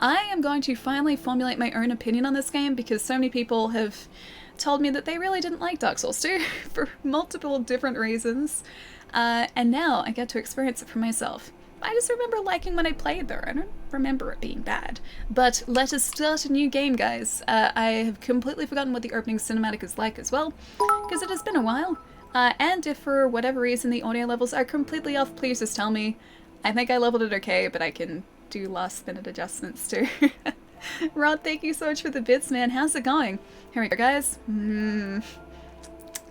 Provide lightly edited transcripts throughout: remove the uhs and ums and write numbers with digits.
I am going to finally formulate my own opinion on this game because so many people have told me that they really didn't like Dark Souls 2 for multiple different reasons. And now I get to experience it for myself. I just remember liking when I played though. I don't remember it being bad. But let us start a new game, guys. I have completely forgotten what the opening cinematic is like as well, because it has been a while. And if for whatever reason the audio levels are completely off, please just tell me. I think I leveled it okay, but I can do last minute adjustments too. Rod, thank you so much for the bits, man. How's it going? Here we go, guys.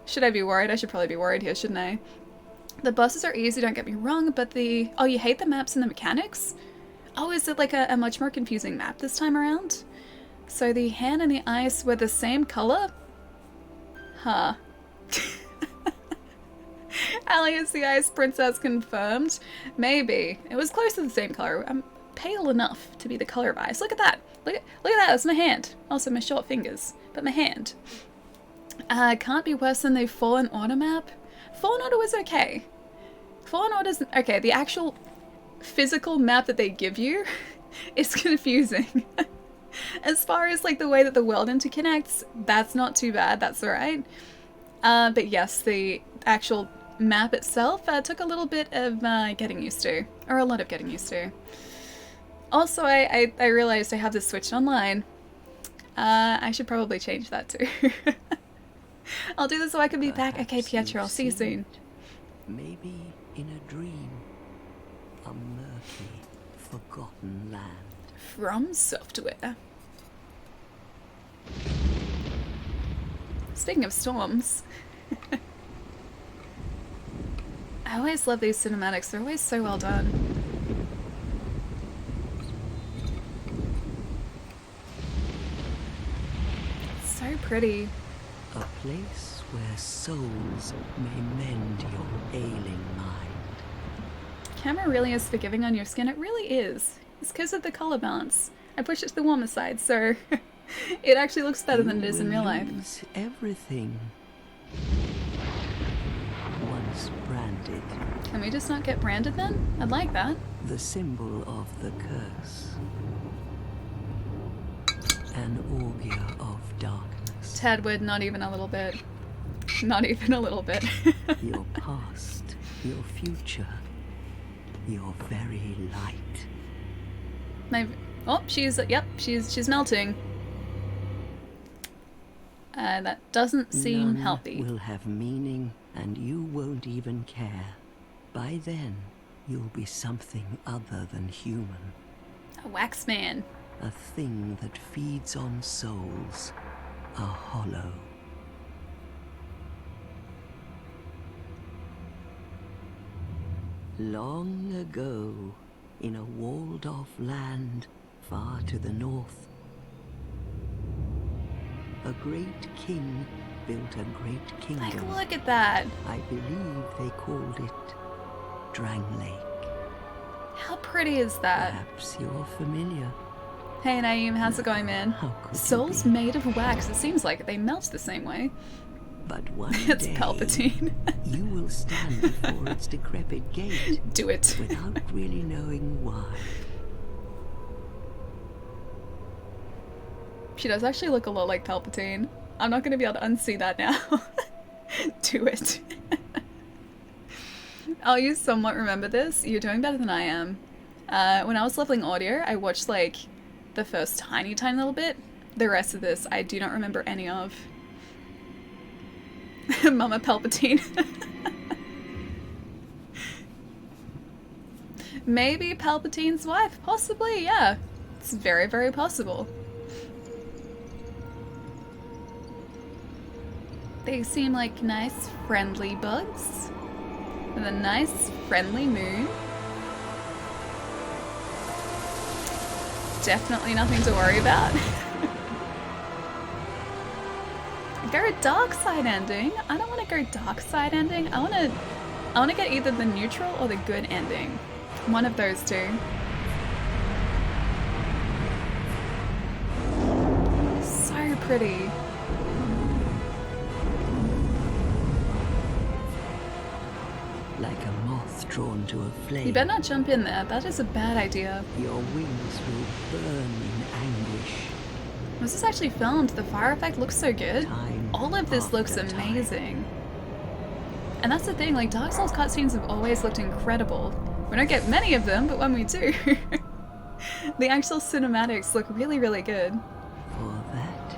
Should I be worried? I should probably be worried here, shouldn't I? The bosses are easy, don't get me wrong, but the... Oh, you hate the maps and the mechanics? Oh, is it like a much more confusing map this time around? So the hand and the ice were the same color? Huh. Ali is the ice princess confirmed. Maybe. It was close to the same color. I'm pale enough to be the color of ice. Look at that. Look at that. That's my hand. Also my short fingers. But my hand. Can't be worse than the Fallen Order map. Fallen Order was okay. Fallen Order's okay. The actual physical map that they give you is confusing. As far as like the way that the world interconnects, that's not too bad. That's alright. But yes, the actual map itself took a little bit of getting used to. Or a lot of getting used to. Also, I realized I have this switched online. I should probably change that too. I'll do this so I can be back. Okay, Pietro, I'll see you soon. Maybe in a dream. A murky, forgotten land. From Software. Speaking of storms. I always love these cinematics. They're always so well done. So pretty. A place where souls may mend your ailing mind. Camera really is forgiving on your skin. It really is. It's because of the color balance. I pushed it to the warmer side, so it actually looks better than it is in real life. Everything. Once branded. Can we just not get branded then? I'd like that. The symbol of the curse. An augur of darkness. Tadwood, not even a little bit. Not even a little bit. Your past, your future, your very light. Oh, she's melting. That doesn't seem healthy. None will have meaning, and you won't even care. By then, you'll be something other than human. A wax man. A thing that feeds on souls. A hollow. Long ago, in a walled-off land far to the north, a great king built a great kingdom. Like, look at that. I believe they called it Drang Lake. How pretty is that? Perhaps you're familiar. Hey Naeem, how's it going, man? Souls made of wax. It seems like they melt the same way. But one It's day, Palpatine. you will stand before its decrepit gate. Do it. Without really knowing why. She does actually look a lot like Palpatine. I'm not going to be able to unsee that now. Do it. You somewhat remember this. You're doing better than I am. When I was leveling audio, I watched like the first tiny little bit. The rest of this I do not remember any of. Mama Palpatine. Maybe Palpatine's wife, possibly, yeah. It's very, very possible. They seem like nice, friendly bugs. With a nice, friendly moon. Definitely nothing to worry about. Go dark side ending? I don't want to go dark side ending. I want to get either the neutral or the good ending. One of those two. So pretty. Like a moth drawn to a flame. You better not jump in there. That is a bad idea. Your wings will burn Was this actually filmed? The fire effect looks so good. Time All of this looks after time. amazing. And that's the thing, like, Dark Souls cutscenes have always looked incredible. We don't get many of them, but when we do, the actual cinematics look really, really good. For that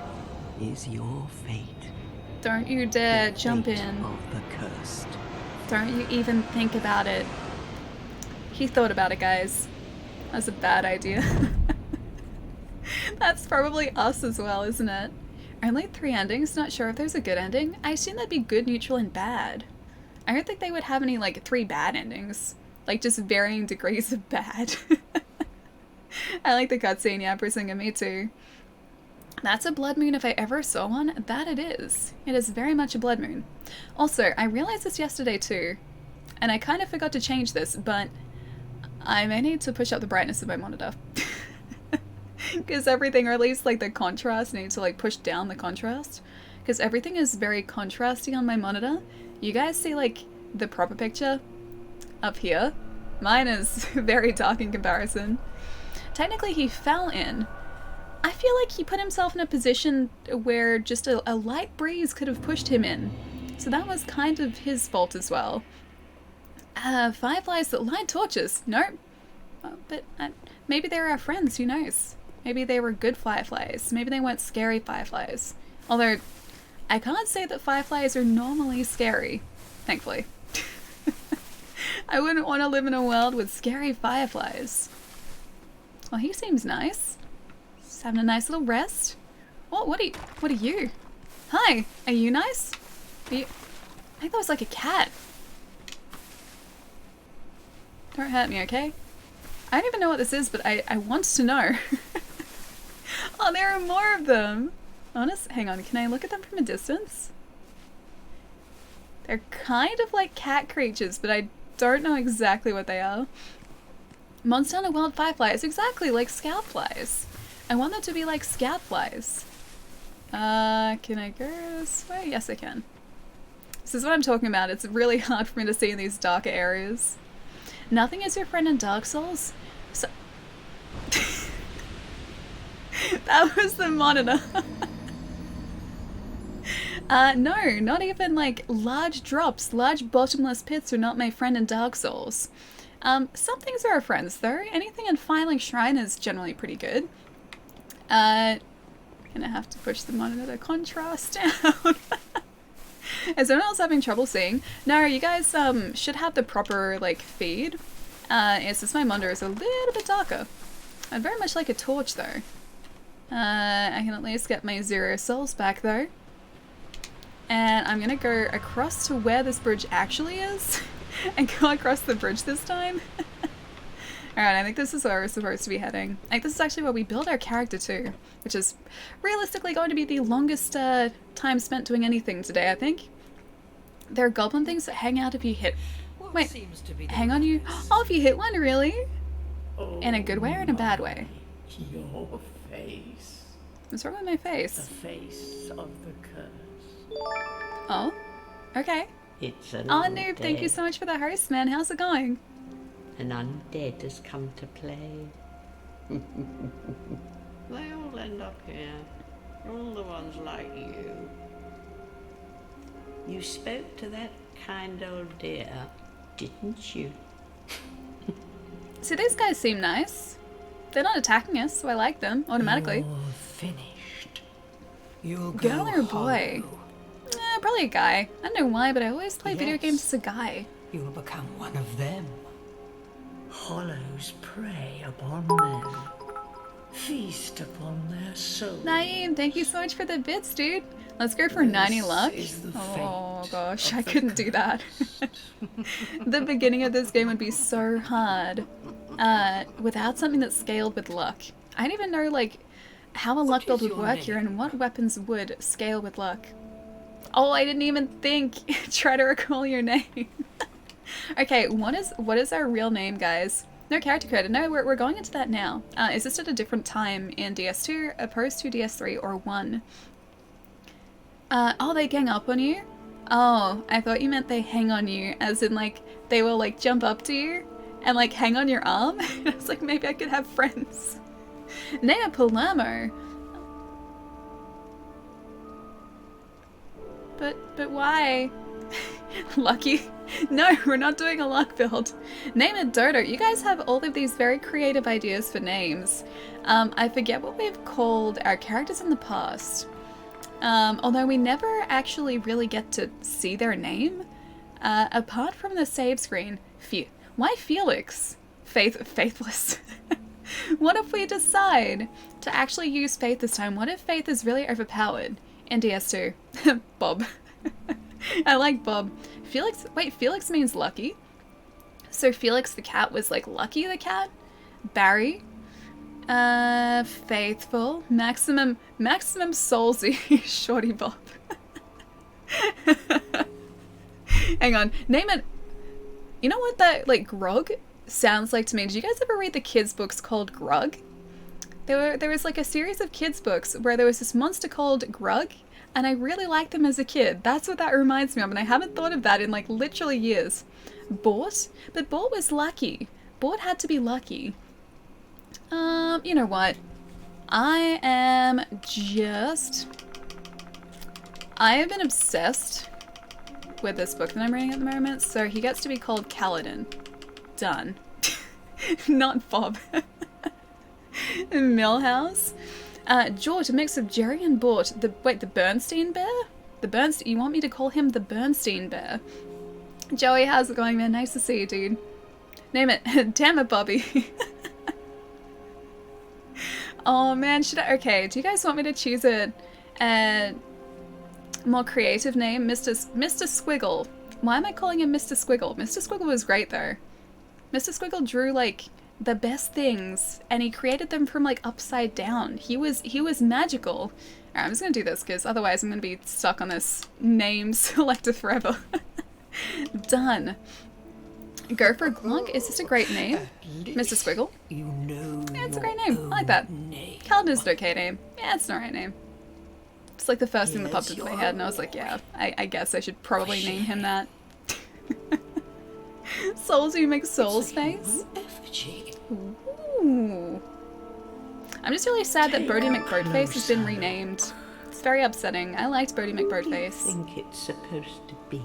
is your fate. Don't you dare The jump fate in. of the cursed. Don't you even think about it. He thought about it, guys. That's a bad idea. That's probably us as well, isn't it? Only 3 endings, not sure if there's a good ending. I assume that'd be good, neutral, and bad. I don't think they would have any, like, 3 bad endings. Like, just varying degrees of bad. I like the cutscene, yeah, Brisinga, me too. That's a blood moon if I ever saw one. That it is. It is very much a blood moon. Also, I realized this yesterday too, and I kind of forgot to change this, but I may need to push up the brightness of my monitor. Because everything, or at least like the contrast, I need to like push down the contrast. Because everything is very contrasty on my monitor. You guys see like the proper picture up here? Mine is very dark in comparison. Technically he fell in. I feel like he put himself in a position where just a light breeze could have pushed him in. So that was kind of his fault as well. Fireflies that light torches. Nope. But maybe they were our friends, who knows? Maybe they were good fireflies. Maybe they weren't scary fireflies. Although, I can't say that fireflies are normally scary, thankfully. I wouldn't want to live in a world with scary fireflies. Well, he seems nice. Just having a nice little rest. What are you? Hi, are you nice? Are you... I think that was like a cat. Don't hurt me, okay? I don't even know what this is, but I want to know. Oh, there are more of them. Honest, hang on, can I look at them from a distance? They're kind of like cat creatures, but I don't know exactly what they are. Monster Hunter Wild Fireflies, exactly like scout flies. I want them to be like scout flies. Can I go this way? Yes, I can. This is what I'm talking about. It's really hard for me to see in these darker areas. Nothing is your friend in Dark Souls? So... That was the monitor. No, not even like large drops, large bottomless pits are not my friend in Dark Souls. Some things are our friends though. Anything in Filing Shrine is generally pretty good. Gonna have to push the monitor to contrast down. Is anyone else having trouble seeing? No, you guys should have the proper like feed. It's just my monitor is a little bit darker. I'd very much like a torch though. I can at least get my 0 souls back though. And I'm gonna go across to where this bridge actually is and go across the bridge this time. Alright, I think this is where we're supposed to be heading. I think this is actually where we build our character too, which is realistically going to be the longest time spent doing anything today, I think. There are goblin things that hang out if you hit... Wait, hang on you... Oh, if you hit one, really? Oh, In a good way or in a bad way? your face. What's wrong with my The face? face of the curse. Oh, okay. It's an Oh, undead. Noob, thank you so much for the host, man. How's it going? An undead has come to play. They all end up here. All the ones like you. You spoke to that kind old dear, didn't you? See, these guys seem nice. They're not attacking us, so I like them automatically. You're finished. You'll Girl go or boy? hollow. Probably a guy. I don't know why, but I always play video Yes. games as a guy. You'll become one of them. Hollows prey upon men. Feast upon their souls. Naeem, thank you so much for the bits, dude. Let's go for 90 This luck. is the Oh fate gosh, of I the couldn't do that. The beginning of this game would be so hard without something that's scaled with luck. I don't even know like how a luck is build would your work here name? and what weapons would scale with luck. Oh, I didn't even think. Try to recall your name. Okay, what is our real name, guys? No character credit. No, we're going into that now. Is this at a different time in DS2 opposed to DS3 or 1? Oh, they gang up on you? Oh, I thought you meant they hang on you, as in like they will like jump up to you and like hang on your arm. I was like, maybe I could have friends. Nea Palermo. But why? Lucky? No, we're not doing a luck build. Name it Dodo. You guys have all of these very creative ideas for names. I forget what we've called our characters in the past. Although we never actually really get to see their name. Apart from the save screen. Why Felix? Faithless. What if we decide to actually use Faith this time? What if Faith is really overpowered in DS2? Bob. I like Bob. Felix, wait, Felix means lucky. So Felix the cat was like Lucky the cat? Barry. Faithful. Maximum Soulsy. Shorty Bob. Hang on. Name it. You know what that, like, Grog sounds like to me? Did you guys ever read the kids' books called Grog? There was like a series of kids' books where there was this monster called Grog, and I really liked them as a kid. That's what that reminds me of, and I haven't thought of that in like literally years. Bort? But Bort was lucky. Bort had to be lucky. You know what? I have been obsessed with this book that I'm reading at the moment, so he gets to be called Kaladin. Done. Not Bob. Millhouse. George, a mix of Jerry and Bort. The Bernstein bear? You want me to call him the Bernstein bear? Joey, how's it going, man? Nice to see you, dude. Name it. Damn it, Bobby. Oh, man, okay, do you guys want me to choose a more creative name? Mr. Squiggle. Why am I calling him Mr. Squiggle? Mr. Squiggle was great, though. Mr. Squiggle drew, like, the best things, and he created them from, like, upside down. He was magical. Alright, I'm just gonna do this, because otherwise I'm gonna be stuck on this name selector forever. Done. Go for Glunk. Is this a great name? Mr. Squiggle? You know, yeah, it's a great name. I like that. Kaladin's an okay name. Yeah, it's an alright name. It's like the first thing that popped into my head, and I was like, yeah, I guess I should probably name him that. Souls, you make Souls face? Ooh. I'm just really sad that Bodie McBoatface has been renamed. It's very upsetting. I liked Bodie McBoatface. I think it's supposed to be.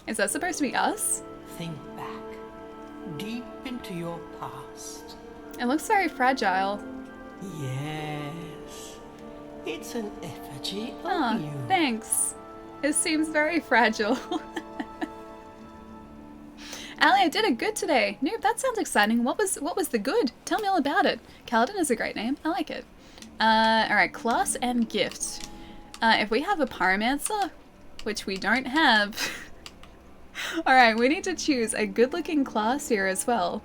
Is that supposed to be us? Think back, deep into your past. It looks very fragile. Yes, it's an effigy of Oh, you. thanks. It seems very fragile. Ali, I did it good today. Noob, that sounds exciting. What was the good? Tell me all about it. Kaladin is a great name. I like it. Alright, class and gift. If we have a pyromancer, which we don't have. Alright, we need to choose a good-looking class here as well.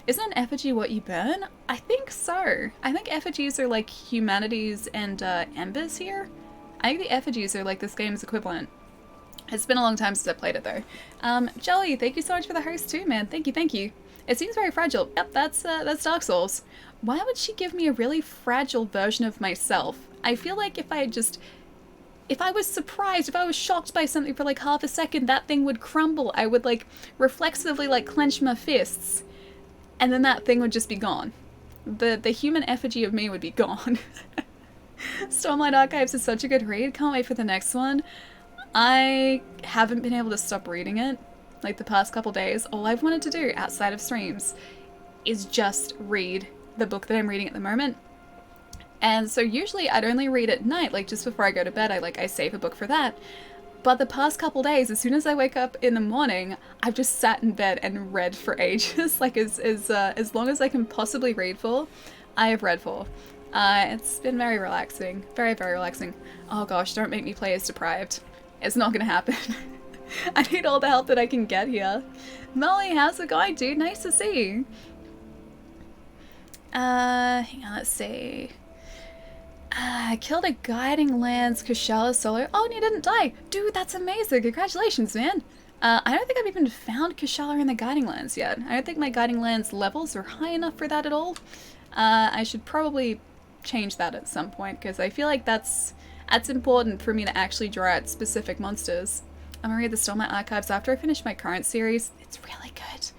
Isn't an effigy what you burn? I think so. I think effigies are like humanities and embers here. I think the effigies are like this game's equivalent. It's been a long time since I played it though. Jolly, thank you so much for the host too, man. Thank you. It seems very fragile. Yep, that's Dark Souls. Why would she give me a really fragile version of myself? I feel like if I was surprised, if I was shocked by something for like half a second, that thing would crumble. I would like reflexively like clench my fists, and then that thing would just be gone. The human effigy of me would be gone. Stormlight Archives is such a good read. Can't wait for the next one. I haven't been able to stop reading it, like the past couple days. All I've wanted to do outside of streams is just read the book that I'm reading at the moment. And so usually I'd only read at night, like just before I go to bed, I save a book for that. But the past couple days, as soon as I wake up in the morning, I've just sat in bed and read for ages. Like as long as I can possibly read for, I have read for. It's been very relaxing, very, very relaxing. Oh gosh, don't make me play as deprived. It's not gonna happen. I need all the help that I can get here. Molly, how's it going, dude? Nice to see you. Hang on, let's see. I killed a Guiding Lands Kushala solo. Oh, and you didn't die. Dude, that's amazing. Congratulations, man. I don't think I've even found Kushala in the Guiding Lands yet. I don't think my Guiding Lands levels are high enough for that at all. I should probably change that at some point, because I feel like that's important for me to actually draw out specific monsters. I'm gonna read the Stormlight Archives after I finish my current series. It's really good.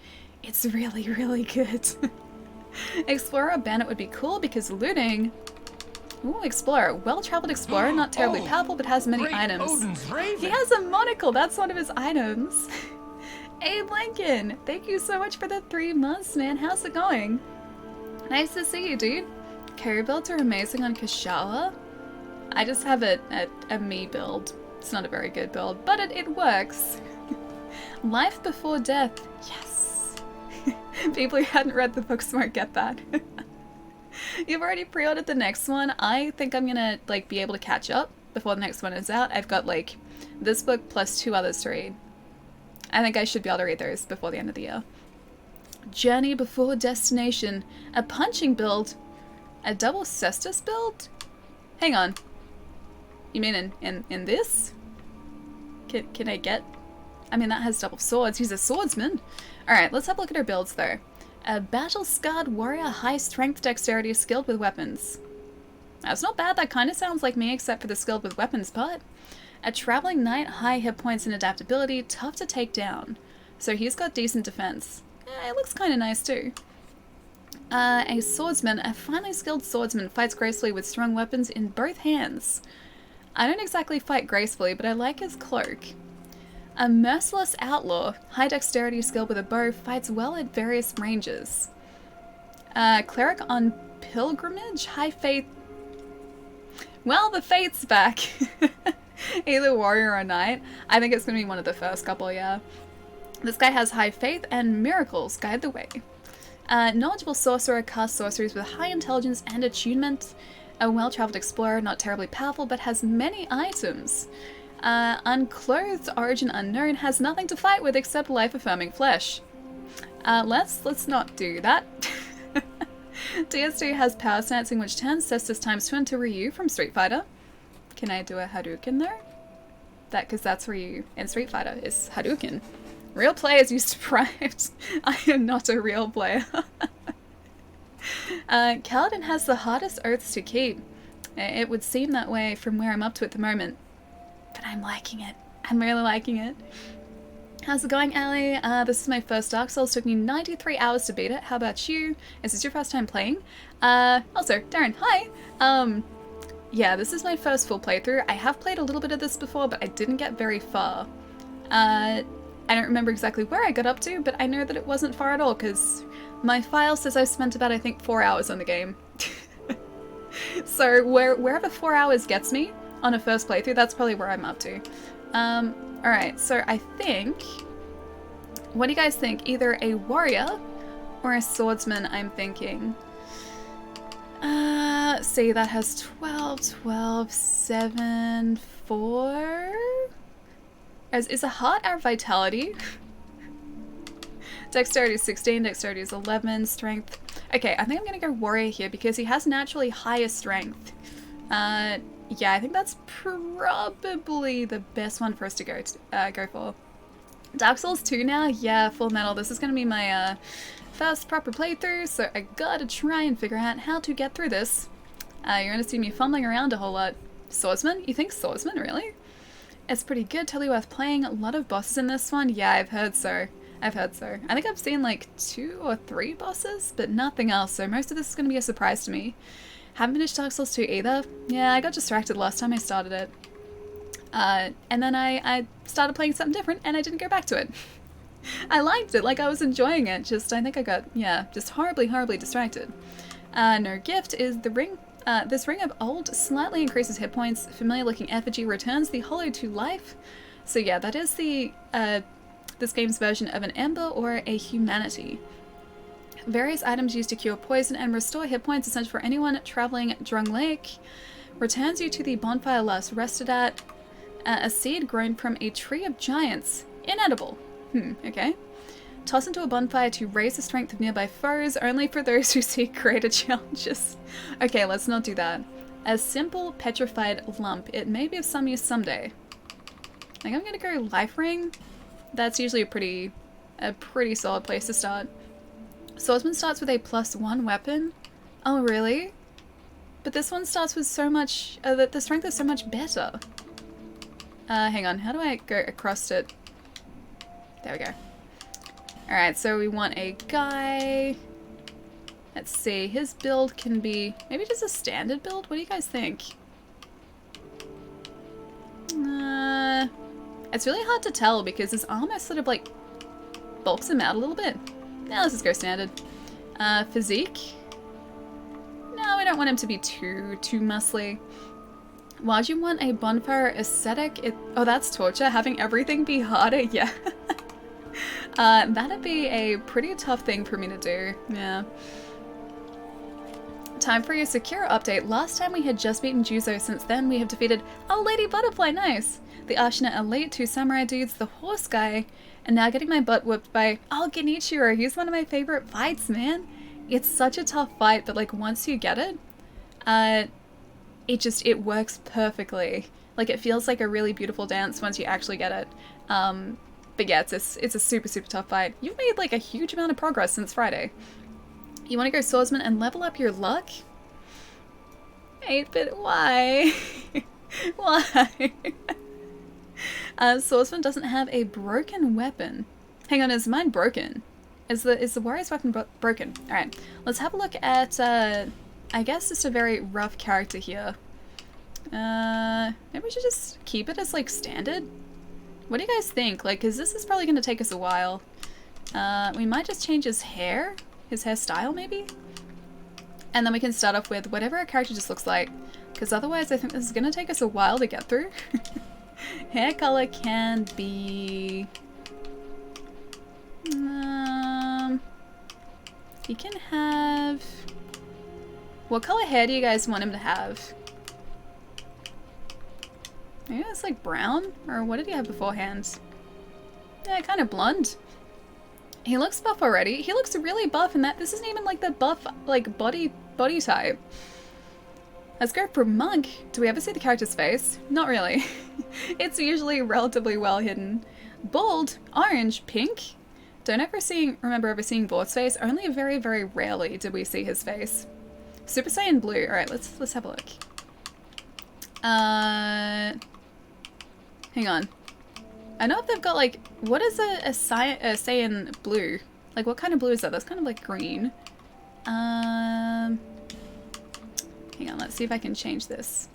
It's really, really good. Explorer Bandit would be cool because looting Ooh, explorer. Well-traveled explorer, not terribly powerful, but has many Great items. Odin's raven. He has a monocle. That's one of his items. Abe Lincoln, thank you so much for the 3 months, man. How's it going? Nice to see you, dude. Carry builds are amazing on Kashawa. I just have a me build. It's not a very good build, but it works. Life before death. Yes. People who hadn't read the books won't get that. You've already pre-ordered the next one. I think I'm gonna like be able to catch up before the next one is out. I've got like this book plus 2 others to read. I think I should be able to read those before the end of the year. Journey before destination. A punching build. A double cestus build? Hang on. You mean in this? Can I get... I mean, that has double swords. He's a swordsman. Alright, let's have a look at our builds, though. A battle-scarred warrior, high strength dexterity, skilled with weapons. That's not bad. That kind of sounds like me, except for the skilled with weapons part. A traveling knight, high hit points and adaptability, tough to take down. So he's got decent defense. It looks kind of nice, too. A swordsman, a finely skilled swordsman, fights gracefully with strong weapons in both hands. I don't exactly fight gracefully, but I like his cloak. A merciless outlaw, high dexterity, skilled with a bow, fights well at various ranges. Cleric on pilgrimage, high faith. Well, the fate's back. Either warrior or knight. I think it's going to be one of the first couple, yeah. This guy has high faith and miracles guide the way. Knowledgeable sorcerer, casts sorceries with high intelligence and attunement. A well-traveled explorer, not terribly powerful, but has many items. Unclothed, origin unknown, has nothing to fight with except life-affirming flesh. Let's not do that. DS2 has power stancing, which turns Cestus ×2 into Ryu from Street Fighter. Can I do a Hadouken though? Because that's Ryu in Street Fighter, is Hadouken. Real players used to private. I am not a real player. Kaladin has the hardest oaths to keep. It would seem that way from where I'm up to at the moment. But I'm liking it. I'm really liking it. How's it going, Ali? This is my first Dark Souls. Took me 93 hours to beat it. How about you? Is this your first time playing? Also, Darren, hi! Yeah, this is my first full playthrough. I have played a little bit of this before, but I didn't get very far. I don't remember exactly where I got up to, but I know that it wasn't far at all, because my file says I spent about, I think, 4 hours on the game. So wherever 4 hours gets me on a first playthrough, that's probably where I'm up to. Alright, so I think... What do you guys think? Either a warrior or a swordsman, I'm thinking. See, that has 12, 12, 7, 4... Is a heart our vitality? Dexterity is 16, dexterity is 11, strength... Okay, I think I'm gonna go warrior here because he has naturally higher strength. Yeah, I think that's probably the best one for us to go for. Dark Souls 2 now? Yeah, Full Metal. This is gonna be my first proper playthrough, so I gotta try and figure out how to get through this. You're gonna see me fumbling around a whole lot. Swordsman? You think swordsman, really? It's pretty good, totally worth playing. A lot of bosses in this one. Yeah, I've heard so. I've heard so. I think I've seen like 2 or 3 bosses, but nothing else, so most of this is gonna be a surprise to me. Haven't finished Dark Souls 2 either. Yeah, I got distracted last time I started it. And then I started playing something different and I didn't go back to it. I liked it, like I was enjoying it, just I think I got, yeah, just horribly, horribly distracted. No gift is the ring. This ring of old slightly increases hit points. Familiar looking effigy returns the hollow to life. So yeah, that is the, this game's version of an ember or a humanity. Various items used to cure poison and restore hit points essential for anyone traveling Drung Lake. Returns you to the bonfire last rested at. A seed grown from a tree of giants. Inedible. Okay. Toss into a bonfire to raise the strength of nearby foes, only for those who seek greater challenges. Okay, let's not do that. A simple petrified lump. It may be of some use someday. I think I'm gonna go life ring. That's usually a pretty solid place to start. Swordsman starts with a +1 weapon. Oh, really? But this one starts with so much... the strength is so much better. Hang on. How do I go across it? There we go. Alright, so we want a guy. Let's see, his build can be maybe just a standard build? What do you guys think? It's really hard to tell because his armor sort of like bulks him out a little bit. Now let's just go standard. Physique? No, we don't want him to be too muscly. Why'd you want a bonfire aesthetic? Oh, that's torture. Having everything be harder? Yeah. That'd be a pretty tough thing for me to do. Yeah. Time for your Sekiro update. Last time we had just beaten Juzo. Since then we have defeated Lady Butterfly. Nice. The Ashina Elite, 2 samurai dudes, the horse guy, and now getting my butt whooped by Genichiro. He's one of my favorite fights, man. It's such a tough fight, but like once you get it, it works perfectly. Like it feels like a really beautiful dance once you actually get it. But yeah, it's a super tough fight. You've made like a huge amount of progress since Friday. You want to go swordsman and level up your luck? 8-bit, why? Why? Swordsman doesn't have a broken weapon. Hang on, is mine broken? Is the warrior's weapon broken? Alright, let's have a look at, I guess just a very rough character here. Maybe we should just keep it as like standard? What do you guys think? Like, cause this is probably gonna take us a while. We might just change his hair? His hairstyle maybe? And then we can start off with whatever our character just looks like. Because otherwise I think this is gonna take us a while to get through. Hair color can be... he can have... What color hair do you guys want him to have? Maybe it's like brown? Or what did he have beforehand? Yeah, kind of blonde. He looks buff already. He looks really buff, and this isn't even like the buff like body type. Let's go for monk. Do we ever see the character's face? Not really. It's usually relatively well hidden. Bald, orange, pink. Don't remember ever seeing Bald's face. Only very rarely did we see his face. Super Saiyan blue. All right, let's have a look. Hang on. I know if they've got like, what is a Saiyan blue? Like what kind of blue is that? That's kind of like green. Hang on, let's see if I can change this.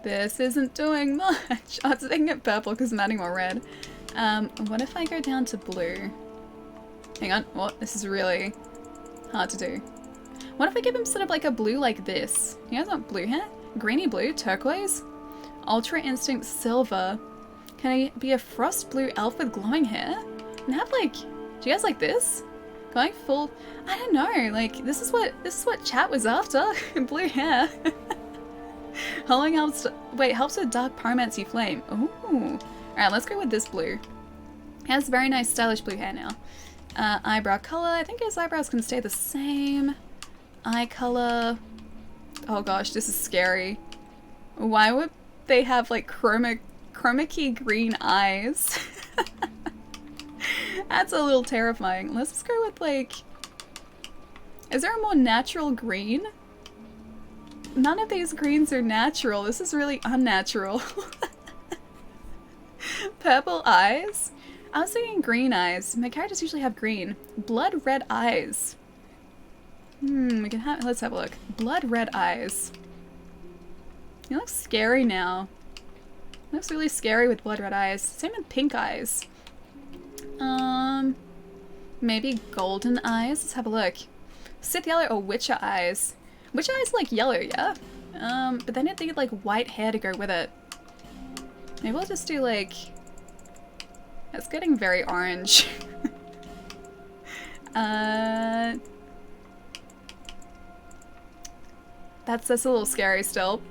This isn't doing much. Oh, it's making it purple because I'm adding more red. What if I go down to blue? Hang on, what? This is really hard to do. What if I give him sort of like a blue like this? You guys want blue hair? Greeny blue, turquoise, ultra instinct silver. Can I be a frost blue elf with glowing hair? And have like, do you guys like this? Going full, I don't know, like this is what chat was after. Blue hair. Hollowing helps with dark pyromancy flame. Ooh. Alright, let's go with this blue. He has very nice stylish blue hair now. Eyebrow color, I think his eyebrows can stay the same. Eye color. Oh gosh, this is scary. Why would they have like chroma key green eyes? That's a little terrifying. Let's just go with like... Is there a more natural green? None of these greens are natural. This is really unnatural. Purple eyes? I was thinking green eyes. My characters usually have green. Blood red eyes. Let's have a look. Blood red eyes. He looks scary now. He looks really scary with blood red eyes. Same with pink eyes. Maybe golden eyes? Let's have a look. Sith yellow or Witcher eyes. Witcher eyes like yellow, yeah? But then they need like white hair to go with it. Maybe we'll just do like... It's getting very orange. That's a little scary still.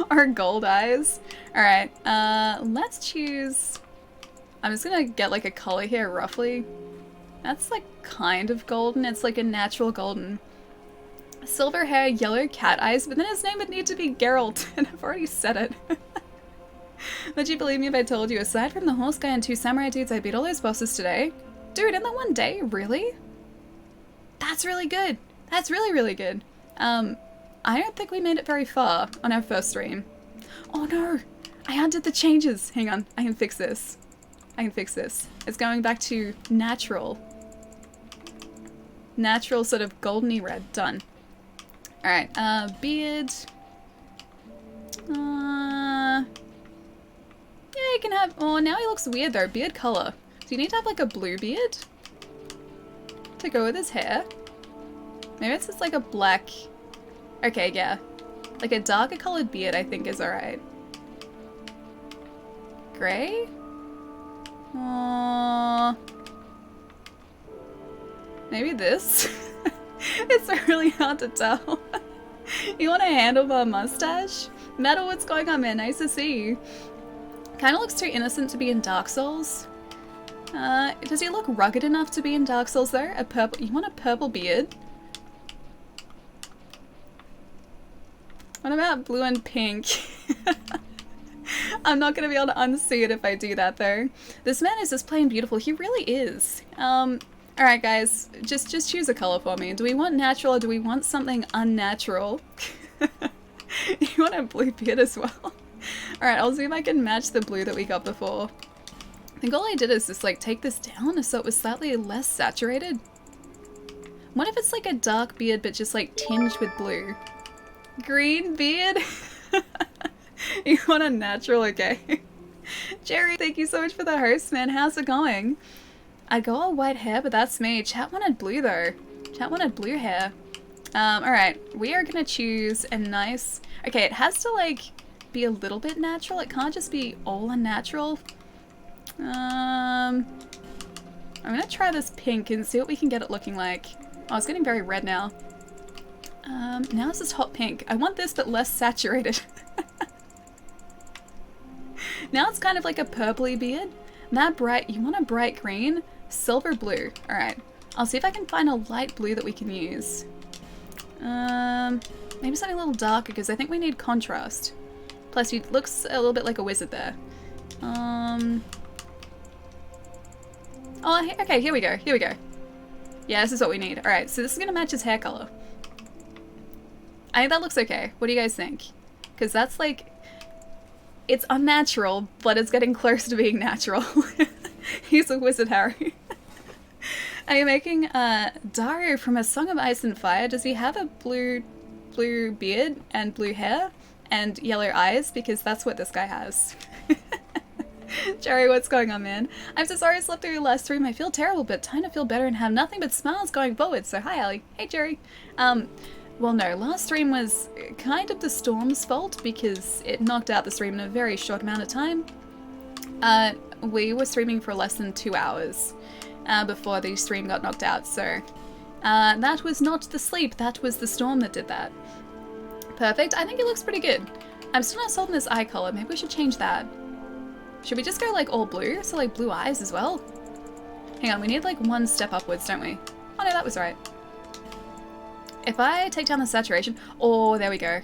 Or gold eyes. Alright, let's choose... I'm just gonna get like a color here roughly. That's like kind of golden. It's like a natural golden. Silver hair, yellow cat eyes, but then his name would need to be Geralt, and I've already said it. Would you believe me if I told you, aside from the horse guy and 2 samurai dudes, I beat all those bosses today? Dude, in that one day? Really? That's really good. That's really good. I don't think we made it very far on our first stream. Oh no! I undid the changes! Hang on, I can fix this. It's going back to natural. natural sort of goldeny red. Done. Alright, beard. Yeah, you can have... Oh, now he looks weird though. Beard color. Do you need to have like a blue beard to go with his hair? Maybe it's just like a black... Okay, yeah. Like a darker colored beard I think is alright. Grey? Maybe this? It's really hard to tell. You want a handlebar mustache? Metal, what's going on, man? Nice to see you. Kind of looks too innocent to be in Dark Souls. Does he look rugged enough to be in Dark Souls though? A purple... You want a purple beard? What about blue and pink? I'm not gonna be able to unsee it if I do that though. This man is just plain beautiful. He really is. Alright guys, just choose a color for me. Do we want natural or do we want something unnatural? You want a blue beard as well? Alright, I'll see if I can match the blue that we got before. I think all I did is just like take this down so it was slightly less saturated. What if it's like a dark beard but just like tinged with blue? Green beard? You want a natural, okay? Jerry, thank you so much for the host, man. How's it going? I'd go all white hair, but that's me. Chat wanted blue though. Chat wanted blue hair. Alright, we are gonna choose a nice... Okay, it has to like be a little bit natural. It can't just be all unnatural. I'm gonna try this pink and see what we can get it looking like. Oh, it's getting very red now. Now it's just hot pink. I want this but less saturated. Now it's kind of like a purpley beard. That bright, you want a bright green? Silver blue. Alright. I'll see if I can find a light blue that we can use. Maybe something a little darker because I think we need contrast. Plus he looks a little bit like a wizard there. Oh, okay, here we go. Here we go. Yeah, this is what we need. Alright, so this is going to match his hair color. I think that looks okay. What do you guys think? Because that's like... It's unnatural, but it's getting close to being natural. He's a wizard, Harry. Are you making Dario from A Song of Ice and Fire? Does he have a blue beard and blue hair and yellow eyes? Because that's what this guy has. Jerry, what's going on, man? I'm so sorry I slept through your last stream. I feel terrible, but time to feel better and have nothing but smiles going forward. So hi, Allie. Hey, Jerry. Well, no, last stream was kind of the storm's fault because it knocked out the stream in a very short amount of time. We were streaming for less than 2 hours before the stream got knocked out, so that was not the sleep, that was the storm that did that. Perfect, I think it looks pretty good. I'm still not sold on this eye color, maybe we should change that. Should we just go like all blue, so like blue eyes as well? Hang on, we need like one step upwards, don't we? Oh no, that was right. If I take down the saturation, oh, there we go.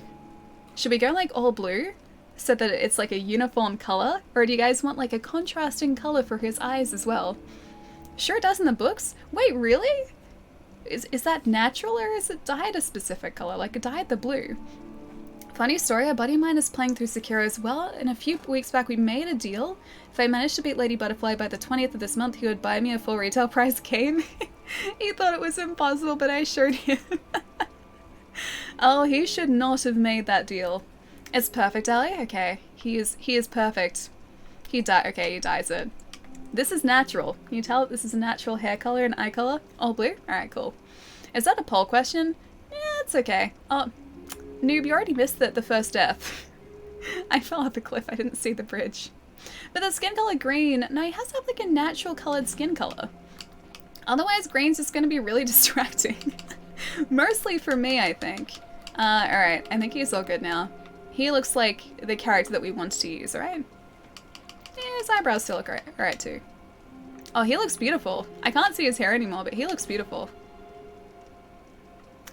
Should we go like all blue so that it's like a uniform color? Or do you guys want like a contrasting color for his eyes as well? Sure it does in the books. Wait, really? Is that natural or is it dyed a specific color? Like dyed the blue? Funny story, a buddy of mine is playing through Sekiro as well, and a few weeks back we made a deal. If I managed to beat Lady Butterfly by the 20th of this month, he would buy me a full retail price game. He thought it was impossible, but I assured him. Oh, he should not have made that deal. It's perfect, Ellie? Okay. He is perfect. He dyes it. This is natural. Can you tell that this is a natural hair color and eye color? All blue? Alright, cool. Is that a poll question? Yeah, it's okay. Oh, noob, you already missed the first death. I fell off the cliff, I didn't see the bridge. But the skin color green, no, he has to have like a natural colored skin color. Otherwise, green's just gonna be really distracting. Mostly for me, I think. Alright, I think he's all good now. He looks like the character that we want to use, alright? Yeah, his eyebrows still look alright too. Oh, he looks beautiful. I can't see his hair anymore, but he looks beautiful.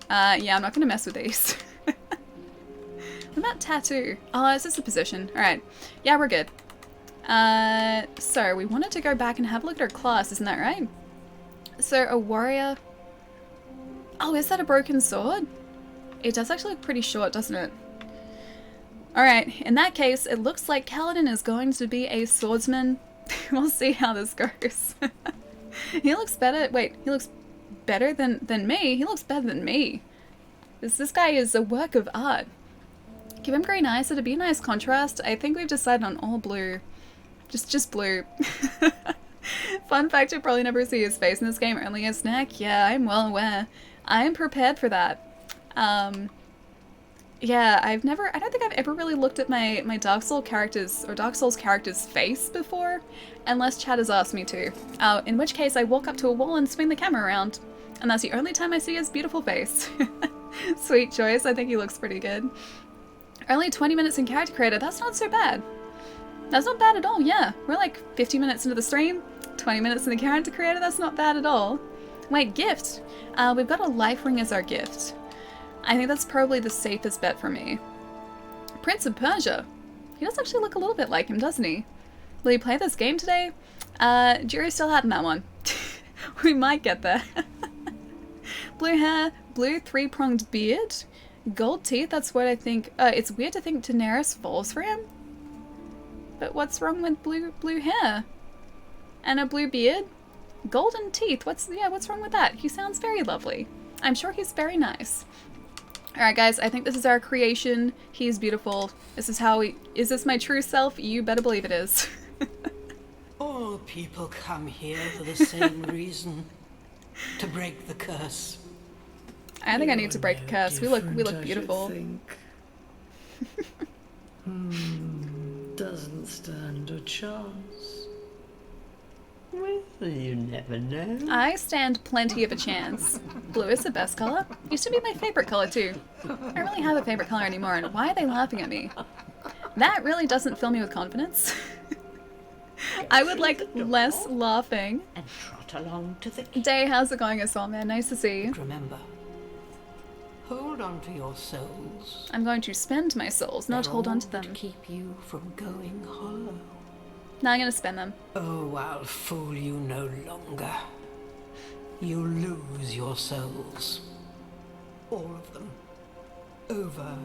Yeah, I'm not gonna mess with these. What about tattoo? Oh, it's just a position. Alright. Yeah, we're good. So we wanted to go back and have a look at our class, isn't that right? So a warrior... Oh, is that a broken sword? It does actually look pretty short, doesn't it? Alright, in that case, it looks like Kaladin is going to be a swordsman. We'll see how this goes. He looks better. Wait, he looks better than me. He looks better than me. This guy is a work of art. Give him green eyes, it'd be a nice contrast. I think we've decided on all blue. Just blue. Fun fact, you'll probably never see his face in this game, only his neck. Yeah, I'm well aware. I am prepared for that. Yeah, I don't think I've ever really looked at my Dark Souls character's face before, unless Chad has asked me to. In which case I walk up to a wall and swing the camera around, and that's the only time I see his beautiful face. Sweet choice, I think he looks pretty good. Only 20 minutes in character creator, that's not so bad. That's not bad at all, yeah. We're like 50 minutes into the stream, 20 minutes in the character creator, that's not bad at all. Wait, gift. We've got a life ring as our gift. I think that's probably the safest bet for me. Prince of Persia. He does actually look a little bit like him, doesn't he? Will you play this game today? Jury's still out in that one. We might get there. Blue hair, blue three-pronged beard, gold teeth, that's what I think. It's weird to think Daenerys falls for him. But what's wrong with blue hair? And a blue beard? Golden teeth, what's wrong with that? He sounds very lovely. I'm sure he's very nice. Alright guys, I think this is our creation. He's beautiful. This is how is this my true self? You better believe it is. All people come here for the same reason. To break the curse. I think I need to break a curse. We look beautiful. Doesn't stand a chance. Well, you never know. I stand plenty of a chance. Blue is the best color. Used to be my favorite color too. I don't really have a favorite color anymore, and why are they laughing at me? That really doesn't fill me with confidence. I would like less laughing. And trot along to the kitchen. Day, how's it going as well, man? Nice to see you. Remember, hold on to your souls. I'm going to spend my souls, not They're hold on all to them. keep you from going hollow. Now I'm gonna spend them. Oh, I'll fool you no longer. You lose your souls. All of them. Over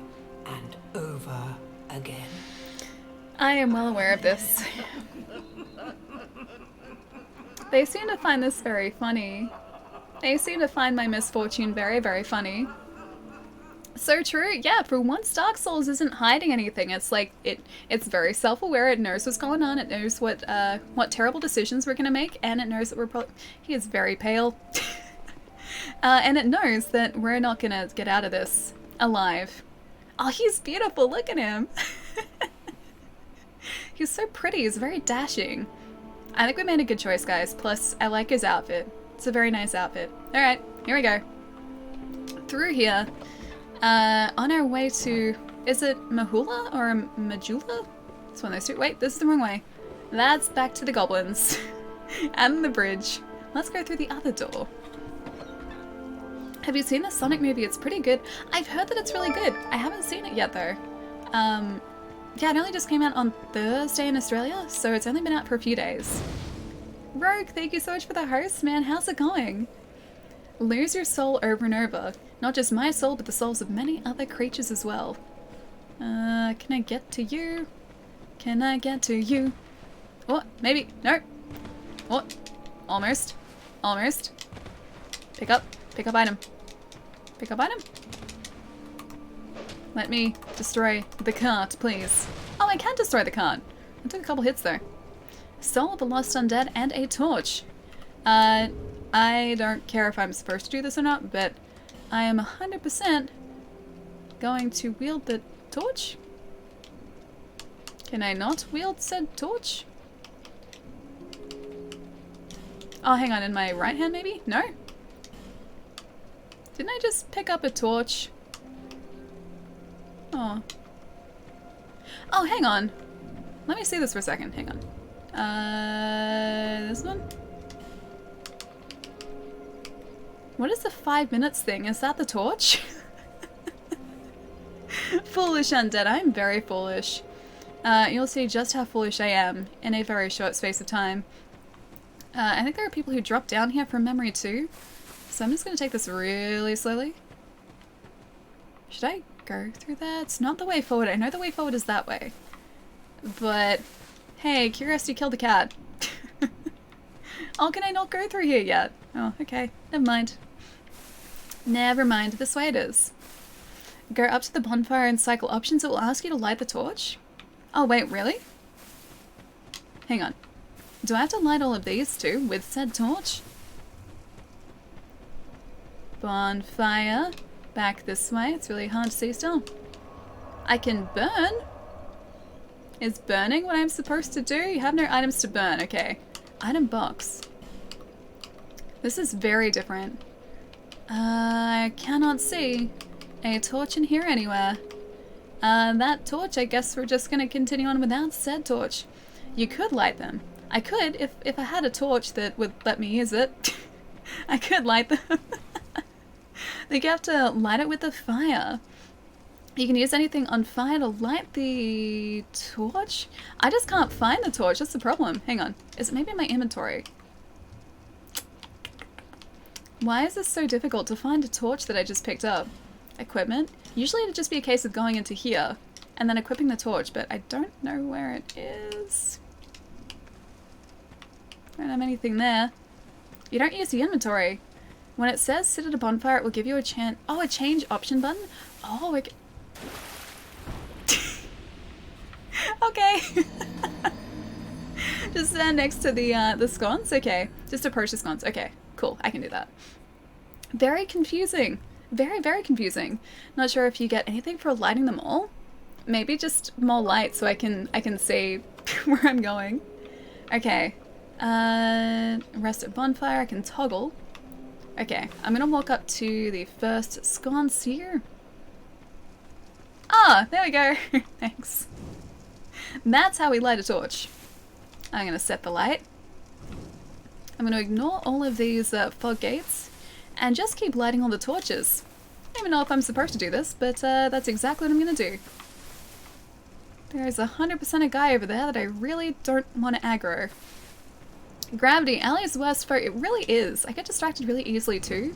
and over again. I am well aware of this. They seem to find this very funny. They seem to find my misfortune very, very funny. So true. Yeah, for once Dark Souls isn't hiding anything. It's like it's very self-aware. It knows what's going on. It knows what terrible decisions we're gonna make, and it knows that we're probably he is very pale. And it knows that we're not gonna get out of this alive. Oh, he's beautiful. Look at him. He's so pretty. He's very dashing. I think we made a good choice, guys. Plus, I like his outfit. It's a very nice outfit. Alright, here we go. Through here. On our way to... Is it Mahula or Majula? It's one of those two. Wait, this is the wrong way. That's back to the goblins. And the bridge. Let's go through the other door. Have you seen the Sonic movie? It's pretty good. I've heard that it's really good. I haven't seen it yet, though. Yeah, it only just came out on Thursday in Australia, so it's only been out for a few days. Rogue, thank you so much for the host, man. How's it going? Lose your soul over and over. Not just my soul, but the souls of many other creatures as well. Can I get to you? Can I get to you? What? Maybe. No. What? Almost. Almost. Pick up. Pick up item. Pick up item. Let me destroy the cart, please. Oh, I can destroy the cart. I took a couple hits there. Soul of a lost undead and a torch. I don't care if I'm supposed to do this or not, but I am 100% going to wield the torch. Can I not wield said torch? Oh, hang on, in my right hand maybe? No? Didn't I just pick up a torch? Oh. Oh, hang on. Let me see this for a second. Hang on. This one? What is the 5 minutes thing? Is that the torch? Foolish undead. I'm very foolish. You'll see just how foolish I am in a very short space of time. I think there are people who drop down here from memory too. So I'm just going to take this really slowly. Should I go through that? It's not the way forward. I know the way forward is that way. But, hey, curiosity killed the cat. Oh, can I not go through here yet? Oh, okay. Never mind. Never mind, this way it is. Go up to the bonfire and cycle options. It will ask you to light the torch. Oh wait, really? Hang on. Do I have to light all of these too with said torch? Bonfire. Back this way. It's really hard to see still. I can burn? Is burning what I'm supposed to do? You have no items to burn. Okay. Item box. This is very different. I cannot see a torch in here anywhere. That torch, I guess we're just gonna continue on without said torch. You could light them. I could, if I had a torch that would let me use it. I could light them. I think you have to light it with the fire. You can use anything on fire to light the torch? I just can't find the torch, that's the problem. Hang on, is it maybe in my inventory? Why is this so difficult to find a torch that I just picked up? Equipment? Usually it'd just be a case of going into here and then equipping the torch, but I don't know where it is. Don't have anything there. You don't use the inventory. When it says sit at a bonfire, it will give you a chance. Oh, a change option button? Oh, okay. Okay. Just stand next to the sconce? Okay. Just approach the sconce. Okay, cool. I can do that. Very confusing. Very, very confusing. Not sure if you get anything for lighting them all. Maybe just more light so I can see where I'm going. Okay. Rest at bonfire. I can toggle. Okay, I'm gonna walk up to the first sconce here. Ah, there we go. Thanks. That's how we light a torch. I'm gonna set the light. I'm gonna ignore all of these fog gates and just keep lighting all the torches. I don't even know if I'm supposed to do this, but that's exactly what I'm gonna do. There is 100% a guy over there that I really don't want to aggro. Gravity, Allie's worst foe. It really is. I get distracted really easily too,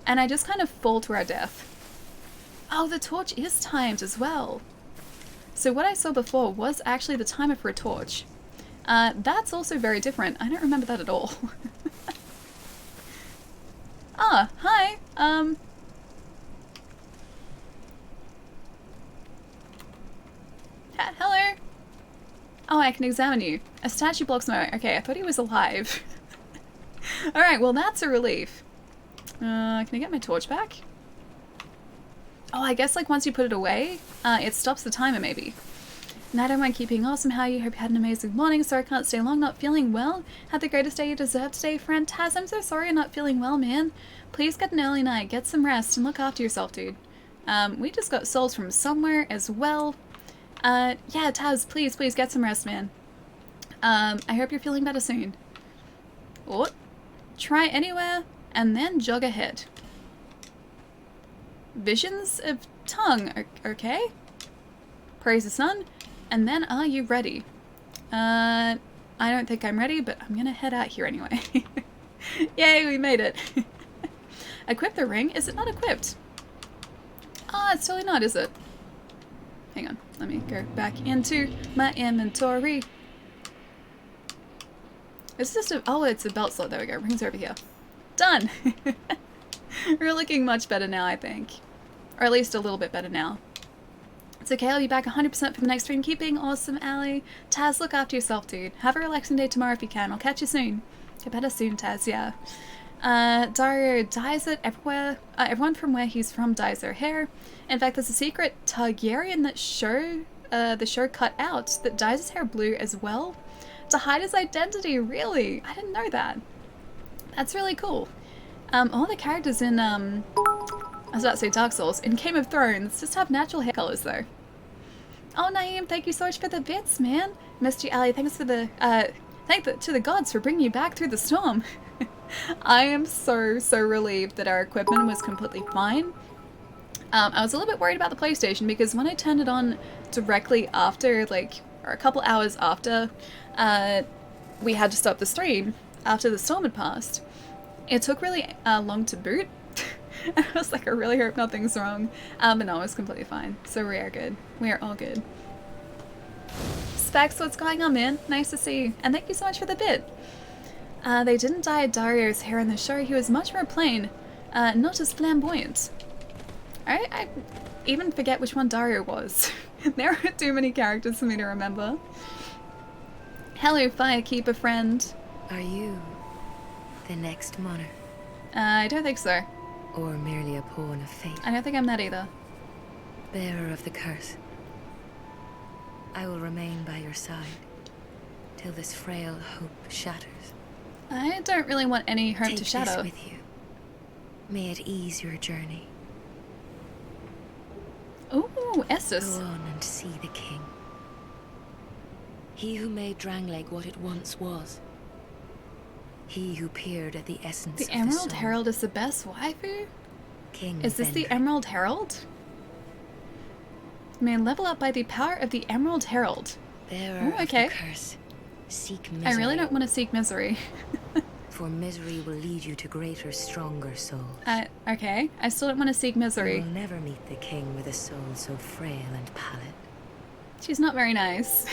and I just kind of fall to our death. Oh, the torch is timed as well. So what I saw before was actually the timer for a torch. That's also very different. I don't remember that at all. Ah, hi. Hello. Oh, I can examine you. A statue blocks my way. Okay, I thought he was alive. Alright, well that's a relief. Can I get my torch back? Oh, I guess like once you put it away, it stops the timer maybe. Night, everyone, keeping awesome. How are you? Hope you had an amazing morning. Sorry I can't stay long. Not feeling well. Had the greatest day you deserve today, friend. Taz, I'm so sorry you're not feeling well, man. Please get an early night. Get some rest and look after yourself, dude. We just got souls from somewhere as well. Yeah, Taz, please get some rest, man. I hope you're feeling better soon. Or try anywhere and then jog ahead. Visions of tongue, okay. Praise the sun, and then are you ready? I don't think I'm ready, but I'm gonna head out here anyway. Yay, we made it. Equip the ring? Is it not equipped? Ah, it's totally not, is it? Hang on, let me go back into my inventory. It's just a, oh, it's a belt slot. There we go, rings over here. Done! We're looking much better now, I think. Or at least a little bit better now. It's okay, I'll be back 100% for the next stream. Keep being awesome, Allie. Taz, look after yourself, dude. Have a relaxing day tomorrow if you can. I'll catch you soon. Get better soon, Taz, yeah. Dario dyes it everywhere. Everyone from where he's from dyes their hair. In fact, there's a secret Targaryen that the show cut out that dyes his hair blue as well to hide his identity. Really? I didn't know that. That's really cool. All the characters in, I was about to say Dark Souls, in Game of Thrones just have natural hair colors though. Oh, Naeem, thank you so much for the bits, man. Missed you, Ali. Thanks for the, to the gods for bringing you back through the storm. I am so relieved that our equipment was completely fine. I was a little bit worried about the PlayStation because when I turned it on directly after, like, or a couple hours after, we had to stop the stream after the storm had passed, it took really long to boot. I was like, I really hope nothing's wrong. But no, it was completely fine. So we are good. We are all good. Specs, what's going on, man? Nice to see you. And thank you so much for the bit. They didn't dye Dario's hair in the show. He was much more plain. not as flamboyant. I even forget which one Dario was. There are too many characters for me to remember. Hello, Firekeeper friend. Are you the next monarch? I don't think so. Or merely a pawn of fate? I don't think I'm that either. Bearer of the curse. I will remain by your side till this frail hope shatters. I don't really want any hope Take to shatter. this with you. May it ease your journey. Ooh, Estus. Go on and see the king. He who made Drangleic what it once was. He who peered at the essence The of Emerald the soul. Herald is the best waifu? King Is this the Vendrick. Emerald Herald? May level up by the power of the Emerald Herald. Bearer Ooh, of okay. the curse. Seek misery. I really don't want to seek misery. For misery will lead you to greater, stronger souls. Okay. I still don't want to seek You misery. will never meet the king with a soul so frail and pallid. She's not very nice.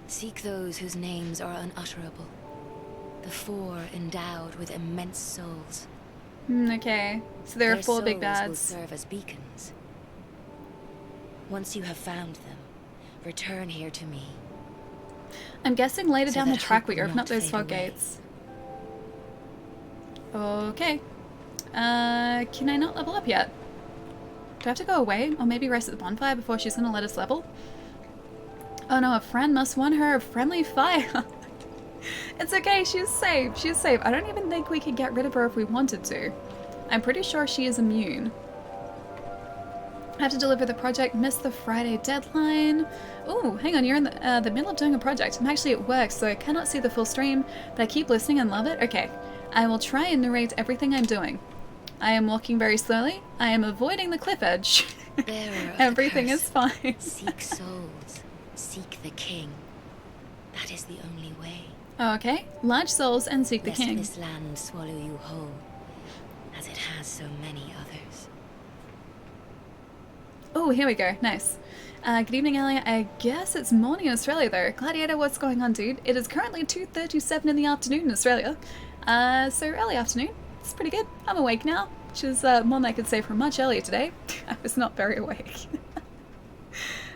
Seek those whose names are unutterable. The four endowed with immense souls. Okay. So there are Their 4 big souls will bads. serve as beacons. Once you have found them, return here to me. I'm guessing later So down the that track hope we will open up not those fade fog away. gates. Okay. Can I not level up yet? Do I have to go away? Or maybe rest at the bonfire before she's gonna let us level? Oh no, a friend must won her a friendly fire. It's okay, she's safe. She's safe. I don't even think we could get rid of her if we wanted to. I'm pretty sure she is immune. I have to deliver the project, missed the Friday deadline. Oh, hang on, you're in the middle of doing a project. I'm actually at work, so I cannot see the full stream, but I keep listening and love it. Okay, I will try and narrate everything I'm doing. I am walking very slowly. I am avoiding the cliff edge. Bearer of Everything the is curse. fine. Seek souls. Seek the king. That is the only way. Okay, large souls and seek the Lest king. this land swallow you whole, as it has so many others. Oh, here we go. Nice. Good evening, Ellie. I guess it's morning in Australia, though. Gladiator, what's going on, dude? It is currently 2:37 in the afternoon in Australia. So early afternoon. It's pretty good. I'm awake now, which is more than I could say from much earlier today. I was not very awake.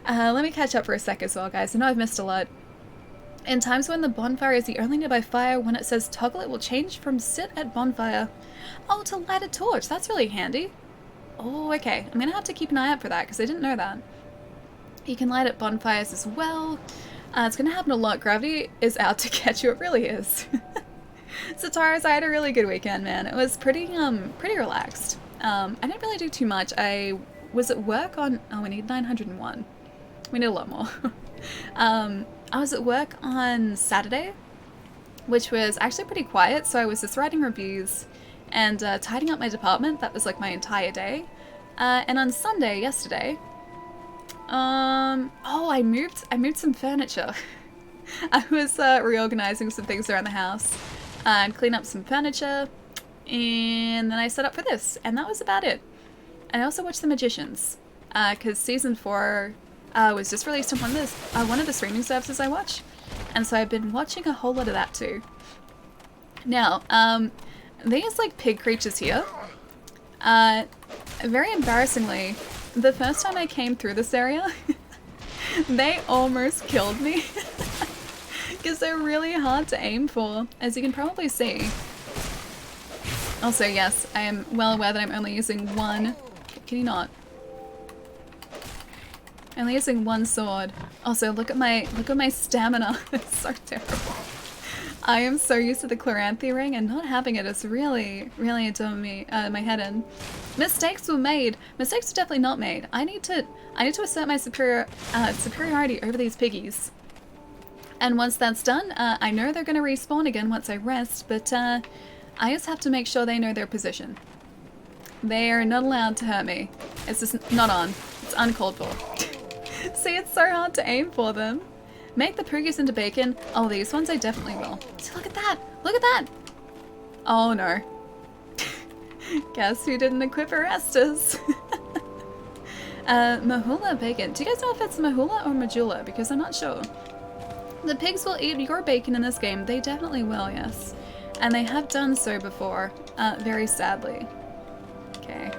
Let me catch up for a sec as well, guys. I know I've missed a lot. In times when the bonfire is the only nearby fire, when it says toggle, it will change from sit at bonfire. Oh, to light a torch. That's really handy. Oh, okay. I'm gonna have to keep an eye out for that because I didn't know that. You can light up bonfires as well. It's gonna happen a lot. Gravity is out to catch you. It really is. So Taurus, I had a really good weekend, man. It was pretty relaxed. I didn't really do too much. I was at work on. Oh, we need 901. We need a lot more. I was at work on Saturday, which was actually pretty quiet. So I was just writing reviews and tidying up my department. That was like my entire day. And on Sunday, yesterday, I moved some furniture. I was reorganizing some things around the house and clean up some furniture, and then I set up for this, and that was about it. And I also watched The Magicians, because season 4 was just released on one of the streaming services I watch, and so I've been watching a whole lot of that too. Now, these like pig creatures here, very embarrassingly, the first time I came through this area, they almost killed me. Because they're really hard to aim for, as you can probably see. Also, yes, I am well aware that I'm only using one. Can you not? Only using one sword. Also, look at my stamina. It's so terrible. I am so used to the Chloranthy ring, and not having it is really doing me my head in. Mistakes were made. Mistakes were definitely not made. I need to assert my superiority over these piggies. And once that's done, I know they're going to respawn again once I rest, but I just have to make sure they know their position. They are not allowed to hurt me. It's just not on. It's uncalled for. See, it's so hard to aim for them. Make the poogies into bacon. Oh, these ones I definitely will. See, look at that! Look at that! Oh no. Guess who didn't equip Orestes? Mahula bacon. Do you guys know if it's Mahula or Majula? Because I'm not sure. The pigs will eat your bacon in this game. They definitely will, yes. And they have done so before, very sadly. Okay.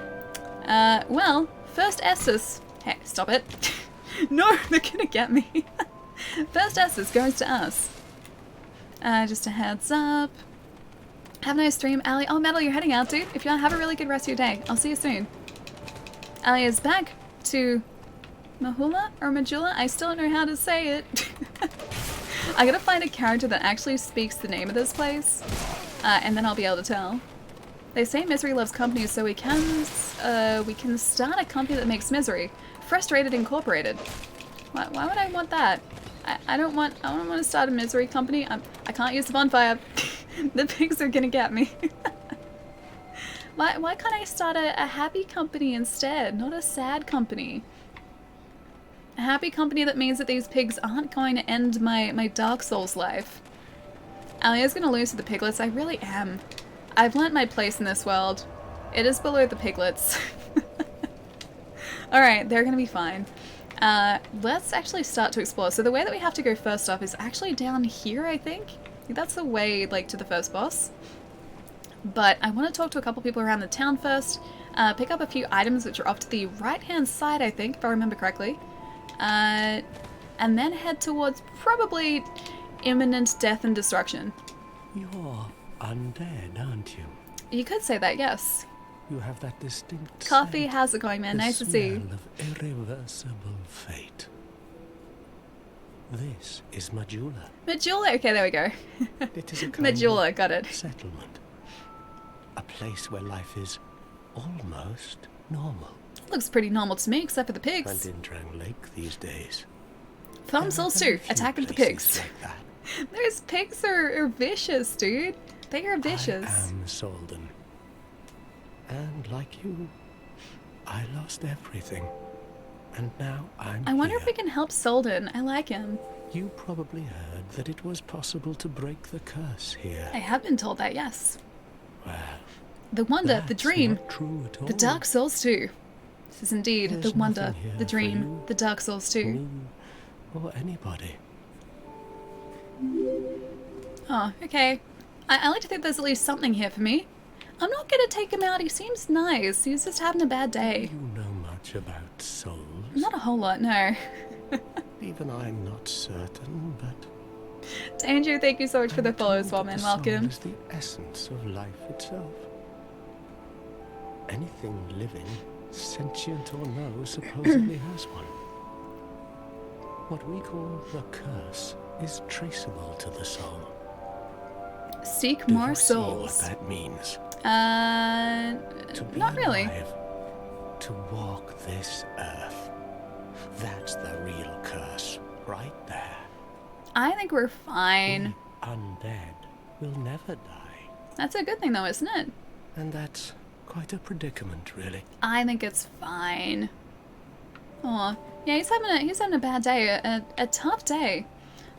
Well, first Essus. Hey, stop it. No, they're gonna get me. First Essus goes to us. Just a heads up. Have a nice stream, Ali. Oh, Metal, you're heading out, dude. If you want, have a really good rest of your day. I'll see you soon. Ali is back to Mahula or Majula? I still don't know how to say it. I gotta find a character that actually speaks the name of this place, and then I'll be able to tell. They say misery loves company, so we can start a company that makes misery. Frustrated Incorporated. Why would I want that? I don't want to start a misery company. I can't use the bonfire. The pigs are gonna get me. Why can't I start a happy company instead, not a sad company? A happy company that means that these pigs aren't going to end my Dark Souls life. Alia's gonna lose to the piglets. I really am. I've learnt my place in this world. It is below the piglets. Alright, they're gonna be fine. Let's actually start to explore. So the way that we have to go first off is actually down here, I think. That's the way, like, to the first boss. But I want to talk to a couple people around the town first, pick up a few items which are off to the right-hand side, I think, if I remember correctly. And then head towards probably imminent death and destruction. You're undead, aren't you? You could say that, yes. You have that distinct Coffee, scent, how's it going, man? the Nice to see you. smell of irreversible fate. This is Majula. Majula, okay, there we go. It is a kind Majula, of got it. settlement. A place where life is almost normal. Looks pretty normal to me, except for the And pigs. in Drang Lake these days. Farm there are Souls very 2, few attacking the places pigs. like that. Those pigs are vicious, dude. They are vicious. I am Solden. And like you, I lost everything. And now I'm I wonder if here. we can help Solden. I like him. You probably heard that it was possible to break the curse here. I have been told that, yes. Well, The wonder, the that's dream, not true at all. the Dark Souls 2. This is indeed There's the wonder, nothing here the for dream, you, the Dark Souls 2. Me, or anybody. Oh, okay. I like to think there's at least something here for me. I'm not gonna take him out, he seems nice. He's just having a bad day. You know much about souls? Not a whole lot, no. Even I'm not certain, but Danger, thank you so much for the I'm follow as told well, that man. the soul Welcome. is the essence of life itself. Anything living, sentient or no, supposedly has one. What we call the curse is traceable to the soul. Seek Do more you see souls. what that means? To be Not really. alive, to walk this earth. That's the real curse, right there. I think we're fine. We undead will never die. That's a good thing though, isn't it? And that's quite a predicament, really. I think it's fine. Aw, yeah, he's having a bad day, a tough day.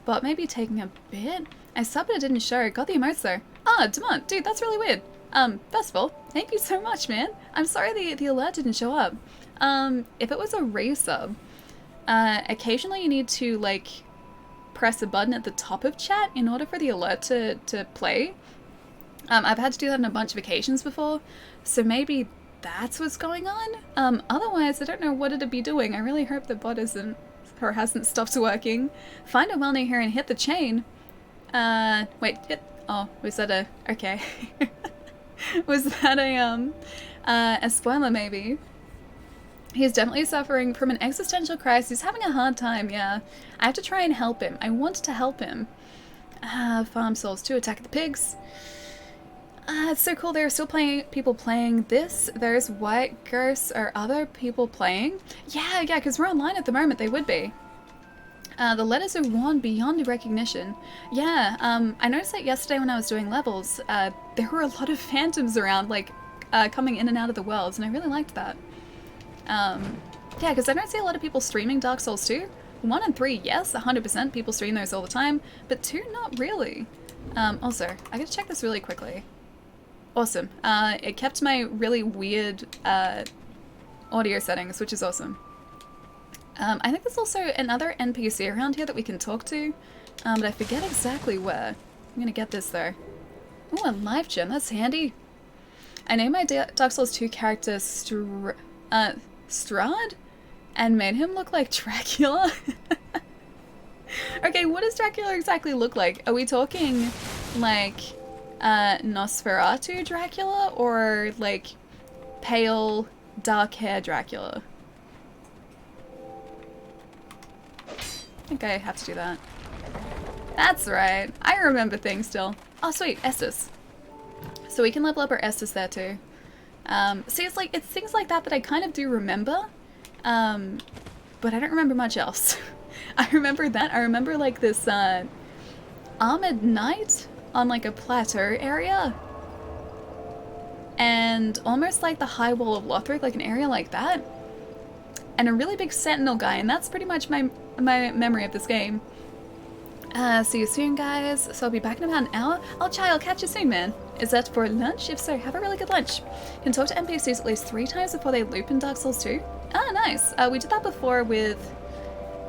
But maybe taking a bit. I subbed it didn't show. Got the emotes though. Ah, Demont, dude, that's really weird. First of all, thank you so much, man. I'm sorry the alert didn't show up. If it was a resub, occasionally you need to like press a button at the top of chat in order for the alert to play. I've had to do that on a bunch of occasions before, so maybe that's what's going on. Otherwise, I don't know what it'd be doing. I really hope the bot isn't or hasn't stopped working. Find a well near here and hit the chain. Wait, hit. Oh, was that a okay? Was that a spoiler maybe? He's definitely suffering from an existential crisis. He's having a hard time. Yeah, I have to try and help him. I want to help him. Farm Souls 2, Attack of the Pigs. It's so cool. There are still people playing this. There's White Ghosts. Are other people playing? Yeah, because we're online at the moment. They would be. The letters are worn beyond recognition. Yeah, I noticed that yesterday when I was doing levels, there were a lot of phantoms around, like, coming in and out of the worlds, and I really liked that. Yeah, because I don't see a lot of people streaming Dark Souls 2. 1 and 3, yes, 100% people stream those all the time, but 2, not really. Also, I gotta check this really quickly. Awesome. It kept my really weird audio settings, which is awesome. I think there's also another NPC around here that we can talk to, but I forget exactly where. I'm gonna get this though. Oh, a life gem, that's handy. I named my Dark Souls 2 character Strahd and made him look like Dracula. Okay, what does Dracula exactly look like? Are we talking like Nosferatu Dracula or like pale, dark hair Dracula? I think I have to do that. That's right. I remember things still. Oh sweet, Estus. So we can level up our Estus there too. See, it's things like that that I kind of do remember, but I don't remember much else. I remember that. I remember like this armored knight on like a plateau area, and almost like the high wall of Lothric, like an area like that, and a really big sentinel guy, and that's pretty much my memory of this game. See you soon, guys. So I'll be back in about an hour. Oh, Chai, I'll catch you soon, man. Is that for lunch? If so, have a really good lunch. You can talk to NPCs at least 3 times before they loop in Dark Souls 2. Ah, nice. We did that before with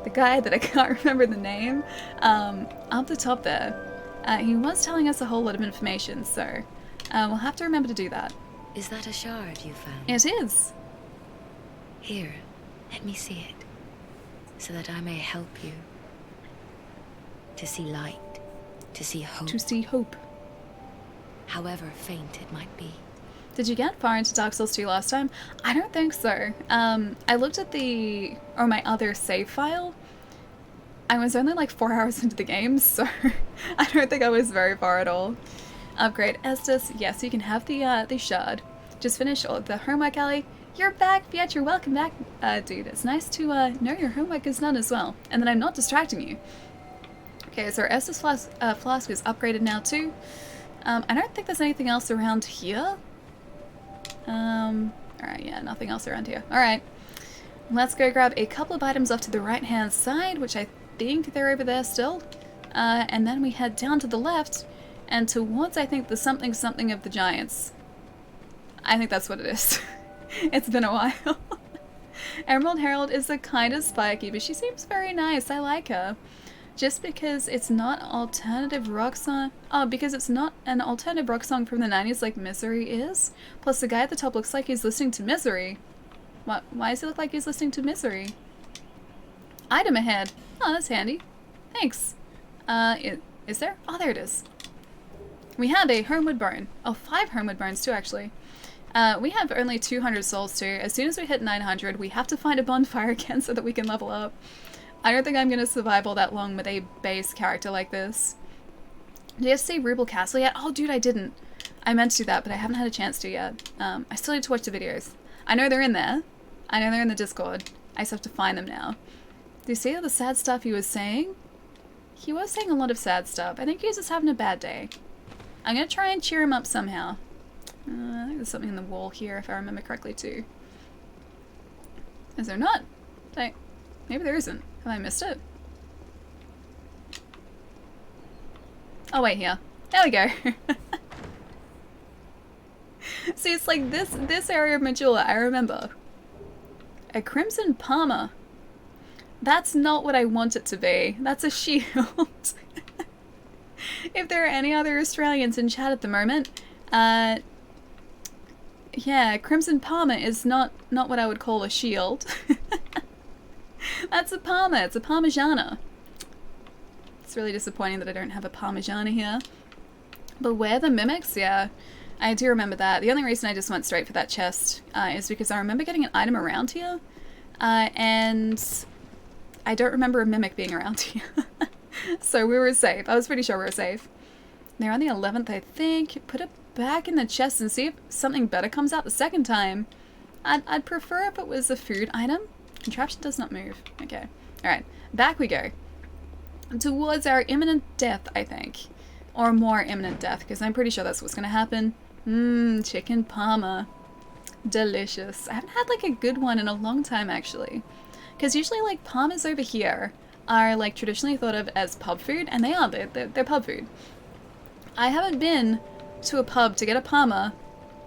the guy that I can't remember the name. Up the top there. He was telling us a whole lot of information, so we'll have to remember to do that. Is that a shard you found? It is. Here, let me see it, so that I may help you. To see light, to see hope. To see hope. However faint it might be. Did you get far into Dark Souls 2 last time? I don't think so. I looked at my other save file. I was only like 4 hours into the game, so I don't think I was very far at all. Upgrade Estus. Yes, you can have the shard. Just finished the homework, Ellie. You're back, Pietro. Welcome back, dude. It's nice to know your homework is done as well, and that I'm not distracting you. Okay, so our Estus flask is upgraded now too. I don't think there's anything else around here. Alright, yeah, nothing else around here. Alright, let's go grab a couple of items off to the right-hand side, which I think they're over there still. And then we head down to the left and towards, I think, the something of the giants. I think that's what it is. It's been a while. Emerald Herald is a kind of spiky, but she seems very nice. I like her. Just because it's not alternative rock song. Oh, because it's not an alternative rock song from the 90s like Misery is. Plus the guy at the top looks like he's listening to Misery. What? Why does he look like he's listening to Misery? Item ahead. Oh, that's handy. Thanks. Is there? Oh, there it is. We have a Homewood Bone. Oh, 5 Homewood Bones too, actually. We have only 200 souls too. As soon as we hit 900, we have to find a bonfire again so that we can level up. I don't think I'm going to survive all that long with a base character like this. Did you see Ruble Castle yet? Oh, dude, I didn't. I meant to do that, but I haven't had a chance to yet. I still need to watch the videos. I know they're in there. I know they're in the Discord. I just have to find them now. Do you see all the sad stuff he was saying? He was saying a lot of sad stuff. I think he was just having a bad day. I'm going to try and cheer him up somehow. I think there's something in the wall here, if I remember correctly, too. Is there not? Maybe there isn't. Have I missed it? Oh, wait, here. There we go. See, it's like this area of Majula, I remember. A Crimson Palmer. That's not what I want it to be. That's a shield. If there are any other Australians in chat at the moment, yeah, Crimson Palmer is not what I would call a shield. That's a Palmer. It's a Parmigiana. It's really disappointing that I don't have a Parmigiana here. But where the mimics? Yeah, I do remember that. The only reason I just went straight for that chest is because I remember getting an item around here, and I don't remember a mimic being around here. So we were safe. I was pretty sure we were safe. They're on the 11th, I think. Put it back in the chest and see if something better comes out the second time. I'd prefer if it was a food item. Contraption does not move. Okay. Alright. Back we go. Towards our imminent death, I think. Or more imminent death, because I'm pretty sure that's what's going to happen. Chicken parma. Delicious. I haven't had like a good one in a long time, actually. Because usually like parmas over here are like traditionally thought of as pub food, and they are. They're pub food. I haven't been to a pub to get a parma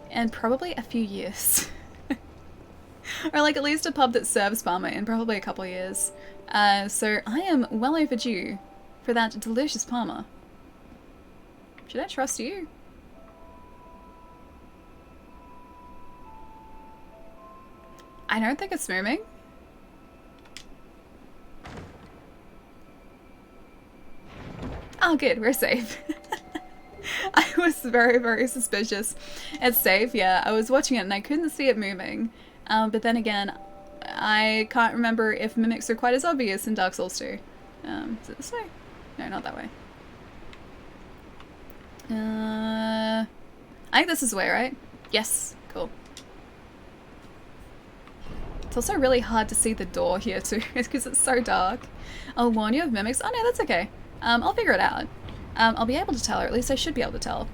in probably a few years. Or like at least a pub that serves parma in probably a couple of years. So I am well overdue for that delicious parma. Should I trust you? I don't think it's moving. Oh good, we're safe. I was very, very suspicious. It's safe, yeah. I was watching it and I couldn't see it moving. But then again, I can't remember if mimics are quite as obvious in Dark Souls 2. Is it this way? No, not that way. I think this is the way, right? Yes, cool. It's also really hard to see the door here too, because it's so dark. I'll warn you of mimics. Oh no, that's okay. I'll figure it out. I'll be able to tell, or at least I should be able to tell.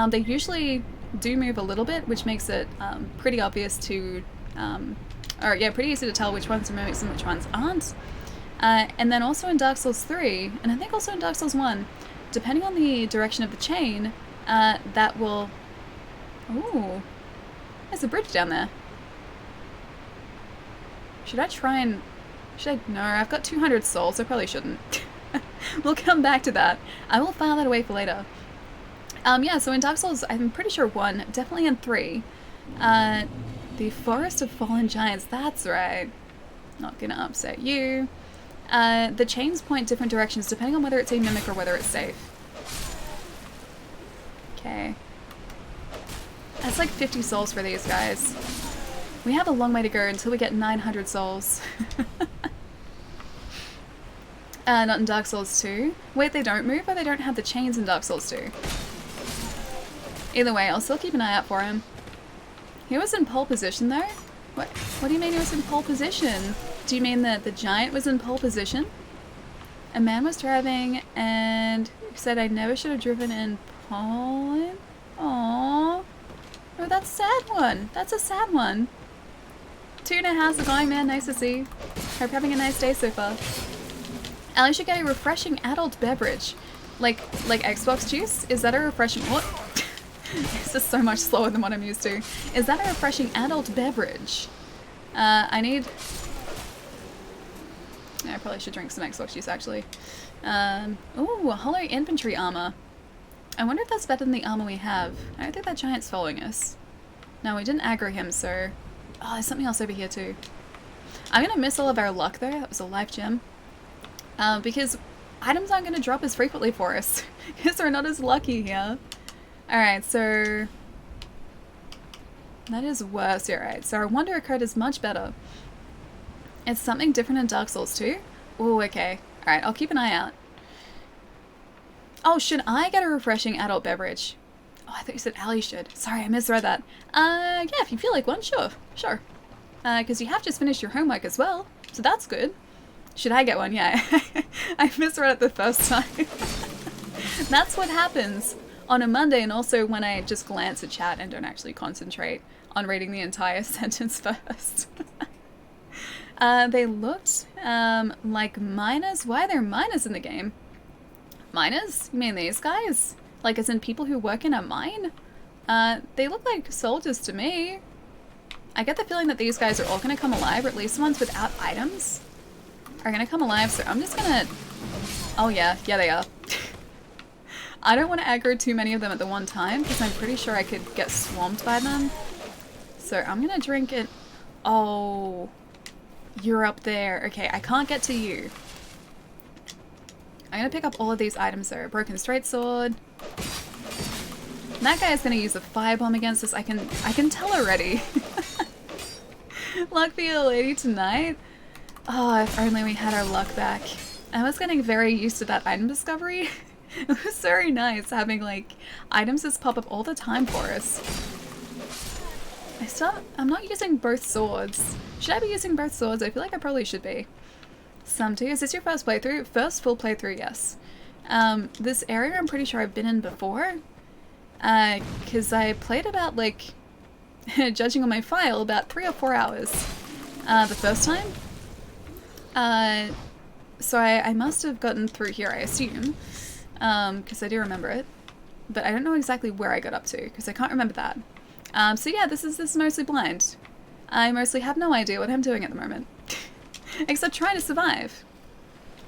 They usually do move a little bit, which makes it pretty obvious to, or yeah, pretty easy to tell which ones are mimics and which ones aren't. And then also in Dark Souls 3, and I think also in Dark Souls 1, depending on the direction of the chain, that will... Ooh, there's a bridge down there. Should I try and... No, I've got 200 souls, I probably shouldn't. We'll come back to that. I will file that away for later. Yeah, so in Dark Souls, I'm pretty sure 1, definitely in 3. The Forest of Fallen Giants, that's right. Not gonna upset you. The chains point different directions depending on whether it's a mimic or whether it's safe. Okay. That's like 50 souls for these guys. We have a long way to go until we get 900 souls. Not in Dark Souls 2. Wait, they don't move or they don't have the chains in Dark Souls 2? Either way, I'll still keep an eye out for him. He was in pole position though? What do you mean he was in pole position? Do you mean that the giant was in pole position? A man was driving and said I never should have driven in Poland? Aww. Oh, that's a sad one. That's a sad one. Tuna, how's it going, man? Nice to see. Hope you're having a nice day so far. Allie should get a refreshing adult beverage. Like Xbox juice? Is that a refreshing... What? This is so much slower than what I'm used to. Is that a refreshing adult beverage? I need... Yeah, I probably should drink some Xbox juice, actually. Ooh, hollow infantry armor. I wonder if that's better than the armor we have. I don't think that giant's following us. No, we didn't aggro him, so... Oh, there's something else over here, too. I'm gonna miss all of our luck, though. That was a life gem. Because items aren't gonna drop as frequently for us. Because we're not as lucky here. Alright, so... That is worse, you're right. So our Wanderer code is much better. It's something different in Dark Souls 2? Ooh, okay. Alright, I'll keep an eye out. Oh, should I get a refreshing adult beverage? Oh, I thought you said Allie should. Sorry, I misread that. Yeah, if you feel like one, sure. Sure. Because you have just finished your homework as well. So that's good. Should I get one? Yeah. I misread it the first time. That's what happens on a Monday, and also when I just glance at chat and don't actually concentrate on reading the entire sentence first. They looked like miners. Why are there miners in the game? Miners? You mean these guys? Like as in people who work in a mine? They look like soldiers to me. I get the feeling that these guys are all gonna come alive, or at least ones without items are gonna come alive, so I'm just gonna... Oh yeah, they are. I don't want to aggro too many of them at the one time, because I'm pretty sure I could get swamped by them. So I'm gonna drink it... Oh... You're up there. Okay, I can't get to you. I'm gonna pick up all of these items though. Broken straight sword. And that guy is gonna use a firebomb against us. I can tell already. Luck for your lady tonight. Oh, if only we had our luck back. I was getting very used to that item discovery. It was very nice having like items just pop up all the time for us. I'm not using both swords. Should I be using both swords? I feel like I probably should be. Is this your first playthrough? First full playthrough, yes. This area I'm pretty sure I've been in before. Because I played about like, judging on my file, about 3 or 4 hours the first time. So I must have gotten through here, I assume. Because I do remember it. But I don't know exactly where I got up to, because I can't remember that. So yeah, this is mostly blind. I mostly have no idea what I'm doing at the moment. Except trying to survive.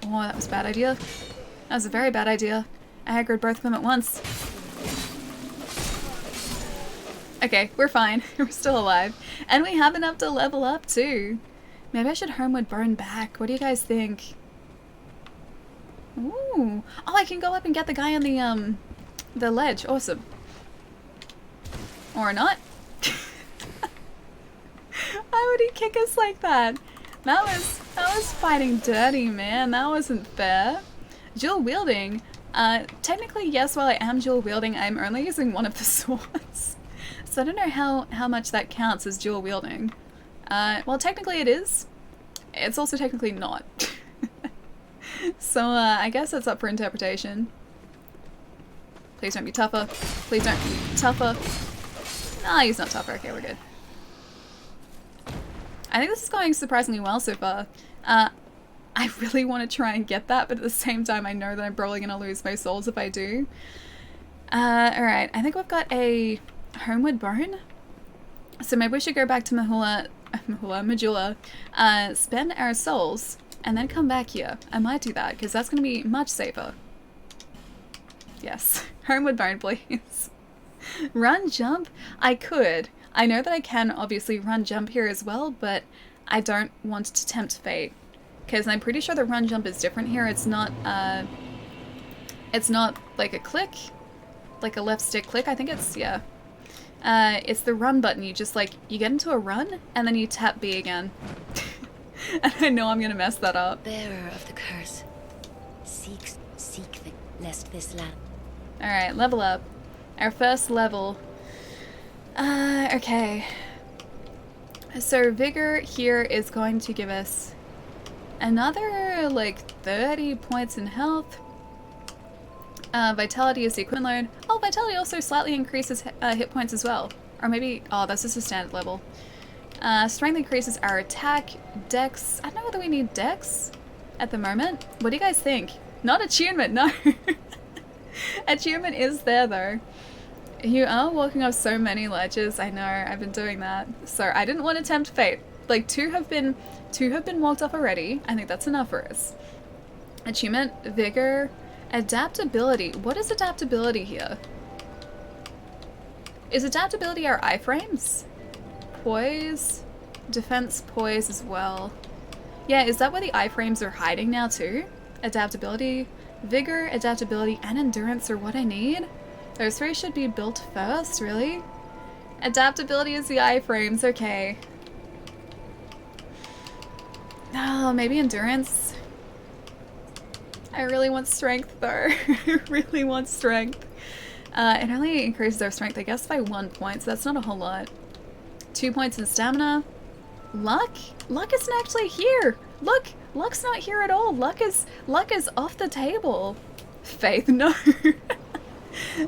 Oh, that was a bad idea. That was a very bad idea. I aggroed both of them at once. Okay, we're fine. We're still alive. And we have enough to level up too. Maybe I should Homeward Burn back. What do you guys think? Ooh. Oh, I can go up and get the guy on the ledge. Awesome. Or not. Why would he kick us like that? That was fighting dirty, man. That wasn't fair. Dual wielding. Technically, yes, while I am dual wielding, I'm only using one of the swords. So I don't know how much that counts as dual wielding. Well, technically it is. It's also technically not. So I guess that's up for interpretation. Please don't be tougher. Please don't be tougher. Ah, he's not tougher. Okay, we're good. I think this is going surprisingly well so far. I really want to try and get that, but at the same time I know that I'm probably going to lose my souls if I do. Alright, I think we've got a Homeward Burn. So maybe we should go back to Majula, spend our souls, and then come back here. I might do that, because that's going to be much safer. Yes. Homeward Burn, please. Run, jump? I could. I know that I can obviously run, jump here as well, but I don't want to tempt fate. Because I'm pretty sure the run, jump is different here. It's not like a click, like a left stick click. I think it's, yeah. It's the run button. You just like, you get into a run, and then you tap B again. And I know I'm gonna mess that up. Bearer of the curse, seek lest this land. Alright, level up. Our first level. Okay. So Vigor here is going to give us another, like, 30 points in health. Vitality is the equivalent. Oh, Vitality also slightly increases hit points as well. Or maybe, oh, that's just a standard level. Strength increases our attack. Dex, I don't know whether we need Dex at the moment. What do you guys think? Not attunement, no. Attunement is there though. You are walking off so many ledges. I know, I've been doing that. So I didn't want to tempt fate. Like two have been walked off already. I think that's enough for us. Attunement, vigor, adaptability. What is adaptability here? Is adaptability our iframes? Poise, defense, poise as well. Yeah, is that where the iframes are hiding now too? Adaptability, vigor, adaptability, and endurance are what I need. Those three should be built first, really? Adaptability is the iframes, okay. Oh, maybe endurance. I really want strength though. I really want strength. It only increases our strength, I guess, by 1 point, so that's not a whole lot. 2 points in stamina. Luck? Luck isn't actually here! Look! Luck's not here at all! Luck is off the table! Faith, no!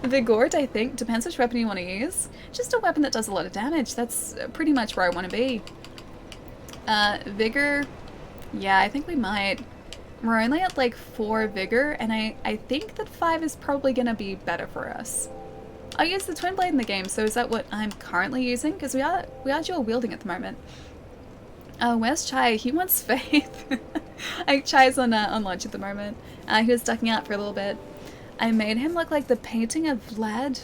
Vigort, I think. Depends which weapon you want to use. Just a weapon that does a lot of damage. That's pretty much where I want to be. Vigor. Yeah, I think we might. We're only at like 4 vigor, and I think that 5 is probably going to be better for us. I'll use the twin blade in the game, so is that what I'm currently using? Because we are dual wielding at the moment. Where's Chai? He wants faith. Chai's on lunch at the moment. He was ducking out for a little bit. I made him look like the painting of Vlad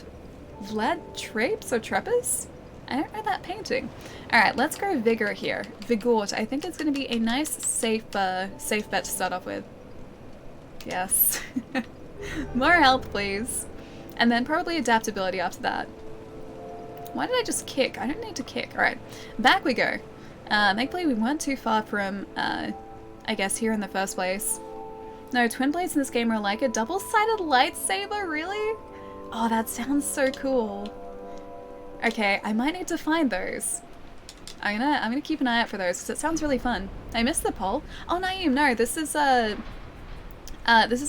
Trapes or Treppers? I don't know that painting. Alright, let's go Vigor here. Vigort. I think it's going to be a nice, safe bet to start off with. Yes. More health, please. And then probably adaptability after that. Why did I just kick? I don't need to kick. Alright, back we go. Thankfully we weren't too far from, I guess, here in the first place. No, twin blades in this game are like a double-sided lightsaber, really? Oh, that sounds so cool. Okay, I might need to find those. I'm gonna keep an eye out for those because it sounds really fun. I missed the poll. Oh, Naeem, no, this is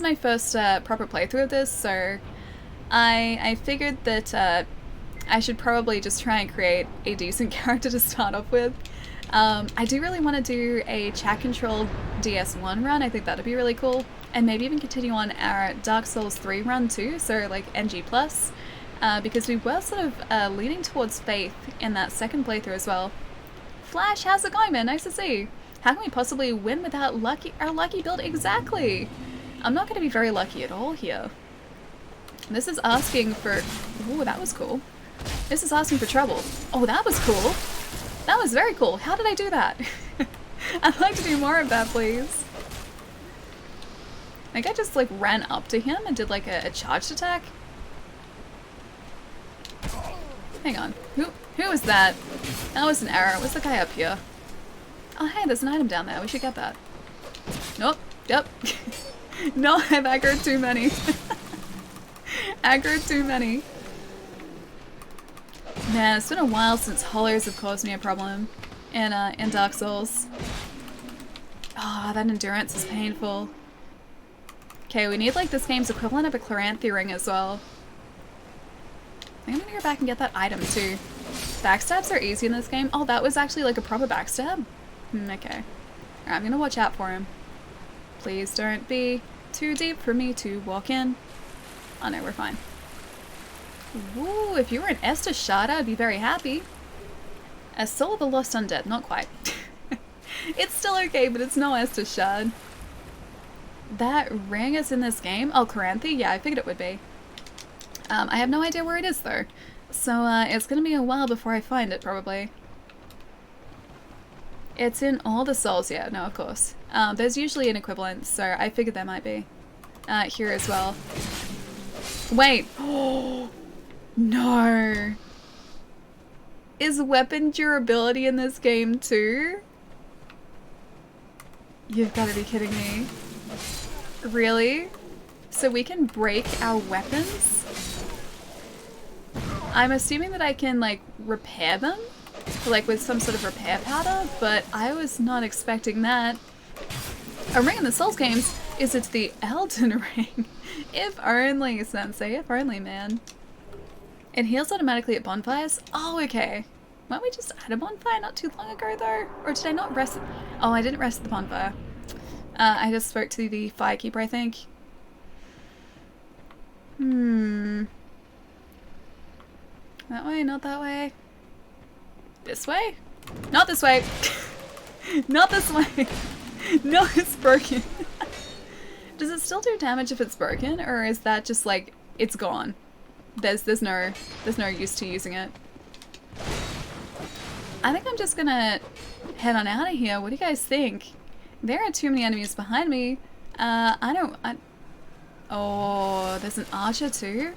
my first proper playthrough of this, so I figured that I should probably just try and create a decent character to start off with. I do really want to do a chat-controlled DS1 run. I think that'd be really cool. And maybe even continue on our Dark Souls 3 run too, so like NG+. Because we were sort of leaning towards Faith in that second playthrough as well. Flash, how's it going, man? Nice to see you. How can we possibly win without our lucky build? Exactly! I'm not going to be very lucky at all here. This is asking for... Ooh, that was cool. This is asking for trouble. Oh, that was cool. That was very cool. How did I do that? I'd like to do more of that, please. I think I just like ran up to him and did like a charged attack. Hang on. Who was that? That was an error. Was the guy up here? Oh hey, there's an item down there. We should get that. Nope. Yep. No, I've aggroed too many. Aggroed too many. Man, it's been a while since hollows have caused me a problem in Dark Souls. Oh, that endurance is painful. Okay, we need like this game's equivalent of a Chloranthy ring as well. I think I'm gonna go back and get that item too. Backstabs are easy in this game. Oh, that was actually like a proper backstab? Okay. Alright, I'm gonna watch out for him. Please don't be too deep for me to walk in. Oh no, we're fine. Ooh, if you were an Estus Shard, I'd be very happy. A Soul of a Lost Undead, not quite. It's still okay, but it's no Estus Shard. That ring is in this game? Oh, Chloranthy? Yeah, I figured it would be. I have no idea where it is though. So it's gonna be a while before I find it, probably. It's in all the souls, yeah, no, of course. There's usually an equivalent, so I figured there might be. Here as well. Wait! Oh no! Is weapon durability in this game too? You've gotta be kidding me. Really? So we can break our weapons? I'm assuming that I can like repair them? Like with some sort of repair powder, but I was not expecting that. A ring in the Souls games is it's the Elden Ring. If only, Sensei, if only, man. It heals automatically at bonfires? Oh, okay. Weren't we just at a bonfire not too long ago though? Or did I not rest at... Oh, I didn't rest at the bonfire. I just spoke to the firekeeper, I think. That way, not that way. This way? Not this way! Not this way! No, it's broken. Does it still do damage if it's broken, or is that just like, it's gone? There's no use to using it. I think I'm just gonna head on out of here. What do you guys think? There are too many enemies behind me. Oh, there's an archer too?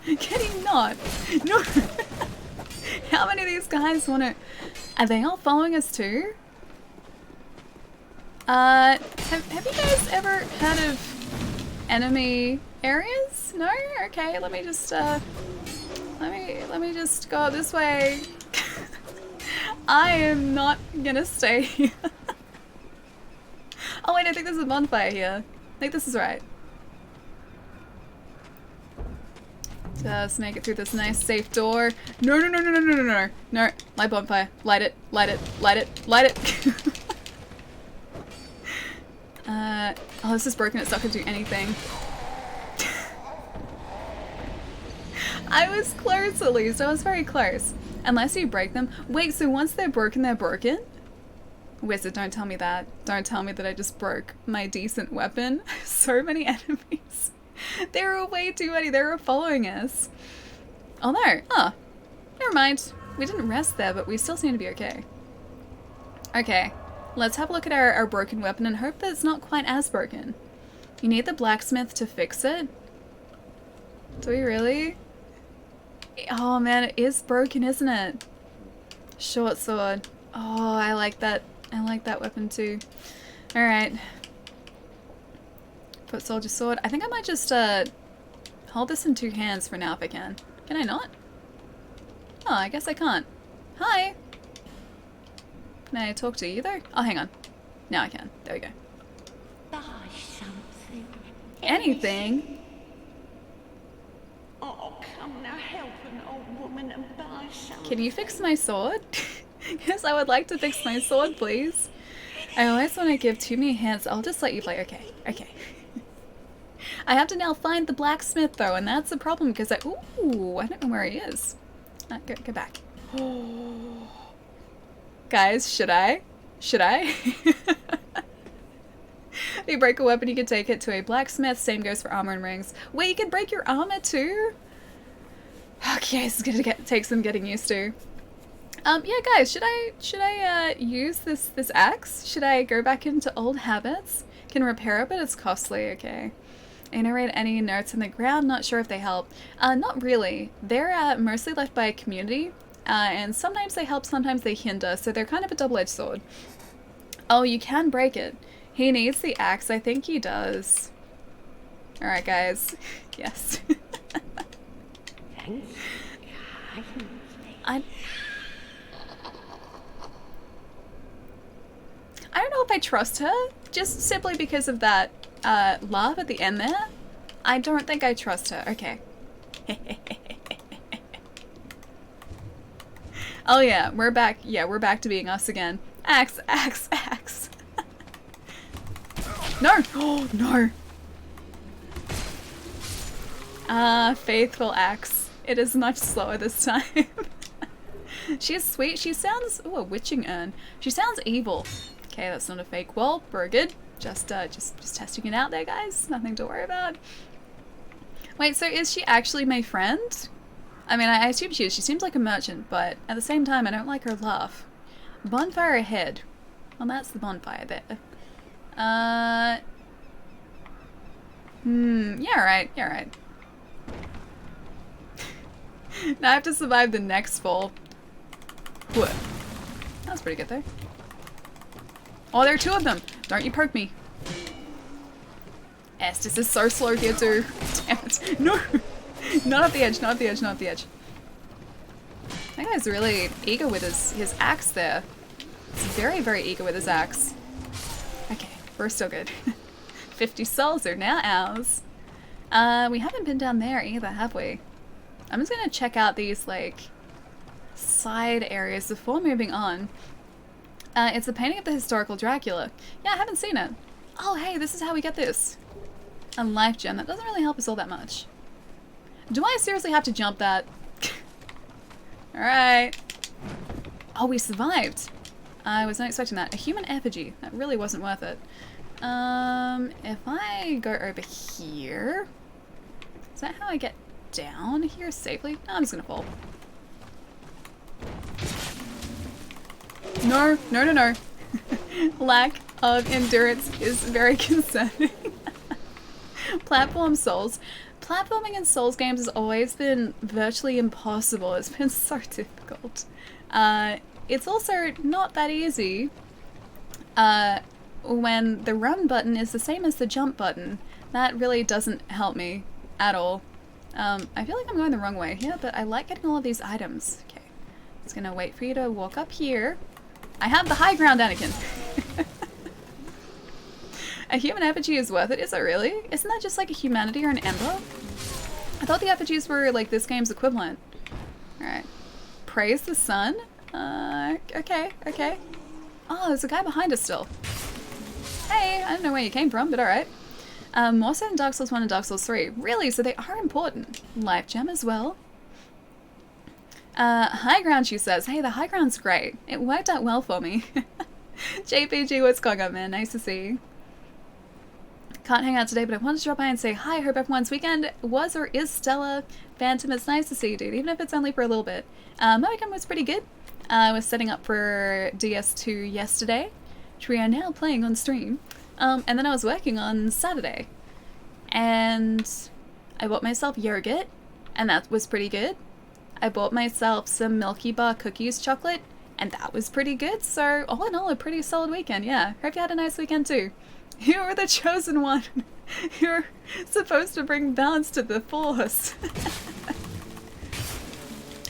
Can he not? No! How many of these guys wanna... Are they all following us too? Have you guys ever heard of enemy areas? No? Okay, let me just, let me just go this way. I am not gonna stay here. Oh wait, I think there's a bonfire here. I think this is right. Just make it through this nice safe door. No, no, no, no, no, no, no, no. No, light bonfire. Light it, light it, light it, light it. Oh, this is broken. It's not gonna do anything. I was close at least. I was very close. Unless you break them. Wait, so once they're broken, they're broken? Wizard, don't tell me that. Don't tell me that I just broke my decent weapon. So many enemies. There were way too many. They were following us. Oh no. Oh. Never mind. We didn't rest there, but we still seem to be okay. Okay. Let's have a look at our broken weapon and hope that it's not quite as broken. You need the blacksmith to fix it? Do we really? Oh man, it is broken, isn't it? Short sword. Oh, I like that. I like that weapon too. Alright. Foot soldier sword. I think I might just hold this in two hands for now if I can. Can I not? Oh, I guess I can't. Hi! Can I talk to you though? Oh, hang on. Now I can. There we go. Buy something. Anything? Oh, come now, help an old woman and buy something. Can you fix my sword? Yes, I would like to fix my sword, please. I always want to give too many hands. I'll just let you play. Okay, okay. I have to now find the blacksmith though, and that's the problem because ooh, I don't know where he is. Go back. Guys, should I? Should I? If you break a weapon, you can take it to a blacksmith. Same goes for armor and rings. Wait, you can break your armor too? Okay, this is gonna take some getting used to. Yeah, guys, should I use this axe? Should I go back into old habits? Can repair it, but it's costly. Okay. Iterate any notes in the ground. Not sure if they help. Not really. They're mostly left by a community, and sometimes they help, sometimes they hinder. So they're kind of a double-edged sword. Oh, you can break it. He needs the axe. I think he does. All right, guys. Yes. I don't know if I trust her, just simply because of that laugh at the end there. I don't think I trust her. Okay. Oh yeah, we're back. Yeah, we're back to being us again. Axe, axe, axe. No! Oh, no! Faithful axe. It is much slower this time. She is sweet. She sounds... Ooh, a witching urn. She sounds evil. Okay, that's not a fake wall. We're good. Just testing it out there, guys. Nothing to worry about. Wait, so is she actually my friend? I mean, I assume she is. She seems like a merchant, but at the same time, I don't like her laugh. Bonfire ahead. Well, that's the bonfire there. Yeah, right. Yeah, right. Now I have to survive the next fall. What? That's pretty good, though. Oh, there are two of them! Don't you poke me. Estes is so slow here, too. Damn it. No! Not off the edge, not off the edge, not off the edge. That guy's really eager with his axe there. He's very, very eager with his axe. Okay, we're still good. 50 souls are now ours. We haven't been down there either, have we? I'm just gonna check out these, like, side areas before moving on. It's a painting of the historical Dracula. Yeah, I haven't seen it. Oh, hey, this is how we get this. A life gem. That doesn't really help us all that much. Do I seriously have to jump that? Alright. Oh, we survived. I was not expecting that. A human effigy. That really wasn't worth it. If I go over here... Is that how I get down here safely? No, I'm just gonna fall. No, no, no, no. Lack of endurance is very concerning. Platform Souls. Platforming in Souls games has always been virtually impossible. It's been so difficult. It's also not that easy when the run button is the same as the jump button. That really doesn't help me at all. I feel like I'm going the wrong way here, but I like getting all of these items. Okay, just gonna wait for you to walk up here. I have the high ground, Anakin. A human effigy is worth it? Is it really? Isn't that just like a humanity or an ember? I thought the effigies were like this game's equivalent. Alright. Praise the sun? Okay, okay. Oh, there's a guy behind us still. Hey, I don't know where you came from, but alright. More so than Dark Souls 1 and Dark Souls 3. Really? So they are important. Life gem as well. High ground, she says. Hey, the high ground's great. It worked out well for me. JPG, what's going on, man? Nice to see you. Can't hang out today, but I wanted to drop by and say hi. Hope everyone's weekend was or is stellar. Phantom, it's nice to see you, dude, even if it's only for a little bit. My weekend was pretty good. I was setting up for DS2 yesterday, which we are now playing on stream. And then I was working on Saturday. And I bought myself yogurt, and that was pretty good. I bought myself some Milky Bar cookies chocolate, and that was pretty good. So all in all, a pretty solid weekend, yeah. Hope you had a nice weekend too. You were the chosen one. You're supposed to bring balance to the force.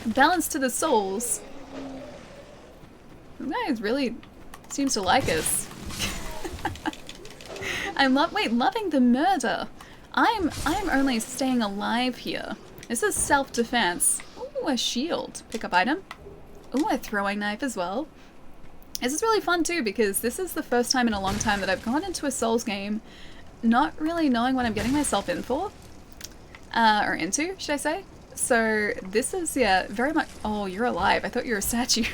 Balance to the souls. This guy really seems to like us. Loving the murder. I'm only staying alive here. This is self-defense. Ooh, a shield. Pick up item. Ooh, a throwing knife as well. This is really fun too, because this is the first time in a long time that I've gone into a Souls game not really knowing what I'm getting myself in for. Or into, should I say. So this is, yeah, very much... Oh, you're alive. I thought you were a statue.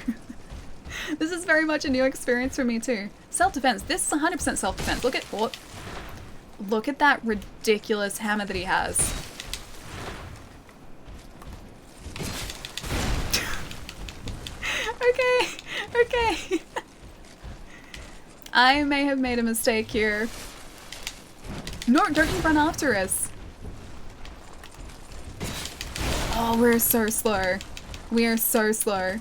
This is very much a new experience for me too. Self-defense. This is 100% self-defense. Look at that ridiculous hammer that he has. I may have made a mistake here. No, don't you run after us. Oh, we're so slow. We are so slow.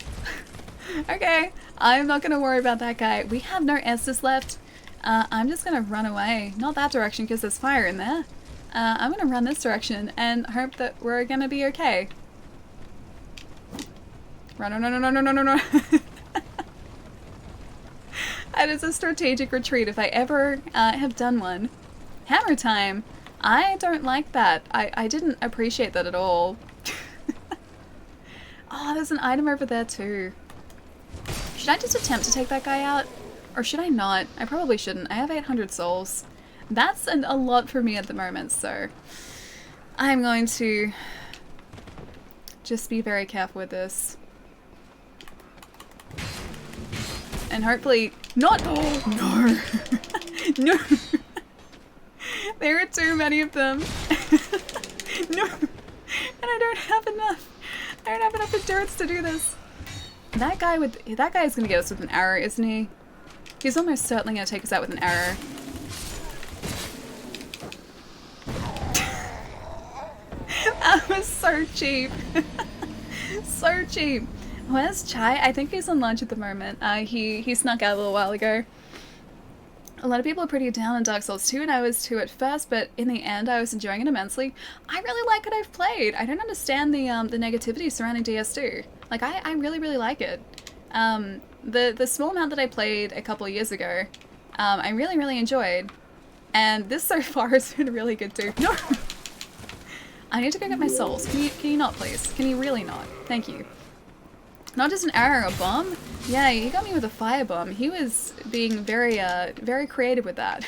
Okay, I'm not gonna worry about that guy. We have no Estus left. I'm just gonna run away. Not that direction because there's fire in there. I'm gonna run this direction and hope that we're gonna be okay. Run, no, no, no, no, no, no, no. That is a strategic retreat if I ever have done one. Hammer time. I don't like that. I didn't appreciate that at all. Oh, there's an item over there too. Should I just attempt to take that guy out? Or should I not? I probably shouldn't. I have 800 souls. That's a lot for me at the moment, so I'm going to just be very careful with this. And hopefully not— oh, no. No. There are too many of them. No. And I don't have enough. I don't have enough endurance to do this. That guy is gonna get us with an arrow, isn't he? He's almost certainly gonna take us out with an arrow. That was so cheap. So cheap. Where's Chai? I think he's on lunch at the moment. He snuck out a little while ago. A lot of people are pretty down on Dark Souls 2, and I was too at first, but in the end I was enjoying it immensely. I really like what I've played. I don't understand the negativity surrounding DS2. Like, I really, really like it. The small amount that I played a couple of years ago, I really, really enjoyed. And this so far has been really good too. No! I need to go get my souls. Can you not, please? Can you really not? Thank you. Not just an arrow, a bomb? Yeah, he got me with a firebomb. He was being very, very creative with that.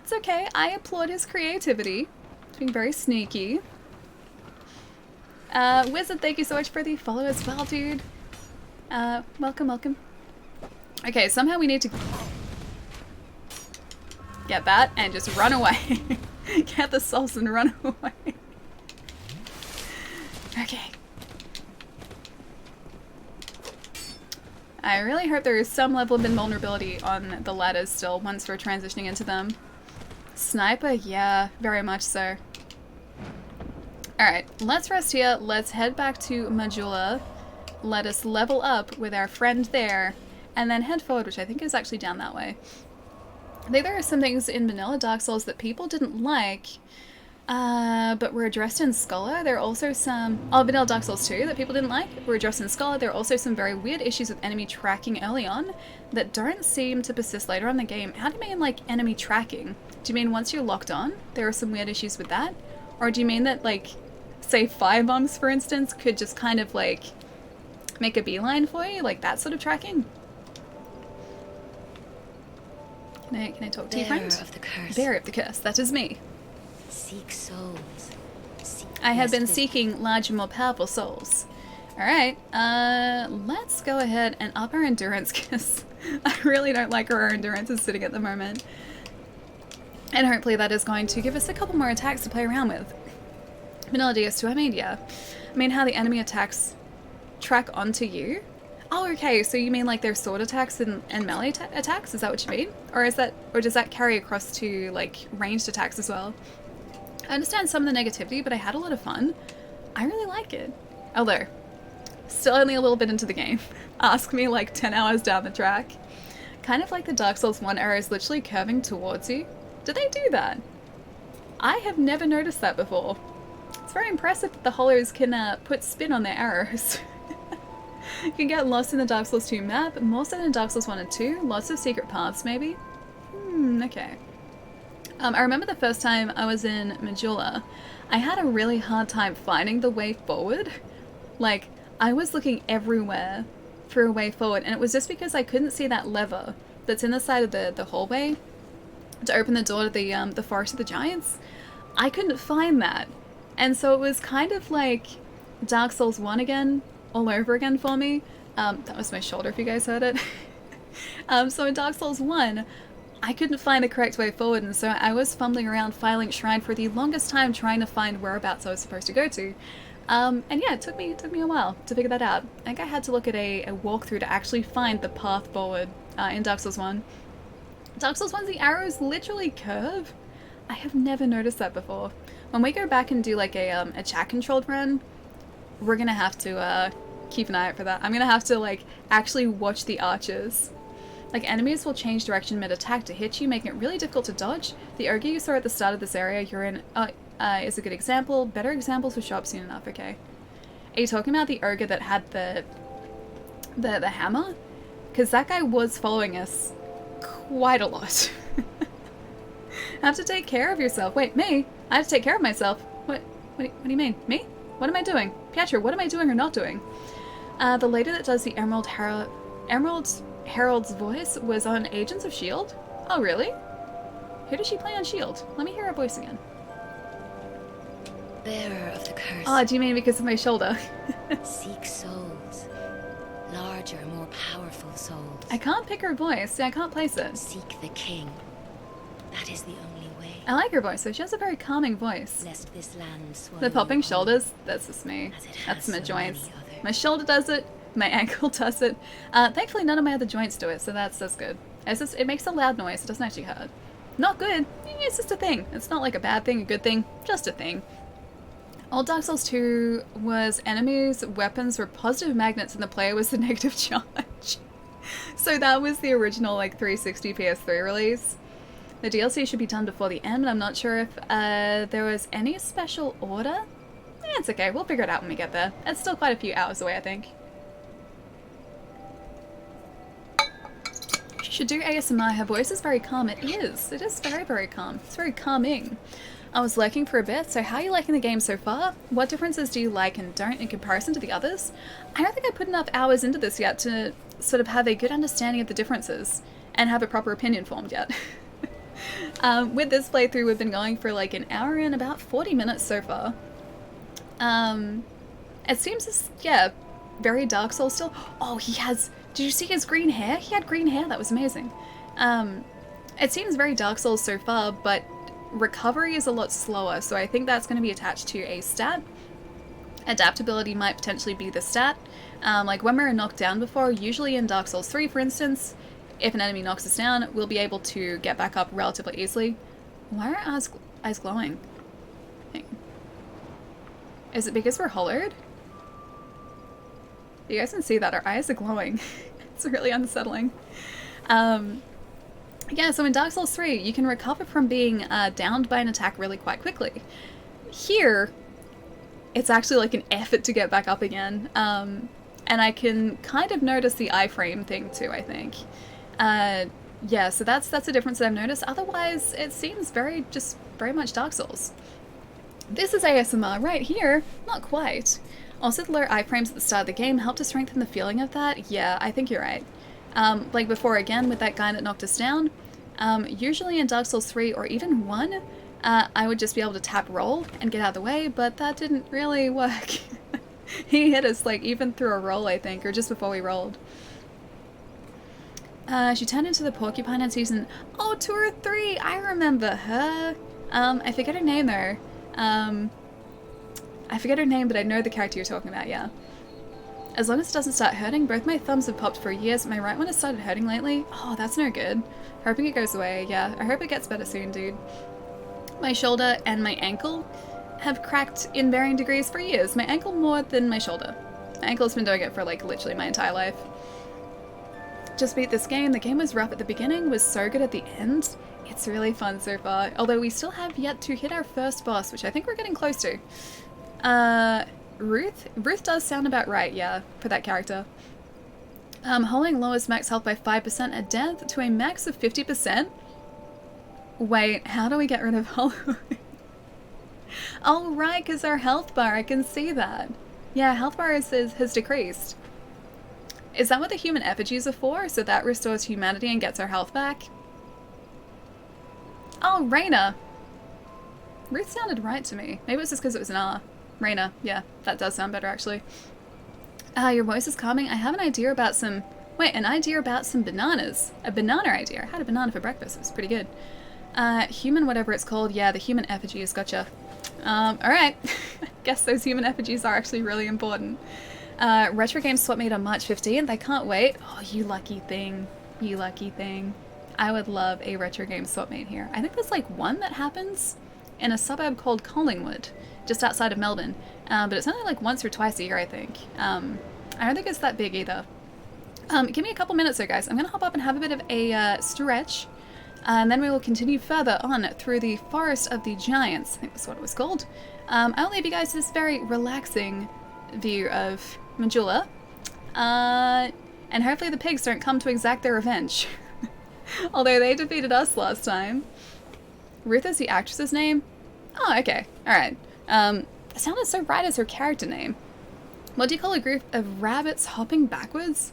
It's okay. I applaud his creativity. It's being very sneaky. Wizard, thank you so much for the follow as well, dude. Welcome, welcome. Okay, somehow we need to get that and just run away. Get the souls and run away. Okay. I really hope there is some level of invulnerability on the ladders still once we're transitioning into them. Sniper? Yeah, very much so. Alright, let's rest here. Let's head back to Majula. Let us level up with our friend there, and then head forward, which I think is actually down that way. I think there are some things in vanilla Dark Souls that people didn't like, but were addressed in Scholar. There are also some— oh, vanilla Dark Souls 2 that people didn't like were addressed in Scholar. There are also some very weird issues with enemy tracking early on that don't seem to persist later on in the game. How do you mean, like, enemy tracking? Do you mean once you're locked on, there are some weird issues with that? Or do you mean that, like, say firebombs, for instance, could just kind of, like, make a beeline for you? Like, that sort of tracking? Can I talk to you, friend? Bearer of the curse. Bearer of the curse. That is me. Seek souls. Seek I have been destiny. seeking larger, more powerful souls. Alright, let's go ahead and up our endurance, because I really don't like where our endurance is sitting at the moment. And hopefully that is going to give us a couple more attacks to play around with. Vanilla DS2, I mean, yeah. I mean, how the enemy attacks track onto you. Oh, okay, so you mean like their sword attacks and melee attacks? Is that what you mean? Or is that— or does that carry across to, like, ranged attacks as well? I understand some of the negativity, but I had a lot of fun. I really like it. Although, still only a little bit into the game. Ask me like 10 hours down the track. Kind of like the Dark Souls 1 arrow is literally curving towards you. Did they do that? I have never noticed that before. It's very impressive that the hollows can put spin on their arrows. You can get lost in the Dark Souls 2 map, more so than Dark Souls 1 and 2. Lots of secret paths, maybe? Okay. I remember the first time I was in Majula, I had a really hard time finding the way forward. Like, I was looking everywhere for a way forward, and it was just because I couldn't see that lever that's in the side of the hallway to open the door to the Forest of the Giants. I couldn't find that. And so it was kind of like Dark Souls 1 again, all over again for me. That was my shoulder if you guys heard it. So in Dark Souls 1, I couldn't find the correct way forward, and so I was fumbling around Firelink Shrine for the longest time trying to find whereabouts I was supposed to go to. And yeah, it took me a while to figure that out. I think I had to look at a walkthrough to actually find the path forward in Dark Souls 1. Dark Souls 1's the arrows literally curve. I have never noticed that before. When we go back and do like a chat controlled run, we're gonna have to keep an eye out for that. I'm gonna have to like actually watch the archers. Like enemies will change direction mid-attack to hit you, making it really difficult to dodge. The ogre you saw at the start of this area you're in is a good example. Better examples will show up soon enough, okay. Are you talking about the ogre that had the hammer? Because that guy was following us quite a lot. Have to take care of yourself. Wait, me? I have to take care of myself? What do you mean? Me? What am I doing? Pietro, what am I doing or not doing? The lady that does the Emerald Herald's voice was on Agents of S.H.I.E.L.D.? Oh, really? Who does she play on S.H.I.E.L.D.? Let me hear her voice again. Bearer of the curse. Oh, do you mean because of my shoulder? Seek souls. Larger, more powerful souls. I can't pick her voice. I can't place it. Seek the king. That is the only way. I like her voice, though. She has a very calming voice. Lest this land swallow The popping you shoulders, that's just me. as it has That's my so joints. many others. My shoulder does it. My ankle does it. Thankfully, none of my other joints do it, so that's good. It makes a loud noise. It doesn't actually hurt. Not good. It's just a thing. It's not like a bad thing, a good thing. Just a thing. Old Dark Souls 2 was enemies' weapons were positive magnets and the player was the negative charge. So that was the original like 360 PS3 release. The DLC should be done before the end, but I'm not sure if there was any special order. It's okay, we'll figure it out when we get there. It's still quite a few hours away, I think. She should do ASMR. Her voice is very calm. It is. It is very, very calm. It's very calming. I was lurking for a bit, so how are you liking the game so far? What differences do you like and don't in comparison to the others? I don't think I put enough hours into this yet to sort of have a good understanding of the differences and have a proper opinion formed yet. With this playthrough, we've been going for like an hour and about 40 minutes so far. It seems, yeah, very Dark Souls still. Oh, he has, did you see his green hair? He had green hair, that was amazing. It seems very Dark Souls so far, but recovery is a lot slower, so I think that's going to be attached to a stat. Adaptability might potentially be the stat. Like when we were knocked down before, usually in Dark Souls 3, for instance, if an enemy knocks us down, we'll be able to get back up relatively easily. Why are our eyes glowing? Is it because we're hollowed? You guys can see that our eyes are glowing. It's really unsettling. Yeah, so in Dark Souls 3, you can recover from being downed by an attack really quite quickly. Here, it's actually like an effort to get back up again. And I can kind of notice the iframe thing too, I think. Yeah, so that's a difference that I've noticed. Otherwise, it seems very much Dark Souls. This is ASMR right here. Not quite. Also, the low iframes at the start of the game help to strengthen the feeling of that. Yeah, I think you're right. Like before, again, with that guy that knocked us down, usually in Dark Souls 3 or even 1, I would just be able to tap roll and get out of the way, but that didn't really work. He hit us, like, even through a roll, I think, or just before we rolled. She turned into the porcupine in season 2 or 3. I remember her. I forget her name, though. I forget her name, but I know the character you're talking about, yeah. As long as it doesn't start hurting, both my thumbs have popped for years. My right one has started hurting lately. Oh, that's no good. Hoping it goes away, yeah. I hope it gets better soon, dude. My shoulder and my ankle have cracked in varying degrees for years. My ankle more than my shoulder. My ankle's been doing it for like literally my entire life. Just beat this game. The game was rough at the beginning, was so good at the end. It's really fun so far. Although we still have yet to hit our first boss, which I think we're getting close to. Ruth does sound about right, yeah, for that character. Holding lowers max health by 5% at death to a max of 50%. Wait, how do we get rid of hollow? Oh, right, because our health bar, I can see that. Yeah, health bar has decreased. Is that what the human effigies are for? So that restores humanity and gets our health back? Oh, Raina. Ruth sounded right to me. Maybe it's just because it was an R. Raina, yeah, that does sound better actually. Your voice is calming. I have an idea about some... Wait, an idea about some bananas. A banana idea. I had a banana for breakfast. It was pretty good. Human whatever it's called. Yeah, the human effigies. Gotcha. Alright. Guess those human effigies are actually really important. Retro Games swap meet on March 15th. I can't wait. Oh, you lucky thing. You lucky thing. I would love a retro game swap meet here. I think there's like one that happens in a suburb called Collingwood, just outside of Melbourne. But it's only like once or twice a year, I think. I don't think it's that big either. Give me a couple minutes though, guys. I'm going to hop up and have a bit of a stretch. And then we will continue further on through the Forest of the Giants. I think that's what it was called. I'll leave you guys this very relaxing view of Majula. And hopefully the pigs don't come to exact their revenge. Although they defeated us last time. Ruth is the actress's name? Oh, okay. Alright. It sounded so right as her character name. What do you call a group of rabbits hopping backwards?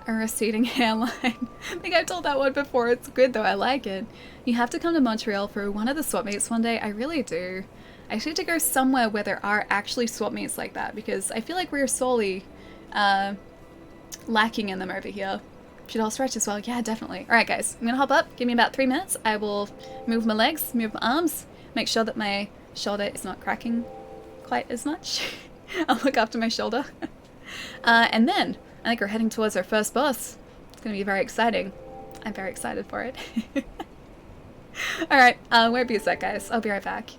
A receding hairline. I think I've told that one before. It's good though. I like it. You have to come to Montreal for one of the swap meets one day. I really do. I actually have to go somewhere where there are actually swap meets like that, because I feel like we're sorely lacking in them over here. Should all stretch as well? Yeah, definitely. Alright guys, I'm gonna hop up. Give me about 3 minutes. I will move my legs, move my arms, make sure that my shoulder is not cracking quite as much. I'll look after my shoulder. And then, I think we're heading towards our first boss. It's gonna be very exciting. I'm very excited for it. Alright, wait be a sec guys. I'll be right back.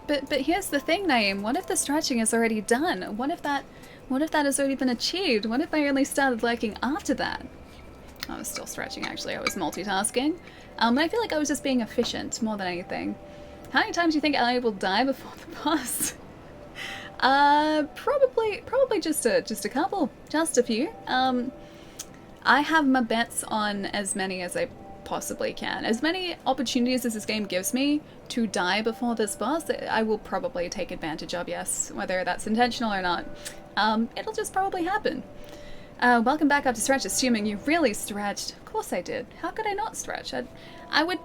But here's the thing, Naeem. What if the stretching is already done? What if that has already been achieved? What if I only started lurking after that? I was still stretching, actually. I was multitasking. But I feel like I was just being efficient more than anything. How many times do you think Ellie will die before the boss? Probably just a couple. Just a few. I have my bets on as many as I possibly can. As many opportunities as this game gives me to die before this boss, I will probably take advantage of, yes. Whether that's intentional or not. It'll just probably happen. Welcome back up to stretch, assuming you really stretched. Of course I did. How could I not stretch? I wouldn't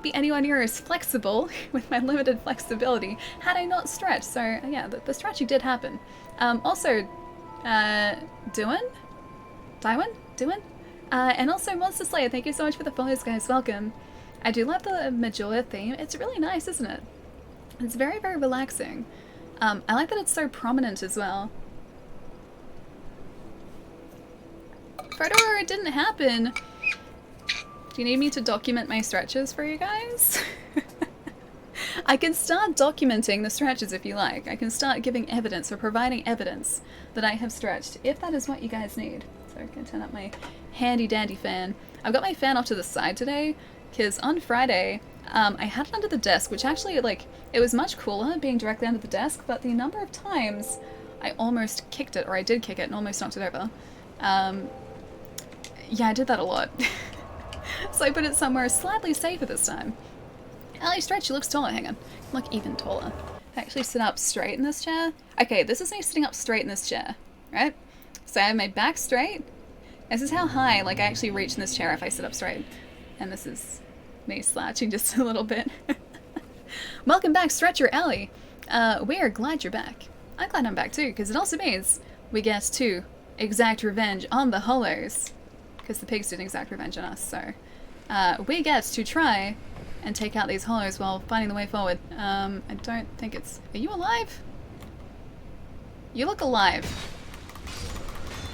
be anywhere near as flexible with my limited flexibility had I not stretched. So yeah, the stretching did happen. Also, Doin? And also Monster Slayer, thank you so much for the follows, guys. Welcome. I do love the Majora theme. It's really nice, isn't it? It's very, very relaxing. I like that it's so prominent as well. Photo error didn't happen. Do you need me to document my stretches for you guys? I can start documenting the stretches if you like. I can start giving evidence or providing evidence that I have stretched, if that is what you guys need. So I can turn up my handy dandy fan. I've got my fan off to the side today, because on Friday, I had it under the desk, which actually, like, it was much cooler being directly under the desk, but the number of times I almost kicked it, or I did kick it and almost knocked it over. Yeah, I did that a lot. So I put it somewhere slightly safer this time. Ellie, stretch, you look taller. Hang on. Look even taller. I actually sit up straight in this chair. Okay, this is me sitting up straight in this chair, right? So I have my back straight. This is how high, like, I actually reach in this chair if I sit up straight. And this is me slouching just a little bit. Welcome back, Stretcher Ellie. We are glad you're back. I'm glad I'm back too, because it also means we get to exact revenge on the Hollows. Because the pigs did exact revenge on us, so we get to try and take out these Hollows while finding the way forward. I don't think it's... Are you alive? You look alive.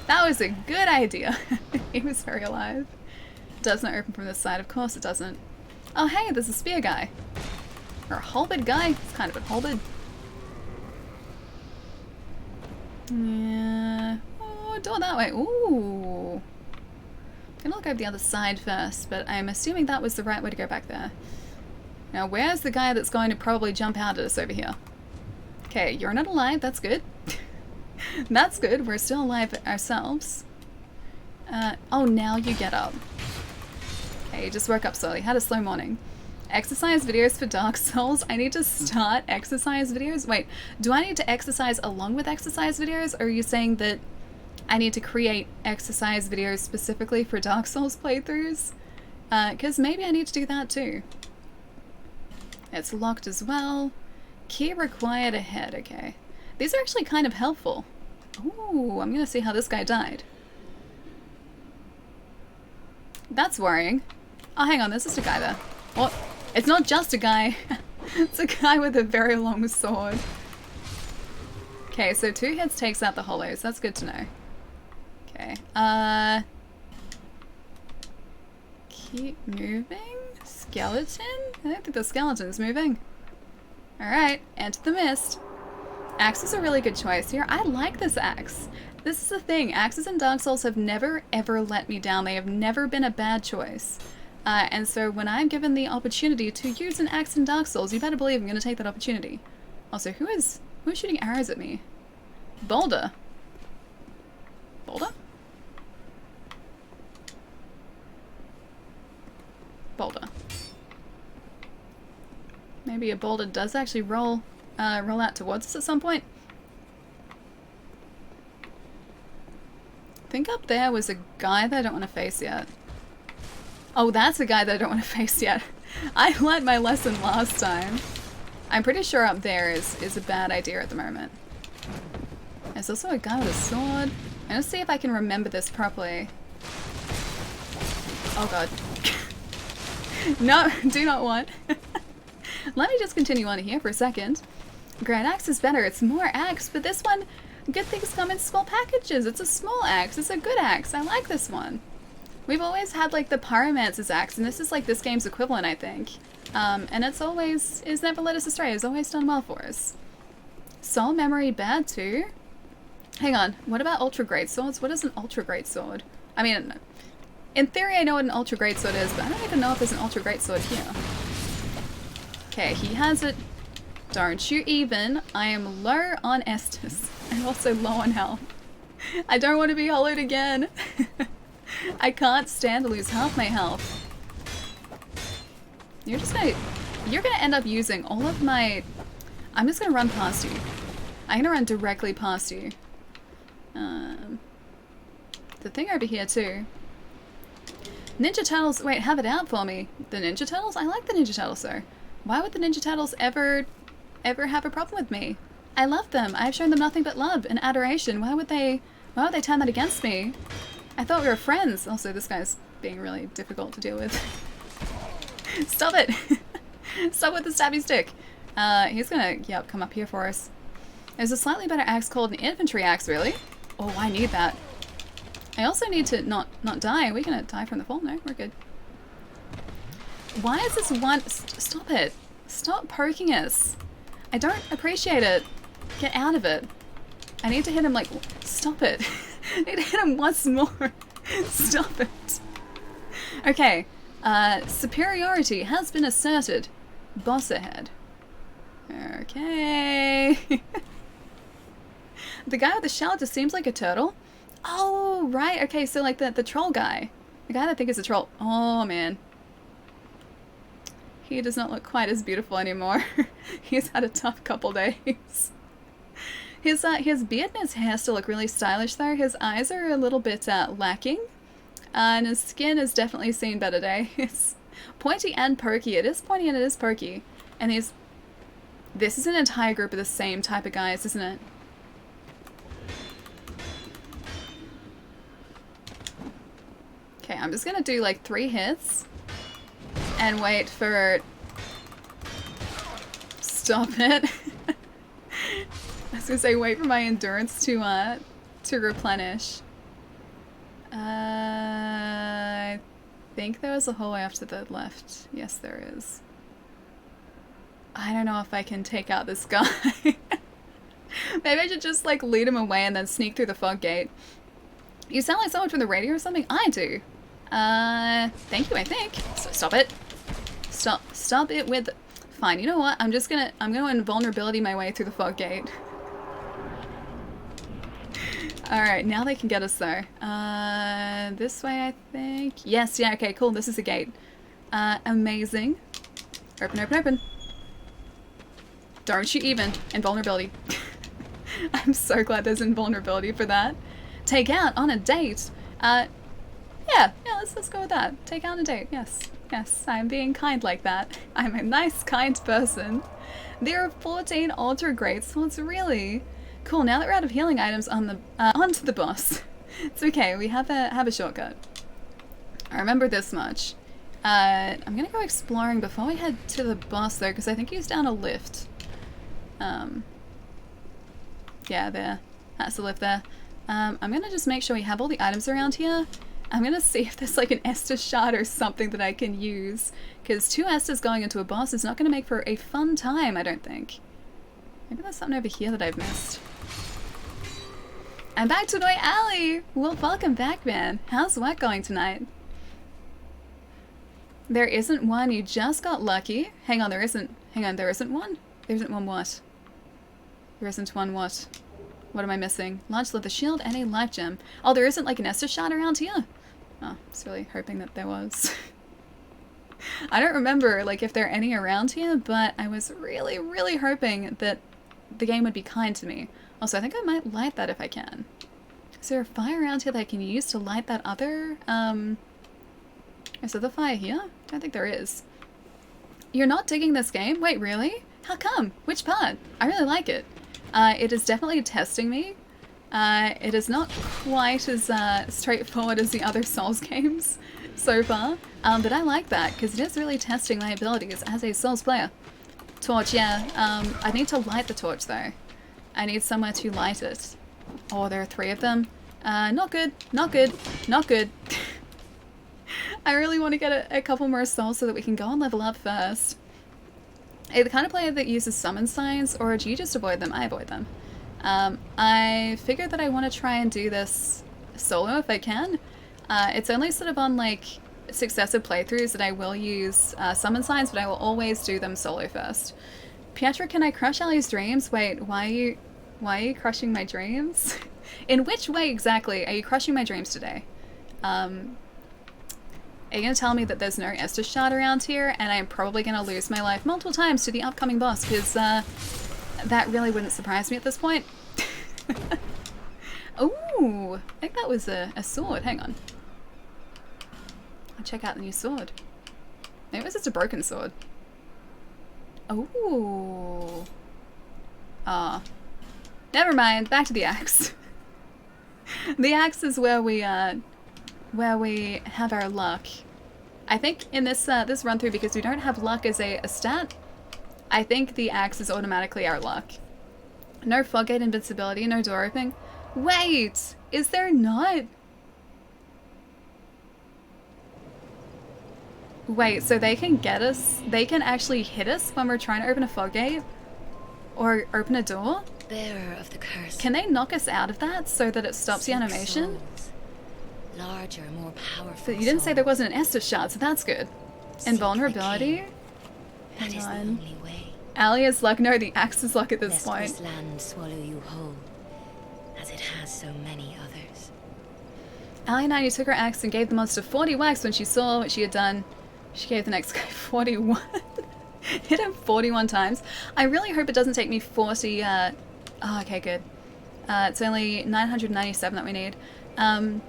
That was a good idea. He was very alive. Does not open from this side. Of course it doesn't. Oh hey, there's a spear guy. Or a halberd guy. It's kind of a halberd. Yeah. Oh, door that way. Ooh. I'm gonna look over the other side first, but I'm assuming that was the right way to go back there. Now, where's the guy that's going to probably jump out at us over here? Okay, you're not alive. That's good. That's good. We're still alive ourselves. Oh, now you get up. Okay, you just woke up slowly. Had a slow morning. Exercise videos for Dark Souls. I need to start exercise videos. Wait, do I need to exercise along with exercise videos? Or are you saying that I need to create exercise videos specifically for Dark Souls playthroughs? Because maybe I need to do that too. It's locked as well. Key required ahead. Okay. These are actually kind of helpful. Ooh, I'm gonna see how this guy died. That's worrying. Oh, hang on, there's just a guy there. What? It's not just a guy. It's a guy with a very long sword. Okay, so 2 hits takes out the Hollows. That's good to know. Okay, keep moving? Skeleton? I don't think the skeleton's moving. Alright, enter the mist. Axe is a really good choice here. I like this axe. This is the thing. Axes in Dark Souls have never, ever let me down. They have never been a bad choice. And so when I'm given the opportunity to use an axe in Dark Souls, you better believe I'm going to take that opportunity. Also, who's shooting arrows at me? Boulder. Boulder? Boulder. Maybe a boulder does actually roll out towards us at some point. I think up there was a guy that I don't want to face yet. Oh, that's a guy that I don't want to face yet. I learned my lesson last time. I'm pretty sure up there is a bad idea at the moment. There's also a guy with a sword. I'm gonna see if I can remember this properly. Oh god. No, do not want. Let me just continue on here for a second. Grand axe is better. It's more axe, but this one, good things come in small packages. It's a small axe. It's a good axe. I like this one. We've always had like the Pyromancer's axe, and this is like this game's equivalent, I think. And it's never led us astray. It's always done well for us. Soul Memory bad too? Hang on, what about Ultra Great Swords? What is an Ultra Great Sword? I mean, in theory I know what an Ultra Great Sword is, but I don't even know if there's an Ultra Great Sword here. Okay, he has it. Don't you even. I am low on Estus, and also low on health. I don't want to be hollowed again. I can't stand to lose half my health. You're gonna end up using all of my... I'm just gonna run past you. I'm gonna run directly past you. The thing over here too. Ninja Turtles, wait, have it out for me. The Ninja Turtles? I like the Ninja Turtles though. Why would the Ninja Turtles ever have a problem with me? I love them. I've shown them nothing but love and adoration. Why would they turn that against me? I thought we were friends. Also, this guy's being really difficult to deal with. Stop it! Stop with the stabby stick. He's gonna, yep, come up here for us. There's a slightly better axe called an infantry axe, really? Oh, I need that. I also need to not die. Are we gonna die from the fall? No, we're good. Why is this one... Stop it. Stop poking us. I don't appreciate it. Get out of it. I need to hit him like... Stop it. I need to hit him once more. Stop it. Okay. Superiority has been asserted. Boss ahead. Okay. The guy with the shell just seems like a turtle. Oh, right. Okay, so like the troll guy. The guy that I think is a troll. Oh, man. He does not look quite as beautiful anymore. He's had a tough couple days. His beard and his hair still look really stylish though. His eyes are a little bit lacking. And his skin has definitely seen better days. Pointy and pokey. It is pointy and it is pokey. And this is an entire group of the same type of guys, isn't it? Okay, I'm just gonna do like 3 hits. And wait for... Stop it. I was gonna say wait for my endurance to replenish. I think there was a whole way off to the left. Yes, there is. I don't know if I can take out this guy. Maybe I should just like lead him away and then sneak through the fog gate. You sound like someone from the radio or something? I do. Thank you, I think. So stop it. Stop it with... Fine, you know what? I'm gonna invulnerability my way through the fog gate. Alright, now they can get us though. This way I think. Yes, yeah, okay, cool, this is a gate. Amazing. Open, open, open. Don't you even. Invulnerability. I'm so glad there's invulnerability for that. Take out on a date. Yeah, let's go with that. Take out on a date, yes. Yes, I'm being kind like that. I'm a nice, kind person. There are 14 Ultra Great Swords, really? Cool, now that we're out of healing items onto the boss. It's okay, we have a shortcut. I remember this much. I'm gonna go exploring before we head to the boss though, because I think he's down a lift. Yeah, there. That's the lift there. I'm gonna just make sure we have all the items around here. I'm gonna see if there's like an Estus shard or something that I can use, because 2 Estus going into a boss is not gonna make for a fun time, I don't think. Maybe there's something over here that I've missed. I'm back to Noi Alley! Well, welcome back, man. How's work going tonight? There isn't one, you just got lucky. Hang on, there isn't one? There isn't one what? There isn't one what? What am I missing? Large leather shield and a life gem. Oh, there isn't like an Estus shard around here? Oh, I was really hoping that there was. I don't remember like if there are any around here, but I was really, really hoping that the game would be kind to me. Also, I think I might light that if I can. Is there a fire around here that I can use to light that other, is there the fire here? I don't think there is. You're not digging this game? Wait, really? How come? Which part? I really like it. It is definitely testing me. It is not quite as straightforward as the other Souls games so far, but I like that because it is really testing my abilities as a Souls player. Torch, yeah. I need to light the torch though. I need somewhere to light it. Oh, there are 3 of them. Not good, not good, not good. I really want to get a couple more souls so that we can go and level up first. Are you the kind of player that uses summon signs, or do you just avoid them? I avoid them. I figured that I want to try and do this solo if I can. It's only sort of on like successive playthroughs that I will use summon signs, but I will always do them solo first. Pietra, can I crush Ali's dreams? Wait, why are you crushing my dreams? In which way exactly are you crushing my dreams today? Are you going to tell me that there's no Estus shard around here and I'm probably going to lose my life multiple times to the upcoming boss? Because that really wouldn't surprise me at this point. Ooh, I think that was a sword. Hang on. I'll check out the new sword. Maybe it was just a broken sword. Ooh. Ah. Never mind. Back to the axe. The axe is where we have our luck. I think in this this run through, because we don't have luck as a stat, I think the axe is automatically our luck. No Foggate invincibility, no door opening. Wait! Is there not? Wait, so they can get us? They can actually hit us when we're trying to open a Foggate? Or open a door? Bearer of the curse. Can they knock us out of that so that it stops the animation? Souls. Larger, more powerful. So you didn't say there souls. wasn't an Estus shard, so that's good. Invulnerability? That is the Hang on. only way. Alia's luck? No, the axe is luck at this Lest point. this land swallow you whole, as it has so many others. Ali and I took her axe and gave the monster 40 whacks when she saw what she had done. She gave the next guy 41. Hit him 41 times. I really hope it doesn't take me 40, oh, okay, good. It's only 997 that we need. I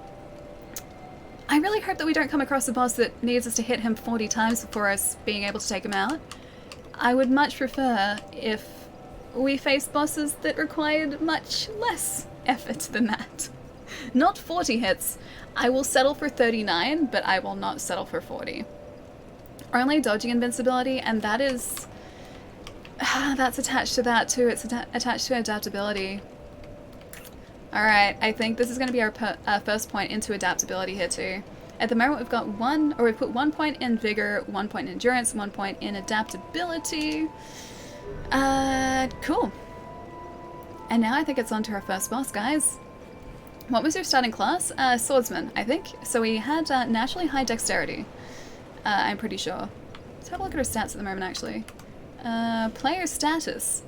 really hope that we don't come across a boss that needs us to hit him 40 times before us being able to take him out. I would much prefer if we faced bosses that required much less effort than that. Not 40 hits. I will settle for 39, but I will not settle for 40. Only dodging invincibility, and that is... that's attached to that too. It's attached to adaptability. Alright, I think this is going to be our first point into adaptability here too. At the moment we've got we've put 1 point in vigor, 1 point in endurance, 1 point in adaptability. Cool. And now I think it's on to our first boss, guys. What was your starting class? Swordsman, I think. So we had naturally high dexterity. I'm pretty sure. Let's have a look at our stats at the moment, actually. Player status.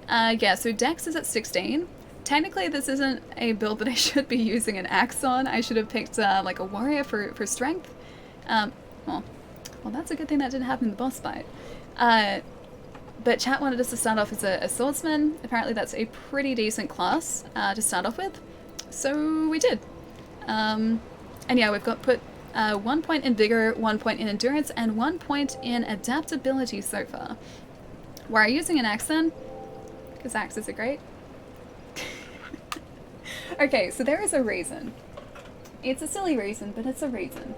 Yeah, so dex is at 16. Technically, this isn't a build that I should be using an axe on. I should have picked like a warrior for strength. Well, that's a good thing that didn't happen in the boss fight. But chat wanted us to start off as a swordsman. Apparently that's a pretty decent class to start off with. So we did. And yeah, we've got put 1 point in vigor, 1 point in endurance, and 1 point in adaptability so far. Why are you using an axe then? Because axes are great. Okay, so there is a reason. It's a silly reason, but it's a reason.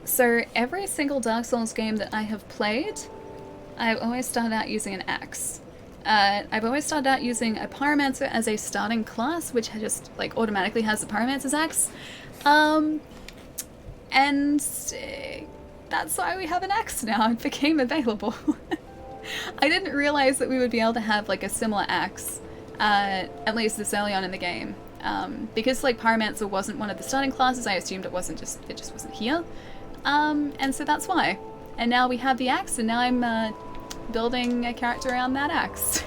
So every single Dark Souls game that I have played, I've always started out using an axe. I've always started out using a pyromancer as a starting class, which just like automatically has the pyromancer's axe. And that's why we have an axe now. It became available. I didn't realize that we would be able to have like a similar axe, at least this early on in the game. Because like pyromancer wasn't one of the starting classes, I assumed it just wasn't here. And so that's why. And now we have the axe, and now I'm building a character around that axe.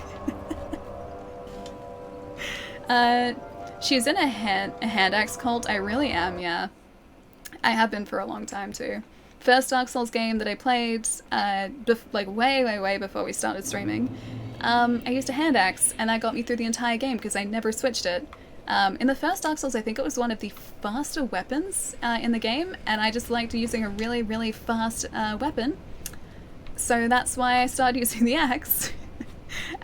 She's in a hand axe cult. I really am, yeah. I have been for a long time too. First Dark Souls game that I played, like way before we started streaming, I used a hand axe, and that got me through the entire game because I never switched it. In the first Dark Souls, I think it was one of the faster weapons in the game, and I just liked using a really fast weapon. So that's why I started using the axe.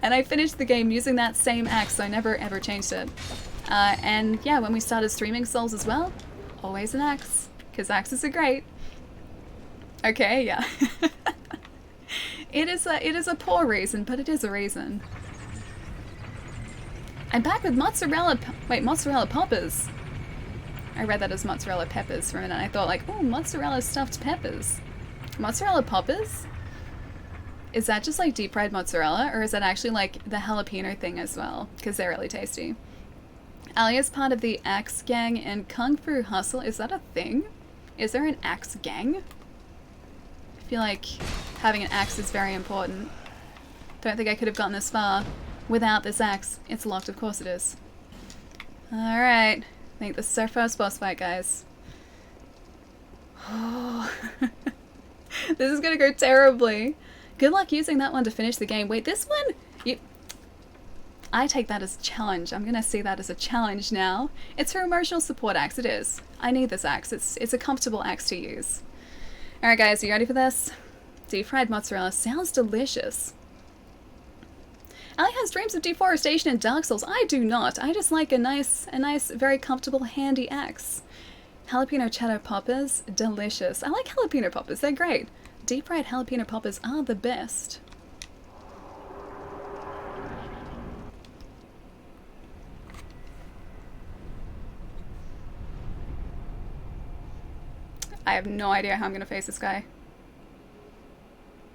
And I finished the game using that same axe, so I never ever changed it. And yeah, when we started streaming Souls as well, always an axe, because axes are great. Okay, yeah. It is a poor reason, but it is a reason. I'm back with mozzarella poppers. I read that as mozzarella peppers for a minute. I thought like, oh, mozzarella stuffed peppers. Mozzarella poppers? Is that just like deep fried mozzarella, or is that actually like the jalapeno thing as well? Because they're really tasty. Ali is part of the Axe Gang in Kung Fu Hustle. Is that a thing? Is there an Axe Gang? I feel like having an axe is very important. Don't think I could have gotten this far without this axe. It's locked, of course it is. Alright. I think this is our first boss fight, guys. Oh. This is gonna go terribly. Good luck using that one to finish the game. Wait, this one? I take that as a challenge. I'm gonna see that as a challenge now. It's her emotional support axe, it is. I need this axe. It's a comfortable axe to use. Alright guys, are you ready for this? Deep fried mozzarella sounds delicious. Ali has dreams of deforestation in Dark Souls. I do not. I just like a nice, very comfortable, handy axe. Jalapeno cheddar poppers, delicious. I like jalapeno poppers, they're great. Deep fried jalapeno poppers are the best. I have no idea how I'm gonna face this guy.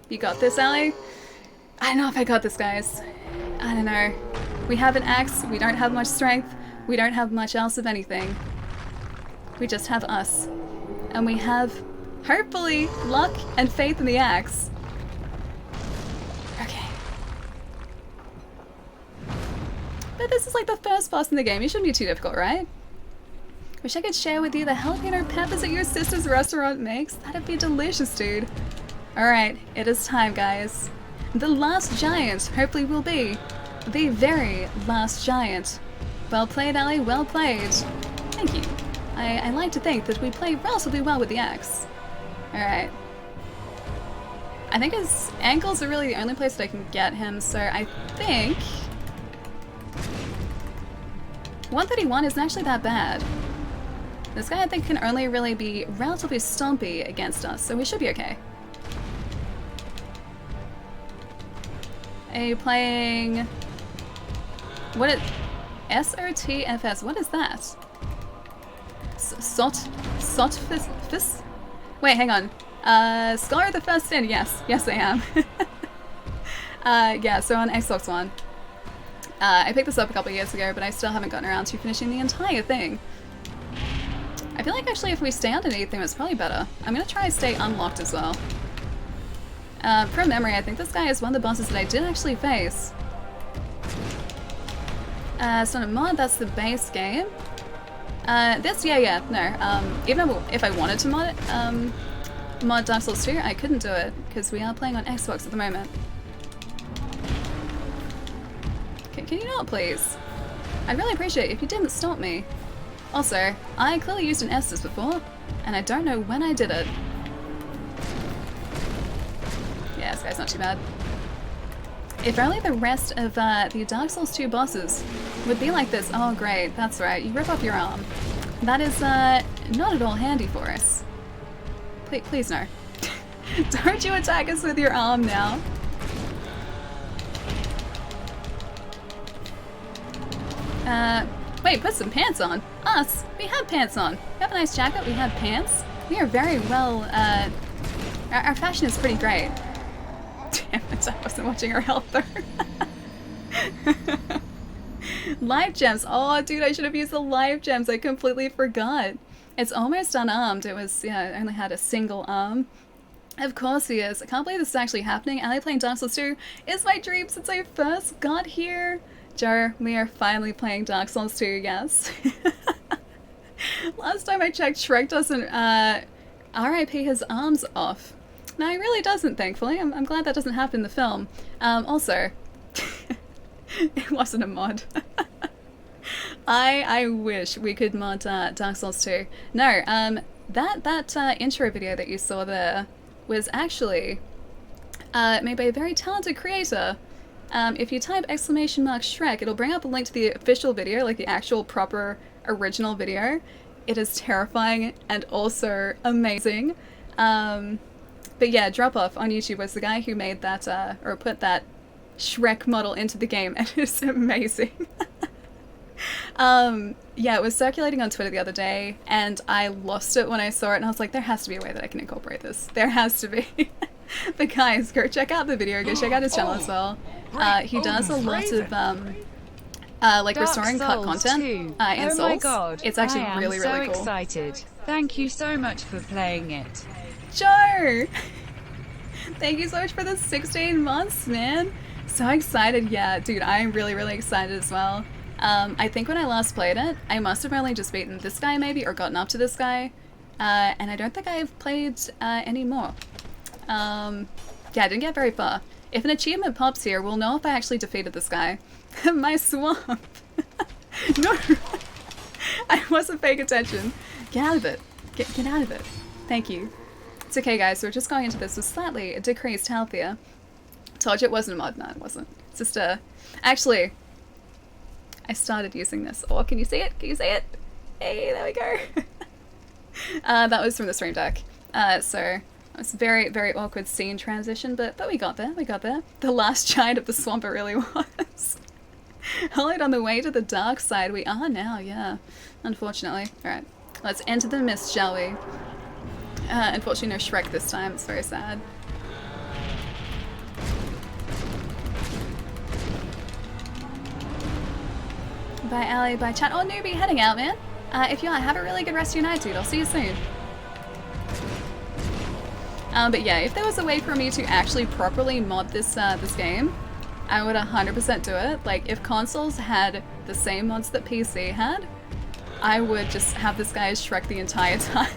You got this, Ali? I don't know if I got this, guys. I don't know. We have an axe, we don't have much strength, we don't have much else of anything. We just have us. And we have, hopefully, luck and faith in the axe. Okay. But this is like the first boss in the game. It shouldn't be too difficult, right? Wish I could share with you the jalapeno peppers that your sister's restaurant makes. That'd be delicious, dude. Alright, it is time, guys. The last giant, hopefully, will be the very last giant. Well played, Ali, well played. Thank you. I like to think that we play relatively well with the axe. Alright. I think his ankles are really the only place that I can get him, so I think 131 isn't actually that bad. This guy I think can only really be relatively stompy against us, so we should be okay. Are you playing... what is... SOTFS, what is that? Sotfis? Wait, hang on. Scholar of the First Sin, yes. Yes, I am. Yeah, so on Xbox One. I picked this up a couple years ago, but I still haven't gotten around to finishing the entire thing. I feel like actually if we stay underneath him, it's probably better. I'm gonna try to stay unlocked as well. From memory, I think this guy is one of the bosses that I did actually face. It's not a mod, that's the base game. Even if I wanted to mod Dark Souls 2, I couldn't do it, because we are playing on Xbox at the moment. Can you not, please? I'd really appreciate it if you didn't stop me. Also, I clearly used an Estus before, and I don't know when I did it. Yeah, this guy's not too bad. If only the rest of the Dark Souls 2 bosses would be like this. Oh great, that's right, you rip off your arm. That is not at all handy for us. Please no. Don't you attack us with your arm now. Wait, put some pants on. Us? We have pants on. We have a nice jacket, we have pants. We are very well, our fashion is pretty great. Damn it, I wasn't watching her health though. Life gems. Oh, dude, I should have used the life gems. I completely forgot. It's almost unarmed. It was, yeah, it only had a single arm. Of course he is. I can't believe this is actually happening. Ali playing Dark Souls 2 is my dream since I first got here. Joe, we are finally playing Dark Souls 2, yes. Last time I checked, Shrek doesn't, RIP his arms off. No, he really doesn't, thankfully. I'm glad that doesn't happen in the film. Also, it wasn't a mod. I wish we could mod Dark Souls 2. No, that intro video that you saw there was actually made by a very talented creator. If you type !Shrek, it'll bring up a link to the official video, like the actual proper original video. It is terrifying and also amazing. But yeah, Drop Off on YouTube was the guy who made that, or put that Shrek model into the game, and it's amazing. Yeah, it was circulating on Twitter the other day, and I lost it when I saw it, and I was like, there has to be a way that I can incorporate this. There has to be. But guys, go check out the video, go check out his channel as well. He does a lot of, like Dark restoring cut Souls content 2. in Oh Souls. my god. It's actually I am really, so really cool. excited. Thank you so much for playing it. Joe! Thank you so much for the 16 months, man. So excited. Yeah, dude, I'm really, really excited as well. I think when I last played it, I must have only just beaten this guy maybe, or gotten up to this guy. And I don't think I've played any more. Yeah, I didn't get very far. If an achievement pops here, we'll know if I actually defeated this guy. My swamp! No! I wasn't paying attention. Get out of it. Get out of it. Thank you. It's okay, guys, so we're just going into this with slightly decreased health here. Told you it wasn't a mod. No, it wasn't. It's just actually, I started using this. Oh, can you see it? Can you see it? Hey, there we go. That was from the stream deck. So it was a very, very awkward scene transition, but we got there. We got there. The last giant of the swamp it really was. Hollowed on the way to the dark side. We are now, yeah. Unfortunately. Alright. Let's enter the mist, shall we? Unfortunately no Shrek this time. It's very sad. Bye, Allie. Bye, chat. Oh, newbie, heading out, man. If you are, have a really good rest of your night, dude. I'll see you soon. But yeah, if there was a way for me to actually properly mod this this game, I would 100% do it. Like, if consoles had the same mods that PC had, I would just have this guy as Shrek the entire time.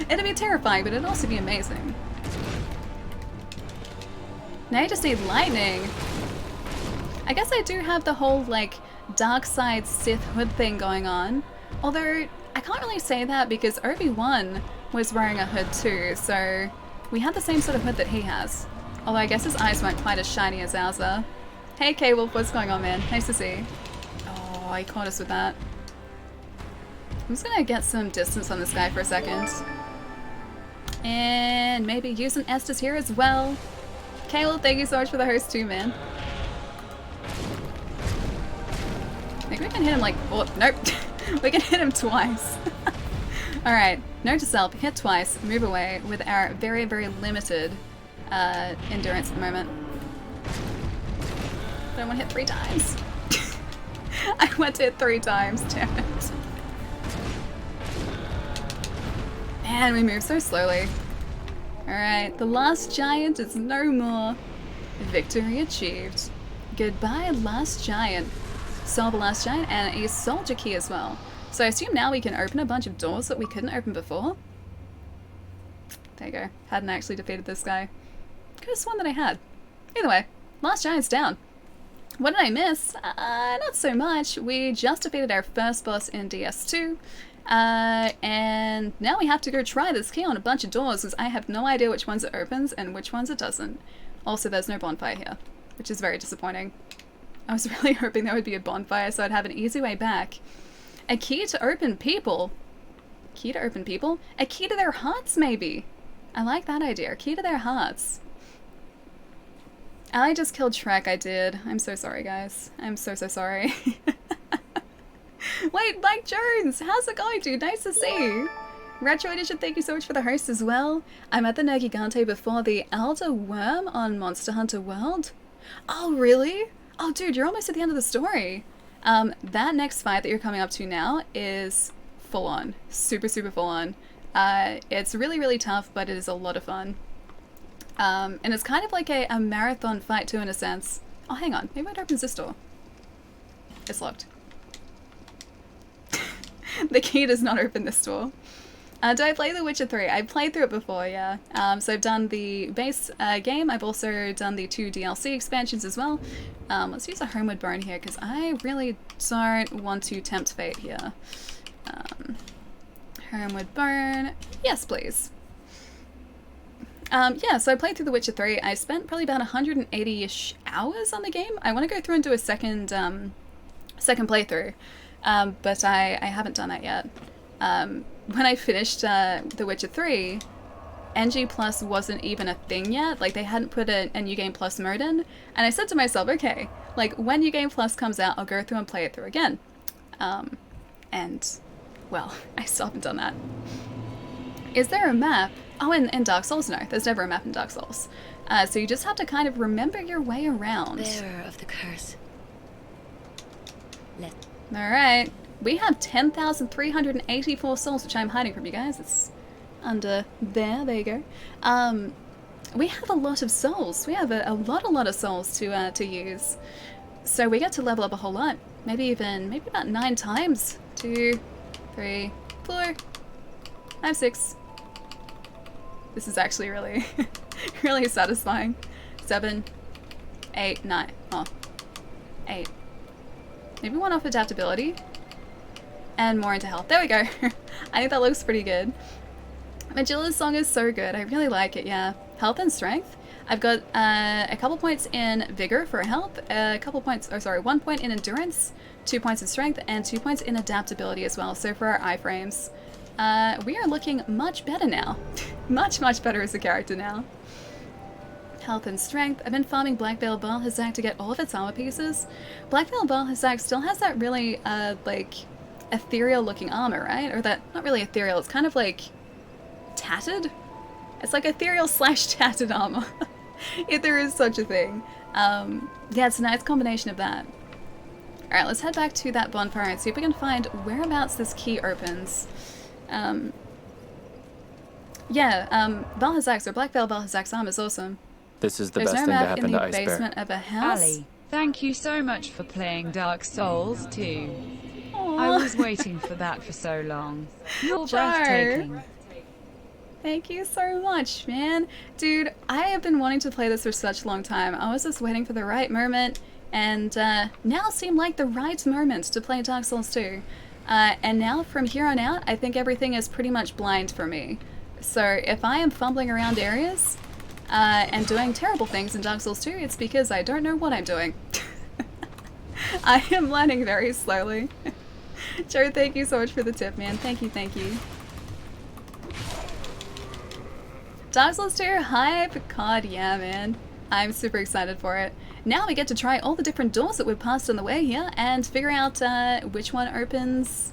It'd be terrifying, but it'd also be amazing. Now you just need lightning. I guess I do have the whole, like, dark side Sith hood thing going on. Although, I can't really say that because Obi-Wan was wearing a hood too, so we had the same sort of hood that he has. Although I guess his eyes weren't quite as shiny as ours are. Hey K-Wolf, what's going on, man? Nice to see you. Oh, he caught us with that. I'm just gonna get some distance on this guy for a second. And maybe use an Estus here as well. K-Wolf, thank you so much for the host too, man. I think we can hit him like, oh, nope. We can hit him twice. Alright, note to self, hit twice, move away with our very, very limited endurance at the moment. I don't want to hit 3 times. I went to hit 3 times, damn it. Man, we move so slowly. Alright, the last giant is no more. Victory achieved. Goodbye, last giant. Solve the last giant and a soldier key as well. So I assume now we can open a bunch of doors that we couldn't open before. There you go. Hadn't actually defeated this guy. Could have sworn that I had. Either way, last giant's down. What did I miss? Not so much. We just defeated our first boss in DS2. And now we have to go try this key on a bunch of doors because I have no idea which ones it opens and which ones it doesn't. Also, there's no bonfire here, which is very disappointing. I was really hoping there would be a bonfire so I'd have an easy way back. A key to open people? Key to open people? A key to their hearts, maybe? I like that idea. A key to their hearts. I just killed Shrek, I did. I'm so sorry, guys. I'm so, so sorry. Wait, Mike Jones! How's it going, dude? Nice to see you! Retro Edition, thank you so much for the host as well. I met the Nergigante before the Elder Worm on Monster Hunter World. Oh, really? Oh, dude, you're almost at the end of the story. That next fight that you're coming up to now is full on. Super, super full on. It's really, really tough, but it is a lot of fun. And it's kind of like a marathon fight too, in a sense. Oh, hang on. Maybe it opens this door. It's locked. The key does not open this door. Do I play The Witcher 3? I've played through it before, yeah. So I've done the base game. I've also done the 2 DLC expansions as well. Let's use a Homeward Bone here, because I really don't want to tempt fate here. Homeward Bone. Yes, please. Yeah, so I played through The Witcher 3. I spent probably about 180-ish hours on the game. I want to go through and do a second playthrough, but I haven't done that yet. When I finished The Witcher 3, NG Plus wasn't even a thing yet. Like, they hadn't put a New Game Plus mode in. And I said to myself, okay, Like, when New Game Plus comes out, I'll go through and play it through again. And, well, I still haven't done that. Is there a map? Oh, in Dark Souls, no. There's never a map in Dark Souls. So you just have to kind of remember your way around. Bearer of the curse. Alright. We have 10,384 souls, which I'm hiding from you guys. It's under there. There you go. We have a lot of souls. We have a lot of souls to use. So we get to level up a whole lot. Maybe about 9 times. 2, 3, 4, 5, 6. This is actually really, really satisfying. 7, 8, 9. Oh, 8. Maybe 1 off adaptability. And more into health. There we go. I think that looks pretty good. Majilla's song is so good. I really like it, yeah. Health and strength. I've got a couple points in vigor for health, a couple points, 1 point in endurance, 2 points in strength, and 2 points in adaptability as well. So for our iframes, we are looking much better now. much better as a character now. Health and strength. I've been farming Black Veil Baal Hazak to get all of its armor pieces. Black Veil Baal Hazak still has that really, like, ethereal looking armor, right? Or that, not really ethereal, it's kind of like tattered? It's like ethereal / tattered armor. If there is such a thing. Yeah, it's a nice combination of that. Alright, let's head back to that bonfire and see if we can find whereabouts this key opens. Yeah, Baal Hazak's, or Black Veil Baal Hazak's armor is awesome. This is the There's best no thing to map happen in to the Ice Bear. basement of a house. Ali, thank you so much for playing Dark Souls 2. Aww. I was waiting for that for so long. You're Char. breathtaking. Thank you so much, man. Dude, I have been wanting to play this for such a long time. I was just waiting for the right moment, and now seemed like the right moment to play Dark Souls 2. And now, from here on out, I think everything is pretty much blind for me. So if I am fumbling around areas and doing terrible things in Dark Souls 2, it's because I don't know what I'm doing. I am learning very slowly. Joe, thank you so much for the tip, man. Thank you, thank you. Dark Souls 2 hype? God, yeah, man. I'm super excited for it. Now we get to try all the different doors that we've passed on the way here and figure out which one opens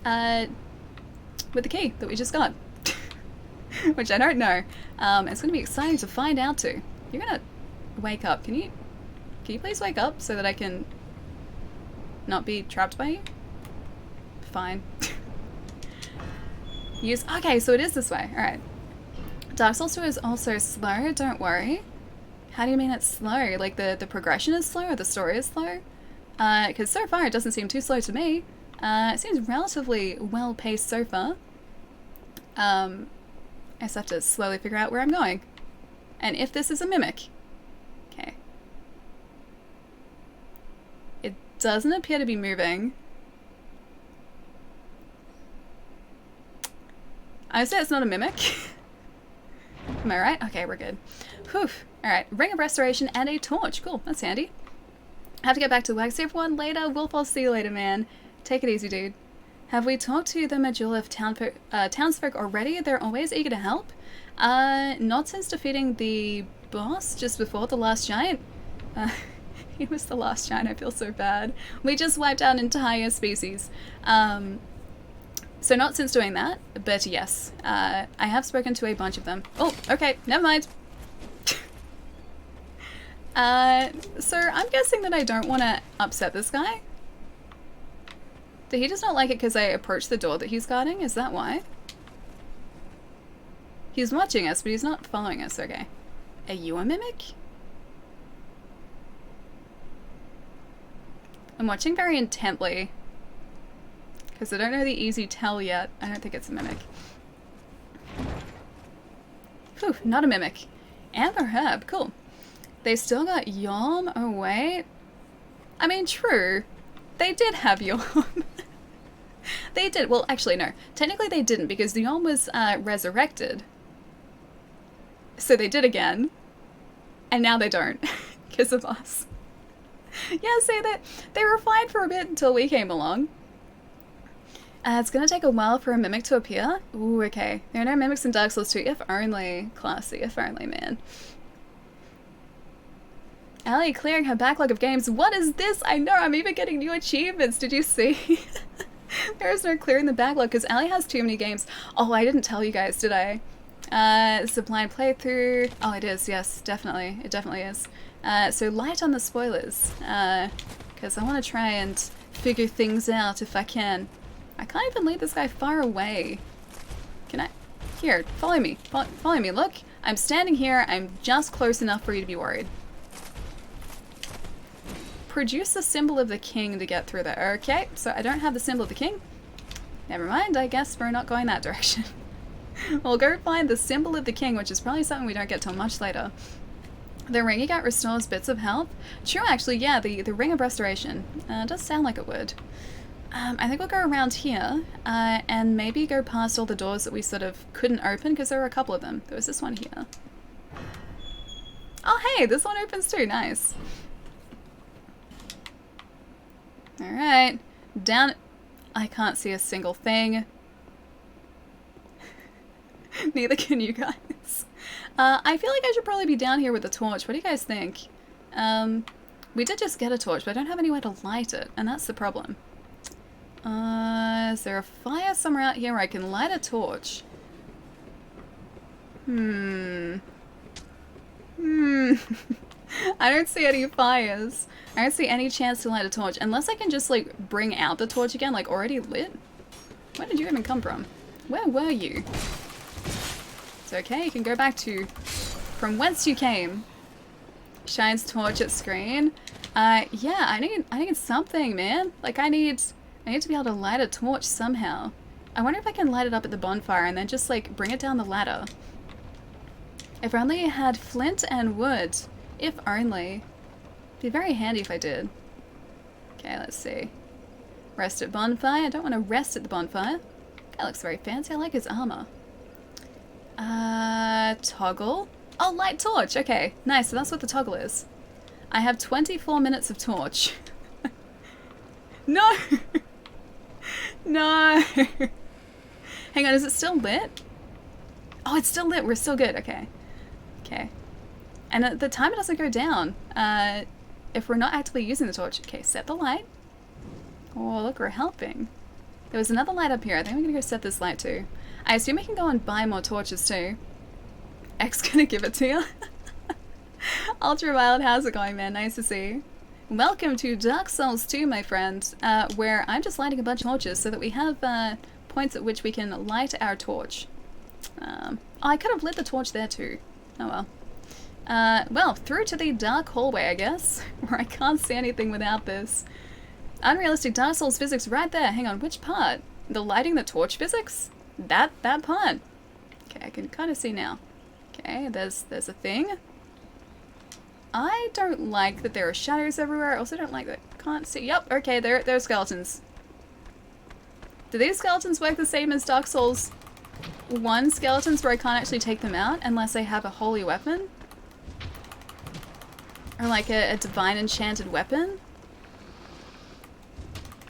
with the key that we just got. Which I don't know. It's going to be exciting to find out too. You're going to wake up. Can you please wake up so that I can not be trapped by you? Fine. Use. Okay, so it is this way. Alright. Dark Souls 2 is also slow, don't worry. How do you mean it's slow? Like the progression is slow or the story is slow? Because so far it doesn't seem too slow to me. It seems relatively well paced so far. I just have to slowly figure out where I'm going. And if this is a mimic. Okay. It doesn't appear to be moving. I would say it's not a mimic. Am I right? Okay, we're good. Whew. Alright, Ring of Restoration and a torch. Cool, that's handy. I have to get back to work. See everyone later. Wolf, I'll see you later, man. Take it easy, dude. Have we talked to the Majula townsfolk already? They're always eager to help. Not since defeating the boss just before the last giant. He was the last giant, I feel so bad. We just wiped out an entire species. So not since doing that, but yes, I have spoken to a bunch of them. Oh, okay, never mind. So I'm guessing that I don't want to upset this guy. Did he just not like it because I approached the door that he's guarding? Is that why? He's watching us, but he's not following us, okay. Are you a mimic? I'm watching very intently. Because I don't know the easy tell yet. I don't think it's a mimic. Whew, not a mimic. Amber herb, cool. They still got Yom? Oh wait. I mean, true. They did have Yom. They did. Well, actually, no. Technically they didn't because the Yom was resurrected. So they did again. And now they don't. Because of us. Yeah, say that they were fine for a bit until we came along. It's gonna take a while for a mimic to appear. Ooh, okay. There are no mimics in Dark Souls 2. If only. Classy. If only, man. Allie clearing her backlog of games. What is this? I know, I'm even getting new achievements. Did you see? There is no clearing the backlog because Allie has too many games. Oh, I didn't tell you guys, did I? It's a blind playthrough. Oh, it is. Yes, definitely. It definitely is. So light on the spoilers. Because I want to try and figure things out if I can. I can't even lead this guy far away. Can I? Here, follow me. Follow me. Look, I'm standing here. I'm just close enough for you to be worried. Produce the symbol of the king to get through there. Okay, so I don't have the symbol of the king. Never mind, I guess we're not going that direction. We'll go find the symbol of the king, which is probably something we don't get till much later. The ring you get restores bits of health. True, actually, yeah, the ring of restoration. Does sound like it would. I think we'll go around here, and maybe go past all the doors that we sort of couldn't open, because there were a couple of them. There was this one here. Oh, hey, this one opens too. Nice. Alright. Down. I can't see a single thing. Neither can you guys. I feel like I should probably be down here with a torch. What do you guys think? We did just get a torch, but I don't have anywhere to light it, and that's the problem. Is there a fire somewhere out here where I can light a torch? I don't see any fires. I don't see any chance to light a torch, unless I can just, like, bring out the torch again, like, already lit. Where did you even come from? Where were you? It's okay, you can go back to from whence you came. Shines torch at screen. Yeah, I need something, man. Like, I need to be able to light a torch somehow. I wonder if I can light it up at the bonfire and then just, like, bring it down the ladder. If I only had flint and wood. If only. Be very handy if I did. Okay, let's see. Rest at bonfire. I don't want to rest at the bonfire. That looks very fancy. I like his armor. Toggle. Oh, light torch. Okay, nice. So that's what the toggle is. I have 24 minutes of torch. No! No! Hang on, is it still lit? Oh, it's still lit. We're still good. Okay. Okay. And at the time it doesn't go down if we're not actively using the torch. Okay, set the light. Oh, look, we're helping. There was another light up here. I think we're gonna go set this light too. I assume we can go and buy more torches too. X gonna give it to you. Ultraviolet, how's it going, man? Nice to see you. Welcome to Dark Souls 2, my friend, where I'm just lighting a bunch of torches so that we have points at which we can light our torch. Oh, I could have lit the torch there too. Oh well. Well, through to the dark hallway, I guess, where I can't see anything without this. Unrealistic Dark Souls physics right there. Hang on, which part? The lighting the torch physics? That part. Okay, I can kind of see now. Okay, there's a thing. I don't like that there are shadows everywhere. I also don't like that I can't see. Yep, okay, there are skeletons. Do these skeletons work the same as Dark Souls 1 skeletons where I can't actually take them out unless I have a holy weapon? Or like a divine enchanted weapon?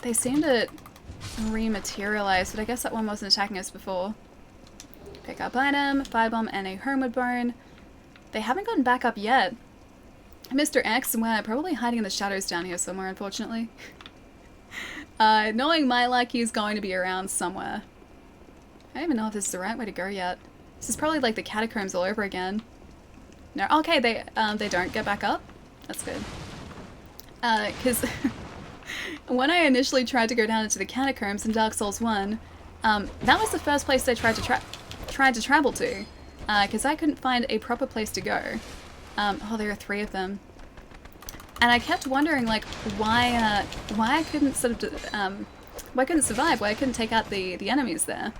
They seem to rematerialize, but I guess that one wasn't attacking us before. Pick up item, firebomb, and a homeward bone. They haven't gotten back up yet. Mr. X, well, probably hiding in the shadows down here somewhere, unfortunately. Knowing my luck, he's going to be around somewhere. I don't even know if this is the right way to go yet. This is probably like the catacombs all over again. No, okay, they don't get back up. That's good. Because when I initially tried to go down into the catacombs in Dark Souls 1, that was the first place I tried to travel to, because I couldn't find a proper place to go. Oh, there are 3 of them. And I kept wondering, like, why I couldn't sort of, why I couldn't survive, why I couldn't take out the enemies there.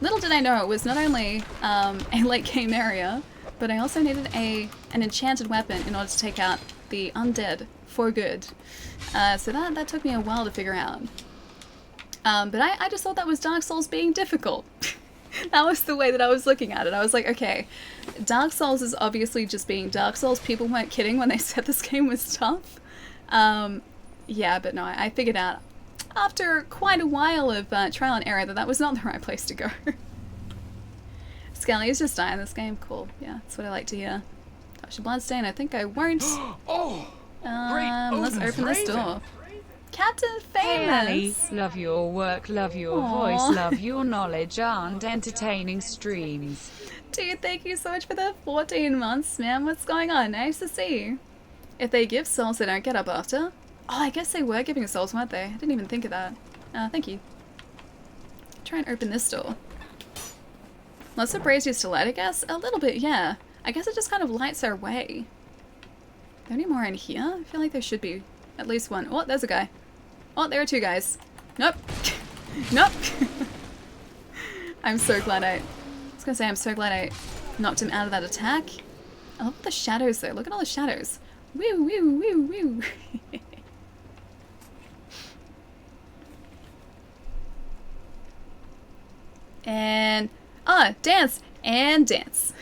Little did I know it was not only a late game area, but I also needed an enchanted weapon in order to take out the undead for good. So that took me a while to figure out. But I just thought that was Dark Souls being difficult. That was the way that I was looking at it. I was like, okay, Dark Souls is obviously just being Dark Souls. People weren't kidding when they said this game was tough. Yeah, but no, I figured out after quite a while of trial and error that was not the right place to go. Skelly is just dying this game. Cool. Yeah, that's what I like to hear. Gosh, a bloodstain. I think I won't. Oh! Let's Odin's open this raven. door. Captain Hey Ali, Famous! love your work, love your Aw. voice, love your knowledge and entertaining streams. Dude, thank you so much for the 14 months, man. What's going on? Nice to see you. If they give souls, they don't get up after. Oh, I guess they were giving souls, weren't they? I didn't even think of that. Thank you. Try and open this door. Lots of braziers to light, I guess? A little bit, yeah. I guess it just kind of lights our way. Are there any more in here? I feel like there should be at least one. Oh, there's a guy. Oh, there are two guys. Nope. Nope. I'm so glad I was gonna say, I'm so glad I knocked him out of that attack. I love the shadows though. Look at all the shadows. Woo, woo, woo, woo. And, dance! And dance.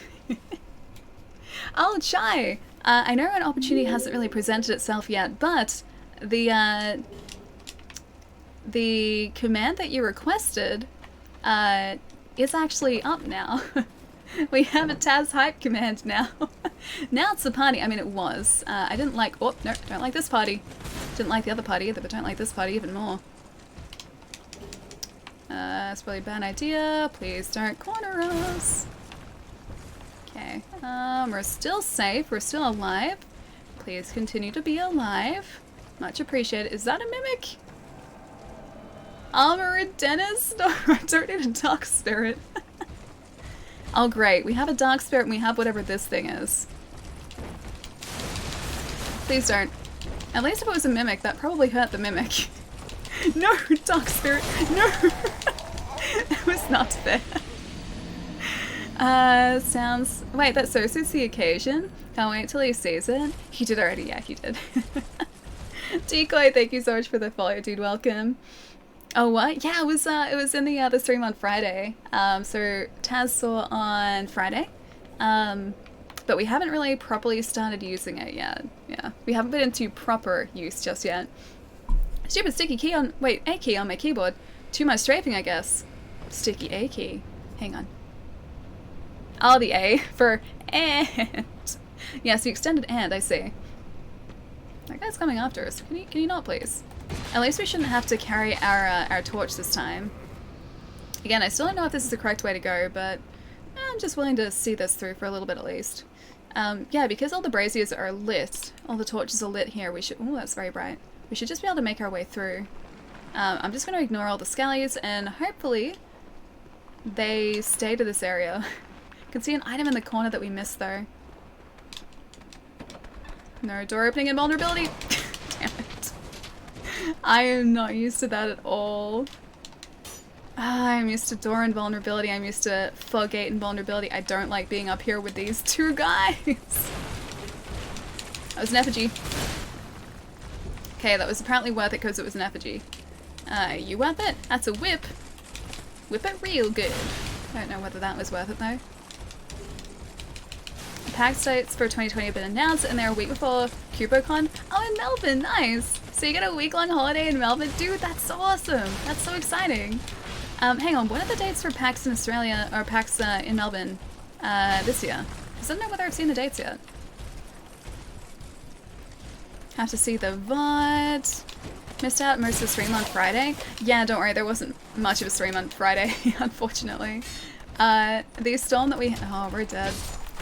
Oh, Chai! I know an opportunity hasn't really presented itself yet, but the command that you requested, is actually up now. We have a Taz hype command now. Now it's the party. I mean, it was. I didn't like, oh, no, don't like this party. Didn't like the other party either, but don't like this party even more. That's probably a bad idea. Please don't corner us. Okay, we're still safe. We're still alive. Please continue to be alive. Much appreciated. Is that a mimic? Armored Dennis? No, I don't need a dark spirit. Oh great, we have a dark spirit and we have whatever this thing is. Please don't. At least if it was a mimic, that probably hurt the mimic. No, dark spirit, no! It was not fair. Sounds... Wait, that so suits the occasion. Can't wait till he sees it. He did already, yeah, he did. Decoy, thank you so much for the follow, dude, welcome. Oh, what? Yeah, it was in the stream on Friday. So Taz saw on Friday. But we haven't really properly started using it yet. Yeah, we haven't been into proper use just yet. Stupid sticky key on, wait, A key on my keyboard. Too much strafing, I guess. Sticky A key. Hang on. Oh, the A for and. Yes, the extended and, I see. That guy's coming after us. Can you not, please? At least we shouldn't have to carry our torch this time. Again, I still don't know if this is the correct way to go, but I'm just willing to see this through for a little bit at least. Yeah, because all the braziers are lit, all the torches are lit here, we should... Ooh, that's very bright. We should just be able to make our way through. I'm just going to ignore all the skellies, and hopefully they stay to this area. I can see an item in the corner that we missed, though. No door opening invulnerability! Damn it. I am not used to that at all. I'm used to door invulnerability, I'm used to fog gate invulnerability. I don't like being up here with these two guys. That was an effigy. Okay, that was apparently worth it because it was an effigy. You worth it? That's a whip. Whip it real good. I don't know whether that was worth it though. PAX dates for 2020 have been announced and they're a week before CuboCon. Oh, in Melbourne, nice! So you get a week-long holiday in Melbourne? Dude, that's so awesome! That's so exciting! Hang on, what are the dates for PAX in Australia, or PAX in Melbourne this year? Because I don't know whether I've seen the dates yet. Have to see the VOD. Missed out most of the stream on Friday. Yeah, don't worry, there wasn't much of a stream on Friday, unfortunately. The storm that we... Oh, we're dead.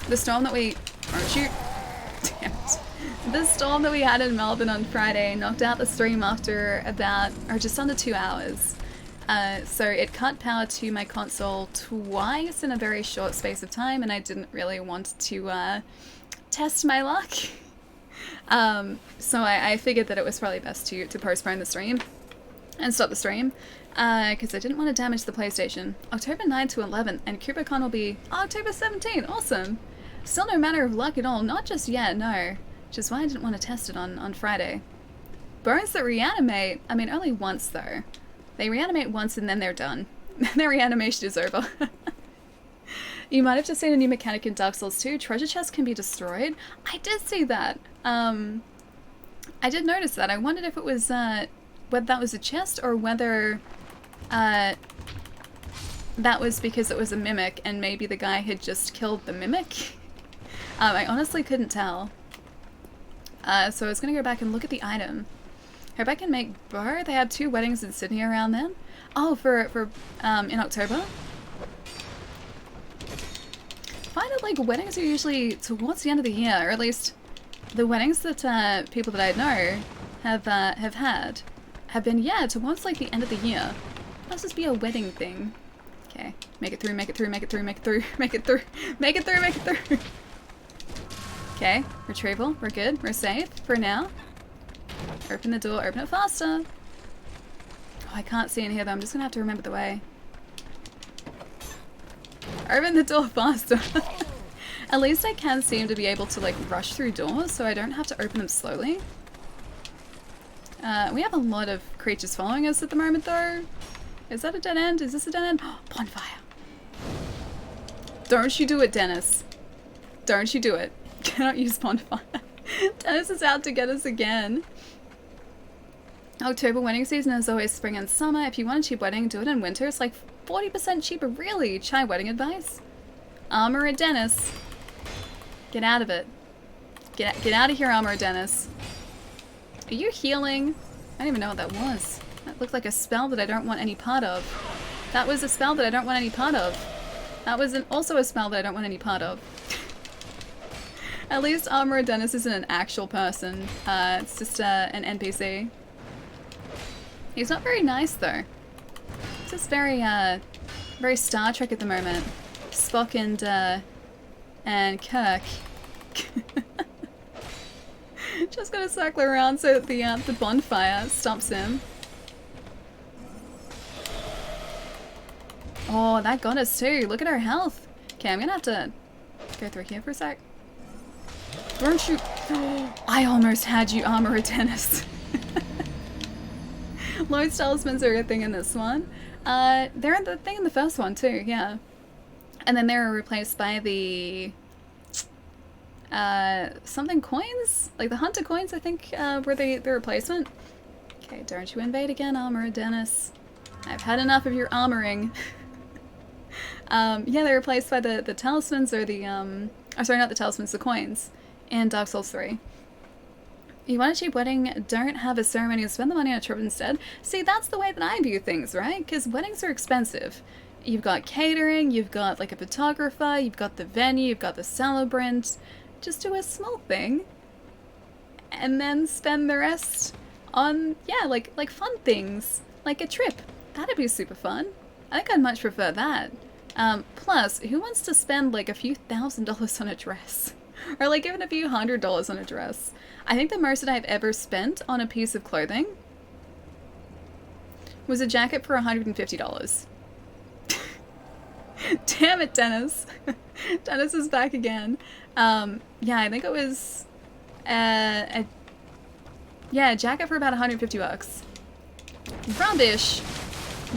The storm that we... Oh, shoot. Damn it. The storm that we had in Melbourne on Friday knocked out the stream after about... or just under 2 hours. So it cut power to my console twice in a very short space of time, and I didn't really want to test my luck. So I figured that it was probably best to postpone the stream and stop the stream, because I didn't want to damage the PlayStation. October 9 to 11, and CuboCon will be October 17. Awesome. Still no matter of luck at all, not just yet, no. Which is why I didn't want to test it on Friday. Bones that reanimate, I mean only once though. They reanimate once and then they're done. Their reanimation is over. You might have just seen a new mechanic in Dark Souls 2. Treasure chests can be destroyed. I did see that. I did notice that. I wondered if it was, whether that was a chest or whether, that was because it was a mimic and maybe the guy had just killed the mimic. I honestly couldn't tell. So I was gonna go back and look at the item. Hope I can make bow. They had 2 weddings in Sydney around then. Oh, for in October. I find that like weddings are usually towards the end of the year, or at least the weddings that people that I know have been, yeah, towards like the end of the year. Must just be a wedding thing. Okay, make it through, make it through, make it through, make it through, make it through, make it through, make it through. Okay, retrieval, we're good, we're safe for now. Open the door, open it faster. Oh, I can't see in here though, I'm just gonna have to remember the way. Open the door faster. At least I can seem to be able to like rush through doors, so I don't have to open them slowly. We have a lot of creatures following us at the moment though. Is that a dead end? Is this a dead end? Oh, bonfire. Don't you do it, Dennis. Don't you do it. Cannot use bonfire. Dennis is out to get us again. October wedding season is always spring and summer. If you want a cheap wedding, do it in winter. It's like 40% cheaper, really. Chai wedding advice. Armorer Dennis. Get out of it. Get out of here, Armorer Dennis. Are you healing? I don't even know what that was. That looked like a spell that I don't want any part of. That was a spell that I don't want any part of. That was also a spell that I don't want any part of. At least Armorer Dennis isn't an actual person. It's just an NPC. He's not very nice though. He's just very, very Star Trek at the moment. Spock and Kirk. Just gonna circle around so that the bonfire stops him. Oh, that got us too. Look at our health. Okay, I'm gonna have to go through here for a sec. Weren't you? I almost had you, Armorer Dennis. Lord's talismans are a thing in this one. They're the thing in the first one too, yeah. And then they were replaced by the something coins? Like the hunter coins, I think, were the replacement. Okay, don't you invade again, Armorer Dennis. I've had enough of your armoring. Yeah, they're replaced by the talismans or the, oh sorry, not the talismans, the coins in Dark Souls 3. You want a cheap wedding, don't have a ceremony and spend the money on a trip instead. See, that's the way that I view things, right? Because weddings are expensive. You've got catering, you've got like a photographer, you've got the venue, you've got the celebrant. Just do a small thing and then spend the rest on, yeah, like fun things, like a trip. That'd be super fun. I think I'd much prefer that. Plus, who wants to spend like a few $1,000s on a dress? Or like even a few $100s on a dress? I think the most that I've ever spent on a piece of clothing was a jacket for $150. Damn it, Dennis. Dennis is back again. Yeah, I think it was a jacket for about 150 bucks. Rubbish.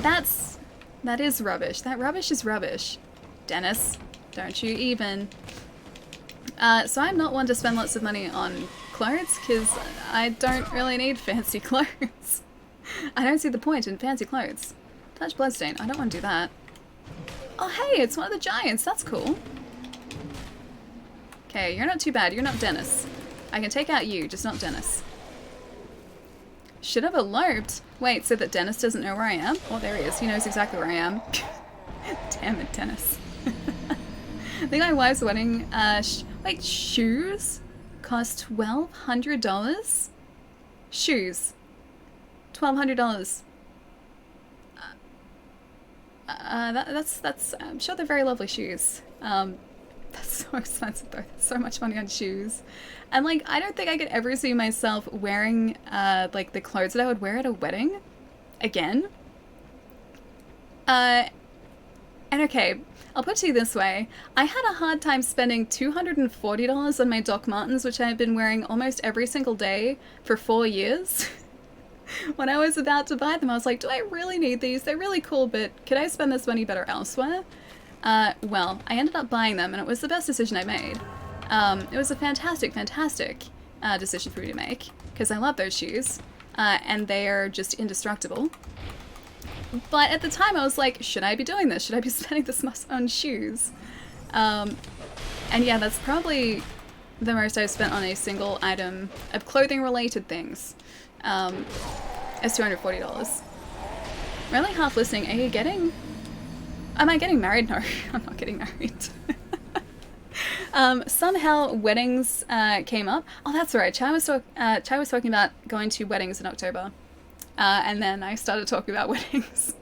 That is rubbish. That rubbish is rubbish. Dennis, don't you even. So I'm not one to spend lots of money on clothes because I don't really need fancy clothes. I don't see the point in fancy clothes. Touch bloodstain. I don't want to do that. Oh hey, it's one of the giants. That's cool. Okay, you're not too bad. You're not Dennis. I can take out you, just not Dennis. Should have eloped. Wait, so that Dennis doesn't know where I am? Oh, there he is. He knows exactly where I am. Damn it, Dennis. I think my wife's wedding, wait, shoes cost $1,200? Shoes. $1,200. That's, I'm sure they're very lovely shoes. That's so expensive though. That's so much money on shoes. And like, I don't think I could ever see myself wearing, like the clothes that I would wear at a wedding again. And okay, I'll put it to you this way. I had a hard time spending $240 on my Doc Martens, which I have been wearing almost every single day for 4 years. When I was about to buy them, I was like, do I really need these? They're really cool, but could I spend this money better elsewhere? Well, I ended up buying them, and it was the best decision I made. It was a fantastic decision for me to make, because I love those shoes, and they are just indestructible. But at the time, I was like, should I be doing this? Should I be spending this much on shoes? And And yeah, that's probably the most I've spent on a single item of clothing-related things. It's $240. Really half listening. Are you getting... Am I getting married? No, I'm not getting married. Somehow weddings came up. Oh, that's right. Chai was talking about going to weddings in October. And then I started talking about weddings.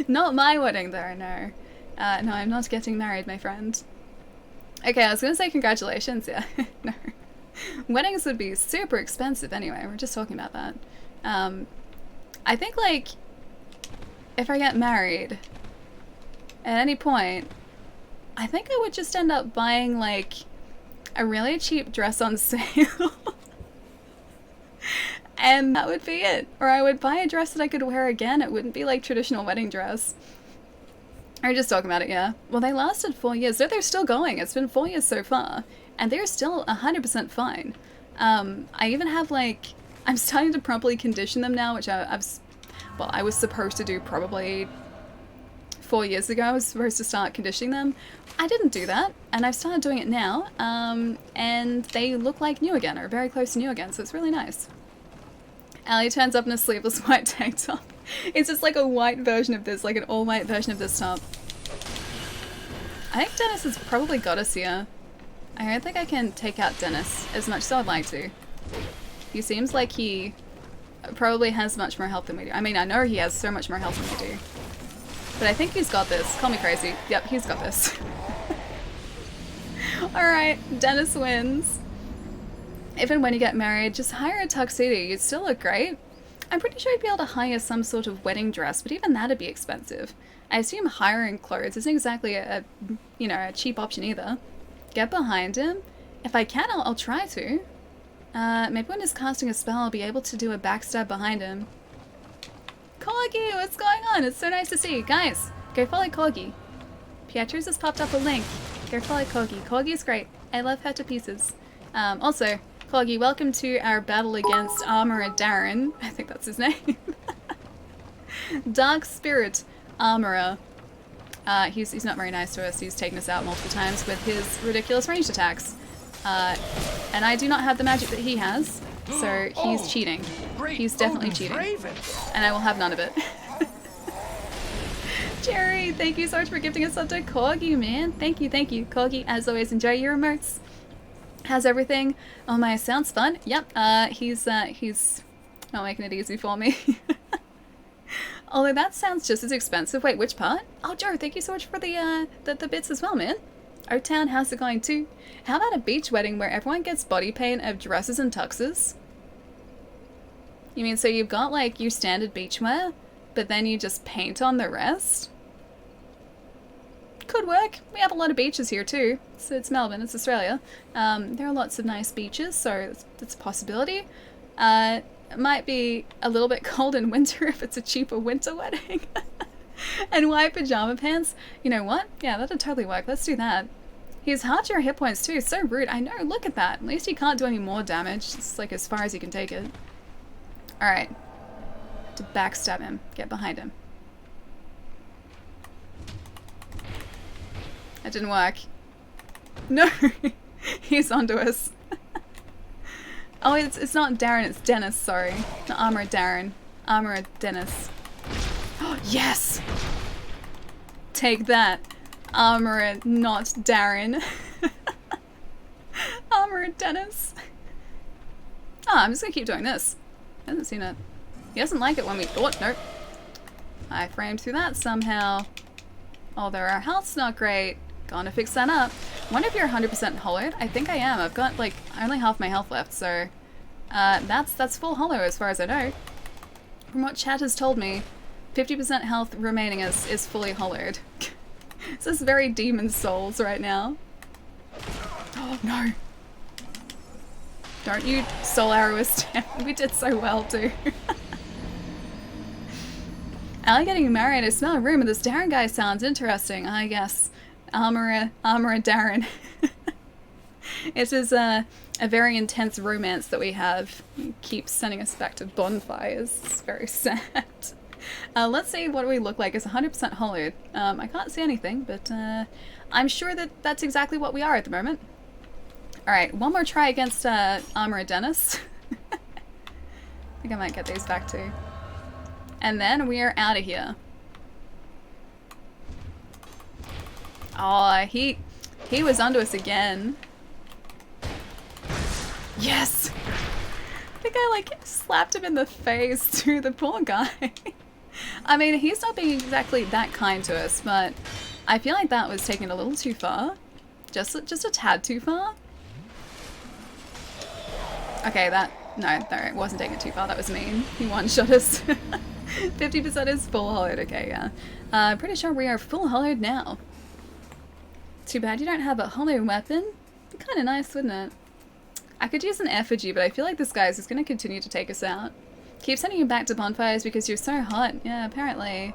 Not my wedding, though, no. No, I'm not getting married, my friend. Okay, I was going to say congratulations, yeah. No. Weddings would be super expensive anyway. We're just talking about that. I think, like, if I get married at any point, I think I would just end up buying, like, a really cheap dress on sale. And that would be it. Or I would buy a dress that I could wear again. It wouldn't be like traditional wedding dress. We're just talking about it, yeah. Well, they lasted 4 years. No, they're still going. It's been 4 years so far. And they're still 100% fine. I even have, like... I'm starting to properly condition them now, which I was supposed to do probably 4 years ago. I was supposed to start conditioning them. I didn't do that, and I've started doing it now. And they look like new again, or very close to new again, so it's really nice. Allie turns up in a sleeveless white tank top. It's just like a white version of this, like an all-white version of this top. I think Dennis has probably got us here. I don't think I can take out Dennis as much as I'd like to. He seems like he probably has much more health than we do. I mean, I know he has so much more health than we do. But I think he's got this. Call me crazy. Yep, he's got this. Alright, Dennis wins. Even when you get married, just hire a tuxedo. You'd still look great. I'm pretty sure you'd be able to hire some sort of wedding dress, but even that'd be expensive. I assume hiring clothes isn't exactly a cheap option either. Get behind him. If I can, I'll try to. Maybe when he's casting a spell, I'll be able to do a backstab behind him. Corgi, what's going on? It's so nice to see you. Guys, go follow Corgi. Pietro's has popped up a link. Go follow Corgi. Corgi's great. I love her to pieces. Also, Corgi, welcome to our battle against Armorer Darren. I think that's his name. Dark Spirit Armorer. He's not very nice to us. He's taken us out multiple times with his ridiculous ranged attacks. And I do not have the magic that he has, so he's cheating. He's definitely cheating. And I will have none of it. Jerry, thank you so much for gifting us up to Corgi, man. Thank you, Corgi. As always, enjoy your emotes. How's everything? Oh my, sounds fun. Yep, he's not making it easy for me. Although that sounds just as expensive. Wait, which part? Oh, Joe, thank you so much for the bits as well, man. O-Town, how's it going too? How about a beach wedding where everyone gets body paint of dresses and tuxes? You mean so you've got like your standard beachwear, but then you just paint on the rest? Could work. We have a lot of beaches here too. It's Melbourne, it's Australia. There are lots of nice beaches, so it's a possibility. It might be a little bit cold in winter if it's a cheaper winter wedding. And white pajama pants. You know what? Yeah, that'd totally work. Let's do that. He's halved your hit points too. So rude. I know. Look at that. At least he can't do any more damage. It's like as far as he can take it. Alright. To backstab him. Get behind him. That didn't work. No! He's onto us. Oh, it's not Darren, it's Dennis, sorry. Not Armorer Darren. Armorer Dennis. Oh, yes! Take that. Armorer, not Darren. Armorer Dennis. Oh, I'm just gonna keep doing this. He hasn't seen it. He doesn't like it when we... Oh, nope. I framed through that somehow. Although our health's not great. Gonna fix that up. Wonder if you're 100% hollowed? I think I am. I've got, like, only half my health left, so... that's full hollow as far as I know. From what chat has told me, 50% health remaining is fully hollowed. This is very Demon Souls right now. Oh, no. Don't you soul arrow us down. We did so well, too. Allie getting married. I smell a room, and this Darren guy sounds interesting, I guess. Armorer Darren. It is a very intense romance that we have. He keeps sending us back to bonfires. It's very sad. Let's see what we look like. It's 100% hollowed. I can't see anything, but I'm sure that that's exactly what we are at the moment. Alright, one more try against Armor Dennis. I think I might get these back too. And then we are out of here. Oh, he was onto us again. Yes! I think I like slapped him in the face too, the poor guy. I mean, he's not being exactly that kind to us, but I feel like that was taken a little too far. Just a tad too far. Okay, no, it wasn't taken too far, that was mean. He one-shot us. 50% is full hollowed, okay, yeah. Pretty sure we are full hollowed now. Too bad you don't have a hollow weapon. Kinda nice, wouldn't it? I could use an effigy, but I feel like this guy's just gonna continue to take us out. Keep sending you back to bonfires because you're so hot. Yeah, apparently.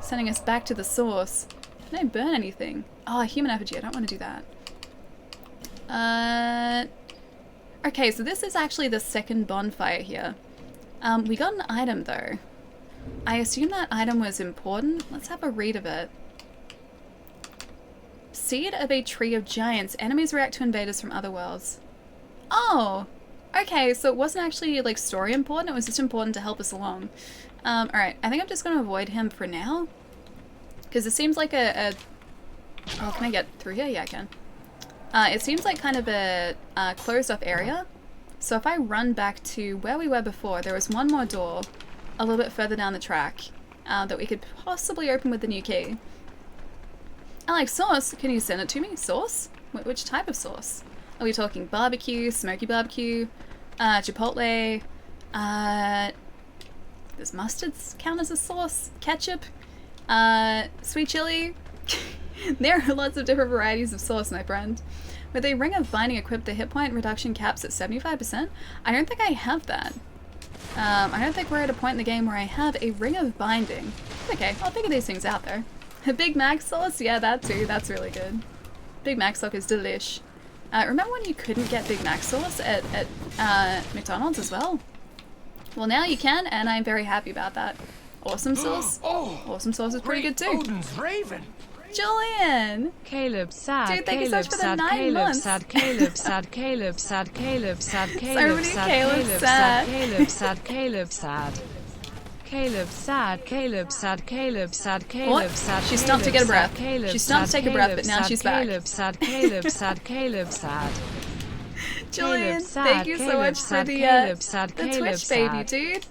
Sending us back to the source. Can I burn anything? Oh, a human effigy. I don't want to do that. Okay, so this is actually the second bonfire here. We got an item, though. I assume that item was important. Let's have a read of it. Seed of a tree of giants. Enemies react to invaders from other worlds. Oh! Okay, so it wasn't actually, like, story important. It was just important to help us along. Alright, I think I'm just going to avoid him for now. Because it seems like oh, can I get through here? Yeah, I can. It seems like kind of a closed-off area. So if I run back to where we were before, there was one more door a little bit further down the track that we could possibly open with the new key. I like sauce. Can you send it to me? Sauce? Which type of sauce? Are we talking barbecue, smoky barbecue, chipotle, does mustards count as a sauce? Ketchup? Sweet chili? There are lots of different varieties of sauce, my friend. With a ring of binding equipped, the hit point reduction caps at 75%. I don't think I have that. I don't think we're at a point in the game where I have a ring of binding. Okay, I'll figure these things out though. A Big Mac sauce? Yeah, that too. That's really good. Big Mac sauce is delish. Remember when you couldn't get Big Mac sauce at McDonald's as well? Well, now you can, and I'm very happy about that. Awesome sauce. Awesome sauce is pretty good too. Odin's raven. Julian! Caleb sad, Dude, thank you so much for the sad, 9 Caleb months. sad, Caleb sad, Caleb sad, Caleb sad, So Caleb many sad, Calebs Caleb sad. sad, Caleb sad, Caleb sad. Caleb sad, Caleb sad, Caleb sad, Caleb sad. She stopped to get a breath. She stopped to take a breath, but now she's back. Caleb sad, Caleb sad, Caleb sad. Julian, Caleb sad, thank you so Caleb much for sad, the Caleb sad, Caleb Twitch baby, sad. dude.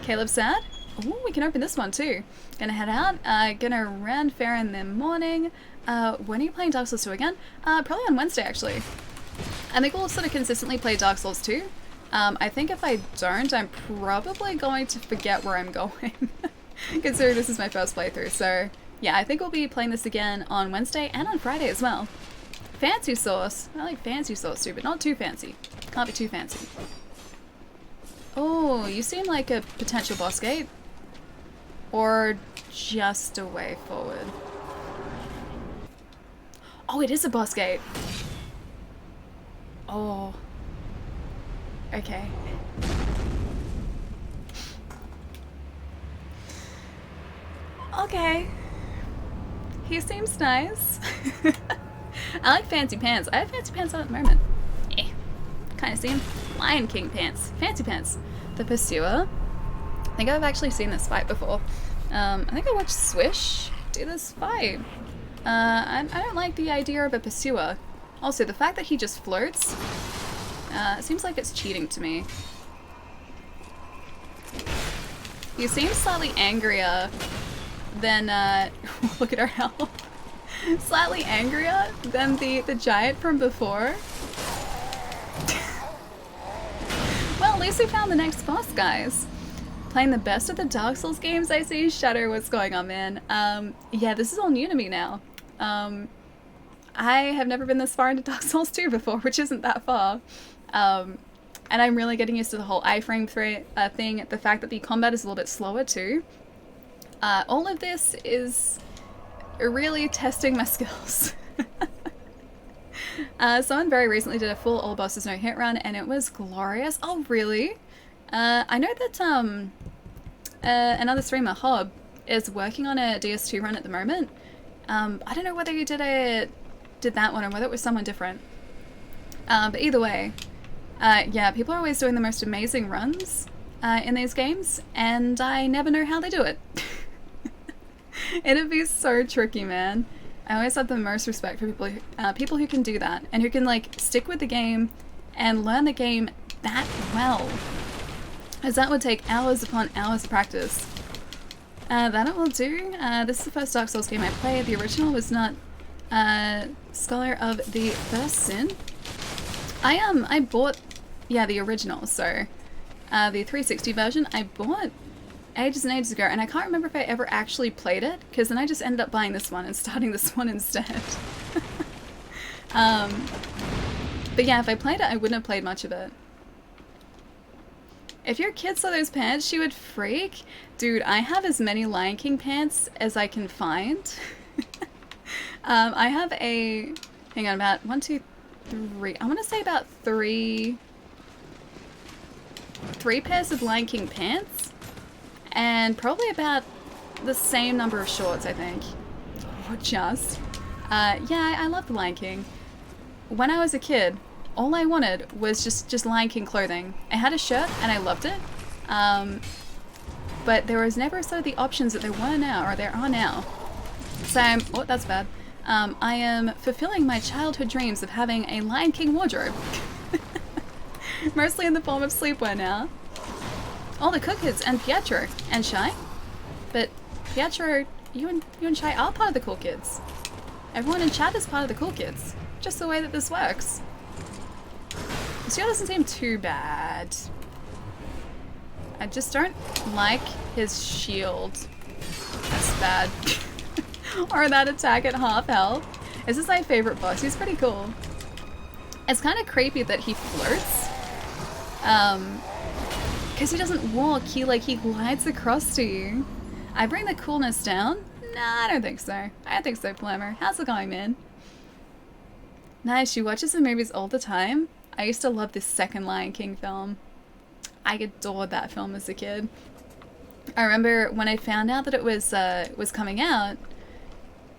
Caleb sad? Ooh, we can open this one too. Gonna head out. Gonna run fair in the morning. When are you playing Dark Souls 2 again? Probably on Wednesday, actually. I think we'll sort of consistently play Dark Souls 2. I think if I don't, I'm probably going to forget where I'm going. Considering this is my first playthrough. So, yeah, I think we'll be playing this again on Wednesday and on Friday as well. Fancy sauce. I like fancy sauce too, but not too fancy. Can't be too fancy. Oh, you seem like a potential boss gate. Or just a way forward. Oh, it is a boss gate. Oh. Okay. Okay. He seems nice. I like fancy pants. I have fancy pants on at the moment. Eh. Kind of seen Lion King pants. Fancy pants. The Pursuer. I think I've actually seen this fight before. I think I watched Swish do this fight. I don't like the idea of a Pursuer. Also, the fact that he just floats, it seems like it's cheating to me. He seems slightly angrier than, look at our health. Slightly angrier than the giant from before. Well, at least we found the next boss, guys. Playing the best of the Dark Souls games, I see. Shadow, what's going on, man? Yeah, this is all new to me now. I have never been this far into Dark Souls 2 before, which isn't that far. And I'm really getting used to the whole iframe thing, the fact that the combat is a little bit slower too. All of this is really testing my skills. Someone very recently did a full all bosses no hit run and it was glorious. Oh, really? I know that another streamer, Hob, is working on a DS2 run at the moment. I don't know whether he did that one or whether it was someone different. But either way, yeah, people are always doing the most amazing runs in these games, and I never know how they do it. It'd be so tricky, man. I always have the most respect for people who can do that and who can like stick with the game and learn the game that well, as that would take hours upon hours of practice. That it will do. This is the first Dark Souls game I played. The original was not Scholar of the First Sin. I bought, yeah, the original, so the 360 version I bought ages and ages ago, and I can't remember if I ever actually played it, because then I just ended up buying this one and starting this one instead. But yeah, if I played it, I wouldn't have played much of it. If your kid saw those pants, she would freak. Dude, I have as many Lion King pants as I can find. I have a, hang on, about 1, 2, 3, I want to say about three pairs of Lion King pants, and probably about the same number of shorts, I think. Or just. Yeah, I love the Lion King. When I was a kid, all I wanted was just Lion King clothing. I had a shirt and I loved it, but there was never sort of the options that there were now, or there are now. So oh, that's bad. I am fulfilling my childhood dreams of having a Lion King wardrobe. Mostly in the form of sleepwear now. All the cool kids, and Pietro, and Shy. But Pietro, you and Shy are part of the cool kids. Everyone in chat is part of the cool kids. Just the way that this works. This year doesn't seem too bad. I just don't like his shield. That's bad. Or that attack at half health. This is my favorite boss. He's pretty cool. It's kind of creepy that he floats. Because he doesn't walk, he glides across to you. I bring the coolness down? Nah, I don't think so. I don't think so, Flammer. How's it going, man? Nice, she watches the movies all the time. I used to love this second Lion King film. I adored that film as a kid. I remember when I found out that it was coming out,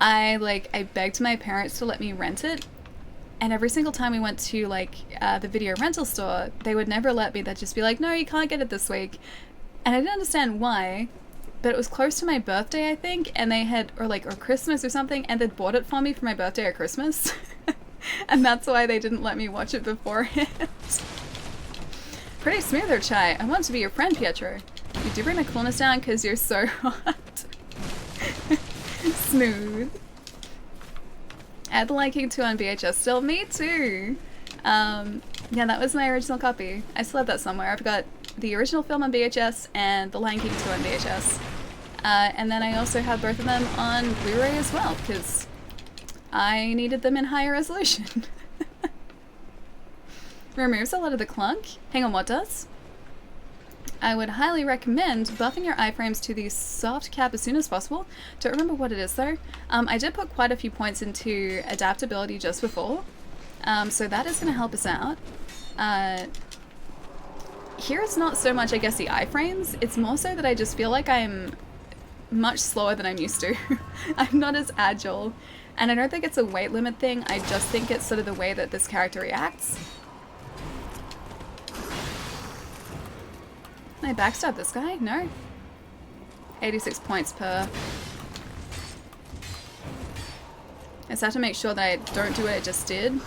I begged my parents to let me rent it. And every single time we went to the video rental store, they would never let me. They'd just be like, no, you can't get it this week. And I didn't understand why, but it was close to my birthday, I think, and they had, or Christmas or something, and they'd bought it for me for my birthday or Christmas. And that's why they didn't let me watch it beforehand. Pretty smooth there, Chai. I want to be your friend, Pietro. You do bring the coolness down because you're so hot. Smooth. I had the Lion King 2 on VHS still. Me too. Yeah, that was my original copy. I still have that somewhere. I've got the original film on VHS and the Lion King 2 on VHS. And then I also have both of them on Blu-ray as well, because I needed them in higher resolution. Removes a lot of the clunk. Hang on, what does? I would highly recommend buffing your iframes to the soft cap as soon as possible. Don't remember what it is though. I did put quite a few points into adaptability just before, so that is going to help us out. Here it's not so much, I guess, the iframes. It's more so that I just feel like I'm much slower than I'm used to. I'm not as agile, and I don't think it's a weight limit thing. I just think it's sort of the way that this character reacts. Can I backstab this guy? No. 86 points per. I just have to make sure that I don't do what I just did.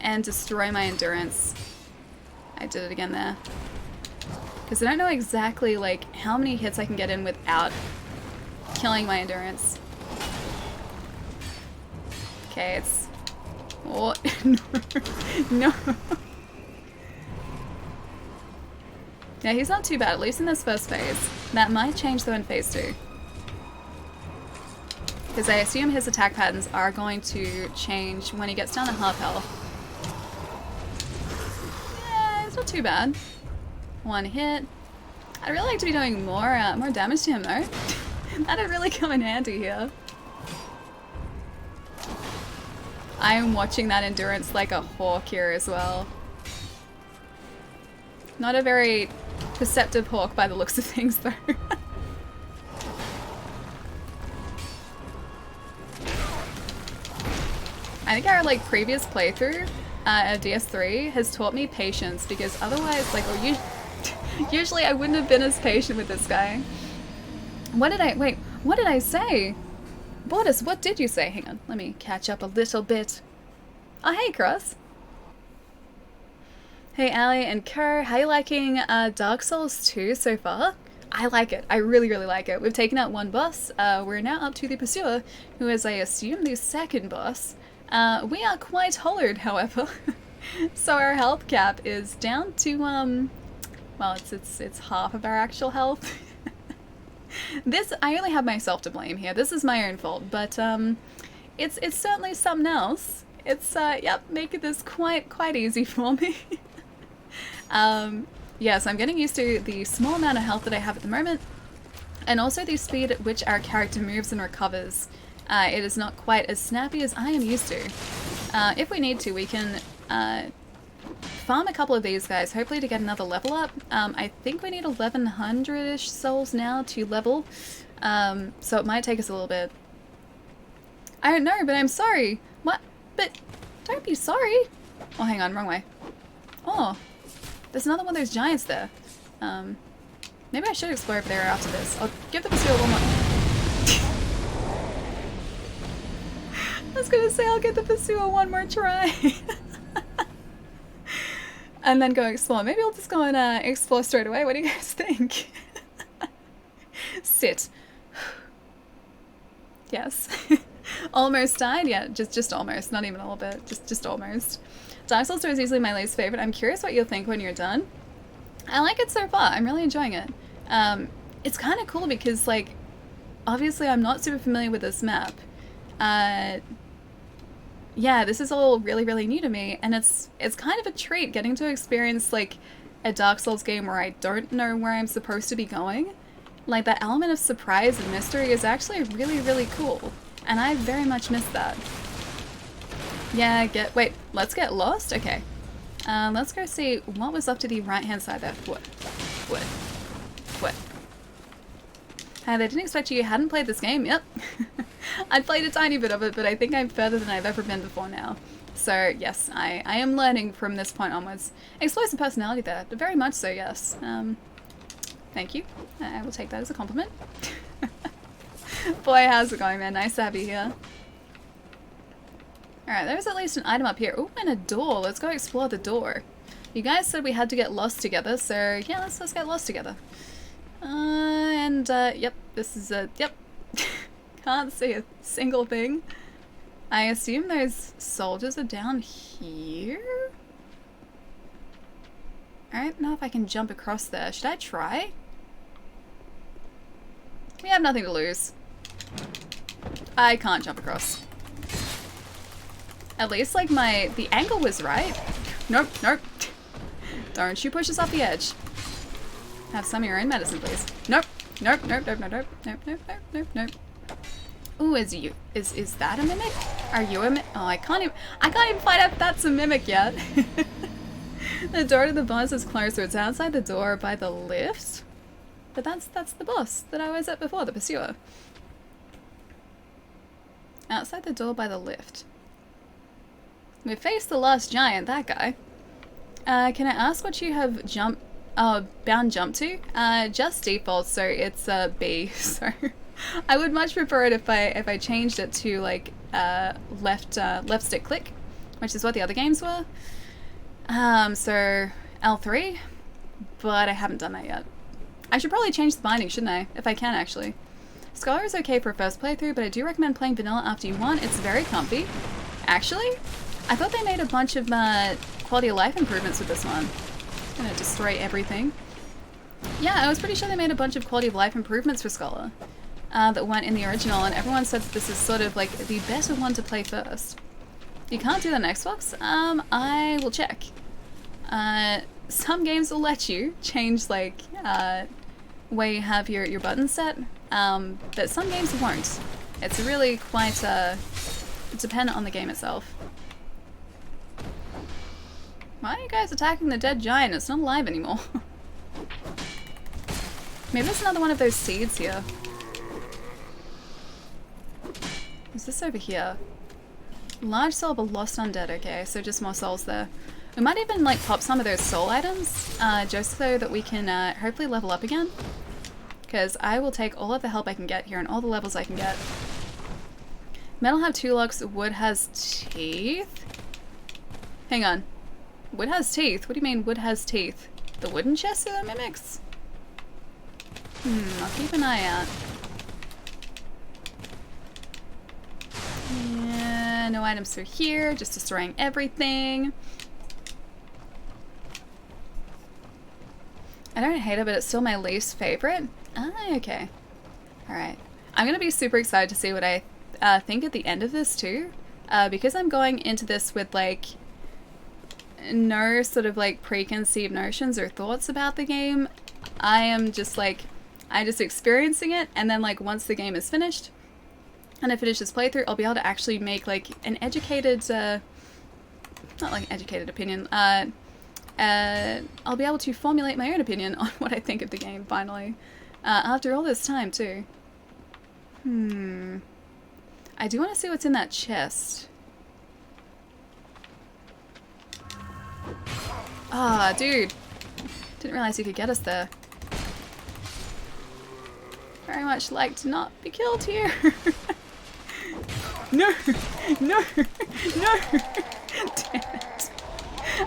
And destroy my endurance. I did it again there. Because I don't know exactly how many hits I can get in without killing my endurance. Okay, it's... Oh, no. No. Yeah, he's not too bad, at least in this first phase. That might change though in phase 2. Because I assume his attack patterns are going to change when he gets down to half health. Yeah, it's not too bad. One hit. I'd really like to be doing more damage to him though. That'd really come in handy here. I am watching that endurance like a hawk here as well. Not a very perceptive hawk by the looks of things, though. I think our like previous playthrough of DS3 has taught me patience, because otherwise, like, usually I wouldn't have been as patient with this guy. What did I say? Bordis, what did you say? Hang on, let me catch up a little bit. Oh, hey, Cross. Hey, Ali and Kerr, how you liking Dark Souls 2 so far? I like it. I really, really like it. We've taken out one boss. We're now up to the Pursuer, who is, I assume, the second boss. We are quite hollowed, however. So our health cap is down to, well, it's half of our actual health. I only have myself to blame here. This is my own fault, but it's certainly something else. It's yep, making this quite easy for me. Yes, I'm getting used to the small amount of health that I have at the moment, and also the speed at which our character moves and recovers. It is not quite as snappy as I am used to. If we need to, we can farm a couple of these guys, hopefully to get another level up. I think we need 1100-ish souls now to level, so it might take us a little bit. I don't know, but I'm sorry. What? But don't be sorry. Oh, hang on, wrong way. Oh, there's another one of those giants there. Maybe I should explore over there after this. I'll give the Pursuer one more. I was gonna say I'll give the Pursuer one more try. And then go explore. Maybe I'll just go and explore straight away. What do you guys think? Sit. Yes. Almost died? Yeah, just almost. Not even a little bit. Just almost. Dark Souls 2 is easily my least favorite. I'm curious what you'll think when you're done. I like it so far. I'm really enjoying it. It's kind of cool because, like, obviously I'm not super familiar with this map. Yeah, this is all really, really new to me, and it's kind of a treat getting to experience, like, a Dark Souls game where I don't know where I'm supposed to be going. Like, that element of surprise and mystery is actually really, really cool, and I very much miss that. Yeah, wait, let's get lost? Okay. Let's go see what was up to the right-hand side there. What? Hey, they didn't expect you hadn't played this game. Yep. I'd played a tiny bit of it, but I think I'm further than I've ever been before now. So, yes, I am learning from this point onwards. Explosive personality there. Very much so, yes. Thank you. I will take that as a compliment. Boy, how's it going, man? Nice to have you here. Alright, there's at least an item up here. Ooh, and a door. Let's go explore the door. You guys said we had to get lost together, so yeah, let's get lost together. Yep, this is a, yep. Can't see a single thing. I assume those soldiers are down here? I don't know if I can jump across there. Should I try? We have nothing to lose. I can't jump across. At least, like, the angle was right. Nope. Don't you push us off the edge. Have some of your own medicine, please. Nope. Ooh, is that a mimic? Are you a mimic? Oh, I can't even find out if that's a mimic yet. The door to the boss is closed, so it's outside the door by the lift. But that's the boss that I was at before, the Pursuer. Outside the door by the lift. We faced the last giant, that guy. Can I ask what you have bound jump to? Just default, so it's B. So I would much prefer it if I changed it to like left stick click, which is what the other games were. So L3, but I haven't done that yet. I should probably change the binding, shouldn't I? If I can, actually. Scholar is okay for a first playthrough, but I do recommend playing vanilla after you want. It's very comfy. Actually, I thought they made a bunch of quality of life improvements with this one. I'm gonna destroy everything. Yeah, I was pretty sure they made a bunch of quality of life improvements for Scholar that weren't in the original, and everyone says this is sort of like the better one to play first. You can't do that on Xbox? I will check. Some games will let you change like where you have your buttons set, but some games won't. It's really quite dependent on the game itself. Why are you guys attacking the dead giant? It's not alive anymore. Maybe there's another one of those seeds here. Is this over here? Large soul but lost undead. Okay, so just more souls there. We might even like pop some of those soul items just so that we can hopefully level up again. Because I will take all of the help I can get here and all the levels I can get. Metal have 2 locks, wood has teeth? Hang on. Wood has teeth? What do you mean wood has teeth? The wooden chest that mimics? I'll keep an eye out. Yeah, no items through here, just destroying everything. I don't hate it, but it's still my least favorite. Ah, okay. Alright. I'm gonna be super excited to see what I think at the end of this too. Because I'm going into this with like no sort of like preconceived notions or thoughts about the game. I am just like, I'm just experiencing it, and then like once the game is finished and I finish this playthrough, I'll be able to actually make like an educated, not like an educated opinion, I'll be able to formulate my own opinion on what I think of the game finally. After all this time too. I do want to see what's in that chest. Ah, dude. Didn't realize you could get us there. Very much like to not be killed here. No! No! No! Damn it.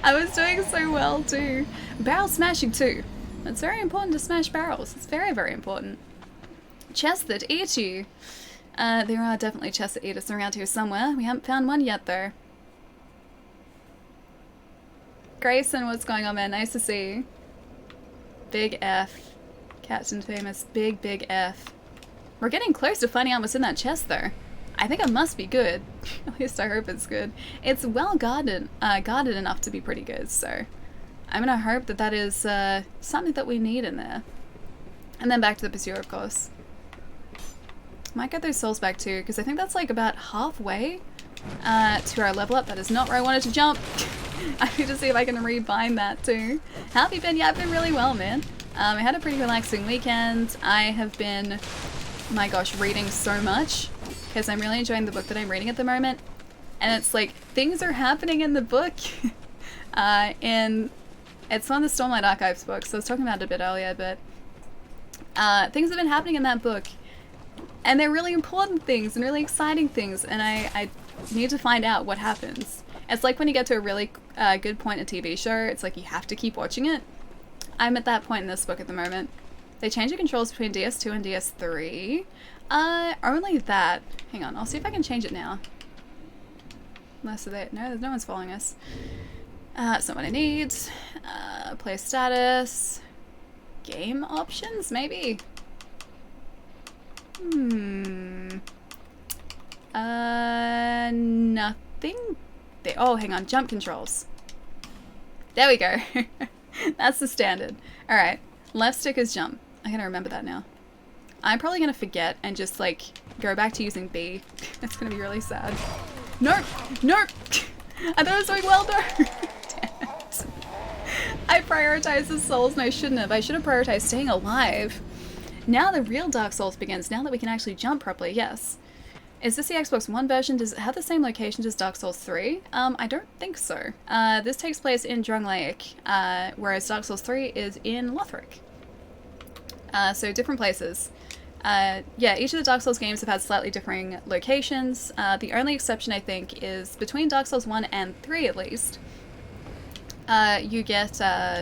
I was doing so well too. Barrel smashing too. It's very important to smash barrels. It's very, very important. Chests that eat you. There are definitely chests that eat us around here somewhere. We haven't found one yet though. Grayson, what's going on, man? Nice to see you. Big F. Captain Famous. Big, big F. We're getting close to finding out what's in that chest though. I think it must be good. At least I hope it's good. It's well guarded enough to be pretty good, so I'm gonna hope that that is something that we need in there. And then back to the pursuer, of course. Might get those souls back too, because I think that's like about halfway to our level up. That is not where I wanted to jump. I need to see if I can rebind that too. How have you been? Yeah, I've been really well, man. I had a pretty relaxing weekend. I have been, my gosh, reading so much because I'm really enjoying the book that I'm reading at the moment. And it's like, things are happening in the book. And it's one of the Stormlight Archives books, so I was talking about it a bit earlier, but things have been happening in that book. And they're really important things and really exciting things, and I need to find out what happens. It's like when you get to a really good point in a TV show, it's like you have to keep watching it. I'm at that point in this book at the moment. They changed the controls between DS2 and DS3. Only that. Hang on, I'll see if I can change it now. Unless they, no, no one's following us. That's not what I need. Play status. Game options, maybe? Nothing. Oh, hang on. Jump controls. There we go. That's the standard. Alright. Left stick is jump. I gotta remember that now. I'm probably gonna forget and just, like, go back to using B. It's gonna be really sad. Nope! Nope! I thought I was doing well, though! Damn it. I prioritized the souls and I shouldn't have. I should have prioritized staying alive. Now the real Dark Souls begins, now that we can actually jump properly, yes. Is this the Xbox One version? Does it have the same locations as Dark Souls 3? I don't think so. This takes place in Drunglaic, whereas Dark Souls 3 is in Lothric. So different places. Yeah, each of the Dark Souls games have had slightly differing locations. The only exception, I think, is between Dark Souls 1 and 3 at least. You get Anor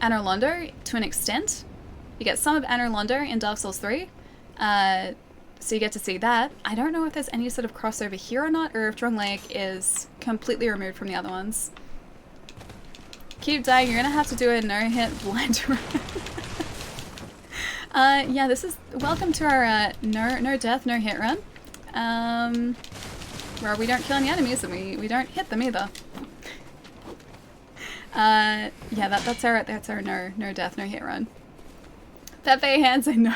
Londo to an extent. You get some of Anor Londo in Dark Souls 3, so you get to see that. I don't know if there's any sort of crossover here or not, or if Drunglaic is completely removed from the other ones. Keep dying, you're gonna have to do a no-hit blind run. Yeah, this is, welcome to our no death, no hit run. Where we don't kill any enemies and we don't hit them either. Yeah, that's our no death, no hit run. Pepe hands, I know.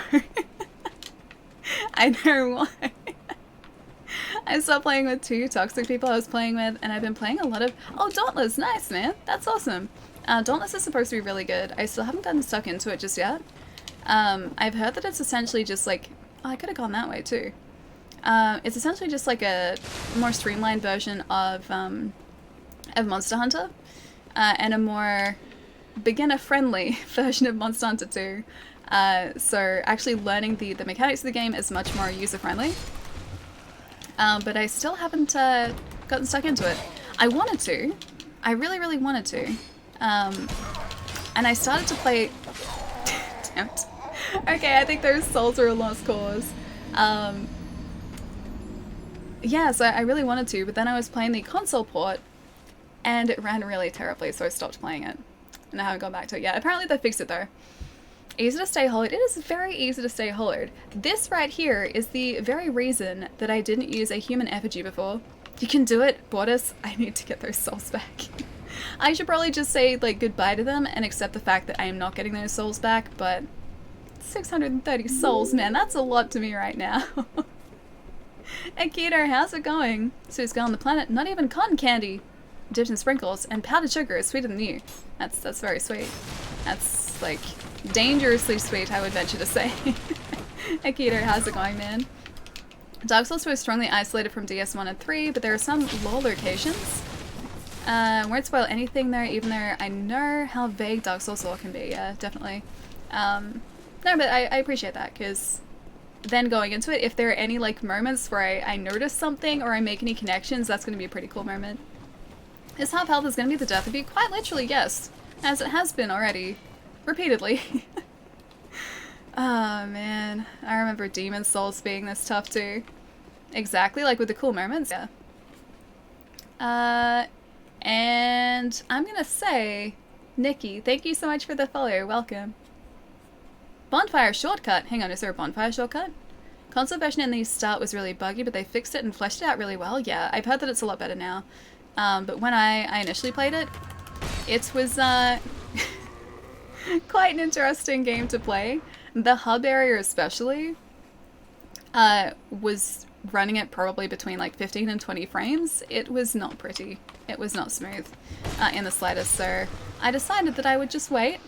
I know why. I stopped playing with 2 toxic people I was playing with, and I've been playing a lot of... Oh, Dauntless! Nice, man! That's awesome! Dauntless is supposed to be really good. I still haven't gotten stuck into it just yet. I've heard that it's essentially just like, oh, I could have gone that way too. It's essentially just like a more streamlined version of Monster Hunter, and a more beginner-friendly version of Monster Hunter 2. So actually learning the mechanics of the game is much more user-friendly. But I still haven't gotten stuck into it. I wanted to. I really, really wanted to. And I started to play... Damn it. Okay, I think those souls are a lost cause. Yeah, so I really wanted to, but then I was playing the console port, and it ran really terribly, so I stopped playing it. And I haven't gone back to it yet. Apparently they fixed it though. Easy to stay hollowed. It is very easy to stay hollowed. This right here is the very reason that I didn't use a human effigy before. You can do it, Bortus. I need to get those souls back. I should probably just say like goodbye to them and accept the fact that I am not getting those souls back, but 630 souls, man, that's a lot to me right now. Akito, how's it going? So it's on the planet, not even cotton candy dipped in sprinkles, and powdered sugar is sweeter than you. That's very sweet. That's like dangerously sweet, I would venture to say. Akito, how's it going, man? Dark Souls 2 is strongly isolated from DS1 and 3, but there are some lore locations. Won't spoil anything there, even though I know how vague Dark Souls lore can be. Yeah, definitely. No, but I appreciate that, because then going into it, if there are any like moments where I notice something or I make any connections, that's going to be a pretty cool moment. This half health is going to be the death of you? Quite literally, yes. As it has been already. Repeatedly. Oh man, I remember Demon Souls being this tough too. Exactly, like with the cool moments, yeah. And I'm gonna say, Nikki, thank you so much for the follow, welcome. Bonfire shortcut, hang on, is there a bonfire shortcut? Console version in the start was really buggy, but they fixed it and fleshed it out really well. Yeah, I've heard that it's a lot better now. But when I initially played it, it was quite an interesting game to play. The hub area especially was running it probably between like 15 and 20 frames. It was not pretty. It was not smooth in the slightest, so I decided that I would just wait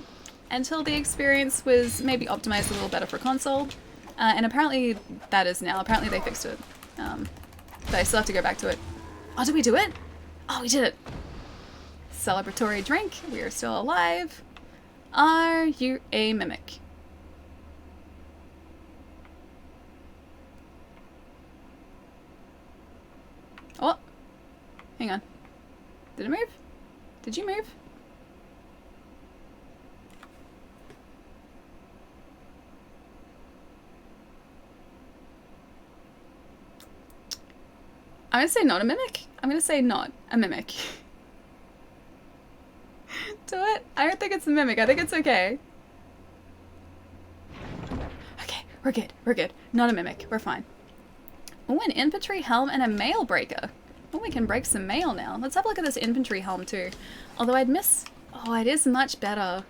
until the experience was maybe optimized a little better for console. And apparently that is now. Apparently they fixed it. But I still have to go back to it. Oh, did we do it? Oh, we did it! Celebratory drink. We are still alive. Are you a mimic? Oh! Hang on. Did it move? Did you move? I'm gonna say not a mimic. I'm gonna say not a mimic. Do it? I don't think it's a mimic. I think it's okay. Okay, we're good. We're good. Not a mimic. We're fine. Oh, an infantry helm and a mail breaker. Oh, we can break some mail now. Let's have a look at this infantry helm too. Although I'd miss... Oh, it is much better.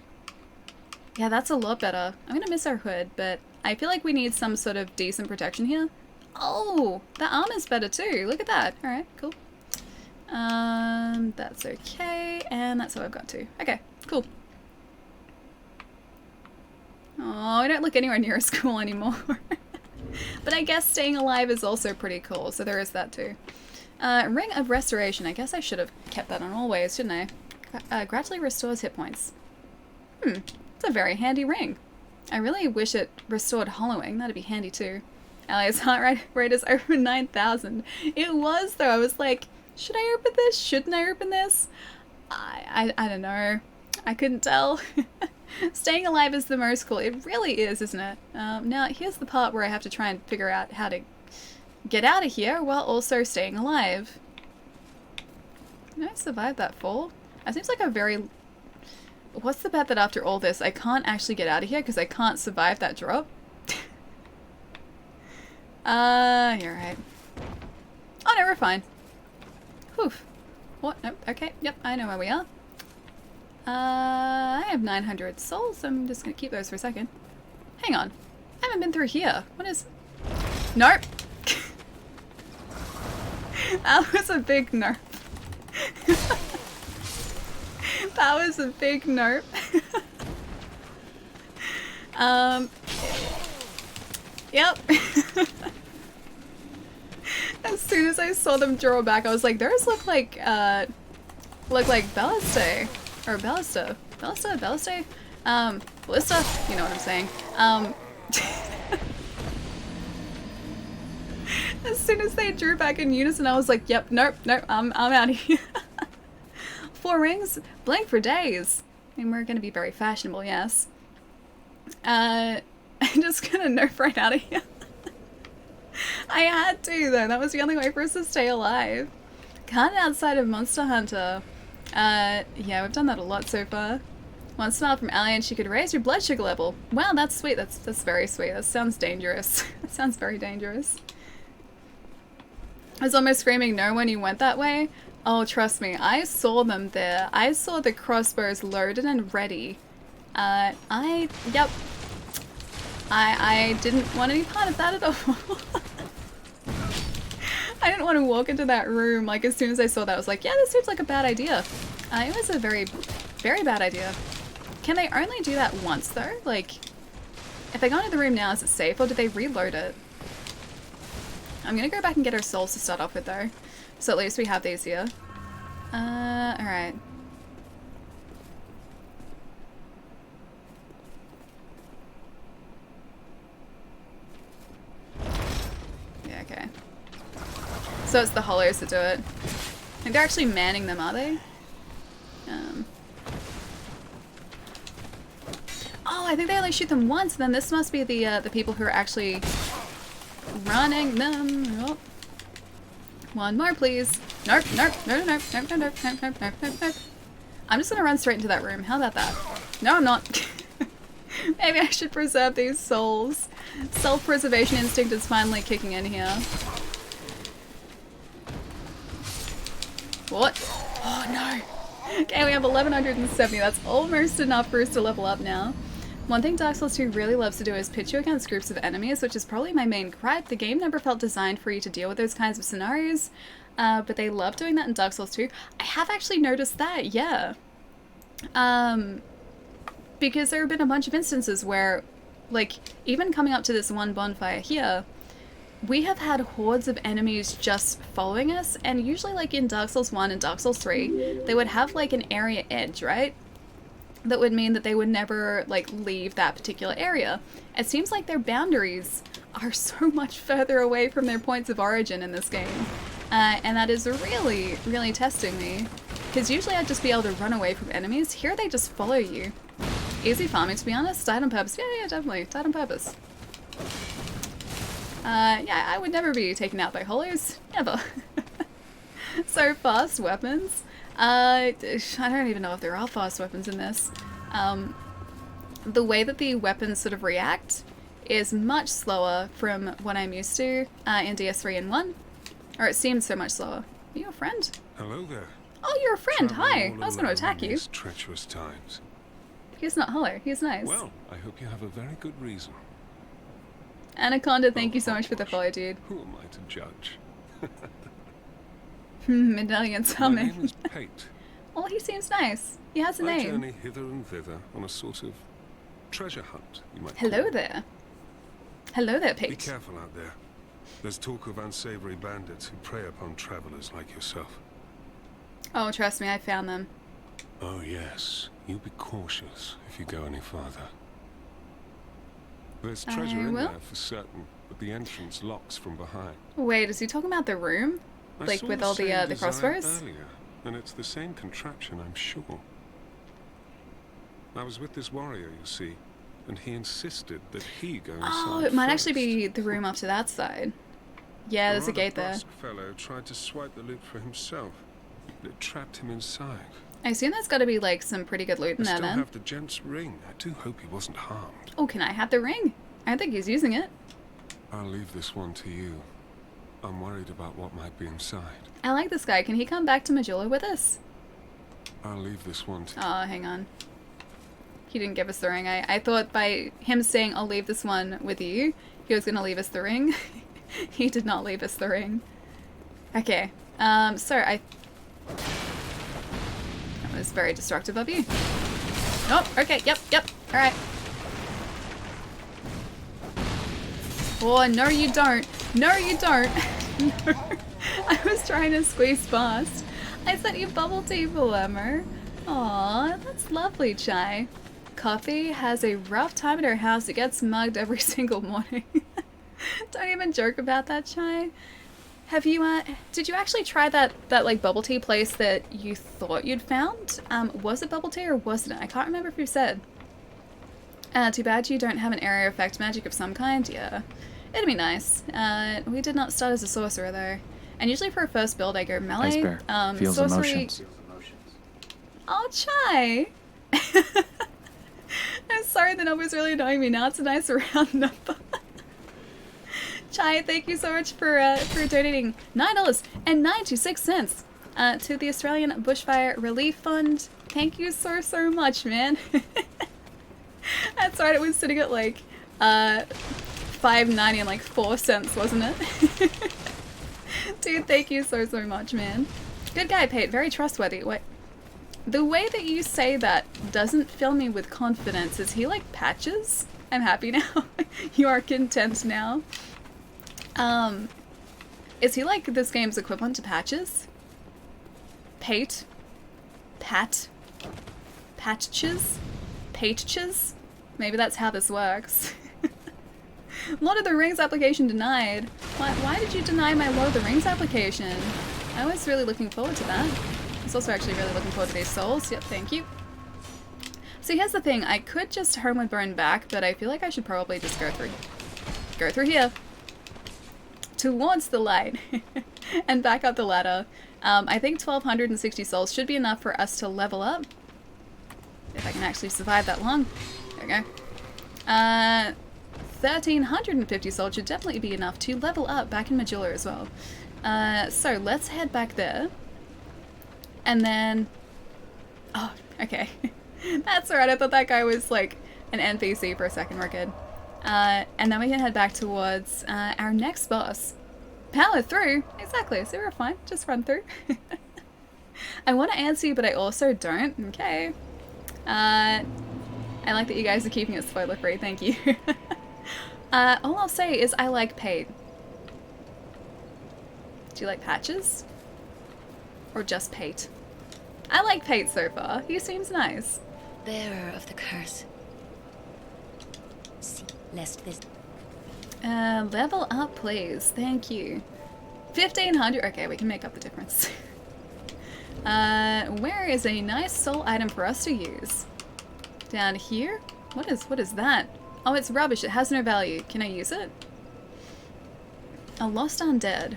Yeah, that's a lot better. I'm gonna miss our hood, but I feel like we need some sort of decent protection here. Oh, the armor's better too. Look at that. Alright, cool. That's okay. And that's all I've got too. Okay, cool. Oh, I don't look anywhere near a school anymore. But I guess staying alive is also pretty cool, so there is that too. Ring of Restoration. I guess I should have kept that on always, shouldn't I? Gradually restores hit points. It's a very handy ring. I really wish it restored hollowing. That'd be handy too. Ali's heart rate is over 9,000. It was though. I was like, should I open this? Shouldn't I open this? I don't know. I couldn't tell. Staying alive is the most cool. It really is, isn't it? Now here's the part where I have to try and figure out how to get out of here while also staying alive. Can I survive that fall? It seems like a very... What's the bet that after all this I can't actually get out of here because I can't survive that drop? You're right. Oh no, we're fine. Whew. What? Nope. Okay. Yep, I know where we are. I have 900 souls. I'm just gonna keep those for a second. Hang on. I haven't been through here. What is... Nope. That was a big nerf. That was a big nerf. Yep. As soon as I saw them draw back, I was like, those look like Ballista. Or Ballista. Ballista? Ballista? Ballista? You know what I'm saying. As soon as they drew back in unison, I was like, yep, nope, I'm out of here. 4 rings? Blank for days. I mean, we're gonna be very fashionable, yes. I'm just gonna nerf right out of here. I had to, though. That was the only way for us to stay alive. Card outside of Monster Hunter. Yeah, we've done that a lot so far. One smile from Allie and she could raise your blood sugar level. Wow, that's sweet. That's very sweet. That sounds dangerous. That sounds very dangerous. I was almost screaming no when you went that way. Oh, trust me. I saw them there. I saw the crossbows loaded and ready. Yep. I didn't want any part of that at all. I didn't want to walk into that room. Like, as soon as I saw that, I was like, yeah, this seems like a bad idea. It was a very, very bad idea. Can they only do that once, though? Like, if they go into the room now, is it safe, or do they reload it? I'm gonna go back and get our souls to start off with, though. So at least we have these here. Alright. Yeah, okay. So it's the hollows that do it. I think they're actually manning them, are they? Oh, I think they only shoot them once, then this must be the people who are actually running them. Oh. One more, please. Nope, nope, no, nope, nope, nope, nope, nope, nope, nope, nope, nope. I'm just gonna run straight into that room. How about that? No, I'm not. Maybe I should preserve these souls. Self-preservation instinct is finally kicking in here. What? Oh no. Okay, we have 1170. That's almost enough for us to level up now. One thing Dark Souls 2 really loves to do is pit you against groups of enemies, which is probably my main gripe. The game never felt designed for you to deal with those kinds of scenarios, but they love doing that in Dark Souls 2. I have actually noticed that, yeah. Because there have been a bunch of instances where, like, even coming up to this one bonfire here, we have had hordes of enemies just following us, and usually, like, in Dark Souls 1 and Dark Souls 3, they would have, like, an area edge, right? That would mean that they would never, like, leave that particular area. It seems like their boundaries are so much further away from their points of origin in this game. And that is really, really testing me. Because usually I'd just be able to run away from enemies. Here they just follow you. Easy farming, to be honest. Died on purpose. Yeah, definitely. Died on purpose. Yeah, I would never be taken out by hollows. Never. So fast weapons. I don't even know if there are fast weapons in this. The way that the weapons sort of react is much slower from what I'm used to in DS3 and 1. Or it seems so much slower. Are you a friend? Hello there. Oh, you're a friend. Hi. I was going to attack you. Treacherous times. He's not hollow. He's nice. Well, I hope you have a very good reason. Anaconda, thank you so much for the follow, dude. Who am I to judge? Medallion My summon. name is Pate. Well, he seems nice. He has a I name. journey hither and thither on a sort of treasure hunt, you might Hello call it. there. Hello there, Be Pete. careful out there. There's talk of unsavory bandits who prey upon travelers like yourself. Oh, trust me, I found them. Oh yes, you be cautious if you go any farther. There's treasure in will. there for certain, but the entrance locks from behind. Wait, is he talking about the room? I Like saw with all the same the design crossbows? earlier, and it's the same contraption, I'm sure. I was with this warrior, you see, and he insisted that he go inside. Oh, it might actually first. be the room up to that side. Yeah, there's a rather gate there. brusque fellow tried to swipe the loot for himself, but it trapped him inside. I assume there's got to be like some pretty good loot in I there still then. have the gent's ring. I do hope he wasn't harmed. Oh, can I have the ring? I don't think he's using it. I'll leave this one to you. I'm worried about what might be inside. I like this guy. Can he come back to Majula with us? I'll leave this one to Oh, hang on. He didn't give us the ring. I thought by him saying, I'll leave this one with you, he was going to leave us the ring. He did not leave us the ring. Okay. So that was very destructive of you. Nope. Okay. Yep. Alright. Oh, no you don't. No you don't. No. I was trying to squeeze past. I sent you bubble tea, Palermo. Aw, that's lovely, Chai. Coffee has a rough time at her house. It gets mugged every single morning. Don't even joke about that, Chai. Have you, did you actually try that like bubble tea place that you thought you'd found? Was it bubble tea or wasn't it? I can't remember if you said. Too bad you don't have an area effect magic of some kind. Yeah, it'd be nice. We did not start as a sorcerer though. And usually for a first build I go melee, Feels sorcery... emotions. Oh, Chai! I'm sorry the number's really annoying me. Now it's a nice round number. Chai, thank you so much for donating $9.96 to the Australian Bushfire Relief Fund. Thank you so much, man. That's right, it was sitting at like $5.90 and like 4 cents, wasn't it? Dude, thank you so much, man. Good guy, Pate. Very trustworthy. What? The way that you say that doesn't fill me with confidence. Is he like Patches? I'm happy now. You are content now. Is he like this game's equivalent to Patches? Pate? Pat? Patches? Pateches? Maybe that's how this works. Lord of the Rings application denied. Why did you deny my Lord of the Rings application? I was really looking forward to that. I was also actually really looking forward to these souls. Yep, thank you. So here's the thing. I could just Homeward Burn back, but I feel like I should probably just go through here. Towards the light. And back up the ladder. I think 1,260 souls should be enough for us to level up. If I can actually survive that long. There we go. 1,350 souls should definitely be enough to level up back in Majula as well. So let's head back there. And then... Oh, okay. That's alright, I thought that guy was like an NPC for a second. We're good. And then we can head back towards our next boss. Power through? Exactly, so we're fine. Just run through. I want to answer you, but I also don't. Okay. I like that you guys are keeping it spoiler free. Thank you. All I'll say is I like Pate. Do you like Patches? Or just Pate? I like Pate so far. He seems nice. Bearer of the curse. See, lest this... Level up, please. Thank you. 1,500. Okay, we can make up the difference. Where is a nice soul item for us to use? Down here? What is that? Oh, it's rubbish. It has no value. Can I use it? A lost undead.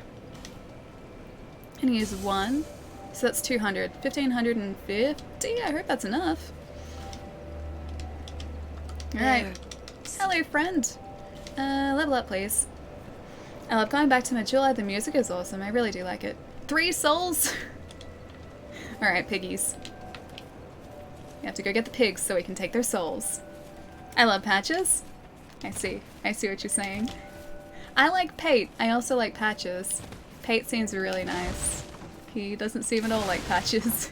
Can I use one? So that's 200. 1,550? I hope that's enough. Alright. Hello, friend. Level up, please. I love going back to Majula. The music is awesome. I really do like it. 3 souls? Alright, piggies. We have to go get the pigs so we can take their souls. I love Patches. I see what you're saying. I like Pate. I also like Patches. Pate seems really nice. He doesn't seem at all like Patches.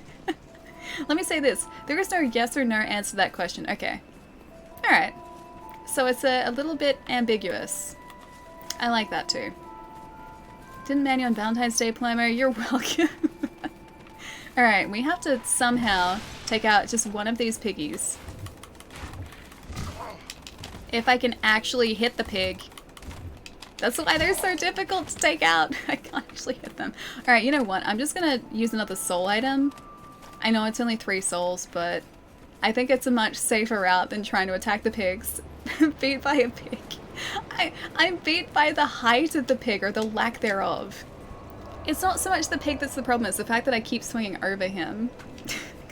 Let me say this. There is no yes or no answer to that question. Okay. Alright. So it's a little bit ambiguous. I like that too. Didn't man you on Valentine's Day, Palermo? You're welcome. Alright, we have to somehow take out just one of these piggies. If I can actually hit the pig. That's why they're so difficult to take out. I can't actually hit them. Alright, you know what? I'm just gonna use another soul item. I know it's only 3 souls, but I think it's a much safer route than trying to attack the pigs. Beat by a pig. I'm beat by the height of the pig, or the lack thereof. It's not so much the pig that's the problem, it's the fact that I keep swinging over him.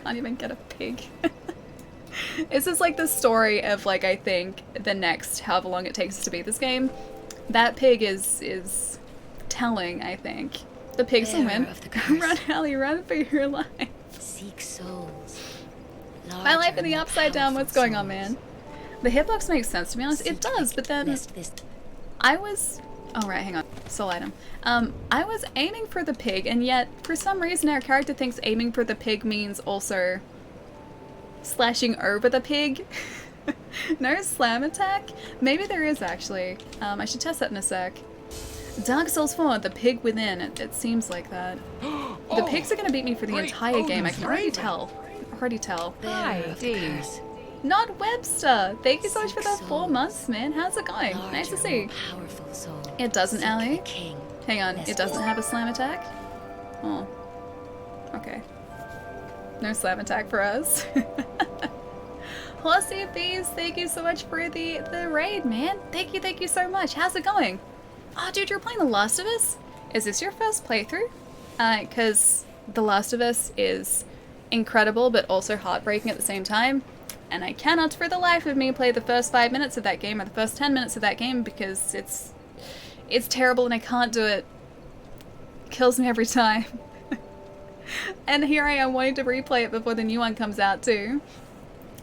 Can't even get a pig. This is like the story of, like, I think, the next however long it takes us to beat this game. That pig is telling, I think. The pigs will win. Run, Allie, run for your life. Seek souls. My life in the upside down, what's going on, man? The hitbox makes sense, to be honest. It does, but then I was... Oh, right, hang on. Soul item. I was aiming for the pig, and yet, for some reason, our character thinks aiming for the pig means also slashing over the pig. No slam attack? Maybe there is actually. I should test that in a sec. Dark Souls 4, the pig within. It seems like that. The pigs are gonna beat me for the entire game. I can already tell. Already tell. Hi, D. Not Webster. Thank you so much for the 4 months, man. How's it going? Nice to see. Powerful soul. It doesn't, Allie. King. Hang on. It doesn't have a slam attack? Oh. Okay. No slam attack for us. Horsey Bees, thank you so much for the raid, man. Thank you so much. How's it going? Oh, dude, you're playing The Last of Us? Is this your first playthrough? Because The Last of Us is incredible, but also heartbreaking at the same time. And I cannot for the life of me play the first 5 minutes of that game or the first 10 minutes of that game because it's terrible and I can't do it. It kills me every time. And here I am wanting to replay it before the new one comes out too.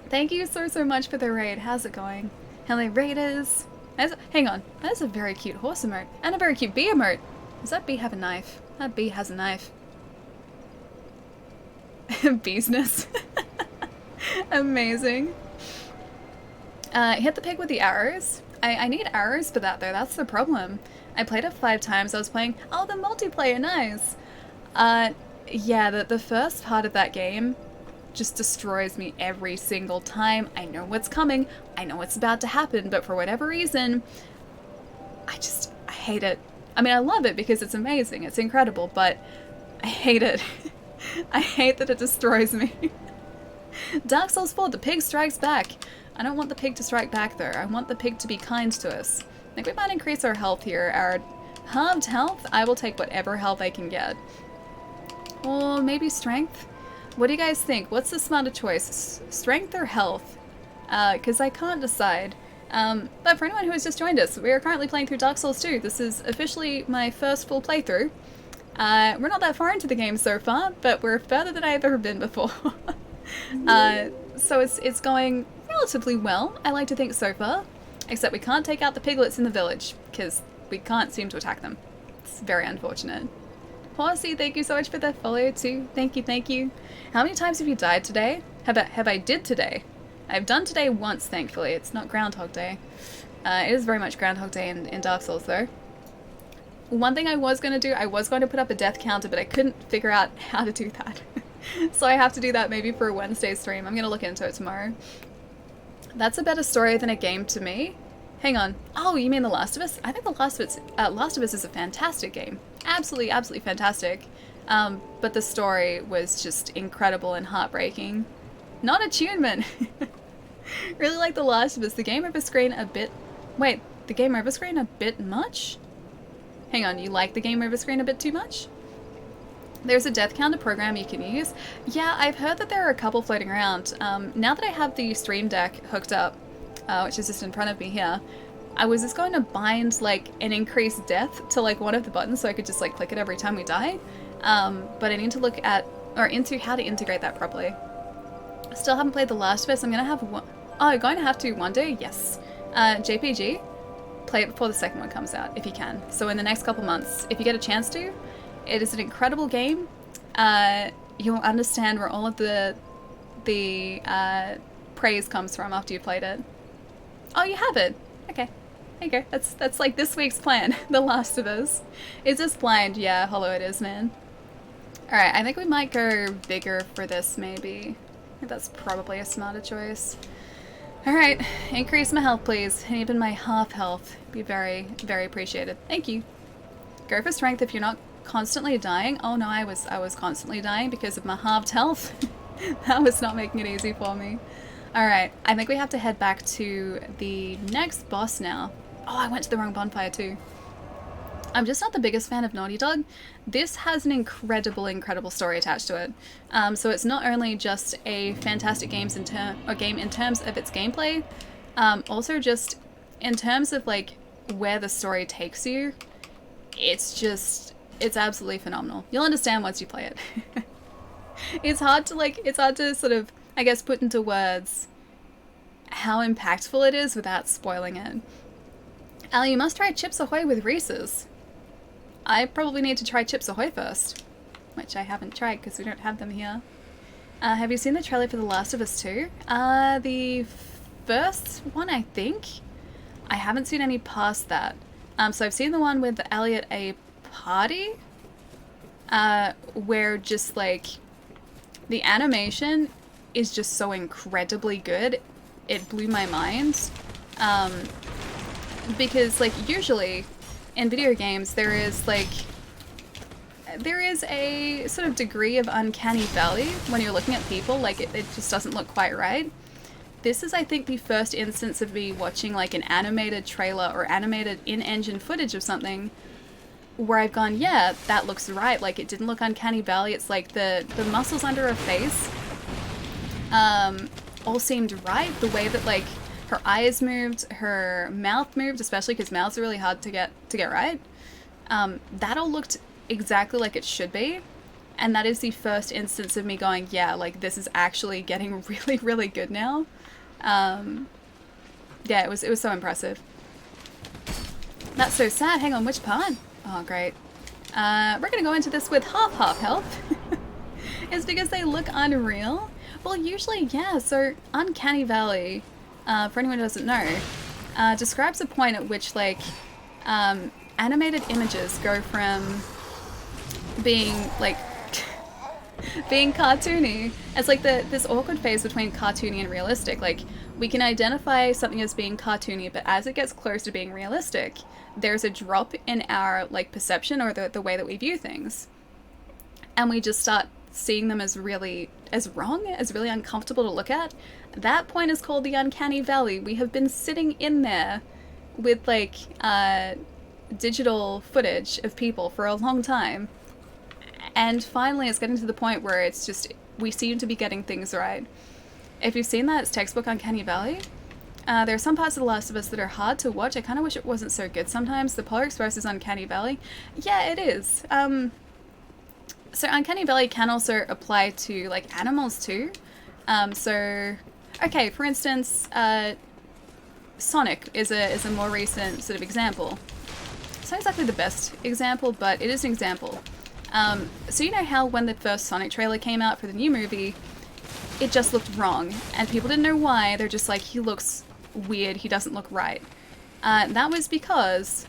Thank you so much for the raid. How's it going? Hello raiders. Hang on, that's a very cute horse emote. And a very cute bee emote. Does that bee have a knife? That bee has a knife. Business. Amazing. Hit the pig with the arrows. I need arrows for that though, that's the problem. I played it 5 times, I was playing, oh the multiplayer, nice. Yeah, the first part of that game just destroys me every single time. I know what's coming, I know what's about to happen, but for whatever reason, I hate it. I mean, I love it because it's amazing, it's incredible, but I hate it. I hate that it destroys me. Dark Souls 4, the pig strikes back. I don't want the pig to strike back though, I want the pig to be kind to us. I think we might increase our health here. Our halved health, I will take whatever health I can get. Or maybe strength? What do you guys think? What's the smarter choice? Strength or health? Because I can't decide. But for anyone who has just joined us, we are currently playing through Dark Souls 2. This is officially my first full playthrough. We're not that far into the game so far, but we're further than I've ever been before. So it's going relatively well, I like to think so far. Except we can't take out the piglets in the village, because we can't seem to attack them. It's very unfortunate. Horsey, thank you so much for the follow too. Thank you. How many times have you died today? Have I did today? I've done today once, thankfully. It's not Groundhog Day. It is very much Groundhog Day in Dark Souls, though. One thing I was going to do, I was going to put up a death counter, but I couldn't figure out how to do that. So I have to do that maybe for a Wednesday stream. I'm going to look into it tomorrow. That's a better story than a game to me. Hang on. Oh, you mean The Last of Us? I think The Last of Us is a fantastic game. Absolutely fantastic. But the story was just incredible and heartbreaking. Not attunement! Really like The Last of Us. The game over screen a bit... Wait, the game over screen a bit much? Hang on, you like the game over screen a bit too much? There's a death counter program you can use. Yeah, I've heard that there are a couple floating around. Now that I have the stream deck hooked up, which is just in front of me here, I was just going to bind like an increased death to like one of the buttons so I could just like click it every time we die. But I need to look at, or into how to integrate that properly. Still haven't played The Last of Us. I'm going to have one, oh, going to have to one day? Yes. JPG, play it before the second one comes out, if you can. So in the next couple months, if you get a chance to, it is an incredible game. You'll understand where all of the praise comes from after you played it. Oh, you have it? Okay. There you go. That's like this week's plan. The Last of Us. Is this blind? Yeah, Hollow it is, man. Alright, I think we might go bigger for this, maybe. I think that's probably a smarter choice. Alright, increase my health, please. And even my half health. Be very, very appreciated. Thank you. Go for strength if you're not constantly dying. Oh no, I was constantly dying because of my halved health. That was not making it easy for me. Alright, I think we have to head back to the next boss now. Oh, I went to the wrong bonfire too. I'm just not the biggest fan of Naughty Dog. This has an incredible story attached to it. So it's not only just a fantastic game in terms of its gameplay, also just in terms of like where the story takes you. It's absolutely phenomenal. You'll understand once you play it. It's hard to sort of, I guess, put into words how impactful it is without spoiling it. Ali, you must try Chips Ahoy with Reese's. I probably need to try Chips Ahoy first, which I haven't tried because we don't have them here. Have you seen the trailer for The Last of Us 2? The first one, I think. I haven't seen any past that. So I've seen the one with Elliot a party, where just like the animation is just so incredibly good. It blew my mind. Because like usually in video games there is a sort of degree of uncanny valley when you're looking at people, like it just doesn't look quite right. This is, I think, the first instance of me watching like an animated trailer or animated in-engine footage of something where I've gone, yeah, that looks right. Like, it didn't look uncanny valley. It's like the muscles under her face all seemed right. The way that like her eyes moved, her mouth moved, especially because mouths are really hard to get right. That all looked exactly like it should be. And that is the first instance of me going, yeah, like this is actually getting really, really good now. Yeah, it was so impressive. That's so sad. Hang on, which part? Oh, great. We're gonna go into this with half health. It's because they look unreal. Well, usually, yeah, so Uncanny Valley, for anyone who doesn't know, describes a point at which, like, animated images go from being, like, being cartoony. It's like this awkward phase between cartoony and realistic. Like, we can identify something as being cartoony, but as it gets close to being realistic, there's a drop in our, like, perception or the way that we view things. And we just start seeing them as really, as wrong, as really uncomfortable to look at. That point is called the Uncanny Valley. We have been sitting in there with, like, digital footage of people for a long time. And finally it's getting to the point where it's just, we seem to be getting things right. If you've seen that, it's textbook Uncanny Valley. There are some parts of The Last of Us that are hard to watch. I kind of wish it wasn't so good sometimes. The Polar Express is Uncanny Valley. Yeah, it is. So Uncanny Valley can also apply to, like, animals too. So, okay, for instance, Sonic is a more recent sort of example. It's not exactly the best example, but it is an example. So you know how when the first Sonic trailer came out for the new movie, it just looked wrong, and people didn't know why. They're just like, he looks weird, he doesn't look right. That was because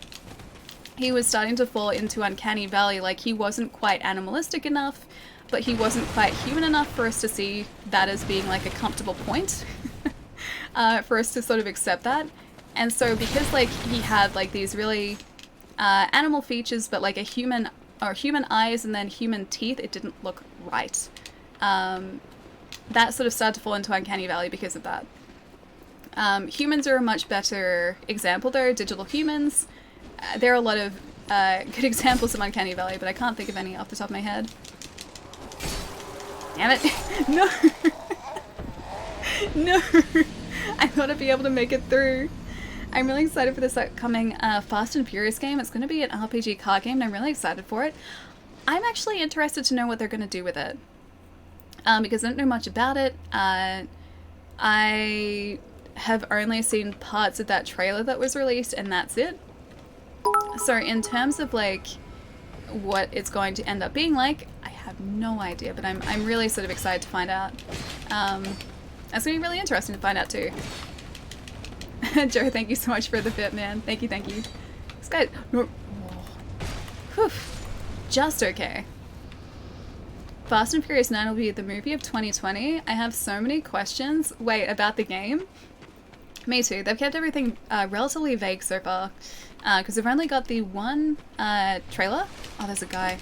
he was starting to fall into Uncanny Valley. Like, he wasn't quite animalistic enough, but he wasn't quite human enough for us to see that as being like a comfortable point, for us to sort of accept that. And so because like he had like these really animal features, but like a human eyes and then human teeth, it didn't look right. That sort of started to fall into Uncanny Valley because of that. Humans are a much better example though, digital humans. There are a lot of good examples of Uncanny Valley, but I can't think of any off the top of my head. Damn it. No! No! I thought I'd be able to make it through. I'm really excited for this upcoming Fast and Furious game. It's going to be an RPG car game, and I'm really excited for it. I'm actually interested to know what they're going to do with it. Because I don't know much about it. I have only seen parts of that trailer that was released, and that's it. So in terms of, like, what it's going to end up being like, I have no idea, but I'm really sort of excited to find out. That's going to be really interesting to find out, too. Joe, thank you so much for the fit, man. Thank you, thank you. This guy... No, whew. Just okay. Fast and Furious 9 will be the movie of 2020. I have so many questions. Wait, about the game? Me too. They've kept everything relatively vague so far. Because we've only got the one trailer. Oh, there's a guy.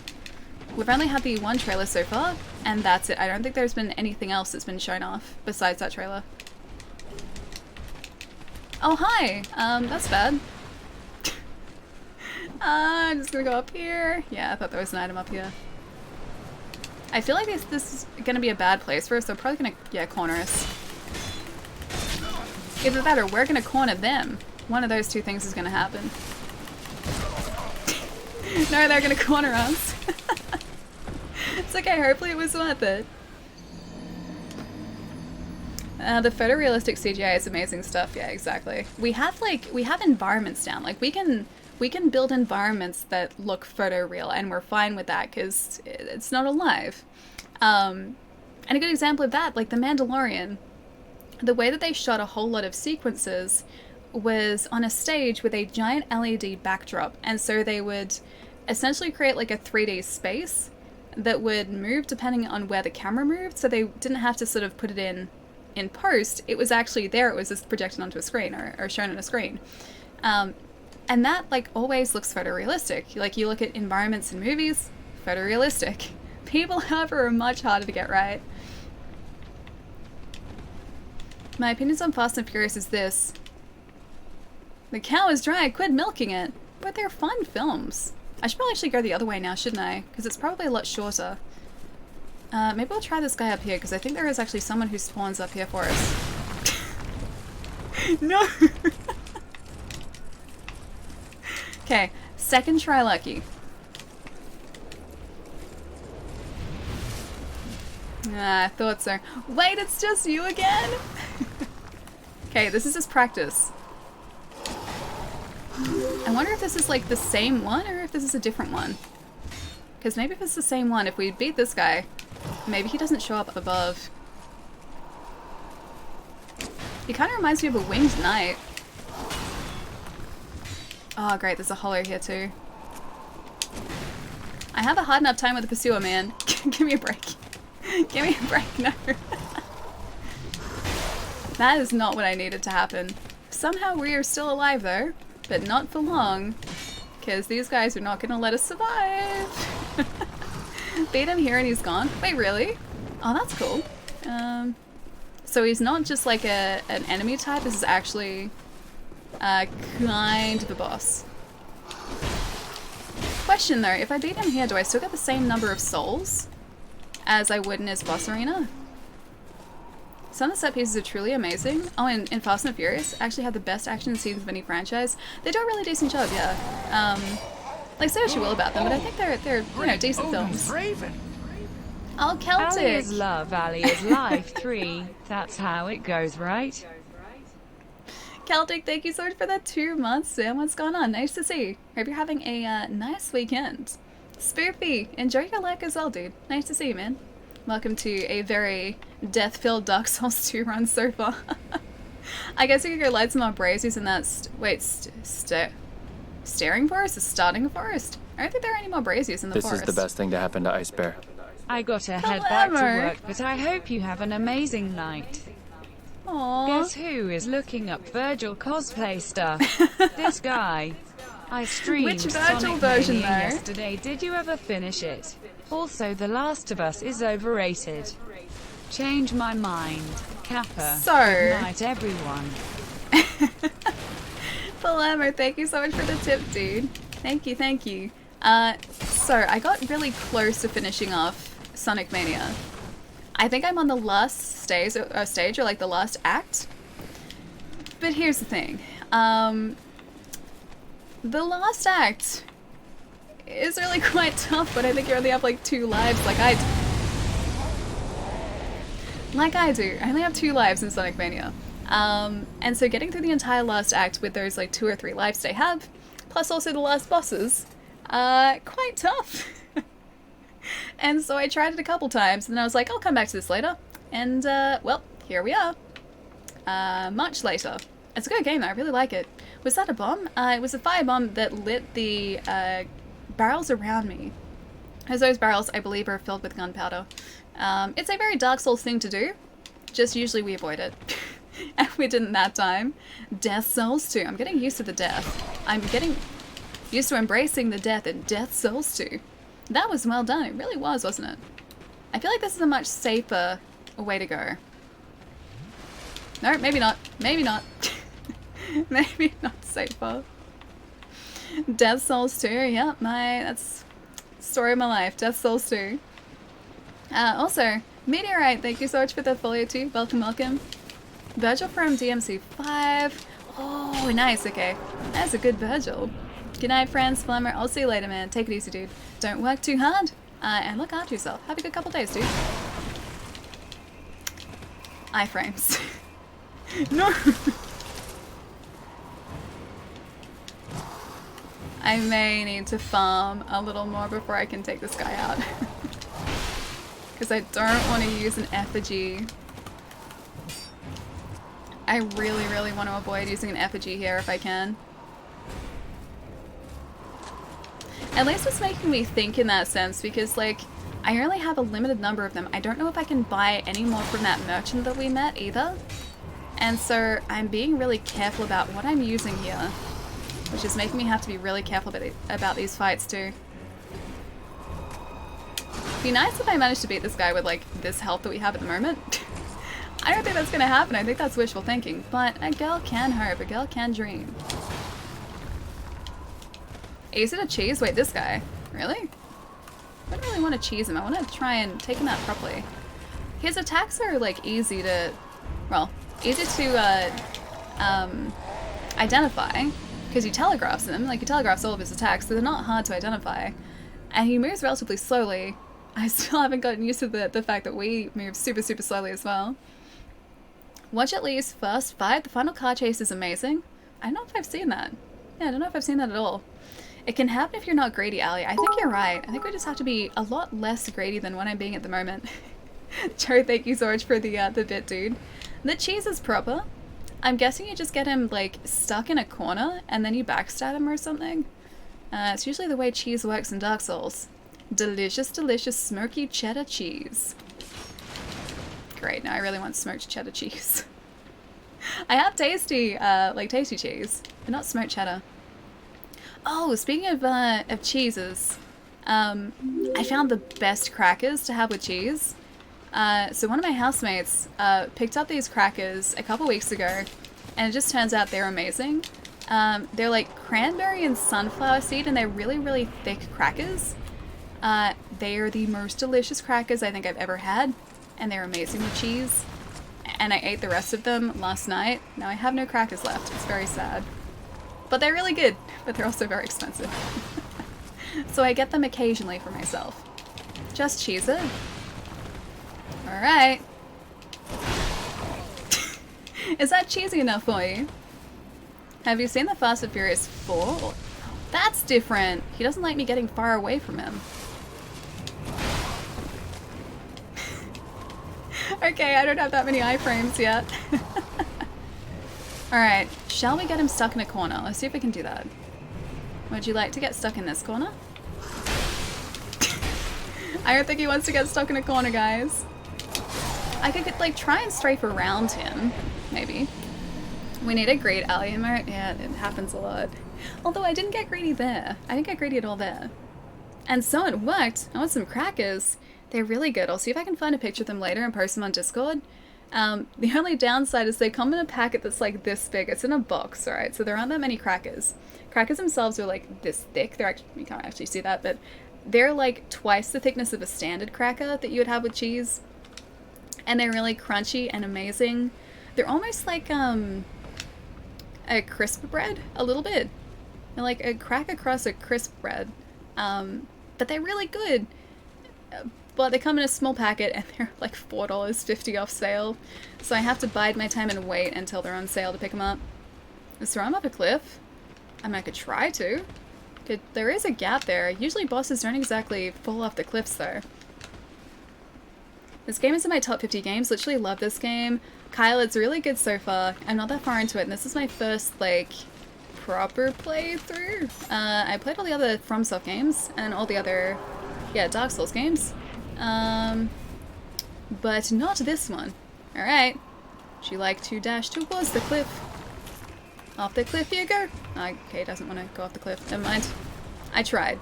We've only had the one trailer so far, and that's it. I don't think there's been anything else that's been shown off besides that trailer. Oh, hi! That's bad. I'm just gonna go up here. Yeah, I thought there was an item up here. I feel like this is gonna be a bad place for us. They're probably gonna, yeah, corner us. Either that or we're gonna corner them. One of those two things is gonna happen. No, they're gonna corner us. It's okay, hopefully it was worth it. The photorealistic CGI is amazing stuff. Yeah, exactly. We have environments down. Like, we can build environments that look photoreal, and we're fine with that because it's not alive. And a good example of that, like The Mandalorian. the way that they shot a whole lot of sequences was on a stage with a giant LED backdrop, and so they would essentially create like a 3D space that would move depending on where the camera moved, so they didn't have to sort of put it in post. It was actually there, it was just projected onto a screen or shown on a screen. And that like always looks photorealistic. Like you look at environments in movies, photorealistic. People, however, are much harder to get right. My opinions on Fast and Furious is this. The cow is dry, quit milking it. But they're fun films. I should probably actually go the other way now, shouldn't I? Because it's probably a lot shorter. Maybe I'll try this guy up here, because I think there is actually someone who spawns up here for us. No! Okay, second try lucky. Ah, I thought so. Wait, it's just you again? Okay, this is just practice. I wonder if this is like the same one or if this is a different one. Because maybe if it's the same one, if we beat this guy, maybe he doesn't show up above. He kind of reminds me of a winged knight. Oh great, there's a hollow here too. I have a hard enough time with the pursuer, man. Give me a break. Give me a break, no. That is not what I needed to happen. Somehow we are still alive though, but not for long. Because these guys are not going to let us survive. Beat him here and he's gone. Wait, really? Oh, that's cool. So he's not just like an enemy type, this is actually kind of a boss. Question though, if I beat him here, do I still get the same number of souls as I would in his boss arena? Some of the set pieces are truly amazing. Oh, and in Fast and Furious actually have the best action scenes of any franchise. They do a really decent job, yeah. Like say what you will about them, but I think they're you know, decent films. Oh, Celtic! Ali is love, Ali is life 3. That's how it goes, right? Celtic, thank you so much for that 2 months, Sam. What's going on? Nice to see. Hope you're having a nice weekend. Spoopy, enjoy your luck as well, dude. Nice to see you, man. Welcome to a very death-filled Dark Souls 2 run so far. I guess we could go light some more braziers in that staring forest? A starting forest? I don't think there are any more braziers in the forest. This is the best thing to happen to Ice Bear. I gotta head back to work, but I hope you have an amazing night. Aww. Guess who is looking up Virgil cosplay stuff? This guy. I streamed Which Virgil Sonic version Mania though? yesterday. Did you ever finish it? Also, The Last of Us is overrated. Change my mind. Kappa. So. Good night, everyone. Palermo, thank you so much for the tip, dude. Thank you, thank you. So I got really close to finishing off Sonic Mania. I think I'm on the last stage or like the last act. But here's the thing. The last act is really quite tough, but I think you only have like 2 lives like I do. I only have 2 lives in Sonic Mania. And so getting through the entire last act with those like 2 or 3 lives they have, plus also the last bosses, quite tough. And so I tried it a couple times, and then I was like, I'll come back to this later. And, well, here we are. Much later. It's a good game though, I really like it. Was that a bomb? It was a firebomb that lit the barrels around me. As those barrels, I believe, are filled with gunpowder. It's a very Dark Souls thing to do, just usually we avoid it. And we didn't that time. Death Souls 2. I'm getting used to the death. I'm getting used to embracing the death in Death Souls 2. That was well done. It really was, wasn't it? I feel like this is a much safer way to go. No, maybe not. Maybe not. Maybe not safer. Death Souls 2. Yeah, that's the story of my life. Death Souls 2. Also, Meteorite, thank you so much for the follow too. Welcome, welcome. Virgil from DMC5. Oh, nice. Okay. That's a good Virgil. Good night, friends. Flammer. I'll see you later, man. Take it easy, dude. Don't work too hard. And look after yourself. Have a good couple days, dude. Iframes. No! I may need to farm a little more before I can take this guy out. Because I don't want to use an effigy I really, really want to avoid using an effigy here if I can. At least it's making me think in that sense, because, like, I only have a limited number of them. I don't know if I can buy any more from that merchant that we met either. And so I'm being really careful about what I'm using here, which is making me have to be really careful about these fights too. It'd be nice if I managed to beat this guy with, like, this health that we have at the moment. I don't think that's gonna happen. I think that's wishful thinking, but a girl can hope, a girl can dream. Is it a cheese? Wait, this guy? Really? I don't really want to cheese him. I want to try and take him out properly. His attacks are, like, easy to identify, because he telegraphs them. Like, he telegraphs all of his attacks, so they're not hard to identify. And he moves relatively slowly. I still haven't gotten used to the fact that we move super, super slowly as well. Watch at least first fight. The final car chase is amazing. I don't know if I've seen that. Yeah, I don't know if I've seen that at all. It can happen if you're not greedy, Ali. I think you're right. I think we just have to be a lot less greedy than what I'm being at the moment. Joe, thank you so much for the bit, dude. The cheese is proper. I'm guessing you just get him, like, stuck in a corner and then you backstab him or something. It's usually the way cheese works in Dark Souls. Delicious, delicious smoky cheddar cheese. Great, now I really want smoked cheddar cheese. I have tasty, like, tasty cheese, but not smoked cheddar. Oh, speaking of cheeses, I found the best crackers to have with cheese. So one of my housemates picked up these crackers a couple weeks ago, and it just turns out they're amazing. They're like cranberry and sunflower seed, and they're really, really thick crackers. They are the most delicious crackers I think I've ever had, and they're amazing with cheese. And I ate the rest of them last night. Now I have no crackers left. It's very sad. But they're really good, but they're also very expensive. So I get them occasionally for myself. Just cheese it. Alright. Is that cheesy enough for you? Have you seen the Fast and Furious 4? That's different. He doesn't like me getting far away from him. Okay, I don't have that many iframes yet. Alright, shall we get him stuck in a corner? Let's see if we can do that. Would you like to get stuck in this corner? I don't think he wants to get stuck in a corner, guys. I could, like, try and strafe around him, maybe. We need a great ally emote. Yeah, it happens a lot. Although I didn't get greedy there. I didn't get greedy at all there. And so it worked. I want some crackers. They're really good. I'll see if I can find a picture of them later and post them on Discord. The only downside is they come in a packet that's like this big. It's in a box, alright? So there aren't that many crackers. Crackers themselves are like this thick. They're actually, you can't actually see that, but they're like twice the thickness of a standard cracker that you would have with cheese. And they're really crunchy and amazing. They're almost like a crisp bread, a little bit. They're like a cracker crust, a crisp bread. But they're really good. But they come in a small packet and they're like $4.50 off sale. So I have to bide my time and wait until they're on sale to pick them up. Let's throw them up a cliff. I mean, I could try to. There is a gap there. Usually bosses don't exactly fall off the cliffs though. This game is in my top 50 games. Literally love this game. Kyle, it's really good so far. I'm not that far into it, and this is my first, like, proper playthrough. I played all the other FromSoft games and all the other, yeah, Dark Souls games. But not this one. Alright. Would you like to dash towards the cliff? Off the cliff you go. Okay, doesn't want to go off the cliff. Never mind. I tried.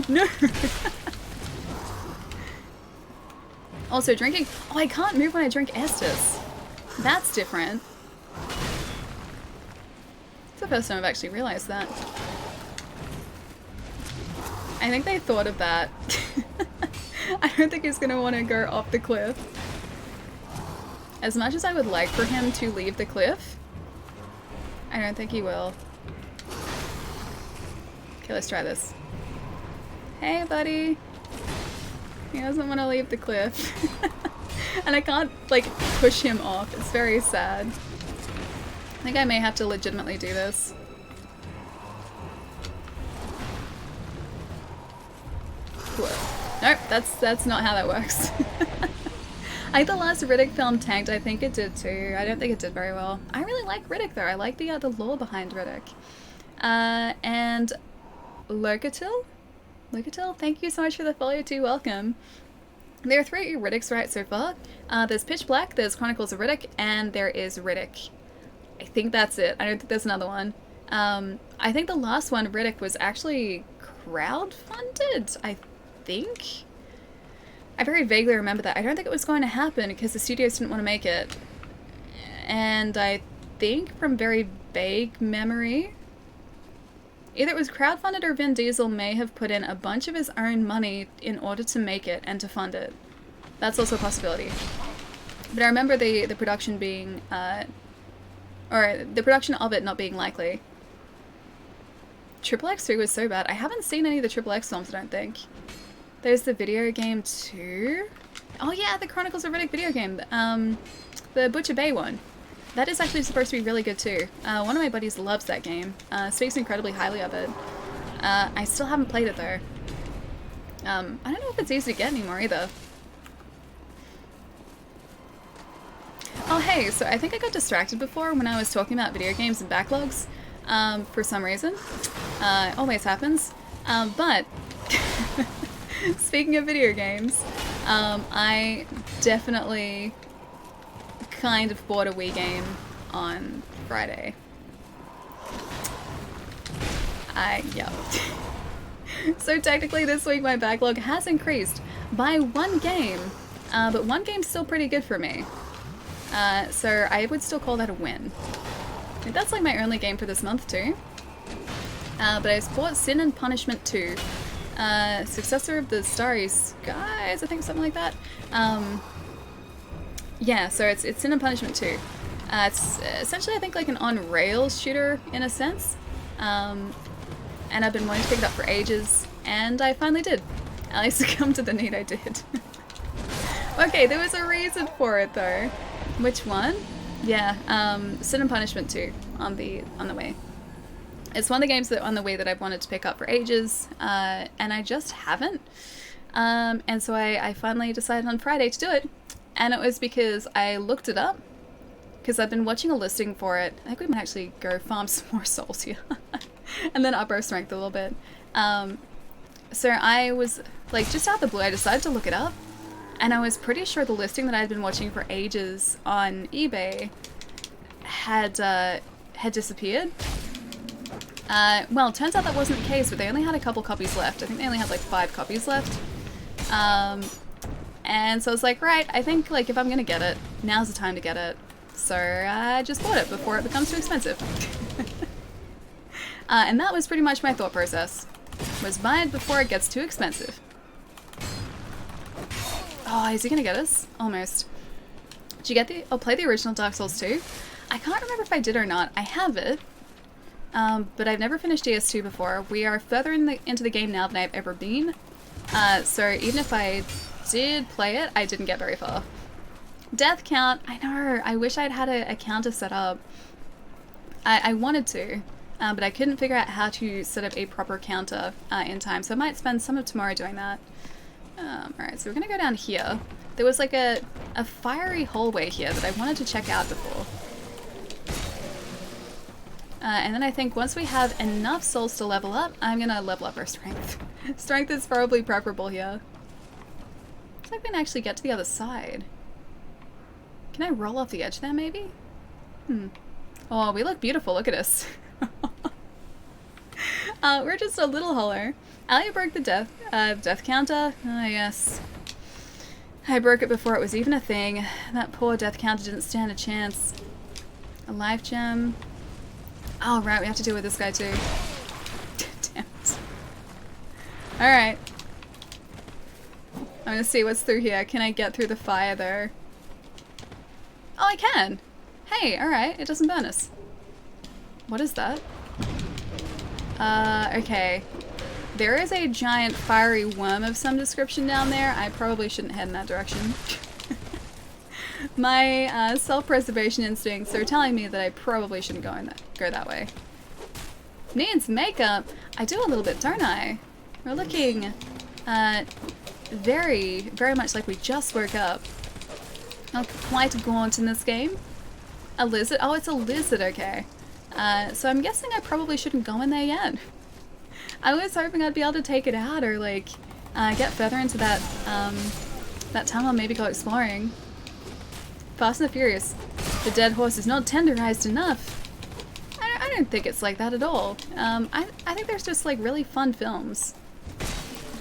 No! Also, drinking. Oh, I can't move when I drink Estus. That's different. It's the first time I've actually realized that. I think they thought of that. I don't think he's gonna want to go off the cliff. As much as I would like for him to leave the cliff, I don't think he will. Okay, let's try this. Hey, buddy. He doesn't want to leave the cliff. And I can't, like, push him off. It's very sad. I think I may have to legitimately do this. Whoa. Nope, that's not how that works. I think the last Riddick film tanked. I think it did too. I don't think it did very well. I really like Riddick though. I like the lore behind Riddick. And Locatil, thank you so much for the follow too. Welcome. There are 3 Riddicks right so far. There's Pitch Black, there's Chronicles of Riddick, and there is Riddick. I think that's it. I don't think there's another one. I think the last one, Riddick, was actually crowdfunded, I think. I very vaguely remember that. I don't think it was going to happen because the studios didn't want to make it. And I think from very vague memory, either it was crowdfunded or Vin Diesel may have put in a bunch of his own money in order to make it and to fund it. That's also a possibility. But I remember the production being, or the production of it not being likely. Triple X 3 was so bad. I haven't seen any of the Triple X films, I don't think. There's the video game too. Oh yeah, the Chronicles of Riddick video game. The Butcher Bay one. That is actually supposed to be really good too. One of my buddies loves that game. Speaks incredibly highly of it. I still haven't played it though. I don't know if it's easy to get anymore either. Oh hey, so I think I got distracted before when I was talking about video games and backlogs. For some reason. Always happens. But speaking of video games, I definitely kind of bought a Wii game on Friday. Yeah. So technically this week my backlog has increased by 1 game, but 1 game's still pretty good for me. So I would still call that a win. That's like my only game for this month too. But I bought Sin and Punishment 2. Successor of the Starry Skies, I think, something like that. Yeah, so it's Sin and Punishment 2. It's essentially, I think, like an on-rails shooter, in a sense. And I've been wanting to pick it up for ages, and I finally did. At least succumbed to the need, I did. Okay, there was a reason for it, though. Which one? Yeah, Sin and Punishment 2 on the way. It's one of the games that on the way that I've wanted to pick up for ages, and I just haven't. And so I finally decided on Friday to do it, and it was because I looked it up, because I've been watching a listing for it. I think we might actually go farm some more souls here, and then up our strength a little bit. So I was, like, just out of the blue, I decided to look it up, and I was pretty sure the listing that I had been watching for ages on eBay had disappeared. Well, it turns out that wasn't the case, but they only had a couple copies left. I think they only had like 5 copies left. And so I was like, right, I think like if I'm gonna get it, now's the time to get it. So I just bought it before it becomes too expensive. And that was pretty much my thought process. Was buy it before it gets too expensive. Oh, is he gonna get us? Almost. Did you get the... I'll play the original Dark Souls 2. I can't remember if I did or not. I have it. But I've never finished DS2 before. We are further into the game now than I've ever been. So even if I did play it, I didn't get very far. Death count, I know. I wish I'd had a counter set up. I wanted to, but I couldn't figure out how to set up a proper counter in time. So I might spend some of tomorrow doing that. Alright, so we're gonna go down here. There was like a fiery hallway here that I wanted to check out before. And then I think once we have enough souls to level up, I'm gonna level up our strength. Strength is probably preferable here. Looks like we can actually get to the other side. Can I roll off the edge there, maybe? Oh, we look beautiful. Look at us. We're just a little hollow. Alia broke the death counter. Ah, yes. I broke it before it was even a thing. That poor death counter didn't stand a chance. A life gem. Oh, right, we have to deal with this guy too. Damn it. Alright. I'm gonna see what's through here. Can I get through the fire there? Oh, I can! Hey, alright, it doesn't burn us. What is that? Okay. There is a giant fiery worm of some description down there. I probably shouldn't head in that direction. My self-preservation instincts are telling me that I probably shouldn't go that way. Needs makeup. I do a little bit, don't I? We're looking very, very much like we just woke up. Not quite gaunt in this game. A lizard? Oh, it's a lizard, okay. So I'm guessing I probably shouldn't go in there yet. I was hoping I'd be able to take it out or, like, get further into that, that tunnel, maybe go exploring. Fast and the Furious. The dead horse is not tenderized enough. I don't think it's like that at all. I think there's just, like, really fun films.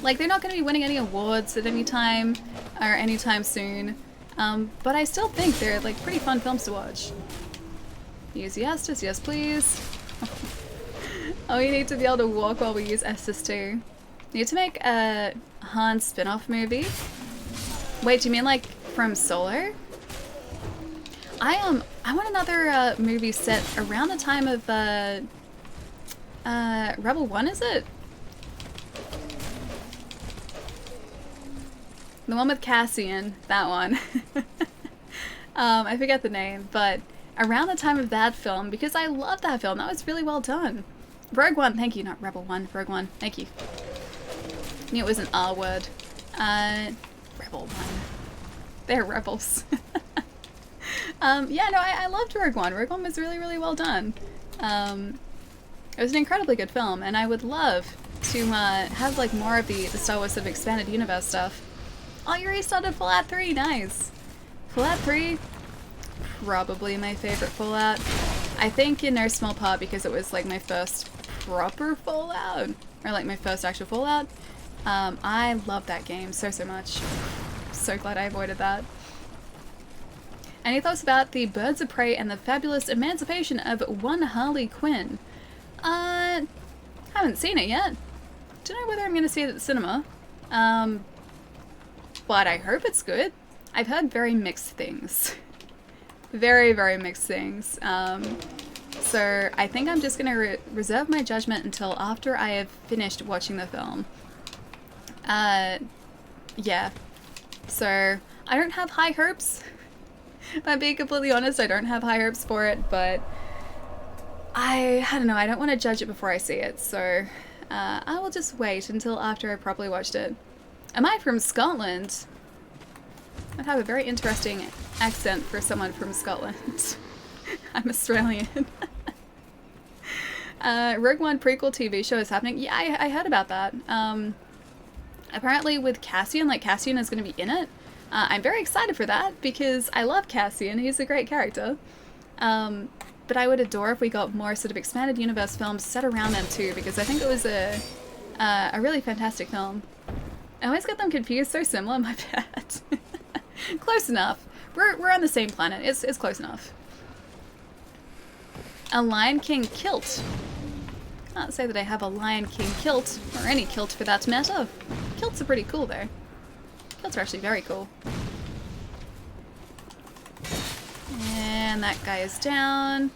Like, they're not going to be winning any awards at any time or anytime soon. But I still think they're, like, pretty fun films to watch. Use the Estus, yes please. Oh, we need to be able to walk while we use Estus too. Need to make a Han spin-off movie. Wait, do you mean like from Solo? I want another movie set around the time of Rebel 1, is it? The one with Cassian, that one. I forget the name, but around the time of that film, because I love that film, that was really well done. Rogue One, thank you, not Rebel 1, Rogue One, thank you. I knew it was an R word. Rebel 1. They're rebels. Yeah, no, I loved Rogue One. Rogue One was really, really well done. It was an incredibly good film, and I would love to have like more of the Star Wars sort of expanded universe stuff. Oh, you restarted Fallout 3, nice. Fallout 3, probably my favorite Fallout. I think in no small part because it was like my first proper Fallout, or like my first actual Fallout. I love that game so much. So glad I avoided that. Any thoughts about the Birds of Prey and the fabulous emancipation of one Harley Quinn? Haven't seen it yet. Don't know whether I'm going to see it at the cinema. But I hope it's good. I've heard very mixed things. Very, very mixed things. So I think I'm just going to reserve my judgment until after I have finished watching the film. Yeah. So I don't have high hopes. If I'm being completely honest, I don't have high hopes for it, but I don't know, I don't want to judge it before I see it, so I will just wait until after I properly watched it. Am I from Scotland? I'd have a very interesting accent for someone from Scotland. I'm Australian. Rogue One prequel TV show is happening. Yeah, I heard about that. Apparently with Cassian, like Cassian is going to be in it. I'm very excited for that because I love Cassian. He's a great character. But I would adore if we got more sort of expanded universe films set around them too, because I think it was a really fantastic film. I always get them confused. So similar, my bad. Close enough. We're on the same planet. It's close enough. A Lion King kilt. Can't say that I have a Lion King kilt, or any kilt for that matter. Kilts are pretty cool though. Kilts are actually very cool. And that guy is down.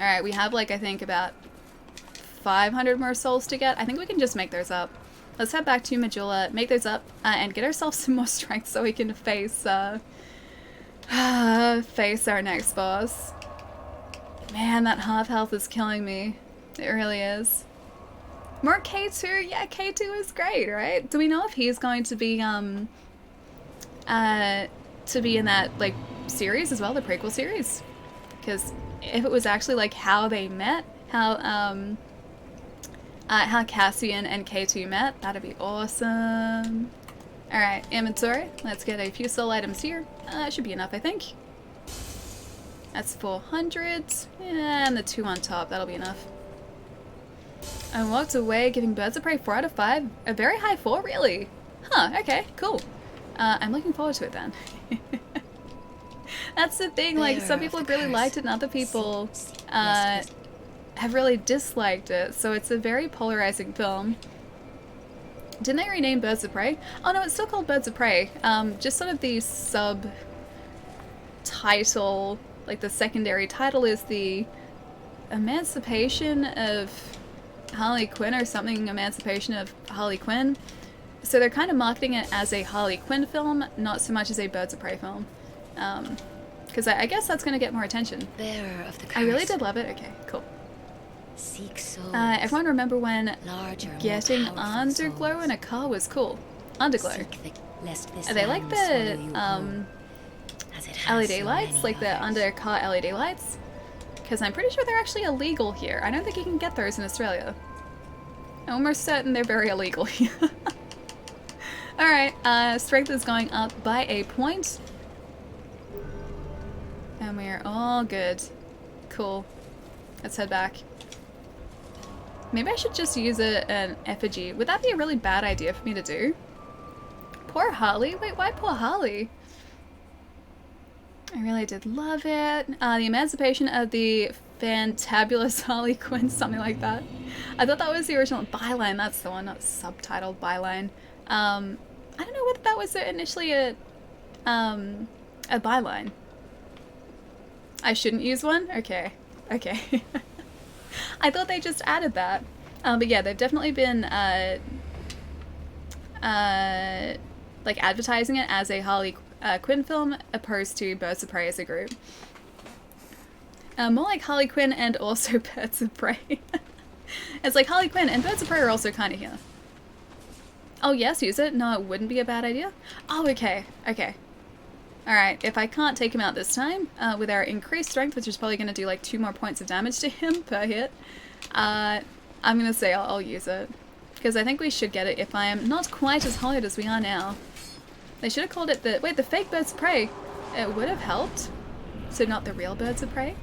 Alright, we have like I think about 500 more souls to get. I think we can just make those up. Let's head back to Majula, make those up, and get ourselves some more strength so we can face face our next boss. Man, that half health is killing me. It really is. More K2? Yeah, K2 is great, right? Do we know if he's going to be in that, like, series as well, the prequel series? Because if it was actually, like, how they met, how Cassian and K2 met, that'd be awesome. Alright, inventory. Let's get a few soul items here. That should be enough, I think. That's 400. And the 2 on top, that'll be enough. I walked away giving Birds of Prey 4 out of 5. A very high 4, really? Huh, okay, cool. I'm looking forward to it then. That's the thing, like, some people have really liked it and other people have really disliked it, so it's a very polarizing film. Didn't they rename Birds of Prey? Oh no, it's still called Birds of Prey. Just sort of the sub-title, like the secondary title is the Emancipation of Harley Quinn or something, Emancipation of Harley Quinn. So they're kind of marketing it as a Harley Quinn film, not so much as a Birds of Prey film. Because I guess that's going to get more attention. Bearer of the curse. I really did love it. Okay, cool. Seek souls. Everyone remember when Larger, getting more powerful Underglow souls. in a car was cool. Underglow. Seek lest this Are they like land swallow you the whole. as it has LED so lights, many like the others. undercar LED lights? Because I'm pretty sure they're actually illegal here. I don't think you can get those in Australia. I'm almost certain they're very illegal here. Alright, strength is going up by a point. And we're all good. Cool. Let's head back. Maybe I should just use an effigy. Would that be a really bad idea for me to do? Poor Harley? Wait, why poor Harley? I really did love it. The Emancipation of the Fantabulous Harley Quinn, something like that. I thought that was the original byline. That's the one, not subtitled byline. I don't know whether that was initially a byline. I shouldn't use one? Okay. Okay. I thought they just added that. But yeah, they've definitely been like advertising it as a Harley Quinn film opposed to Birds of Prey as a group. More like Harley Quinn and also Birds of Prey. It's like Harley Quinn and Birds of Prey are also kind of here. Oh yes, use it. No, it wouldn't be a bad idea. Oh, okay. Okay. Alright, if I can't take him out this time, with our increased strength, which is probably going to do like 2 more points of damage to him per hit, I'm going to say I'll use it. Because I think we should get it if I am not quite as hard as we are now. They should have called it the... Wait, the fake Birds of Prey. It would have helped. So not the real Birds of Prey.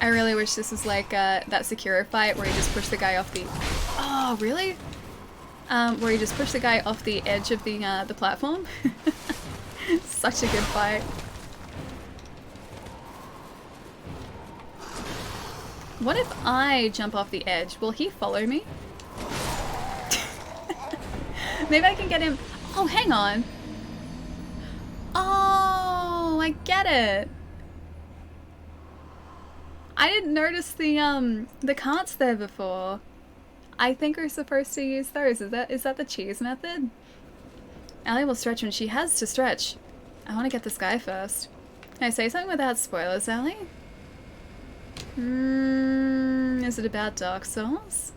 I really wish this was like that Sekiro fight where you just push the guy off the... Oh, really? Where you just push the guy off the edge of the platform. Such a good fight. What if I jump off the edge? Will he follow me? Maybe I can get him... Oh, hang on. Oh, I get it. I didn't notice the carts there before. I think we're supposed to use those. Is that the cheese method? Allie will stretch when she has to stretch. I want to get this guy first. Can I say something without spoilers, Allie? Is it about Dark Souls?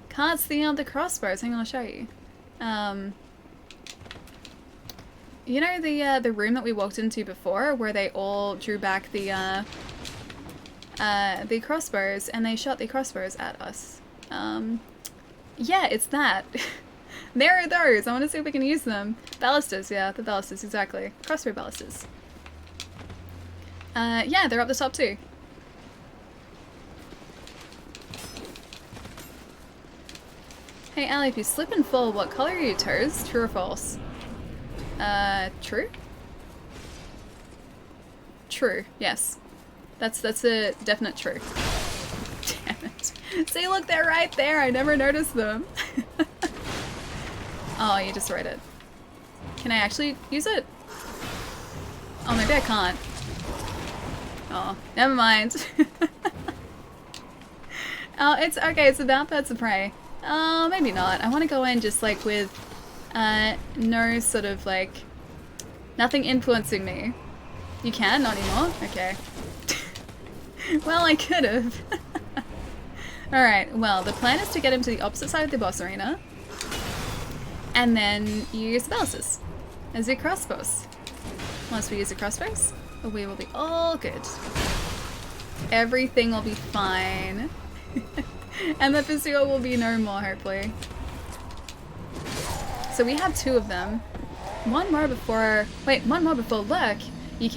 Carts, the crossbows. Hang on, I'll show you. You know the room that we walked into before, where they all drew back the crossbows and they shot the crossbows at us. Yeah, it's that. There are those. I want to see if we can use them. Ballistas, yeah, the ballistas, exactly. Crossbow ballistas. Yeah, they're up the top too. Hey, Allie, if you slip and fall, what color are your toes? True or false? True? True, yes. That's a definite true. Damn it. See, look, they're right there. I never noticed them. Oh, you just read it. Can I actually use it? Oh, maybe I can't. Oh, never mind. Oh, it's okay. It's about Birds of Prey. Oh, maybe not. I want to go in just like with no sort of like nothing influencing me. You can? Not anymore? Okay. Well, I could have. Alright, well, the plan is to get him to the opposite side of the boss arena and then use the ballistas as the crossbows. Once we use the crossbows, we will be all good. Everything will be fine. And the pursuer will be no more, hopefully. So we have 2 of them. One more before Lurk. They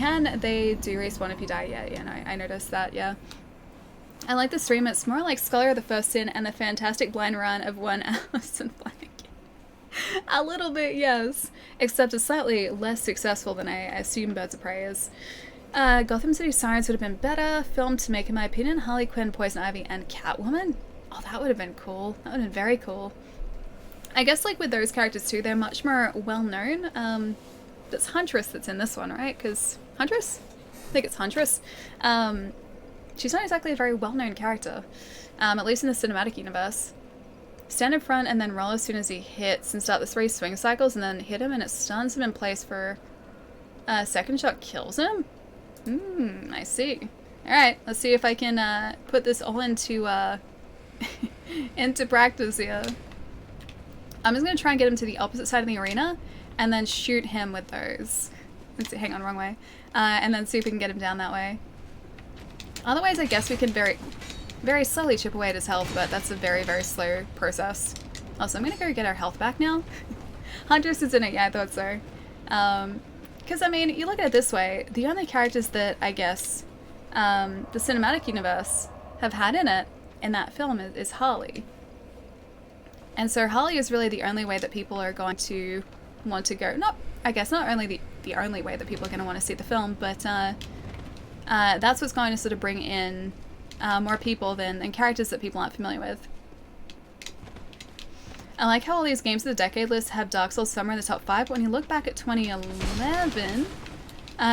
do respawn if you die. Yeah, no, I noticed that, yeah. I like the stream. It's more like Scholar of the First Sin and the fantastic blind run of 1 Allison Flanagan. A little bit, yes. Except it's slightly less successful than I assume Birds of Prey is. Gotham City Sirens would have been better filmed to make, in my opinion, Harley Quinn, Poison Ivy, and Catwoman. Oh, that would have been cool. That would have been very cool. I guess, like, with those characters, too, they're much more well-known. It's Huntress that's in this one, right? Because... Huntress? I think it's Huntress. She's not exactly a very well-known character. At least in the cinematic universe. Stand in front and then roll as soon as he hits and start the 3 swing cycles and then hit him and it stuns him in place for a second shot kills him? I see. Alright, let's see if I can put this all into into practice here. I'm just going to try and get him to the opposite side of the arena and then shoot him with those. Let's see, hang on, wrong way. And then see if we can get him down that way. Otherwise, I guess we can very, very slowly chip away at his health, but that's a very, very slow process. Also, I'm going to go get our health back now. Huntress is in it, yeah, I thought so. Because, I mean, you look at it this way, the only characters that, I guess, the cinematic universe have had in it, in that film, is Harley. And so Harley is really the only way that people are going to want to go, I guess not only the only way that people are going to want to see the film, but that's what's going to sort of bring in more people than characters that people aren't familiar with. I like how all these games of the decade list have Dark Souls somewhere in the top 5, but when you look back at 2011,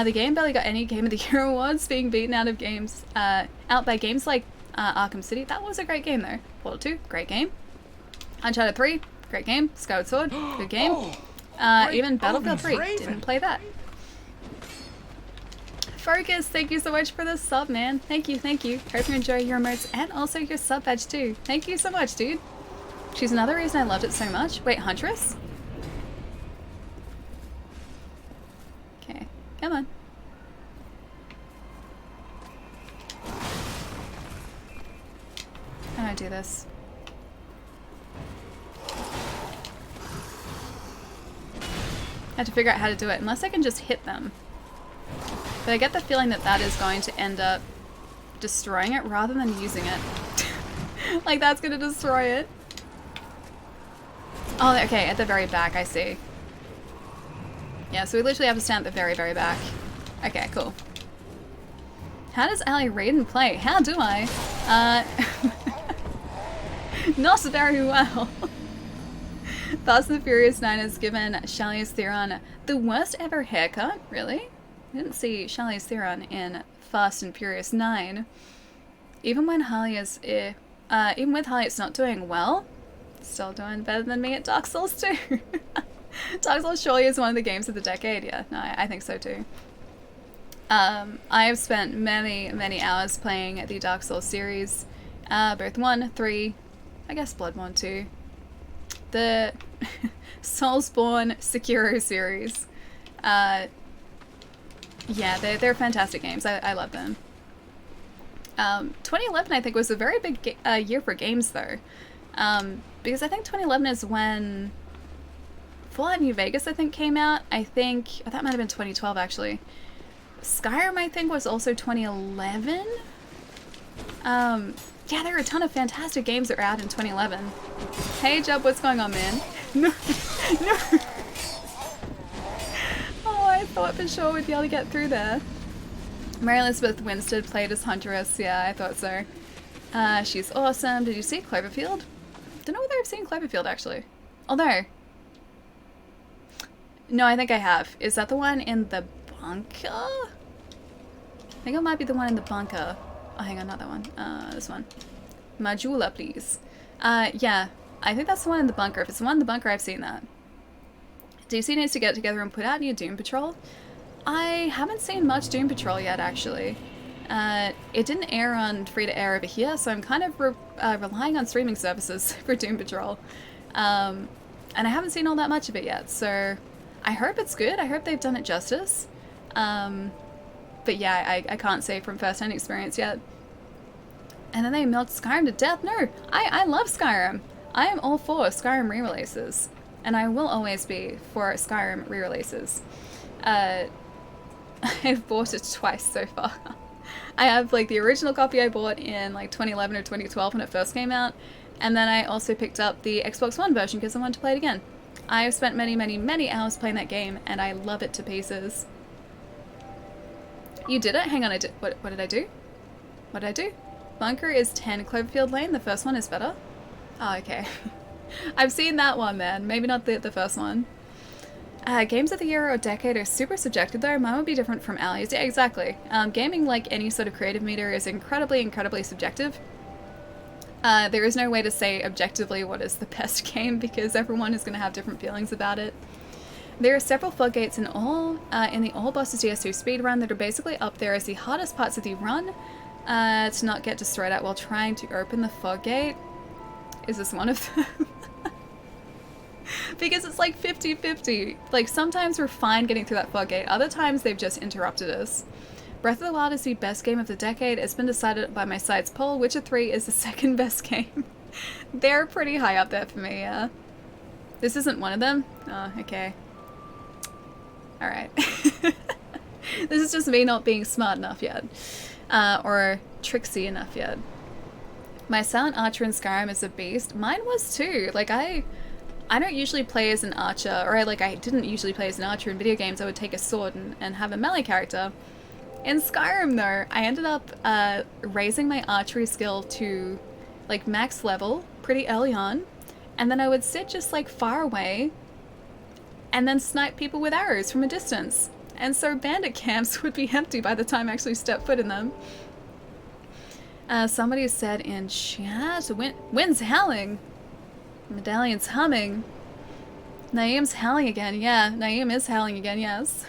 the game barely got any Game of the Year awards, being beaten out by games like Arkham City. That was a great game though. Portal 2, great game. Uncharted 3, great game. Skyward Sword, good game. Even Battlefield 3, didn't play that. Focus, thank you so much for the sub, man. Thank you, thank you. Hope you enjoy your emotes and also your sub badge too. Thank you so much, dude. She's another reason I loved it so much. Wait, Huntress? Okay, come on. How do I do this? I have to figure out how to do it, unless I can just hit them. But I get the feeling that that is going to end up destroying it rather than using it. Like that's going to destroy it. Oh, okay, at the very back, I see. Yeah, so we literally have to stand at the very, very back. Okay, cool. How does Ali Raiden play? How do I? Not very well. Fast and the Furious 9 has given Charlize Theron the worst ever haircut. Really? I didn't see Charlize Theron in Fast and Furious 9. Even when Harley is, even with Harley, it's not doing well. Still doing better than me at Dark Souls 2. Dark Souls surely is one of the games of the decade. Yeah, no, I think so too. I have spent many, many hours playing the Dark Souls series, both 1, 3, I guess Bloodborne 2. The Soulsborne Sekiro series. Yeah, they're fantastic games. I love them. 2011, I think, was a very big year for games, though. Because I think 2011 is when Fallout New Vegas, I think, came out. I think, oh, that might have been 2012, actually. Skyrim, I think, was also 2011. Yeah, there were a ton of fantastic games that were out in 2011. Hey, Jub, what's going on, man? No, no. Oh, I thought for sure we'd be able to get through there. Mary Elizabeth Winstead played as Huntress. Yeah, I thought so. She's awesome. Did you see Cloverfield? Don't know whether I've seen Cloverfield, actually. Although, no, I think I have. Is that the one in the bunker? I think it might be the one in the bunker. Oh, hang on, not that one. This one. Majula, please. Yeah, I think that's the one in the bunker. If it's the one in the bunker, I've seen that. DC needs to get together and put out new Doom Patrol. I haven't seen much Doom Patrol yet, actually. It didn't air on free-to-air over here, so I'm kind of relying on streaming services for Doom Patrol. And I haven't seen all that much of it yet, so I hope it's good. I hope they've done it justice. But yeah, I can't say from first-hand experience yet. And then they milked Skyrim to death. No, I love Skyrim. I am all for Skyrim re-releases. And I will always be for Skyrim re-releases. I've bought it twice so far. I have like the original copy I bought in like 2011 or 2012 when it first came out. And then I also picked up the Xbox One version because I wanted to play it again. I have spent many, many, many hours playing that game and I love it to pieces. You did it? Hang on, what did I do? What did I do? Bunker is 10 Cloverfield Lane. The first one is better. Oh, okay. I've seen that one then. Maybe not the first one. Games of the year or decade are super subjective though. Mine would be different from Ali's. Yeah, exactly. Gaming, like any sort of creative media, is incredibly, incredibly subjective. There is no way to say objectively what is the best game because everyone is going to have different feelings about it. There are several floodgates in the All Bosses DS2 speedrun that are basically up there as the hardest parts of the run to not get destroyed at while trying to open the floodgate. Is this one of them? Because it's like 50-50. Like, sometimes we're fine getting through that floodgate, other times they've just interrupted us. Breath of the Wild is the best game of the decade. It's been decided by my site's poll. Witcher 3 is the second best game. They're pretty high up there for me, yeah. This isn't one of them? Oh, okay. Alright. This is just me not being smart enough yet. Or tricksy enough yet. My Silent Archer in Skyrim is a beast. Mine was too. Like, I don't usually play as an archer, or I didn't usually play as an archer in video games. I would take a sword and have a melee character. In Skyrim, though, I ended up raising my archery skill to, like, max level pretty early on, and then I would sit just, like, far away and then snipe people with arrows from a distance. And so bandit camps would be empty by the time I actually stepped foot in them. Somebody said in chat, wind's howling. Medallion's humming. Naeem's howling again. Yeah, Naeem is howling again, yes.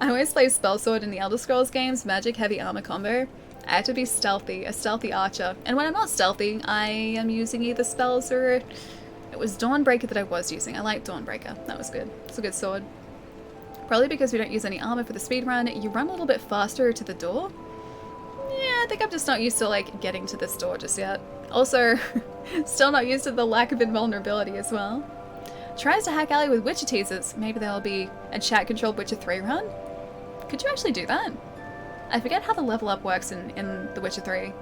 I always play Spellsword in the Elder Scrolls games, magic heavy armor combo. I have to be stealthy, a stealthy archer. And when I'm not stealthy, I am using either spells or... It was Dawnbreaker that I was using. I like Dawnbreaker. That was good. It's a good sword. Probably because we don't use any armor for the speed run, you run a little bit faster to the door. Yeah, I think I'm just not used to, like, getting to this door just yet. Also, still not used to the lack of invulnerability as well. Tries to hack Ellie with Witcher teasers. Maybe there'll be a chat-controlled Witcher 3 run? Could you actually do that? I forget how the level up works in The Witcher 3.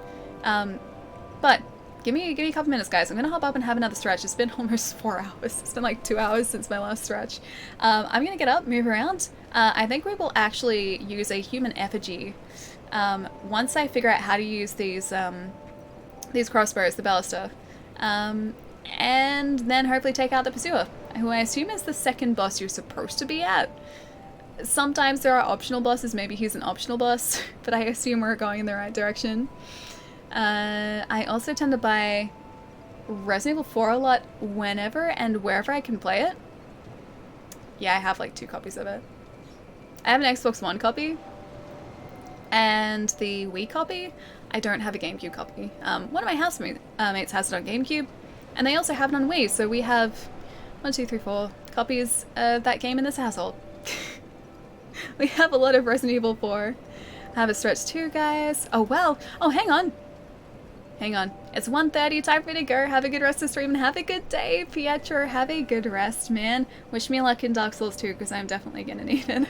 But give me a couple minutes, guys. I'm gonna hop up and have another stretch. It's been almost 4 hours. It's been like 2 hours since my last stretch. I'm gonna get up, move around. I think we will actually use a human effigy once I figure out how to use these crossbows, the ballista. And then hopefully take out the pursuer, who I assume is the second boss you're supposed to be at. Sometimes there are optional bosses, maybe he's an optional boss, but I assume we're going in the right direction. I also tend to buy Resident Evil 4 a lot whenever and wherever I can play it. Yeah, I have like 2 copies of it. I have an Xbox One copy, and the Wii copy. I don't have a GameCube copy. One of my housemates has it on GameCube, and they also have it on Wii, so we have 1, 2, 3, 4 copies of that game in this household. We have a lot of Resident Evil 4. I have a stretch too, guys. Oh, well. Oh, hang on. Hang on. It's 1:30. Time for me to go. Have a good rest of the stream and have a good day, Pietro. Have a good rest, man. Wish me luck in Dark Souls 2, because I'm definitely gonna need it.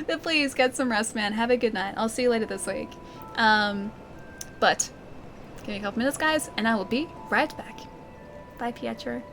But please, get some rest, man. Have a good night. I'll see you later this week. But, give me a couple minutes, guys, and I will be right back. Bye, Pietro.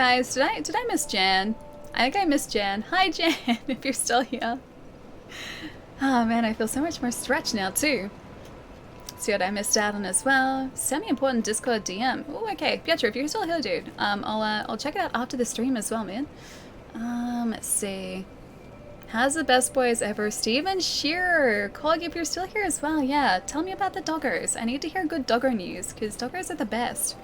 guys. Did I miss Jan? I think I missed Jan. Hi, Jan, if you're still here. Oh man, I feel so much more stretched now too. See what I missed out on as well. Semi-important Discord DM. Oh, okay. Pietro, if you're still here, dude, I'll check it out after the stream as well, man. Let's see. How's the best boys ever? Steven Shearer. Cog, if you're still here as well, yeah. Tell me about the doggers. I need to hear good dogger news, because doggers are the best.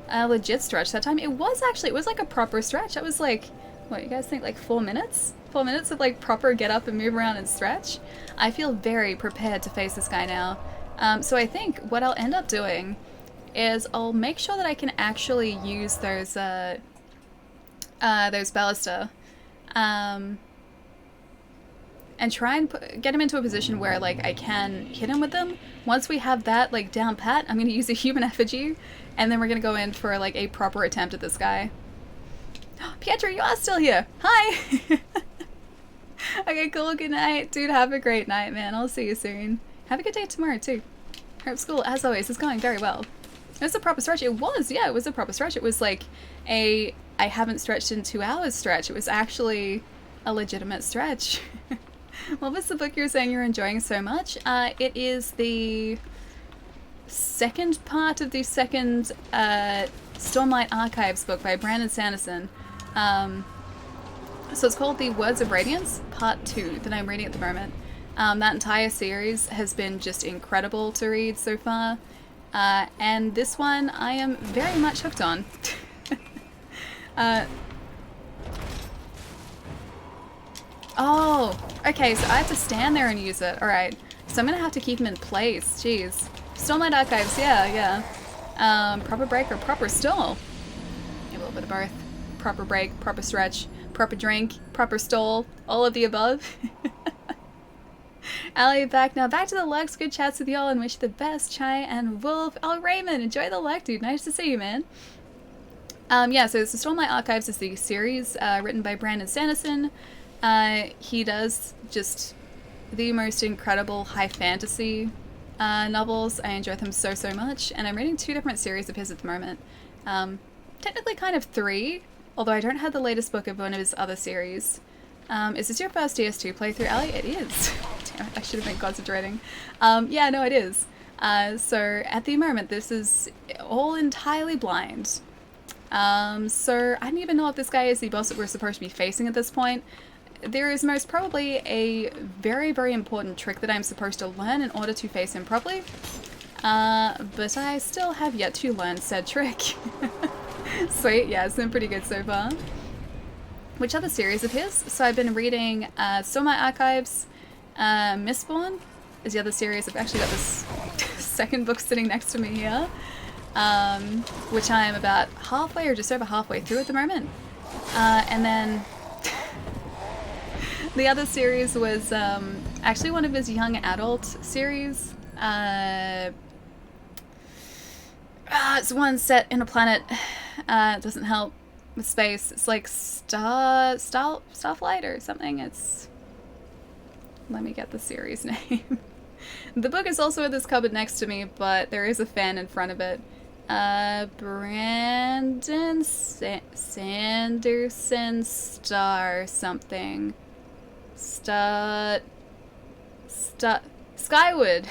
Legit stretch that time. It was like a proper stretch. That was like, what, you guys think, like 4 minutes? 4 minutes of like proper get up and move around and stretch? I feel very prepared to face this guy now. So I think what I'll end up doing is I'll make sure that I can actually use those ballista. And try and get him into a position where like I can hit him with them. Once we have that like down pat, I'm going to use a human effigy, and then we're going to go in for like a proper attempt at this guy. Pietro, you are still here. Hi! Okay, cool. Good night. Dude, have a great night, man. I'll see you soon. Have a good day tomorrow, too. Hope school, as always, is going very well. It was a proper stretch. It was, yeah, it was a proper stretch. It was like I haven't stretched in 2 hours stretch. It was actually a legitimate stretch. What was the book you were saying you're enjoying so much? It is the second part of the second Stormlight Archives book by Brandon Sanderson. So it's called The Words of Radiance, Part 2, that I'm reading at the moment. That entire series has been just incredible to read so far. And this one I am very much hooked on. Oh, okay, so I have to stand there and use it. Alright, so I'm gonna have to keep him in place. Jeez. Stormlight Archives, yeah. Proper break or proper stall? A little bit of both. Proper break, proper stretch, proper drink, proper stall, all of the above. Ali, back now. Back to the Lux. Good chats with y'all and wish you the best. Chai and Wolf. Oh, Raymond, enjoy the Lux, dude. Nice to see you, man. Yeah, so the Stormlight Archives is the series written by Brandon Sanderson. He does just the most incredible high fantasy novels. I enjoy them so much, and I'm reading 2 different series of his at the moment. Technically kind of 3, although I don't have the latest book of one of his other series. Is this your first DS2 playthrough, Ali? It is. Damn it, I should have been concentrating. Yeah, no, it is. So at the moment, this is all entirely blind. So I don't even know if this guy is the boss that we're supposed to be facing at this point. There is most probably a very important trick that I'm supposed to learn in order to face him properly. But I still have yet to learn said trick. Sweet, yeah, it's been pretty good so far. Which other series of his? So I've been reading Stormlight Archives, Mistborn is the other series. I've actually got this second book sitting next to me here, which I am about halfway or just over halfway through at the moment. And then the other series was actually one of his young adult series. It's one set in a planet. It doesn't help with space. It's like Starflight or something. It's... Let me get the series name. The book is also in this cupboard next to me, but there is a fan in front of it. Brandon Sanderson Star something. Skyward.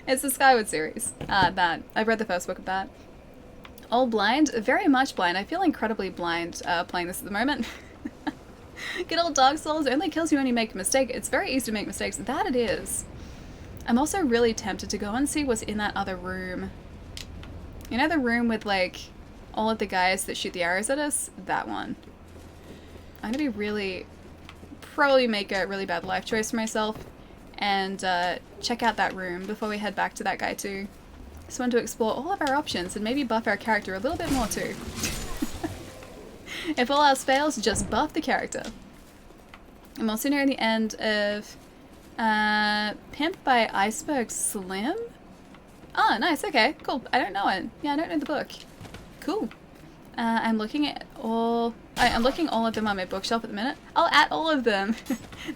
It's the Skyward series. That. I've read the first book of that. All blind? Very much blind. I feel incredibly blind playing this at the moment. Good old Dark Souls only kills you when you make a mistake. It's very easy to make mistakes. That it is. I'm also really tempted to go and see what's in that other room. You know the room with like all of the guys that shoot the arrows at us? That one. I'm gonna be probably make a really bad life choice for myself and check out that room before we head back to that guy too. Just want to explore all of our options and maybe buff our character a little bit more too. If all else fails, just buff the character. I'm also near the end of Pimp by Iceberg Slim? Oh, nice, okay, cool. I don't know it. Yeah, I don't know the book. Cool. I'm looking at I'm looking all of them on my bookshelf at the minute. I'll add all of them.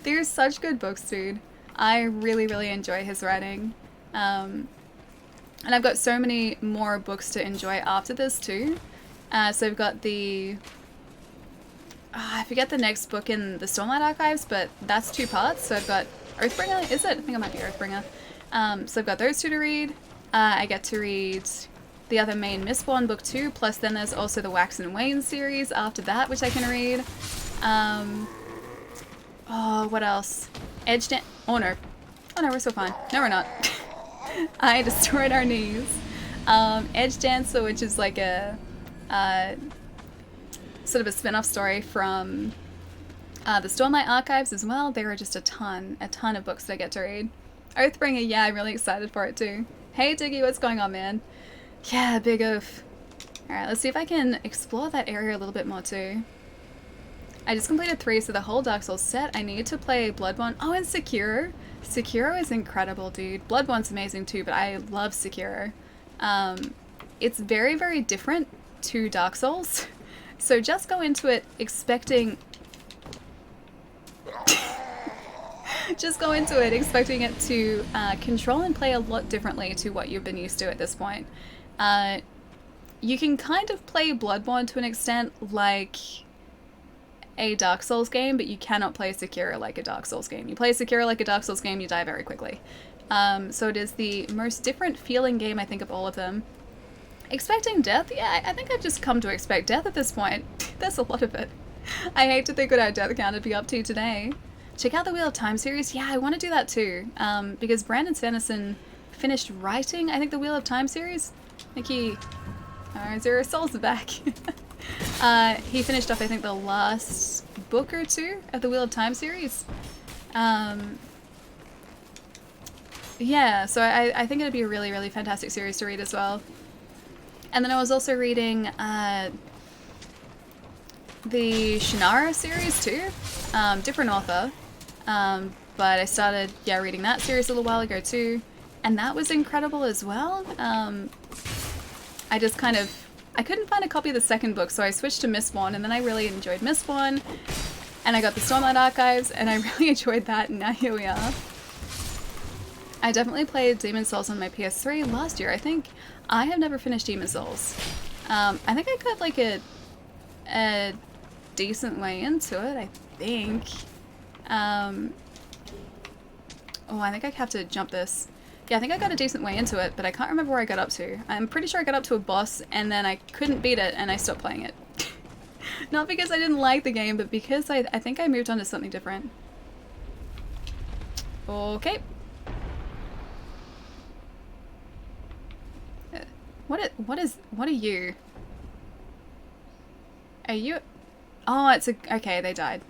They're such good books, dude. I really enjoy his writing. And I've got so many more books to enjoy after this too. So we've got the... I forget the next book in the Stormlight Archives, but that's 2 parts. So I've got Oathbringer, is it? I think it might be Oathbringer. So I've got those 2 to read. I get to read the other main Mistborn book 2, plus then there's also the Wax and Wane series after that, which I can read. Oh, what else? Edge Dan- Oh no. Oh no, we're still fine. No, we're not. I destroyed our knees. Edge Dancer, which is like a sort of a spin-off story from the Stormlight Archives as well. There are just a ton of books that I get to read. Oathbringer, yeah, I'm really excited for it too. Hey Diggy, what's going on, man? Yeah, big oaf. Alright, let's see if I can explore that area a little bit more too. I just completed 3, so the whole Dark Souls set. I need to play Bloodborne. Oh, and Sekiro. Sekiro is incredible, dude. Bloodborne's amazing too, but I love Sekiro. It's very, very different to Dark Souls. So just go into it expecting... just go into it expecting it to control and play a lot differently to what you've been used to at this point. You can kind of play Bloodborne to an extent like a Dark Souls game, but you cannot play Sekiro like a Dark Souls game. You play Sekiro like a Dark Souls game, you die very quickly. So it is the most different feeling game, I think, of all of them. Expecting death? Yeah, I think I've just come to expect death at this point. There's a lot of it. I hate to think what our death count would be up to today. Check out the Wheel of Time series. Yeah, I want to do that too. Because Brandon Sanderson finished writing, I think, the Wheel of Time series. I think he... Oh, Zero Souls are back. He finished off, I think, the last book or 2 of the Wheel of Time series. Yeah, so I think it'd be a really, really fantastic series to read as well. And then I was also reading the Shannara series too. Different author. But I started, yeah, reading that series a little while ago too. And that was incredible as well. I just kind of... I couldn't find a copy of the second book, so I switched to Mistborn, and then I really enjoyed Mistborn. And I got the Stormlight Archives, and I really enjoyed that, and now here we are. I definitely played Demon's Souls on my PS3 last year, I think. I have never finished Demon's Souls. I think I got like a decent way into it, I think. Oh, I think I have to jump this. Yeah, I think I got a decent way into it, but I can't remember where I got up to. I'm pretty sure I got up to a boss, and then I couldn't beat it, and I stopped playing it. Not because I didn't like the game, but because I think I moved on to something different. Okay. What are you? Are you... Oh, it's a... Okay, they died.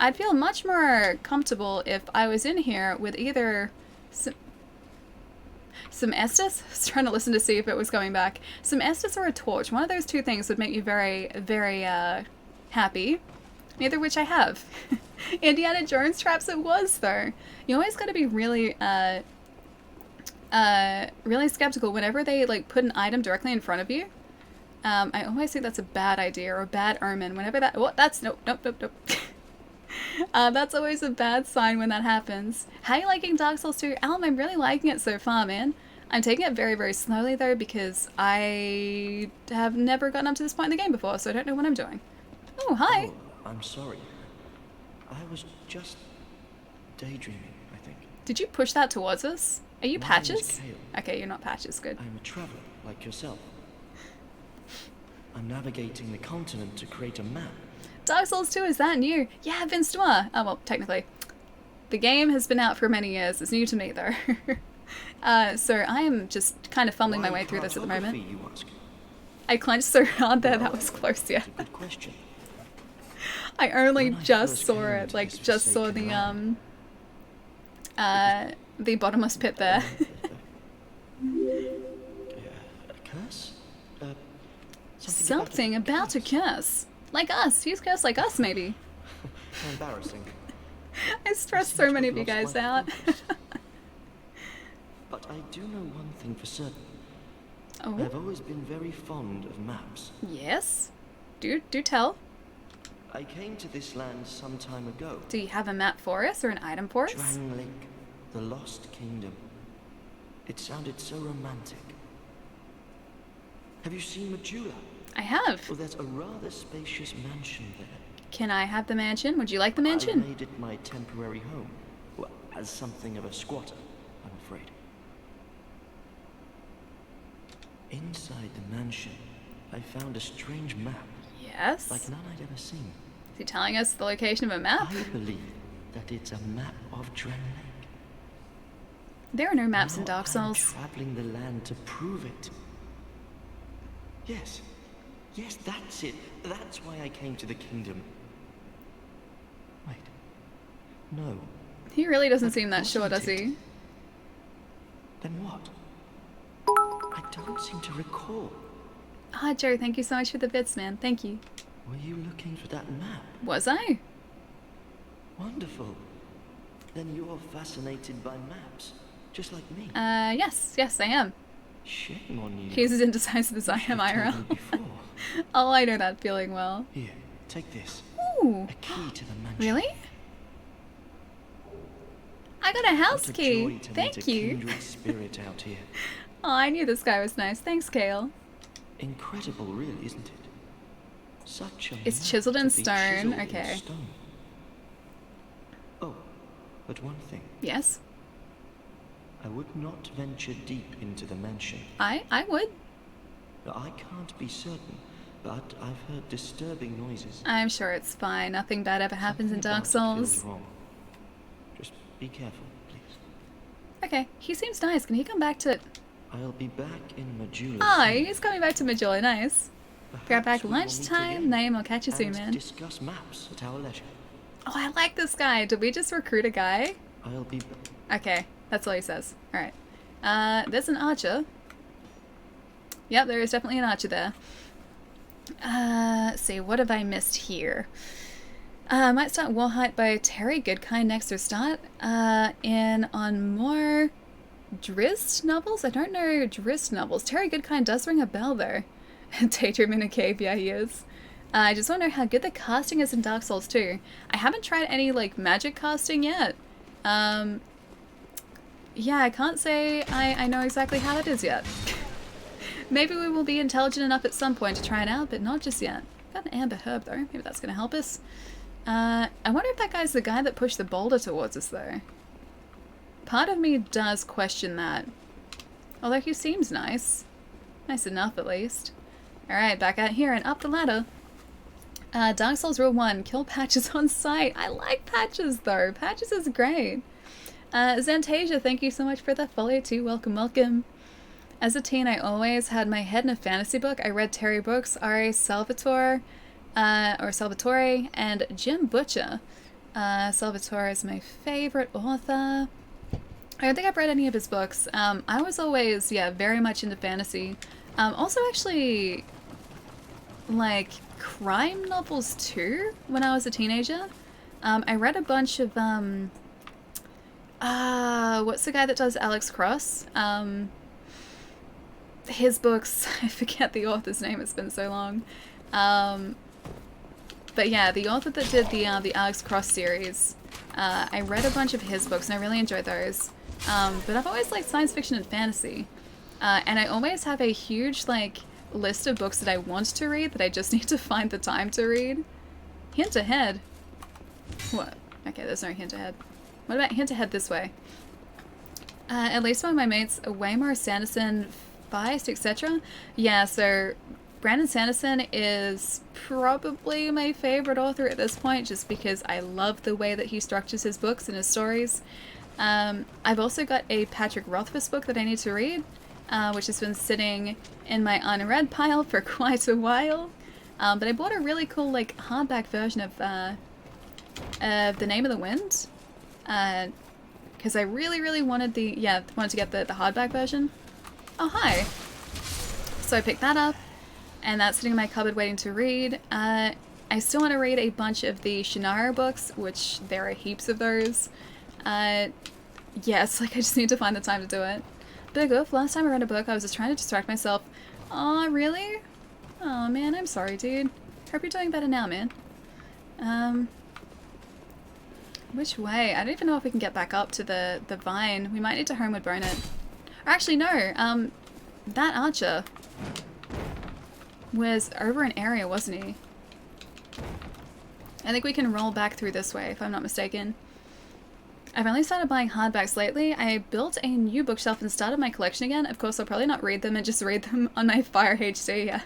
I'd feel much more comfortable if I was in here with either some Estus. I was trying to listen to see if it was coming back. Some Estus or a torch. One of those 2 things would make me very, very happy. Neither of which I have. Indiana Jones traps it was, though. You always got to be really, really skeptical whenever they like put an item directly in front of you. I always think that's a bad idea or a bad omen. Whenever that... What? That's... Nope. That's always a bad sign when that happens. How are you liking Dark Souls 2? Alum, I'm really liking it so far, man. I'm taking it very, very slowly, though, because I have never gotten up to this point in the game before, so I don't know what I'm doing. Oh, hi! Oh, I'm sorry. I was just daydreaming, I think. Did you push that towards us? Are you My Patches? name is Kale. Okay, you're not Patches, good. I'm a traveler, like yourself. I'm navigating the continent to create a map. Dark Souls 2, is that new? Yeah, Vince Noir. Oh, well, technically. The game has been out for many years. It's new to me, though. So I am just kind of fumbling my way through this at the moment. You ask? I clenched so hard there, that was close, yeah. That's a good question. I only When I just first saw came it, into like, this just saw forsaken the bottomless pit there. A curse? Something about a curse. Like us. He's cursed like us, maybe. Embarrassing. I stressed so many of you guys out. But I do know one thing for certain. Oh? I've always been very fond of maps. Yes? Do tell. I came to this land some time ago. Do you have a map for us or an item for us? Drangleic, the Lost Kingdom. It sounded so romantic. Have you seen Majula? I have. Well, there's a rather spacious mansion there. Can I have the mansion? Would you like the I mansion? made it my temporary home. Well, as something of a squatter, I'm afraid. Inside the mansion, I found a strange map. Yes. Like none I'd ever seen. Is he telling us the location of a map? I believe that it's a map of Dren Lake. There are no maps in Now Dark Souls. I'm traveling the land to prove it. Yes. Yes, that's it. That's why I came to the kingdom. Wait. No. He really doesn't seem that sure, does he? Then what? I don't seem to recall. Ah, Joe, thank you so much for the bits, man. Thank you. Were you looking for that map? Was I? Wonderful. Then you're fascinated by maps, just like me. Yes, I am. Shame on you. He's as indecisive as I am, Should've told IRL. me before. Oh, I know that feeling well. Here, take this. Ooh. A key to the mansion. Really? I got a house What a key. joy to Thank meet a you. kindred spirit out here. Oh, I knew this guy was nice. Thanks, Kale. Incredible, really, isn't it? Such a It's map chiseled in to be stone, chiseled in okay. stone. Oh, but one thing. Yes, I would not venture deep into the mansion. I would. I can't be certain, but I've heard disturbing noises. I'm sure it's fine. Nothing bad ever happens in Something Dark about it Souls. feels wrong. Just be careful, please. Okay, he seems nice. Can he come back to... I'll be back in Majula. Oh, soon. he's coming back to Majula. Nice. Grab back Perhaps we will meet lunchtime. again Name, I'll catch you soon, and man. discuss maps at our leisure. Oh, I like this guy. Did we just recruit a guy? I'll be Okay, that's all he says. Alright. There's an archer. Yep, there is definitely an archer there. Let's see, what have I missed here? Might start Warhite by Terry Goodkind next, or start in on more Drizzt novels? I don't know Drizzt novels. Terry Goodkind does ring a bell though. Daydream in a cave, yeah he is. I just want to know how good the casting is in Dark Souls 2. I haven't tried any like magic casting yet. Yeah, I can't say I know exactly how that is yet. Maybe we will be intelligent enough at some point to try it out, but not just yet. Got an amber herb though, maybe that's gonna help us. I wonder if that guy's the guy that pushed the boulder towards us though. Part of me does question that. Although he seems nice. Nice enough at least. Alright, back out here and up the ladder. Dark Souls Rule 1, kill Patches on sight. I like Patches though. Patches is great. Xantasia, thank you so much for the follow too. Welcome, welcome. As a teen, I always had my head in a fantasy book. I read Terry books, R.A. Salvatore, and Jim Butcher. Salvatore is my favorite author. I don't think I've read any of his books. I was always, yeah, very much into fantasy. Also actually, like, crime novels too, when I was a teenager. I read a bunch of, what's the guy that does Alex Cross? His books, I forget the author's name, it's been so long. But yeah, the author that did the Alex Cross series, I read a bunch of his books and I really enjoyed those. But I've always liked science fiction and fantasy. And I always have a huge, like, list of books that I want to read that I just need to find the time to read. Hint ahead. What? Okay, there's no hint ahead. What about hint ahead this way? At least one of my mates, way more Sanderson biased, etc. Yeah, so Brandon Sanderson is probably my favorite author at this point, just because I love the way that he structures his books and his stories. I've also got a Patrick Rothfuss book that I need to read, which has been sitting in my unread pile for quite a while. But I bought a really cool, like, hardback version of The Name of the Wind, because I really wanted to get the hardback version. Oh, hi! So I picked that up, and that's sitting in my cupboard waiting to read. I still want to read a bunch of the Shannara books, which there are heaps of those. Yes, like, I just need to find the time to do it. Big oof, last time I read a book, I was just trying to distract myself. Aw, really? Oh man, I'm sorry, dude. Hope you're doing better now, man. Which way? I don't even know if we can get back up to the vine. We might need to homeward bone it. Or actually, no. That archer. was over an area, wasn't he? I think we can roll back through this way, if I'm not mistaken. I've only started buying hardbacks lately. I built a new bookshelf and started my collection again. Of course, I'll probably not read them and just read them on my Fire HD. Yeah.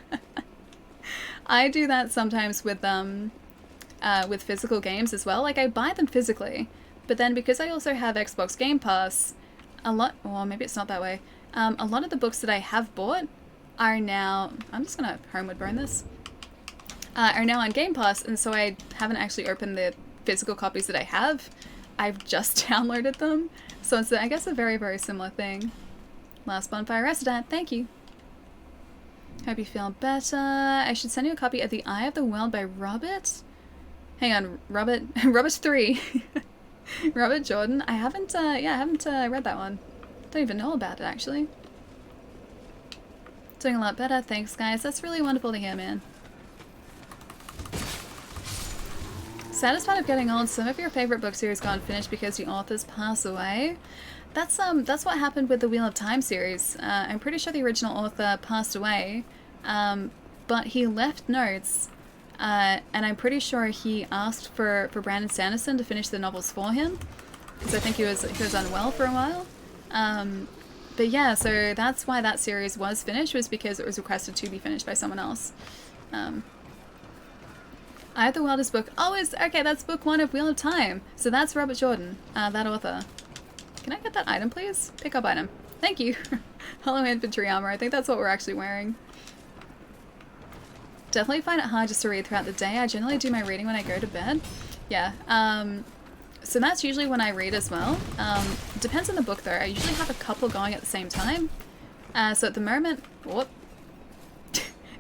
I do that sometimes with physical games as well. Like, I buy them physically, but then because I also have Xbox Game Pass, well, maybe it's not that way. A lot of the books that I have bought are now, I'm just gonna homeward burn this, are now on Game Pass, and so I haven't actually opened the physical copies that I have. I've just downloaded them, so it's, I guess, a very, very similar thing. Last bonfire resident, thank you. Hope you feel better. I should send you a copy of The Eye of the World by Robert. Hang on, Robert 3. Robert Jordan. I haven't read that one. Don't even know about it, actually. Doing a lot better, thanks guys. That's really wonderful to hear, man. Saddest part of getting old, some of your favorite book series go unfinished because the authors pass away. That's what happened with the Wheel of Time series. I'm pretty sure the original author passed away, but he left notes, and I'm pretty sure he asked for Brandon Sanderson to finish the novels for him, because I think he was unwell for a while. But yeah, so that's why that series was finished, was because it was requested to be finished by someone else. I Have the Wildest Book. Oh, okay, that's book 1 of Wheel of Time. So that's Robert Jordan, that author. Can I get that item, please? Pick up item. Thank you. Hollow infantry armor. I think that's what we're actually wearing. Definitely find it hard just to read throughout the day. I generally do my reading when I go to bed. Yeah. So that's usually when I read as well. Depends on the book though. I usually have a couple going at the same time. So at the moment... Whoop.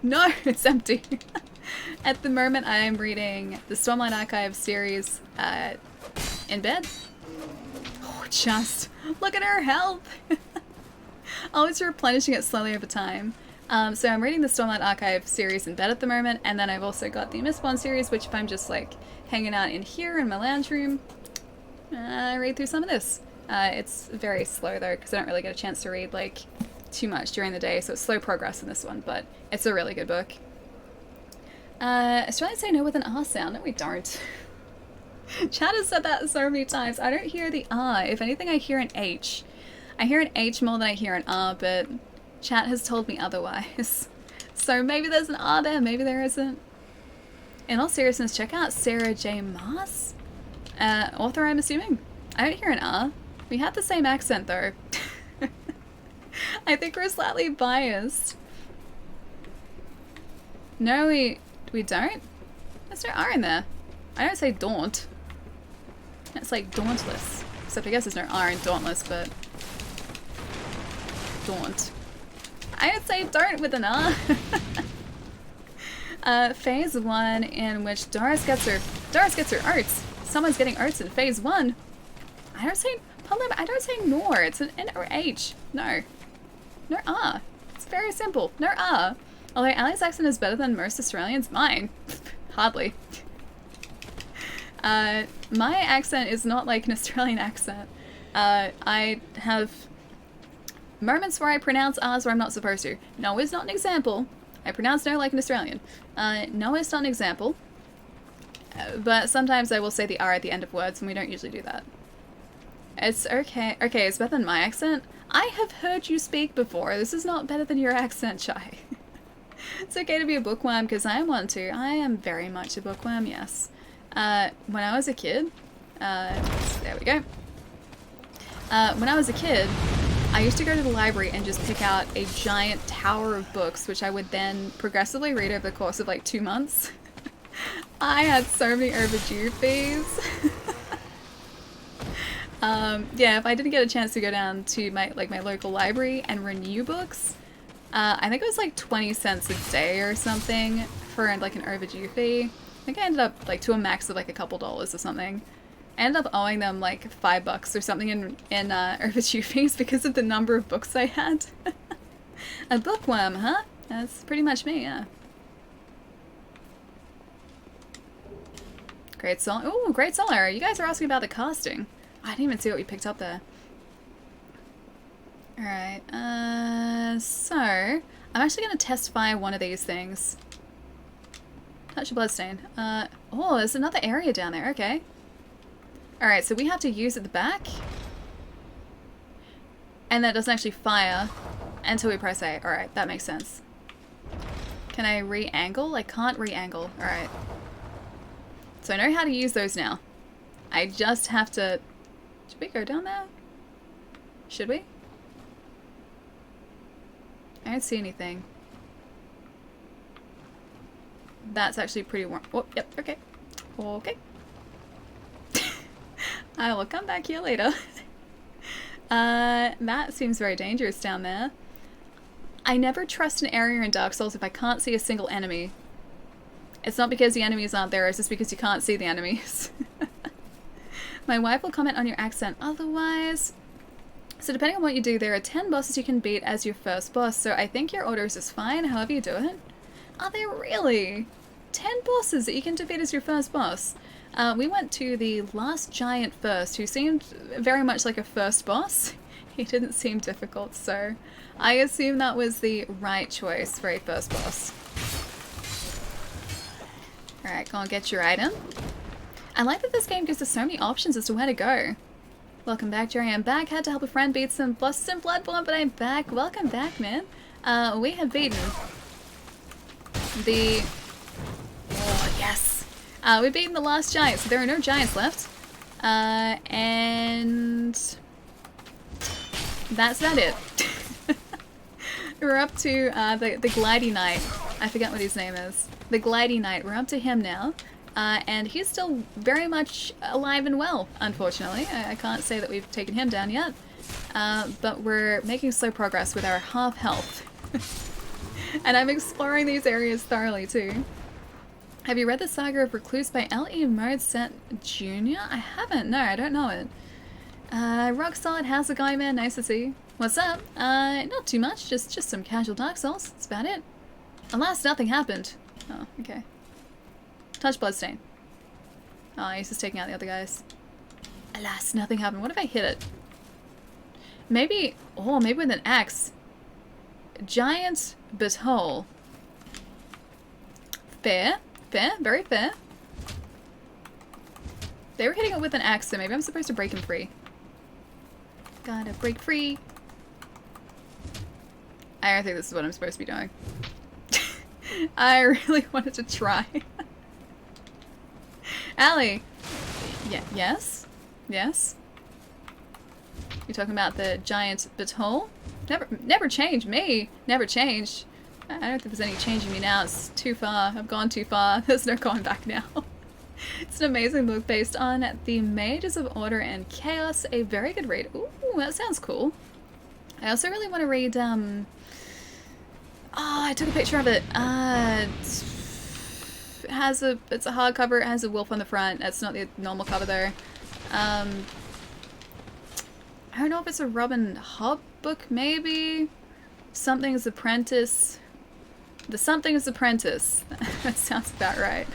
No, it's empty. At the moment I am reading the Stormlight Archive series in bed. Oh, just look at her health! Always replenishing it slowly over time. So I'm reading the Stormlight Archive series in bed at the moment, and then I've also got the Mistborn series, which if I'm just like hanging out in here in my lounge room, I read through some of this. It's very slow though, because I don't really get a chance to read like too much during the day, so it's slow progress in this one, but it's a really good book. Australians say no with an R sound. No, we don't. Chad has said that so many times. I don't hear the R. If anything, I hear an H. I hear an H more than I hear an R, but chat has told me otherwise. So maybe there's an R there, maybe there isn't. In all seriousness, check out Sarah J. Maas. Author, I'm assuming. I don't hear an R. We have the same accent, though. I think we're slightly biased. No, we don't? There's no R in there. I don't say daunt. It's like dauntless. Except I guess there's no R in dauntless, but... Daunt. I would say don't with an R. Phase 1 in which Doris gets her oats. Someone's getting oats in phase 1. I don't say nor. It's an N or H. No. No R. It's very simple. No R. Although Ali's accent is better than most Australians, mine. Hardly. My accent is not like an Australian accent. I have moments where I pronounce R's where I'm not supposed to. No is not an example. I pronounce no like an Australian. No is not an example. But sometimes I will say the R at the end of words, and we don't usually do that. It's okay. Okay, it's better than my accent. I have heard you speak before. This is not better than your accent, Shy. It's okay to be a bookworm, because I am one too. I am very much a bookworm, yes. When I was a kid... there we go. When I was a kid, I used to go to the library and just pick out a giant tower of books, which I would then progressively read over the course of like 2 months. I had so many overdue fees. Yeah, if I didn't get a chance to go down to my local library and renew books, I think it was like 20 cents a day or something for like an overdue fee. I think I ended up like to a max of like a couple dollars or something. I ended up owing them like $5 or something in overdue fees because of the number of books I had. A bookworm, huh? That's pretty much me, yeah. Great Soul. Ooh, Great Solar. You guys are asking about the casting. I didn't even see what we picked up there. Alright, so I'm actually going to test fire one of these things. Touch a bloodstain. Oh, there's another area down there, okay. Alright, so we have to use at the back. And that doesn't actually fire until we press A. Alright, that makes sense. Can I re-angle? I can't re-angle. Alright. So I know how to use those now. I just have to... Should we go down there? Should we? I don't see anything. That's actually pretty warm. Oh, yep, okay. Okay. I will come back here later. That seems very dangerous down there. I never trust an area in Dark Souls if I can't see a single enemy. It's not because the enemies aren't there, it's just because you can't see the enemies. My wife will comment on your accent otherwise. So depending on what you do, there are 10 bosses you can beat as your first boss, so I think your orders is fine, however you do it. Are there really? 10 bosses that you can defeat as your first boss? We went to the last giant first, who seemed very much like a first boss. He didn't seem difficult, so I assume that was the right choice for a first boss. Alright, go and get your item. I like that this game gives us so many options as to where to go. Welcome back, Jerry. I'm back. Had to help a friend beat some bosses in Bloodborne, but I'm back. Welcome back, man. We have beaten the... Oh, yes. We've beaten the last giant, so there are no giants left. And... that's about it. We're up to the Glidey Knight. I forget what his name is. The Glidey Knight. We're up to him now. And he's still very much alive and well, unfortunately. I can't say that we've taken him down yet. But we're making slow progress with our half health. And I'm exploring these areas thoroughly too. Have you read the Saga of Recluse by L.E. Mozart Jr.? I haven't. No, I don't know it. Rock solid. How's the guy, man? Nice to see you. What's up? Not too much. Just some casual Dark Souls. That's about it. Alas, nothing happened. Oh, okay. Touch bloodstain. Oh, he's just taking out the other guys. Alas, nothing happened. What if I hit it? Maybe... oh, maybe with an axe. Giant but whole. Fair. Fair. Very fair. They were hitting it with an axe, so maybe I'm supposed to break him free. Gotta break free. I don't think this is what I'm supposed to be doing. I really wanted to try. Allie! Yeah, yes? Yes? You talking about the giant butthole? Never changed me! Never changed. I don't think there's any changing me now. It's too far. I've gone too far. There's no going back now. It's an amazing book based on the Mages of Order and Chaos. A very good read. Ooh, that sounds cool. I also really want to read, oh, I took a picture of it. It's a hardcover. It has a wolf on the front. That's not the normal cover though. I don't know if it's a Robin Hobb book, maybe? Something's Apprentice. The Something's Apprentice. That sounds about right.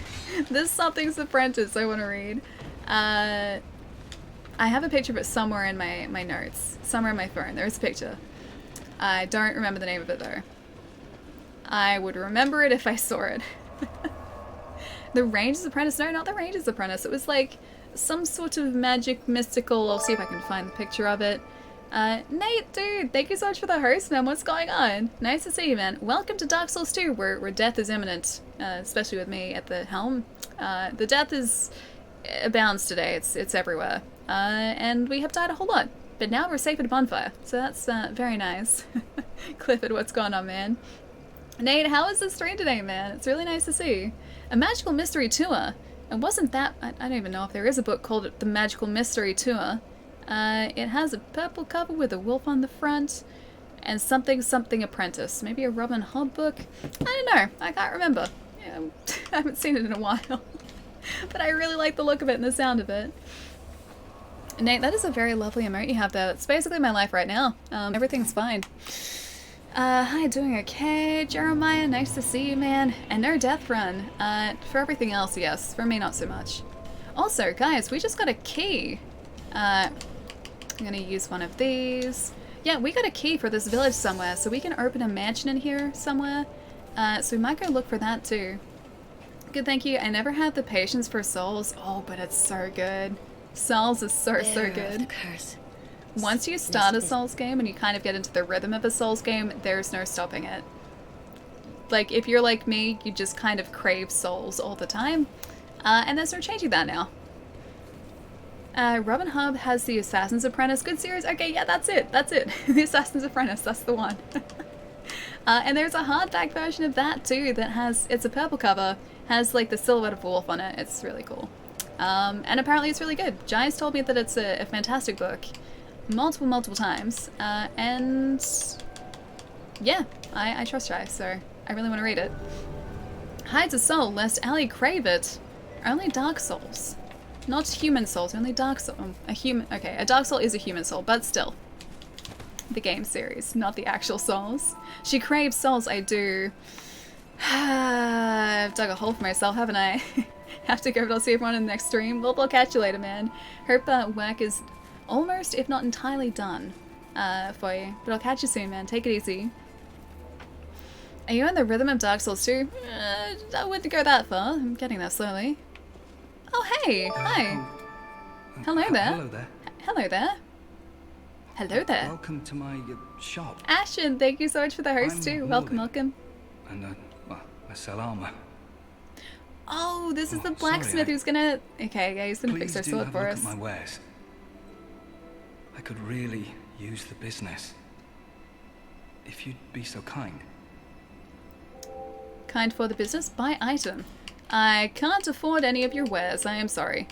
This Something's Apprentice I want to read. I have a picture of it somewhere in my notes. Somewhere in my phone. There's a picture. I don't remember the name of it though. I would remember it if I saw it. The Ranger's Apprentice? No, not the Ranger's Apprentice. It was like some sort of magic mystical. I'll see if I can find the picture of it. Nate, dude, thank you so much for the host, man. What's going on? Nice to see you, man. Welcome to Dark Souls 2, where death is imminent, especially with me at the helm. The death abounds today. It's everywhere. And we have died a whole lot. But now we're safe at a bonfire, so that's very nice. Clifford, what's going on, man? Nate, how is the stream today, man? It's really nice to see. A Magical Mystery Tour. And wasn't that... I don't even know if there is a book called The Magical Mystery Tour. It has a purple cover with a wolf on the front. And something apprentice. Maybe a Robin Hobb book? I don't know. I can't remember. Yeah, I haven't seen it in a while. But I really like the look of it and the sound of it. Nate, that is a very lovely emote you have there. It's basically my life right now. Everything's fine. Hi, doing okay? Jeremiah, nice to see you, man. And no death run. For everything else, yes. For me, not so much. Also, guys, we just got a key. I'm gonna use one of these. Yeah, we got a key for this village somewhere, so we can open a mansion in here somewhere. So we might go look for that too. Good, thank you. I never had the patience for Souls. Oh, but it's so good. Souls is so Bearer of good. the curse. Once you start a Souls game and you kind of get into the rhythm of a Souls game, there's no stopping it. Like, if you're like me, you just kind of crave Souls all the time. And there's no changing that now. Robin Hobb has the Assassin's Apprentice. Good series. Okay, yeah, that's it. That's it. The Assassin's Apprentice. That's the one. And there's a hardback version of that too that has, it's a purple cover, has like the silhouette of a wolf on it. It's really cool. And apparently it's really good. Jai's told me that it's a fantastic book multiple times. And yeah, I trust Jai, so I really want to read it. Hides a soul lest Allie crave it. Only Dark Souls. Not human souls, only Dark Soul. Okay, a Dark Soul is a human soul, but still. The game series, not the actual souls. She craves souls, I do. I've dug a hole for myself, haven't I? Have to go, but I'll see everyone in the next stream. We'll catch you later, man. Hope work is almost, if not entirely done for you. But I'll catch you soon, man. Take it easy. Are you in the rhythm of Dark Souls too? I wouldn't go that far. I'm getting there slowly. Oh, hey! Hi! Hello there. Hello there. Hello there. Hello there. Welcome to my shop. Ashen, thank you so much for the host too. Welcome, welcome. And well, I sell armor. Oh, this is the sorry, blacksmith who's gonna... Okay, yeah, he's gonna fix our sword for us. At my wares. I could really use the business. If you'd be so kind. Kind for the business? Buy item. I can't afford any of your wares, I am sorry.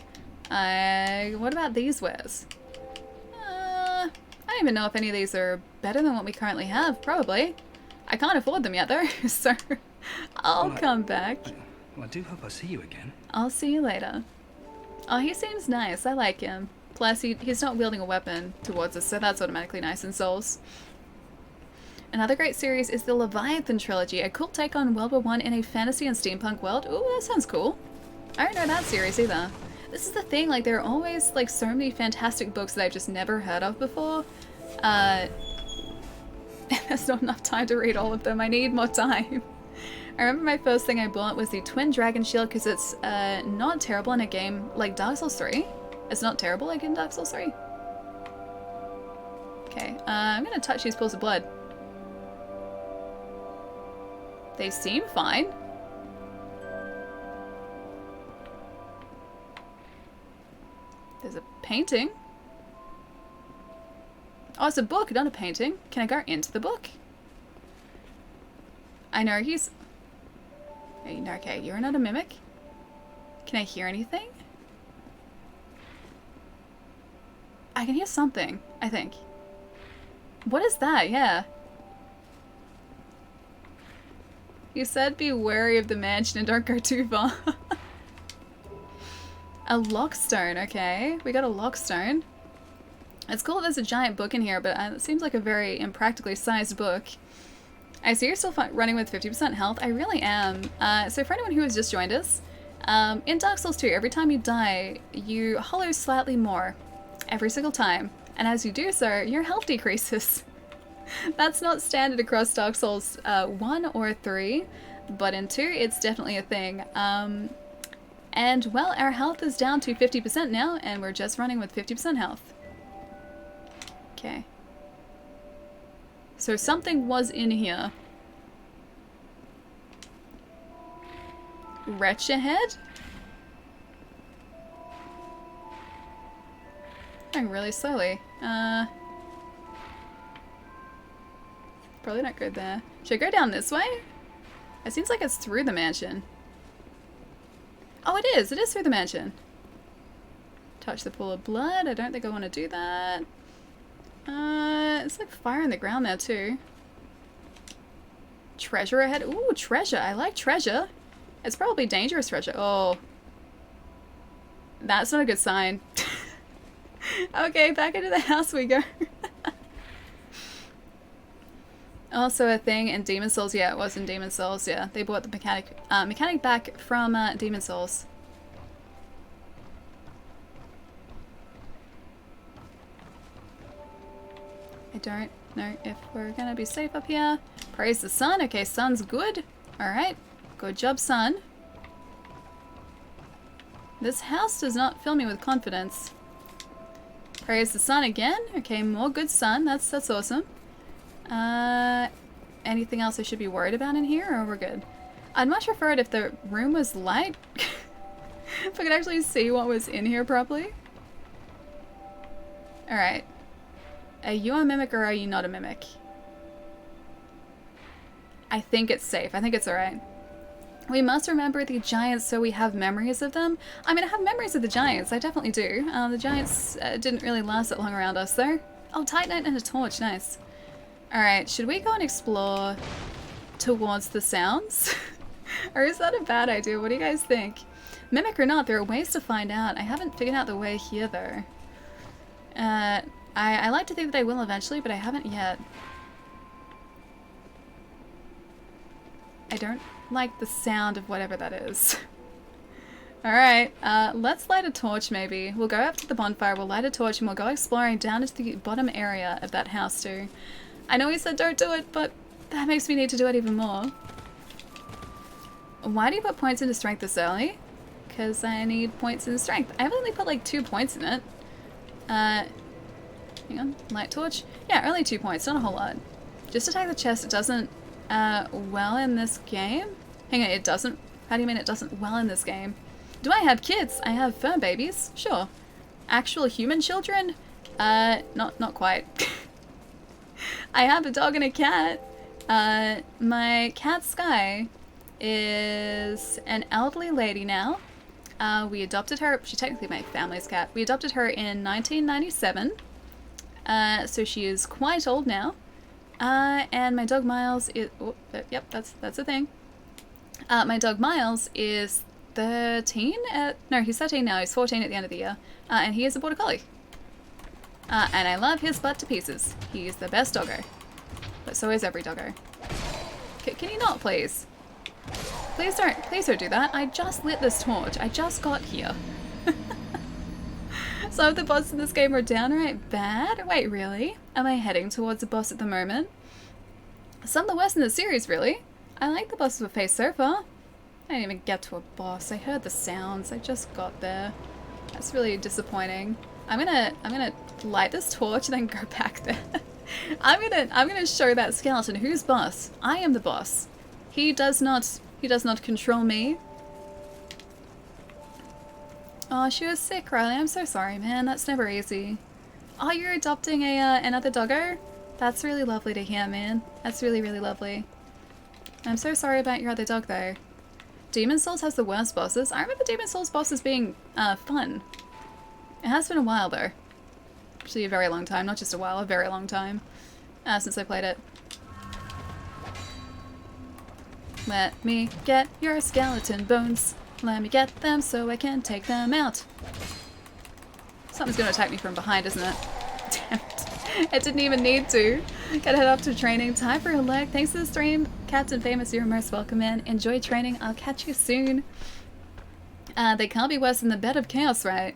What about these wares? I don't even know if any of these are better than what we currently have, probably. I can't afford them yet though, so I'll come back. I do hope I see you again. I'll see you later. Oh, he seems nice, I like him. Plus, he's not wielding a weapon towards us, so that's automatically nice in Souls. Another great series is the Leviathan trilogy, a cool take on World War I in a fantasy and steampunk world. Ooh, that sounds cool. I don't know that series either. This is the thing, like, there are always, like, so many fantastic books that I've just never heard of before. There's not enough time to read all of them. I need more time. I remember my first thing I bought was the Twin Dragon Shield because it's not terrible in a game like Dark Souls 3. It's not terrible like in Dark Souls 3. Okay, I'm gonna touch these pools of blood. They seem fine. There's a painting. Oh, it's a book, not a painting. Can I go into the book? I know he's... Okay, you're not a mimic. Can I hear anything? I can hear something, I think. What is that? Yeah. You said be wary of the mansion and don't go too far. A lockstone, okay. We got a lockstone. It's cool that there's a giant book in here, but it seems like a very impractically sized book. I see you're still running with 50% health. I really am. So for anyone who has just joined us, in Dark Souls 2, every time you die, you hollow slightly more. Every single time. And as you do so, your health decreases. That's not standard across Dark Souls 1 or 3, but in 2 it's definitely a thing. And well, our health is down to 50% now, and we're just running with 50% health. Okay. So something was in here. Wretch ahead? Going really slowly. Probably not good there. Should I go down this way? It seems like it's through the mansion. Oh, it is! It is through the mansion. Touch the pool of blood. I don't think I want to do that. It's like fire in the ground there too. Treasure ahead. Ooh, treasure. I like treasure. It's probably dangerous treasure. Oh. That's not a good sign. Okay, back into the house we go. Also a thing in Demon Souls. Yeah, it was in Demon Souls. Yeah, they brought the mechanic back from Demon Souls. I don't know if we're gonna be safe up here. Praise the sun. Okay, sun's good. Alright. Good job, sun. This house does not fill me with confidence. Praise the sun again. Okay, more good sun. That's awesome. Anything else I should be worried about in here, or we're good? I'd much prefer it if the room was light. If I could actually see what was in here properly. Alright. Are you a mimic or are you not a mimic? I think it's safe. I think it's alright. We must remember the giants so we have memories of them. I mean, I have memories of the giants. I definitely do. The giants didn't really last that long around us, though. Oh, titanite and a torch. Nice. Alright, should we go and explore towards the sounds? Or is that a bad idea? What do you guys think? Mimic or not, there are ways to find out. I haven't figured out the way here, though. I like to think that I will eventually, but I haven't yet. I don't like the sound of whatever that is. Alright, let's light a torch maybe. We'll go up to the bonfire, we'll light a torch, and we'll go exploring down into the bottom area of that house too. I know we said don't do it, but that makes me need to do it even more. Why do you put points into strength this early? Because I need points in strength. I've only put like 2 points in it. Hang on, light torch. Yeah, only 2 points, not a whole lot. Just attack the chest, it doesn't well in this game? Hang on, it doesn't? How do you mean it doesn't well in this game? Do I have kids? I have fur babies, sure. Actual human children? Not quite. I have a dog and a cat. My cat Sky is an elderly lady now. We adopted her, she's technically my family's cat. We adopted her in 1997. So she is quite old now. And my dog Miles is, yep, that's a thing. My dog Miles is 13? No, he's 13 now, he's 14 at the end of the year. And he is a border collie. And I love his butt to pieces. He's the best doggo. But so is every doggo. Can you not, please? Please don't do that. I just lit this torch. I just got here. Some of the bosses in this game are downright bad. Wait, really? Am I heading towards a boss at the moment? Some of the worst in the series, really. I like the bosses we've faced so far. I didn't even get to a boss. I heard the sounds. I just got there. That's really disappointing. I'm gonna light this torch and then go back there. I'm gonna show that skeleton who's boss. I am the boss. He does not control me. Oh, she was sick, Riley. I'm so sorry, man. That's never easy. Oh, you're adopting another doggo? That's really lovely to hear, man. That's really, really lovely. I'm so sorry about your other dog, though. Demon Souls has the worst bosses. I remember Demon Souls bosses being fun. It has been a while, though. Actually, a very long time. Not just a while, a very long time. Since I played it. Let me get your skeleton bones. Let me get them so I can take them out. Something's gonna attack me from behind, isn't it? Damn it. It didn't even need to. Gotta head off to training. Time for a leg. Thanks for the stream. Captain Famous, you're most welcome in. Enjoy training. I'll catch you soon. They can't be worse than the Bed of Chaos, right?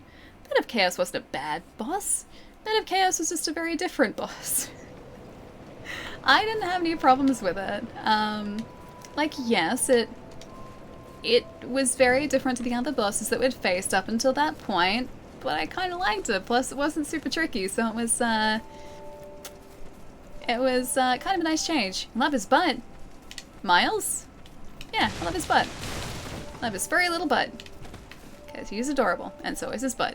Bed of Chaos wasn't a bad boss. Bed of Chaos was just a very different boss. I didn't have any problems with it. Like, yes, it was very different to the other bosses that we'd faced up until that point, but I kind of liked it. Plus, it wasn't super tricky, so it was kind of a nice change. Love his butt. Miles? Yeah, I love his butt. Love his furry little butt. Because he's adorable, and so is his butt.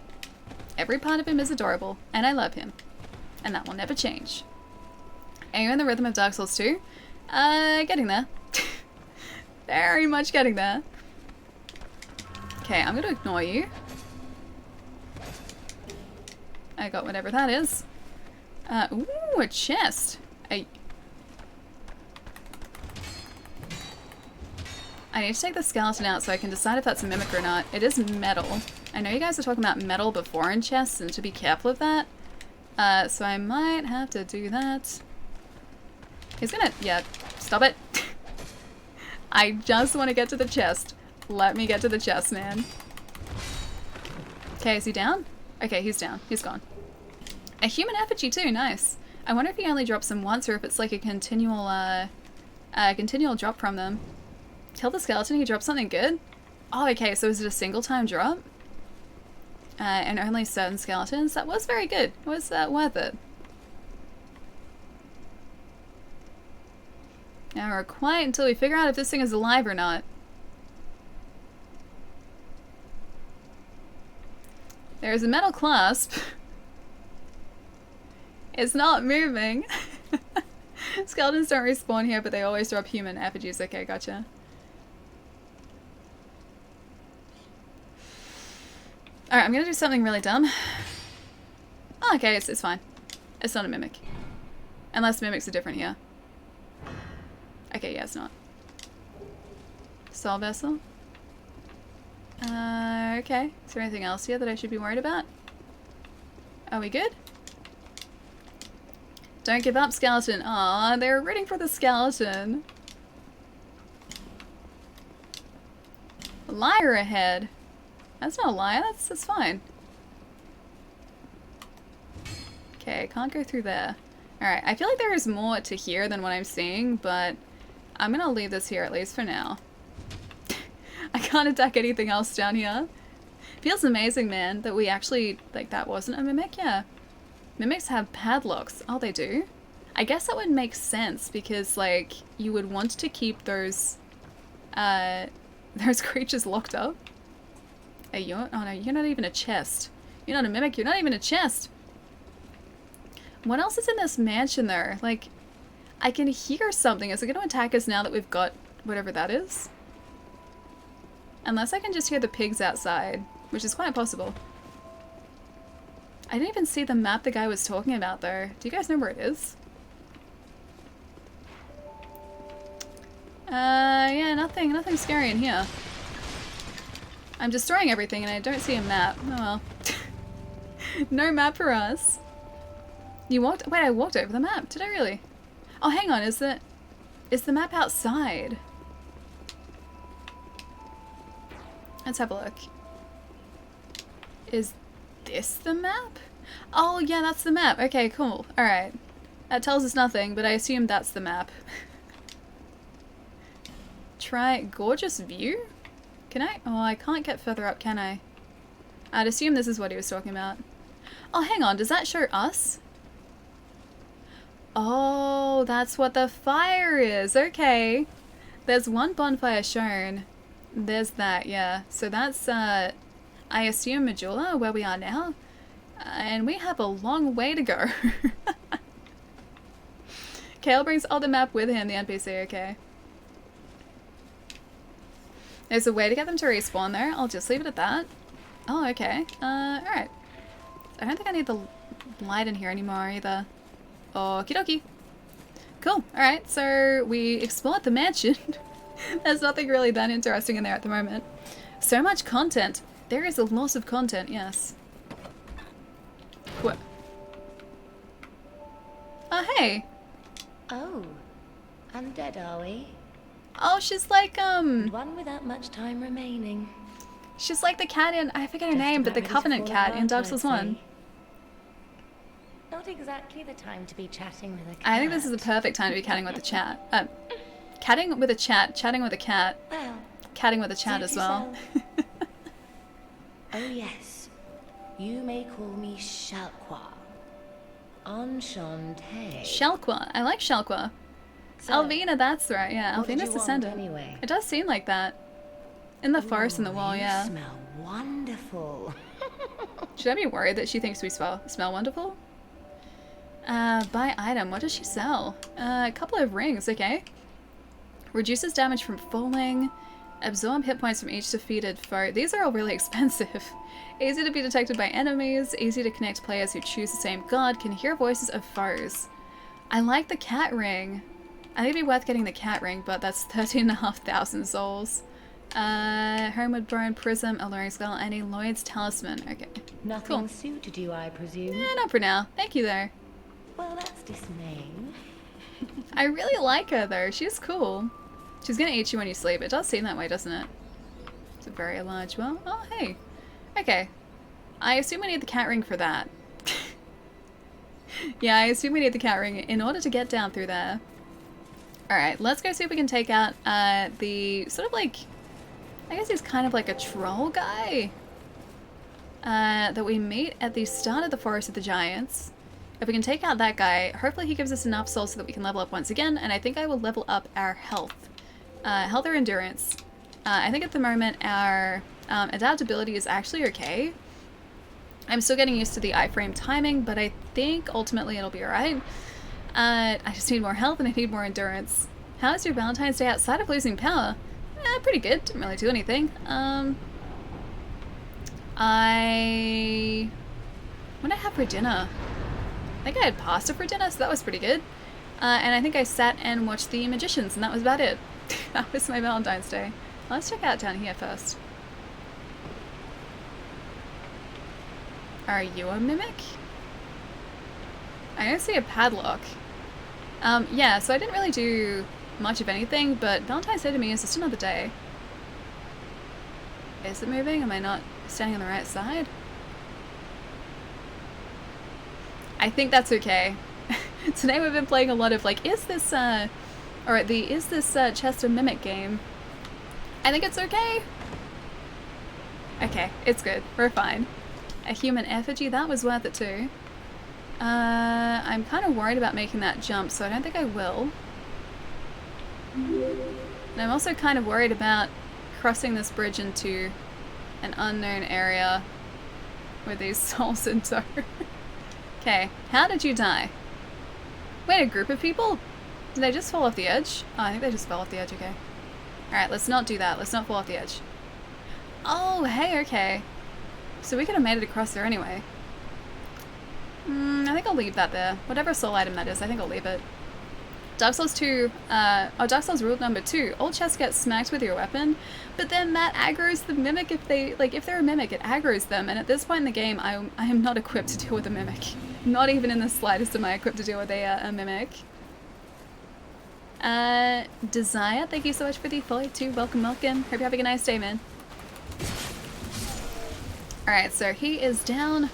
Every part of him is adorable, and I love him. And that will never change. Are you in the rhythm of Dark Souls 2? Getting there. Very much getting there. Okay, I'm gonna ignore you. I got whatever that is. Ooh, a chest. I need to take the skeleton out so I can decide if that's a mimic or not. It is metal. I know you guys were talking about metal before in chests and to be careful of that. So I might have to do that. He's gonna, yeah, stop it. I just want to get to the chest. Let me get to the chest, man. Okay, is he down? Okay, he's down. He's gone. A human effigy too, nice. I wonder if he only drops them once or if it's like a continual drop from them. Kill the skeleton, he drops something good? Oh, okay, so is it a single time drop? And only certain skeletons? That was very good. Was that worth it? Now we're quiet until we figure out if this thing is alive or not. There's a metal clasp. It's not moving. Skeletons don't respawn here, but they always drop human effigies. Okay, gotcha. Alright, I'm gonna do something really dumb. Oh, okay, it's fine. It's not a mimic. Unless mimics are different here. Okay, yeah, it's not. Soul vessel. Okay. Is there anything else here that I should be worried about? Are we good? Don't give up, skeleton. Aw, they're rooting for the skeleton. Liar ahead. That's not a liar, that's fine. Okay, can't go through there. Alright, I feel like there is more to here than what I'm seeing, but I'm gonna leave this here at least for now. I can't attack anything else down here. Feels amazing, man, that we actually, like, that wasn't a mimic, yeah. Mimics have padlocks. Oh, they do? I guess that would make sense because, like, you would want to keep those creatures locked up. Hey, oh no, you're not even a chest. You're not a mimic, you're not even a chest. What else is in this mansion though? Like, I can hear something. Is it going to attack us now that we've got whatever that is? Unless I can just hear the pigs outside, which is quite possible. I didn't even see the map the guy was talking about though. Do you guys know where it is? Yeah, nothing scary in here. I'm destroying everything and I don't see a map. Oh well. No map for us. You walked- wait, I walked over the map. Did I really? Oh, hang on, is the map outside? Let's have a look. Is this the map? Oh, yeah, that's the map. Okay, cool. Alright. That tells us nothing, but I assume that's the map. Try gorgeous view? Can I? Oh, I can't get further up, can I? I'd assume this is what he was talking about. Oh, hang on. Does that show us? Oh, that's what the fire is. Okay. There's one bonfire shown. There's that, yeah. So that's, I assume Majula, where we are now. And we have a long way to go. Kale brings all the map with him, the NPC, okay. There's a way to get them to respawn there. I'll just leave it at that. Oh, okay. Alright. I don't think I need the light in here anymore either. Okie dokie. Cool. Alright, so we explored the mansion. There's nothing really that interesting in there at the moment. So much content. There is a lot of content, yes. What? Oh, hey. Oh, undead, are we? Oh, she's like, One without much time remaining. she's like the cat in, I forget her name, but the Covenant cat in Dark Souls 1. Not exactly the time to be chatting with a cat. I think this is the perfect time to be catting with a chat. Catting with a chat, chatting with a cat, Well, catting with a chat as well. Oh yes, you may call me Shalqua. Enchanté. Shalqua. I like Shalqua. So, Alvina, that's right, yeah. what did Alvina's you want descendant. anyway? It does seem like that. In the forest in the wall, You yeah. smell wonderful. Should I be worried that she thinks we smell wonderful? Buy item. What does she sell? A couple of rings, okay. Reduces damage from falling. Absorb hit points from each defeated foe. These are all really expensive. Easy to be detected by enemies. Easy to connect players who choose the same god. Can hear voices of foes. I like the cat ring. I think it'd be worth getting the cat ring, but that's 13,500 souls. Homeward Bone Prism, Alluring Skull, and a Lloyd's Talisman. Okay. Nothing Cool. suited you, I presume. Not for now. Thank you, though. Well, that's dismaying. I really like her, though. She's cool. She's gonna eat you when you sleep. It does seem that way, doesn't it? It's a very large well. Oh, hey. Okay. I assume we need the cat ring for that. Yeah, I assume we need the cat ring in order to get down through there. Alright, let's go see if we can take out the sort of like, I guess he's kind of like a troll guy that we meet at the start of the Forest of the Giants. If we can take out that guy, hopefully he gives us enough souls so that we can level up once again, and I think I will level up our health. Health or endurance. I think at the moment our adaptability is actually okay. I'm still getting used to the iframe timing, but I think ultimately it'll be alright. I just need more health and I need more endurance. How is your Valentine's Day outside of losing power? Pretty good. Didn't really do anything. What did I have for dinner? I think I had pasta for dinner, so that was pretty good. And I think I sat and watched The Magicians, and that was about it. That was my Valentine's Day. Let's check out down here first. Are you a mimic? I don't see a padlock. Yeah, so I didn't really do much of anything, but Valentine's Day to me is just another day. Is it moving? Am I not standing on the right side? I think that's okay. Today we've been playing a lot of like, is this chest a mimic game? I think it's okay. Okay, it's good. We're fine. A human effigy, that was worth it too. I'm kind of worried about making that jump, so I don't think I will. And I'm also kind of worried about crossing this bridge into an unknown area with these souls in tow. Okay, how did you die? Wait, a group of people? Did they just fall off the edge? Oh, I think they just fell off the edge, okay. Alright, let's not do that. Let's not fall off the edge. Oh, hey, okay. So we could have made it across there anyway. I think I'll leave that there. Whatever soul item that is, I think I'll leave it. Dark Souls 2, Dark Souls rule number 2. All chests get smacked with your weapon, but then that aggroes the mimic if they're a mimic, it aggroes them, and at this point in the game, I am not equipped to deal with a mimic. Not even in the slightest am I equipped to deal with a mimic. Desire, thank you so much for the follow too. Welcome, welcome. Hope you're having a nice day, man. Alright, so he is down.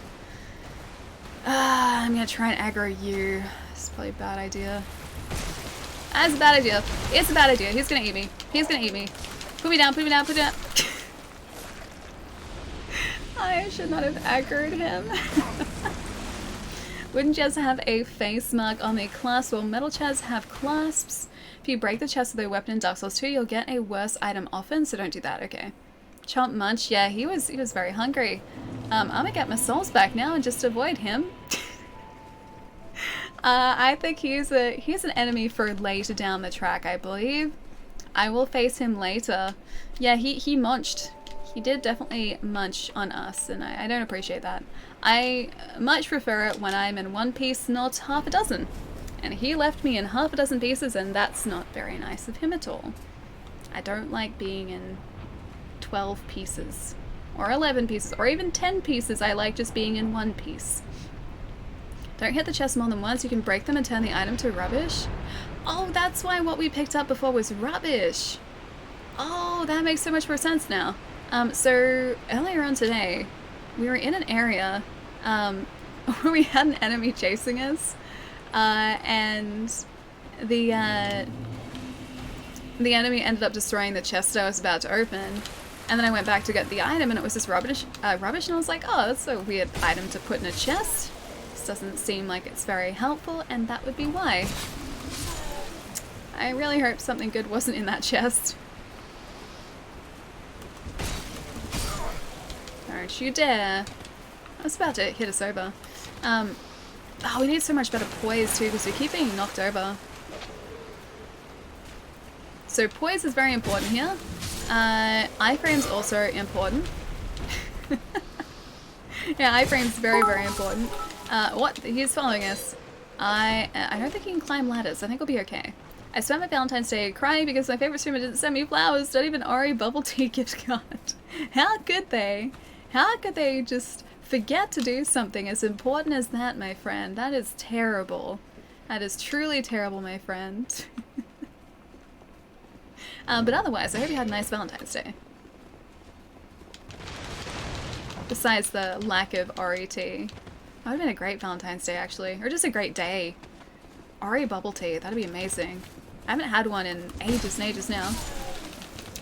I'm gonna try and aggro you. This is probably a bad idea. That's a bad idea. It's a bad idea. He's gonna eat me. He's gonna eat me. Put me down, put me down, put me down. I should not have aggroed him. Wouldn't chests have a face mark on the clasp? Well, metal chests have clasps. If you break the chest with a weapon in Dark Souls 2, you'll get a worse item often, so don't do that, okay. Chomp Munch, yeah, he was very hungry. I'm gonna get my souls back now and just avoid him. I think he's an enemy for later down the track, I believe. I will face him later. Yeah, he munched. He did definitely munch on us, and I don't appreciate that. I much prefer it when I'm in one piece, not half a dozen. And he left me in half a dozen pieces, and that's not very nice of him at all. I don't like being in 12 pieces, or 11 pieces, or even 10 pieces. I like just being in one piece. Don't hit the chest more than once. You can break them and turn the item to rubbish. Oh, that's why what we picked up before was rubbish. Oh, that makes so much more sense now. So earlier on today, we were in an area where we had an enemy chasing us, and the enemy ended up destroying the chest I was about to open. And then I went back to get the item, and it was just rubbish, and I was like, oh, that's a weird item to put in a chest. This doesn't seem like it's very helpful, and that would be why. I really hope something good wasn't in that chest. Don't you dare. I was about to hit us over. Oh, we need so much better poise too, because we keep being knocked over. So poise is very important here. Iframe's also important. Yeah, iframe's very, very important. What? He's following us. I don't think he can climb ladders. I think we'll be okay. I spent my Valentine's Day crying because my favorite streamer didn't send me flowers, not even Ori bubble tea gift card. How could they? How could they just forget to do something as important as that, my friend? That is terrible. That is truly terrible, my friend. But otherwise, I hope you had a nice Valentine's Day. Besides the lack of Ori tea. That would have been a great Valentine's Day, actually. Or just a great day. Ari bubble tea. That'd be amazing. I haven't had one in ages and ages now.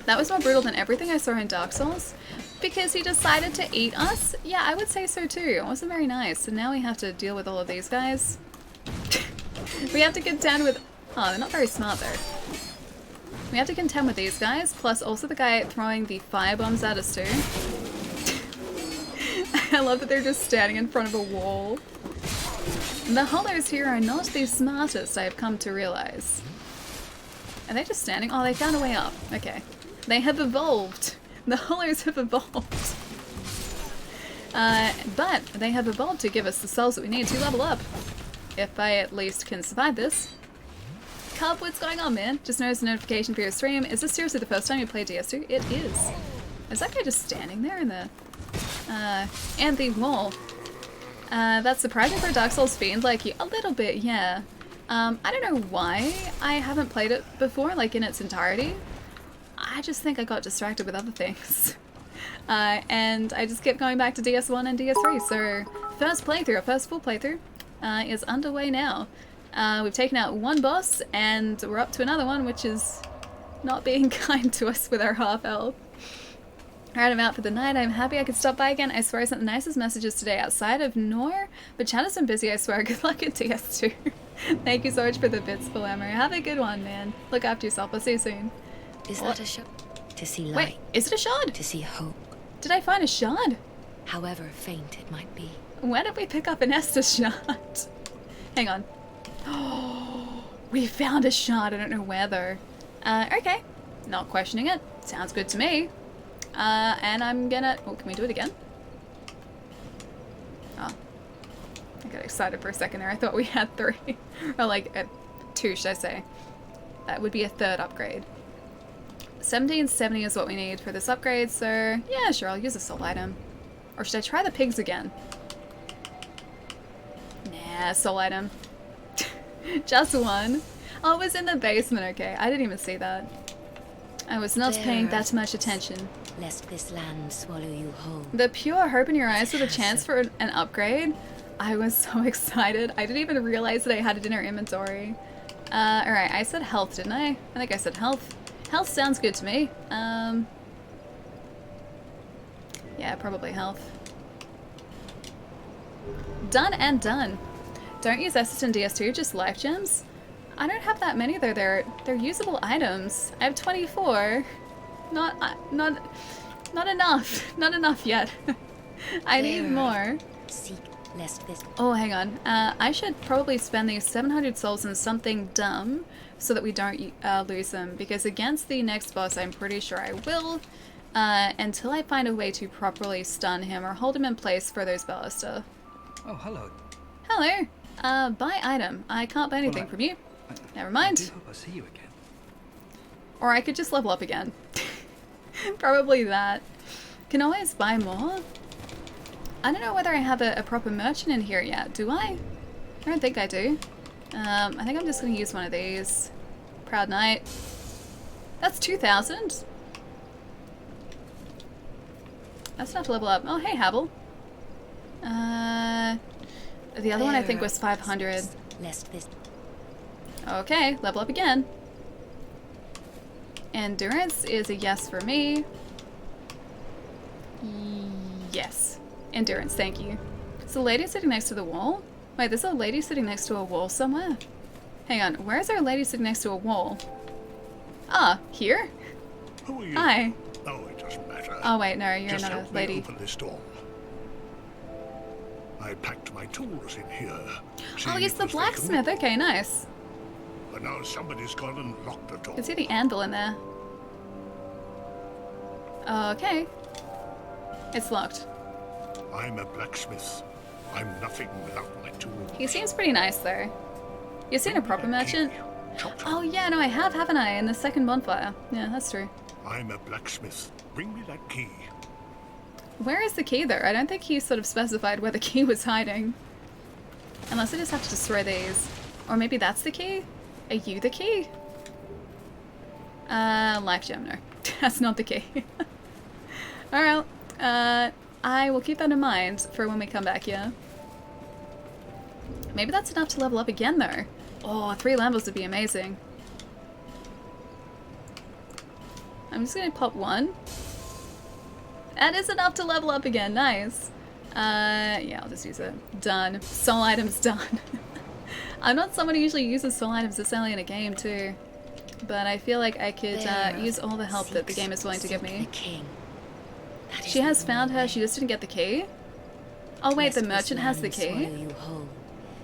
That was more brutal than everything I saw in Dark Souls. Because he decided to eat us? Yeah, I would say so too. It wasn't very nice. And now we have to deal with all of these guys. We have to contend with... Oh, they're not very smart though. We have to contend with these guys, plus also the guy throwing the fire bombs at us too. I love that they're just standing in front of a wall. The hollows here are not the smartest, I have come to realize. Are they just standing? Oh, they found a way up. Okay. They have evolved. The hollows have evolved. But they have evolved to give us the souls that we need to level up. If I at least can survive this. Cub, what's going on, man? Just noticed a notification for your stream. Is this seriously the first time you play DS2? It is. Is that guy just standing there in the... and the wall? That's surprising for a Dark Souls fiend like you. A little bit, yeah. I don't know why I haven't played it before, like in its entirety. I just think I got distracted with other things. And I just kept going back to DS1 and DS3, so first playthrough, first full playthrough, is underway now. We've taken out one boss, and we're up to another one, which is not being kind to us with our half health. Alright, I'm out for the night. I'm happy I could stop by again. I swear I sent the nicest messages today outside of Nor, but chat has been busy, I swear. Good luck at DS2. Thank you so much for the bits, Philamer. Have a good one, man. Look after yourself. I'll see you soon. Is that a shard? To see light. Wait, is it a shard? To see hope. Did I find a shard? However faint it might be. Where did we pick up an Estus shard? Hang on. Oh, we found a shard. I don't know where though. Okay. Not questioning it. Sounds good to me. And I'm gonna... Oh, can we do it again? Oh. I got excited for a second there. I thought we had 3. Or like, 2, should I say. That would be a 3rd upgrade. 1770 is what we need for this upgrade, so... Yeah, sure, I'll use a soul item. Or should I try the pigs again? Nah, soul item. Just one. Oh, it was in the basement, okay. I didn't even see that. I was not paying that much attention. Lest this land swallow you whole. The pure hope in your eyes with a chance for an upgrade. I was so excited. I didn't even realize that I had it in our inventory. Alright, I said health, didn't I? I think I said health. Health sounds good to me. Yeah, probably health. Done and done. Don't use Estus in DS2, just life gems. I don't have that many though. They're usable items. I have 24. Not enough. Not enough yet. I need more. Seek lest this. Oh, hang on. I should probably spend these 700 souls in something dumb so that we don't lose them. Because against the next boss, I'm pretty sure I will. Until I find a way to properly stun him or hold him in place for those ballista. Oh, hello. Hello. Buy item. I can't buy anything from you. Never mind. I do hope I see you again. Or I could just level up again. Probably that. Can always buy more. I don't know whether I have a proper merchant in here yet. Do I? I don't think I do. I think I'm just going to use one of these. Proud Knight. That's 2,000. That's enough to level up. Oh, hey, Havel. The other one I think was 500. Lest this. Okay, level up again. Endurance is a yes for me. Yes. Endurance, thank you. Is the lady sitting next to the wall? Wait, there's a lady sitting next to a wall somewhere? Hang on, where is there a lady sitting next to a wall? Ah, here? Who are you? Hi. Oh, it doesn't matter. Oh wait, no, you're Just not a help lady. me open this door. I packed my tools in here. Oh, yes, the blacksmith. Okay, nice. But now somebody's gone and locked the door. I can see the anvil in there. Okay. It's locked. I'm a blacksmith. I'm nothing without my tools. He seems pretty nice, though. You seen a proper merchant? Oh, yeah, no, I have, haven't I? In the second bonfire. Yeah, that's true. I'm a blacksmith. Bring me that key. Where is the key, though? I don't think he sort of specified where the key was hiding. Unless I just have to destroy these. Or maybe that's the key? Are you the key? Life gem, no. That's not the key. Alright, I will keep that in mind for when we come back, yeah? Maybe that's enough to level up again, though. Oh, 3 levels would be amazing. I'm just gonna pop 1. That is enough to level up again. Nice. Yeah, I'll just use it. Done. Soul items done. I'm not someone who usually uses soul items this early in a game, too. But I feel like I could use all the help that the game is willing to give me. She has found her, she just didn't get the key. Oh wait, the merchant has the key?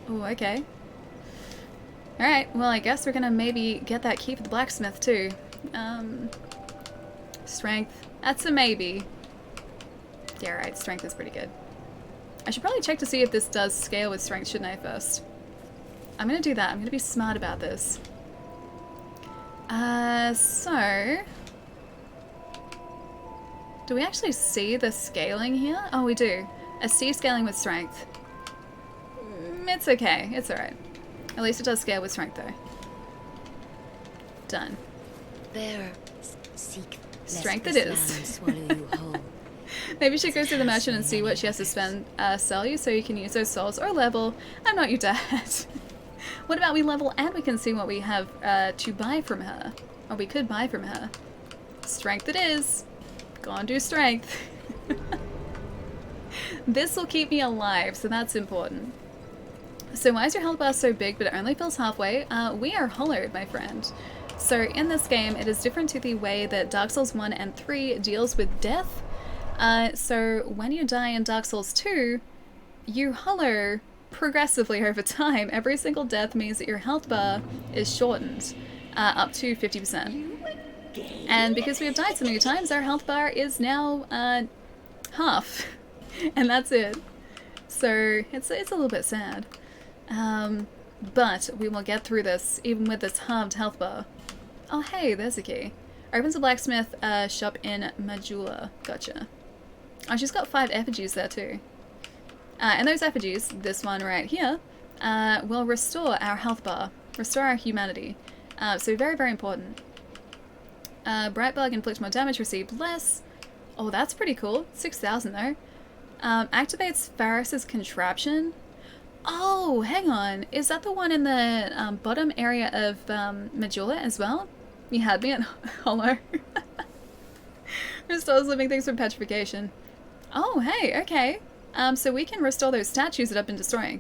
Oh, okay. Alright, well I guess we're gonna maybe get that key for the blacksmith too. Strength. That's a maybe. Yeah, right, strength is pretty good. I should probably check to see if this does scale with strength, shouldn't I, first? I'm gonna do that. I'm gonna be smart about this. So... do we actually see the scaling here? Oh, we do. A C scaling with strength. It's okay. It's alright. At least it does scale with strength, though. Done. There. Seek. Strength it is. Maybe we should go to the merchant and see what she has to spend, sell you so you can use those souls, or level. I'm not your dad. What about we level and we can see what we have to buy from her? Or we could buy from her. Strength it is. Go on, do strength. This will keep me alive, so that's important. So why is your health bar so big but it only fills halfway? We are hollowed, my friend. So in this game, it is different to the way that Dark Souls 1 and 3 deals with death. So when you die in Dark Souls 2, you hollow progressively over time. Every single death means that your health bar is shortened up to 50%. And because we have died so many times, our health bar is now half. And that's it. So it's a little bit sad. But we will get through this, even with this halved health bar. Oh hey, there's a key. Opens a blacksmith shop in Majula. Gotcha. Oh, she's got 5 effigies there too. And those effigies, this one right here, will restore our health bar. Restore our humanity. So very, very important. Bright bug, inflict more damage, received less. Oh, that's pretty cool. 6,000 though. Activates Faris's contraption. Oh, hang on. Is that the one in the bottom area of Majula as well? You had me at hollow. Restores living things from petrification. Oh, hey, okay. So we can restore those statues that I've been destroying.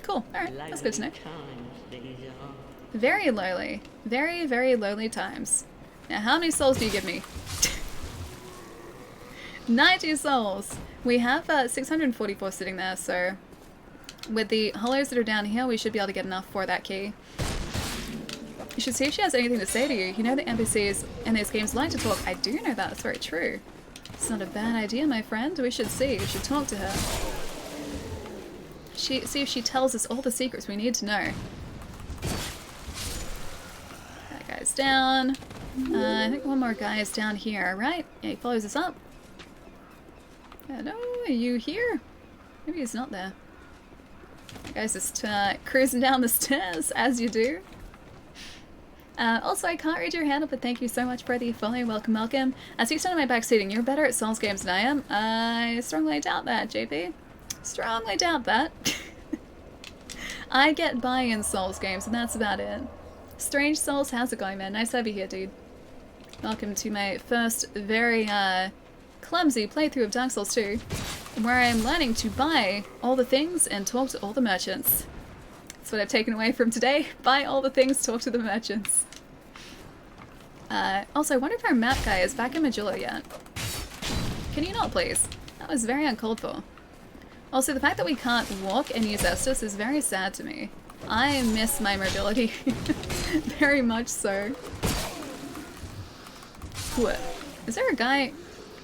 Cool. Alright, that's good to know. Very lowly. Very, very lowly times. Now, how many souls do you give me? 90 souls! We have 644 sitting there, so with the hollows that are down here, we should be able to get enough for that key. You should see if she has anything to say to you. You know that NPCs in these games like to talk. I do know that. That's very true. It's not a bad idea, my friend. We should see. We should talk to her. See if she tells us all the secrets we need to know. That guy's down. I think one more guy is down here, right? Yeah, he follows us up. Hello, are you here? Maybe he's not there. That guy's just cruising down the stairs, as you do. Also, I can't read your handle, but thank you so much for the follow. Welcome, welcome. As you stand on my backseating, you're better at Souls games than I am. I strongly doubt that, JP. Strongly doubt that. I get by in Souls games, and that's about it. Strange Souls, how's it going, man? Nice to have you here, dude. Welcome to my first very clumsy playthrough of Dark Souls 2, where I'm learning to buy all the things and talk to all the merchants. That's what I've taken away from today. Buy all the things, talk to the merchants. Also, I wonder if our map guy is back in Majula yet. Can you not, please? That was very uncalled for. Also, the fact that we can't walk and use Estus is very sad to me. I miss my mobility. Very much so. What? Is there a guy?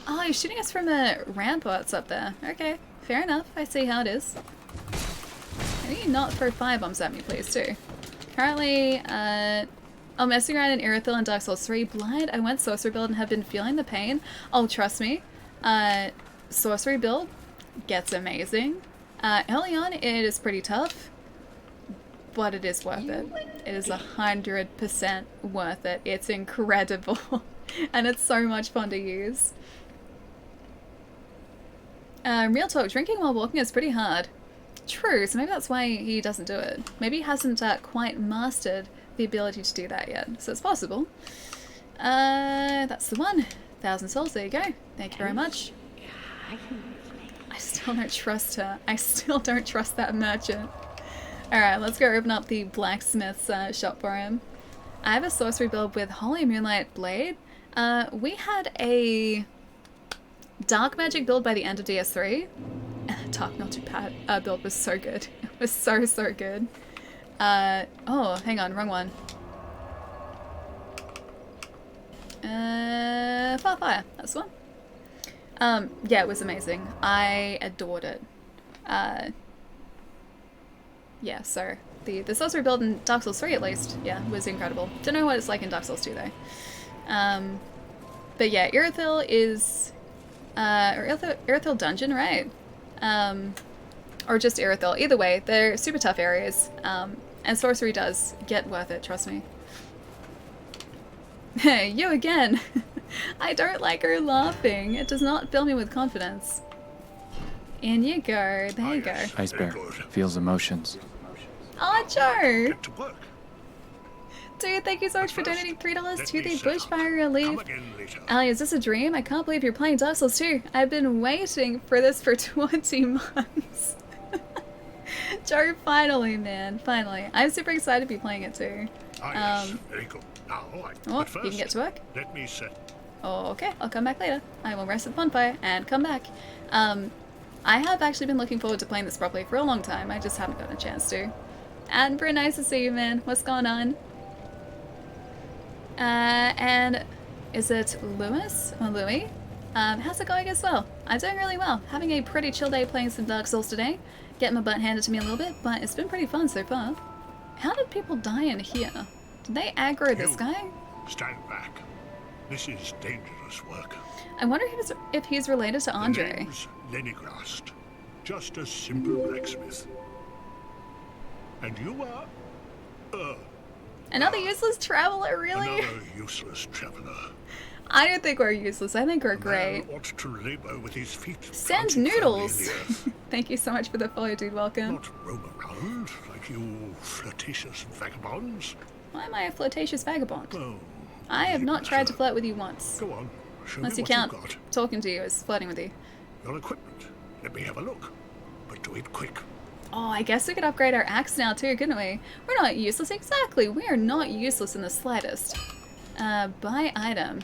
Oh, he's shooting us from the ramparts up there. Okay, fair enough. I see how it is. Can you not throw firebombs at me, please, too? Currently, I'm messing around in Irithyll and Dark Souls 3. Blind, I went sorcery build and have been feeling the pain. Oh, trust me. Sorcery build gets amazing. Early on, it is pretty tough, but it is worth it. It is 100% worth it. It's incredible. And it's so much fun to use. Real talk, drinking while walking is pretty hard. True, so maybe that's why he doesn't do it. Maybe he hasn't quite mastered the ability to do that yet. So it's possible. That's the one. 1,000 souls, there you go. Thank you very much. I still don't trust her. I still don't trust that merchant. Alright, let's go open up the blacksmith's shop for him. I have a sorcery build with Holy Moonlight Blade. We had a dark magic build by the end of DS3. And the dark magic build was so good. It was so good. Oh, hang on, wrong one. Fire, that's the one. Yeah, it was amazing. I adored it. Yeah, so the sorcery build in Dark Souls 3 at least, yeah, was incredible. Don't know what it's like in Dark Souls 2 though. But yeah, Irithyll is Irithyll Dungeon, right? Or just Irithyll. Either way, they're super tough areas. And sorcery does get worth it, trust me. Hey, you again! I don't like her laughing. It does not fill me with confidence. In you go. There you go. Ice Bear feels emotions. Oh, Joe! Get to work. Dude, thank you so much for donating $3 to the bushfire relief. Come again later. Ali, is this a dream? I can't believe you're playing Dark Souls 2. I've been waiting for this for 20 months. Joe, finally, man. Finally. I'm super excited to be playing it too. Yes, very good. Now, Oh, but first, you can get to work? let me set. Oh, okay, I'll come back later. I will rest at the bonfire and come back. I have actually been looking forward to playing this properly for a long time. I just haven't gotten a chance to. And very nice to see you, man. What's going on? And is it Lewis or Louis? How's it going as well? I'm doing really well. Having a pretty chill day playing some Dark Souls today. Getting my butt handed to me a little bit, but it's been pretty fun so far. How did people die in here? Did they aggro this guy? Stand back. This is dangerous work. I wonder if he's related to Andre. The name's Lenigrast. Just a simple blacksmith. And you are... Another useless traveler, really? Another useless traveler. I don't think we're useless. I think we're great. Man ought to labor with his feet. Send noodles! Thank you so much for the follow, dude. Welcome. Not roam around like you flirtatious vagabonds. Why am I a flirtatious vagabond? Oh, I have not tried to flirt with you once. Go on. Show Unless me you what count you've got. talking to you as flirting with you. Your equipment. Let me have a look. But do it quick. Oh, I guess we could upgrade our axe now too, couldn't we? We're not useless. Exactly. We are not useless in the slightest. Buy item.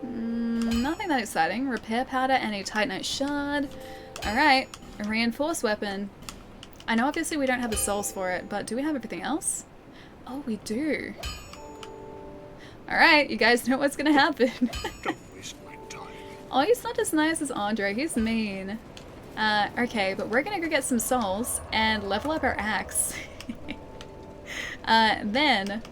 Nothing that exciting. Repair powder and a titanite shard. Alright. A reinforced weapon. I know obviously we don't have the souls for it, but do we have everything else? Oh, we do. Alright, you guys know what's gonna happen. Don't waste my time. Oh, he's not as nice as Andre. He's mean. Okay, but we're gonna go get some souls and level up our axe. Then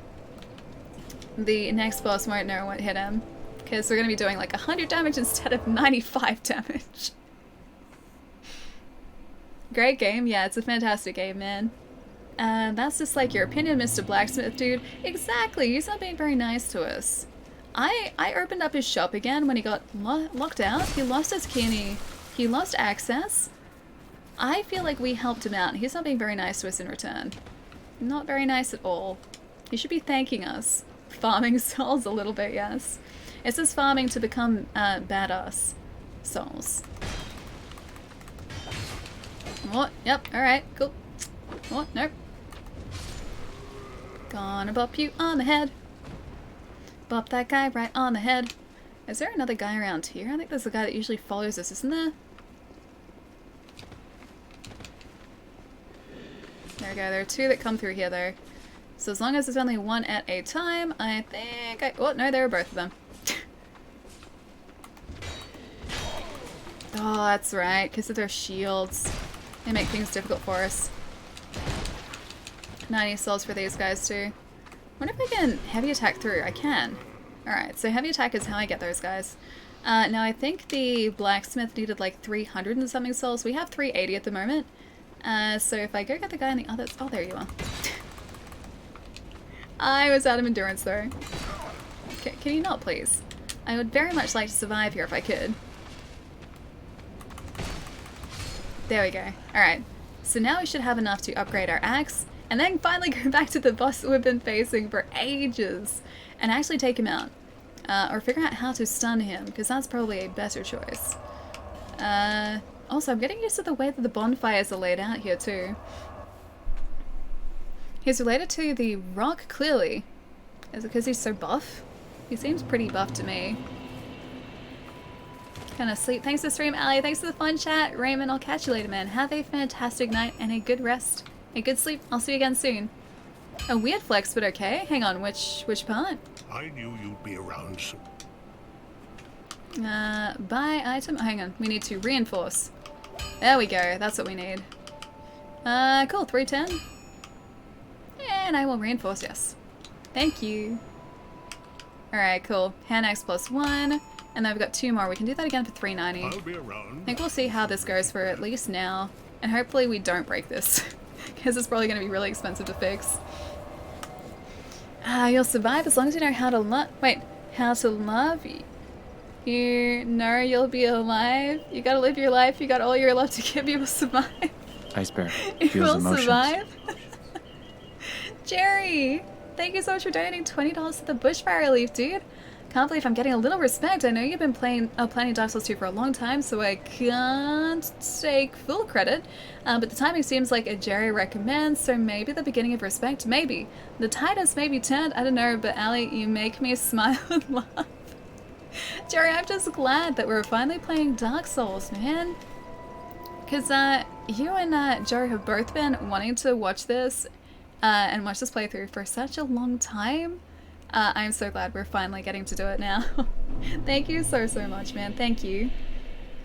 the next boss won't know what hit him, because we're gonna be doing like 100 damage instead of 95 damage. Great game. Yeah, it's a fantastic game, man. That's just like your opinion, Mr. Blacksmith, dude. Exactly. He's not being very nice to us. I opened up his shop again when he got locked out. He lost his key and he lost access. I feel like we helped him out, and he's not being very nice to us in return. Not very nice at all. He should be thanking us. Farming souls a little bit, yes. It's just farming to become badass souls. What? Yep, alright, cool. What? Nope. Gonna bop you on the head. Bop that guy right on the head. Is there another guy around here? I think there's a guy that usually follows us, isn't there? There we go. There are two that come through here, though. So as long as there's only one at a time, I think I... Oh, no, there are both of them. Oh, that's right. Because of their shields. They make things difficult for us. 90 souls for these guys, too. Wonder if I can heavy attack through. I can. Alright, so heavy attack is how I get those guys. Now I think the blacksmith needed like 300 and something souls. We have 380 at the moment. So if I go get the guy in the other... Oh, there you are. I was out of endurance though. Okay, can you not please? I would very much like to survive here if I could. There we go. Alright. So now we should have enough to upgrade our axe, and then finally go back to the boss that we've been facing for ages, and actually take him out. Or figure out how to stun him, because that's probably a better choice. Also, I'm getting used to the way that the bonfires are laid out here too. He's related to the rock, clearly. Is it because he's so buff? He seems pretty buff to me. Kind of sleep. Thanks for the stream, Ali. Thanks for the fun chat. Raymond, I'll catch you later, man. Have a fantastic night and a good rest. A good sleep. I'll see you again soon. A weird flex, but okay. Hang on, which part? I knew you'd be around soon. Buy item. Hang on. We need to reinforce. There we go. That's what we need. Cool. 310. And I will reinforce, yes. Thank you. Alright, cool. Hand axe +1. And then I've got 2 more. We can do that again for 390. I'll be around. I think we'll see how this goes for at least now. And hopefully we don't break this. Because it's probably going to be really expensive to fix. You'll survive as long as you know how to love. Wait, how to love? You know you'll be alive. You gotta live your life. You got all your love to give. You will survive. Ice Bear You feels will emotions. survive. Jerry, thank you so much for donating $20 to the Bushfire Leaf, dude. Can't believe I'm getting a little respect. I know you've been planning Dark Souls 2 for a long time, so I can't take full credit. But the timing seems like a Jerry recommends, so maybe the beginning of respect? Maybe. The tide has maybe turned, I don't know, but Ali, you make me smile and laugh. Jerry, I'm just glad that we're finally playing Dark Souls, man. Because you and Jerry have both been wanting to watch this and watch this playthrough for such a long time. I'm so glad we're finally getting to do it now. Thank you so much, man. Thank you.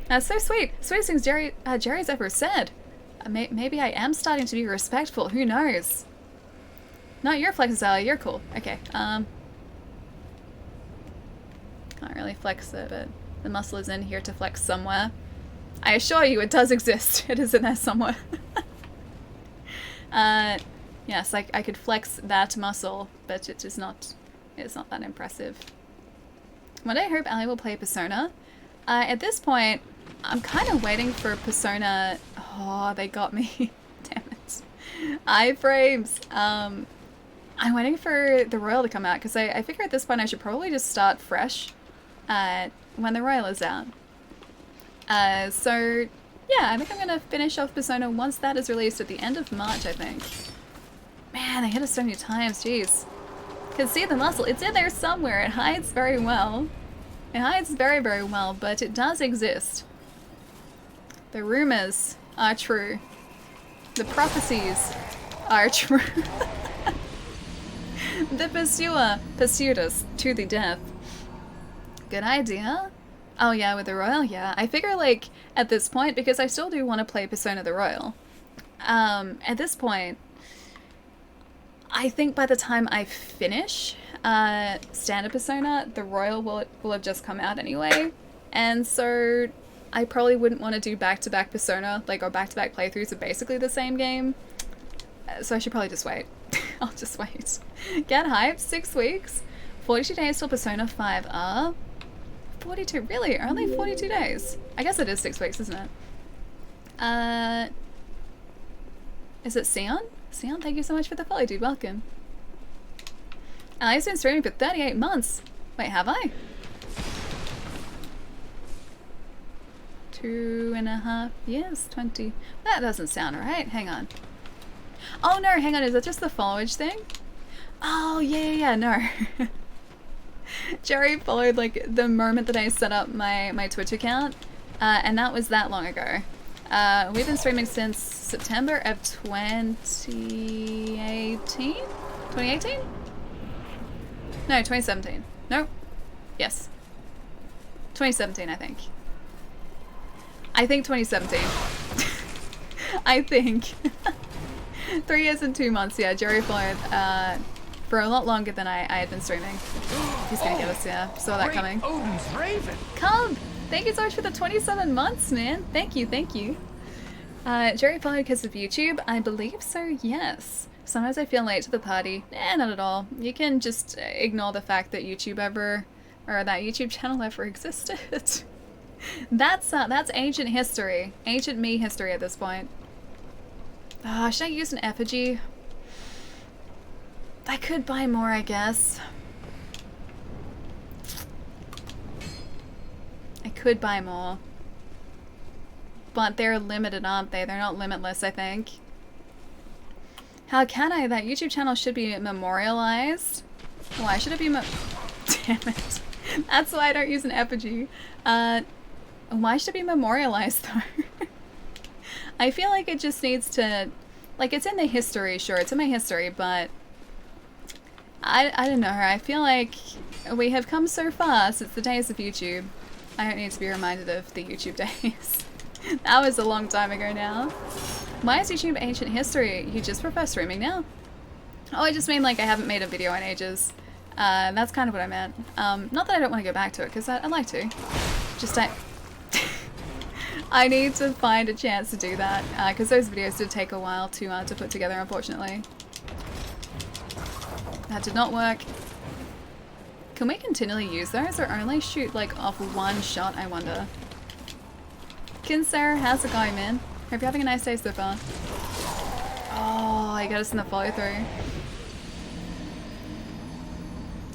So sweet. Sweetest things Jerry's ever said. Maybe I am starting to be respectful. Who knows? Not your flexes, Ali. You're cool. Okay. Can't really flex it, but the muscle is in here to flex somewhere. I assure you, it does exist. It is in there somewhere. Yes, I could flex that muscle, but it is not. It's not that impressive. One day I hope Ali will play Persona. At this point, I'm kind of waiting for Persona. Oh, they got me. Damn it. Iframes. I'm waiting for the Royal to come out because I figure at this point I should probably just start fresh when the Royal is out. So yeah, I think I'm gonna finish off Persona once that is released at the end of March, I think. Man, I hit it so many times, jeez. Can see the muscle. It's in there somewhere. It hides very well. It hides very, very well, but it does exist. The rumors are true. The prophecies are true. The pursuer pursued us to the death. Good idea. Oh yeah, with the Royal, yeah. I figure like at this point, because I still do want to play Persona the Royal. At this point, I think by the time I finish standard Persona, the Royal will have just come out anyway. And so I probably wouldn't want to do back-to-back Persona, like, or back-to-back playthroughs of basically the same game. So I should probably just wait. I'll just wait. Get hyped, 6 weeks. 42 days till Persona 5 42, really? Only 42 days? I guess it is 6 weeks, isn't it? Is it Sion? Sion, thank you so much for the follow, dude. Welcome. I've been streaming for 38 months. Wait, have I? 2.5 years? 20. That doesn't sound right. Hang on. Oh no, hang on. Is that just the followage thing? Oh, yeah, no. Jerry followed like the moment that I set up my Twitch account, and that was that long ago. We've been streaming since September of 2018? 2018? No, 2017. No? Yes. 2017, I think. I think 2017. I think. 3 years and 2 months, yeah. Jerry followed for a lot longer than I had been streaming. He's gonna get us, yeah. Saw that coming. Odin's Raven. Come! Thank you so much for the 27 months, man. Thank you, thank you. Jerry followed because of YouTube? I believe so, yes. Sometimes I feel late to the party. Not at all. You can just ignore the fact that that YouTube channel ever existed. That's ancient history. Ancient me history at this point. Ah, should I use an effigy? I could buy more, I guess. I could buy more. But they're limited, aren't they? They're not limitless, I think. How can I? That YouTube channel should be memorialized. Why should it be Damn it. That's why I don't use an effigy. Why should it be memorialized, though? I feel like it just needs to... Like, it's in the history, sure, it's in my history, but... I don't know. I feel like we have come so far since the days of YouTube. I don't need to be reminded of the YouTube days. That was a long time ago now. Why is YouTube ancient history? You just prefer streaming now? Oh, I just mean like I haven't made a video in ages. That's kind of what I meant. Not that I don't want to go back to it, because I'd like to. Just I need to find a chance to do that, because those videos did take a while to put together, unfortunately. That did not work. Can we continually use those, or only shoot like off one shot, I wonder? Kinsar, how's it going, man? Hope you're having a nice day so far. Oh, I got us in the follow through.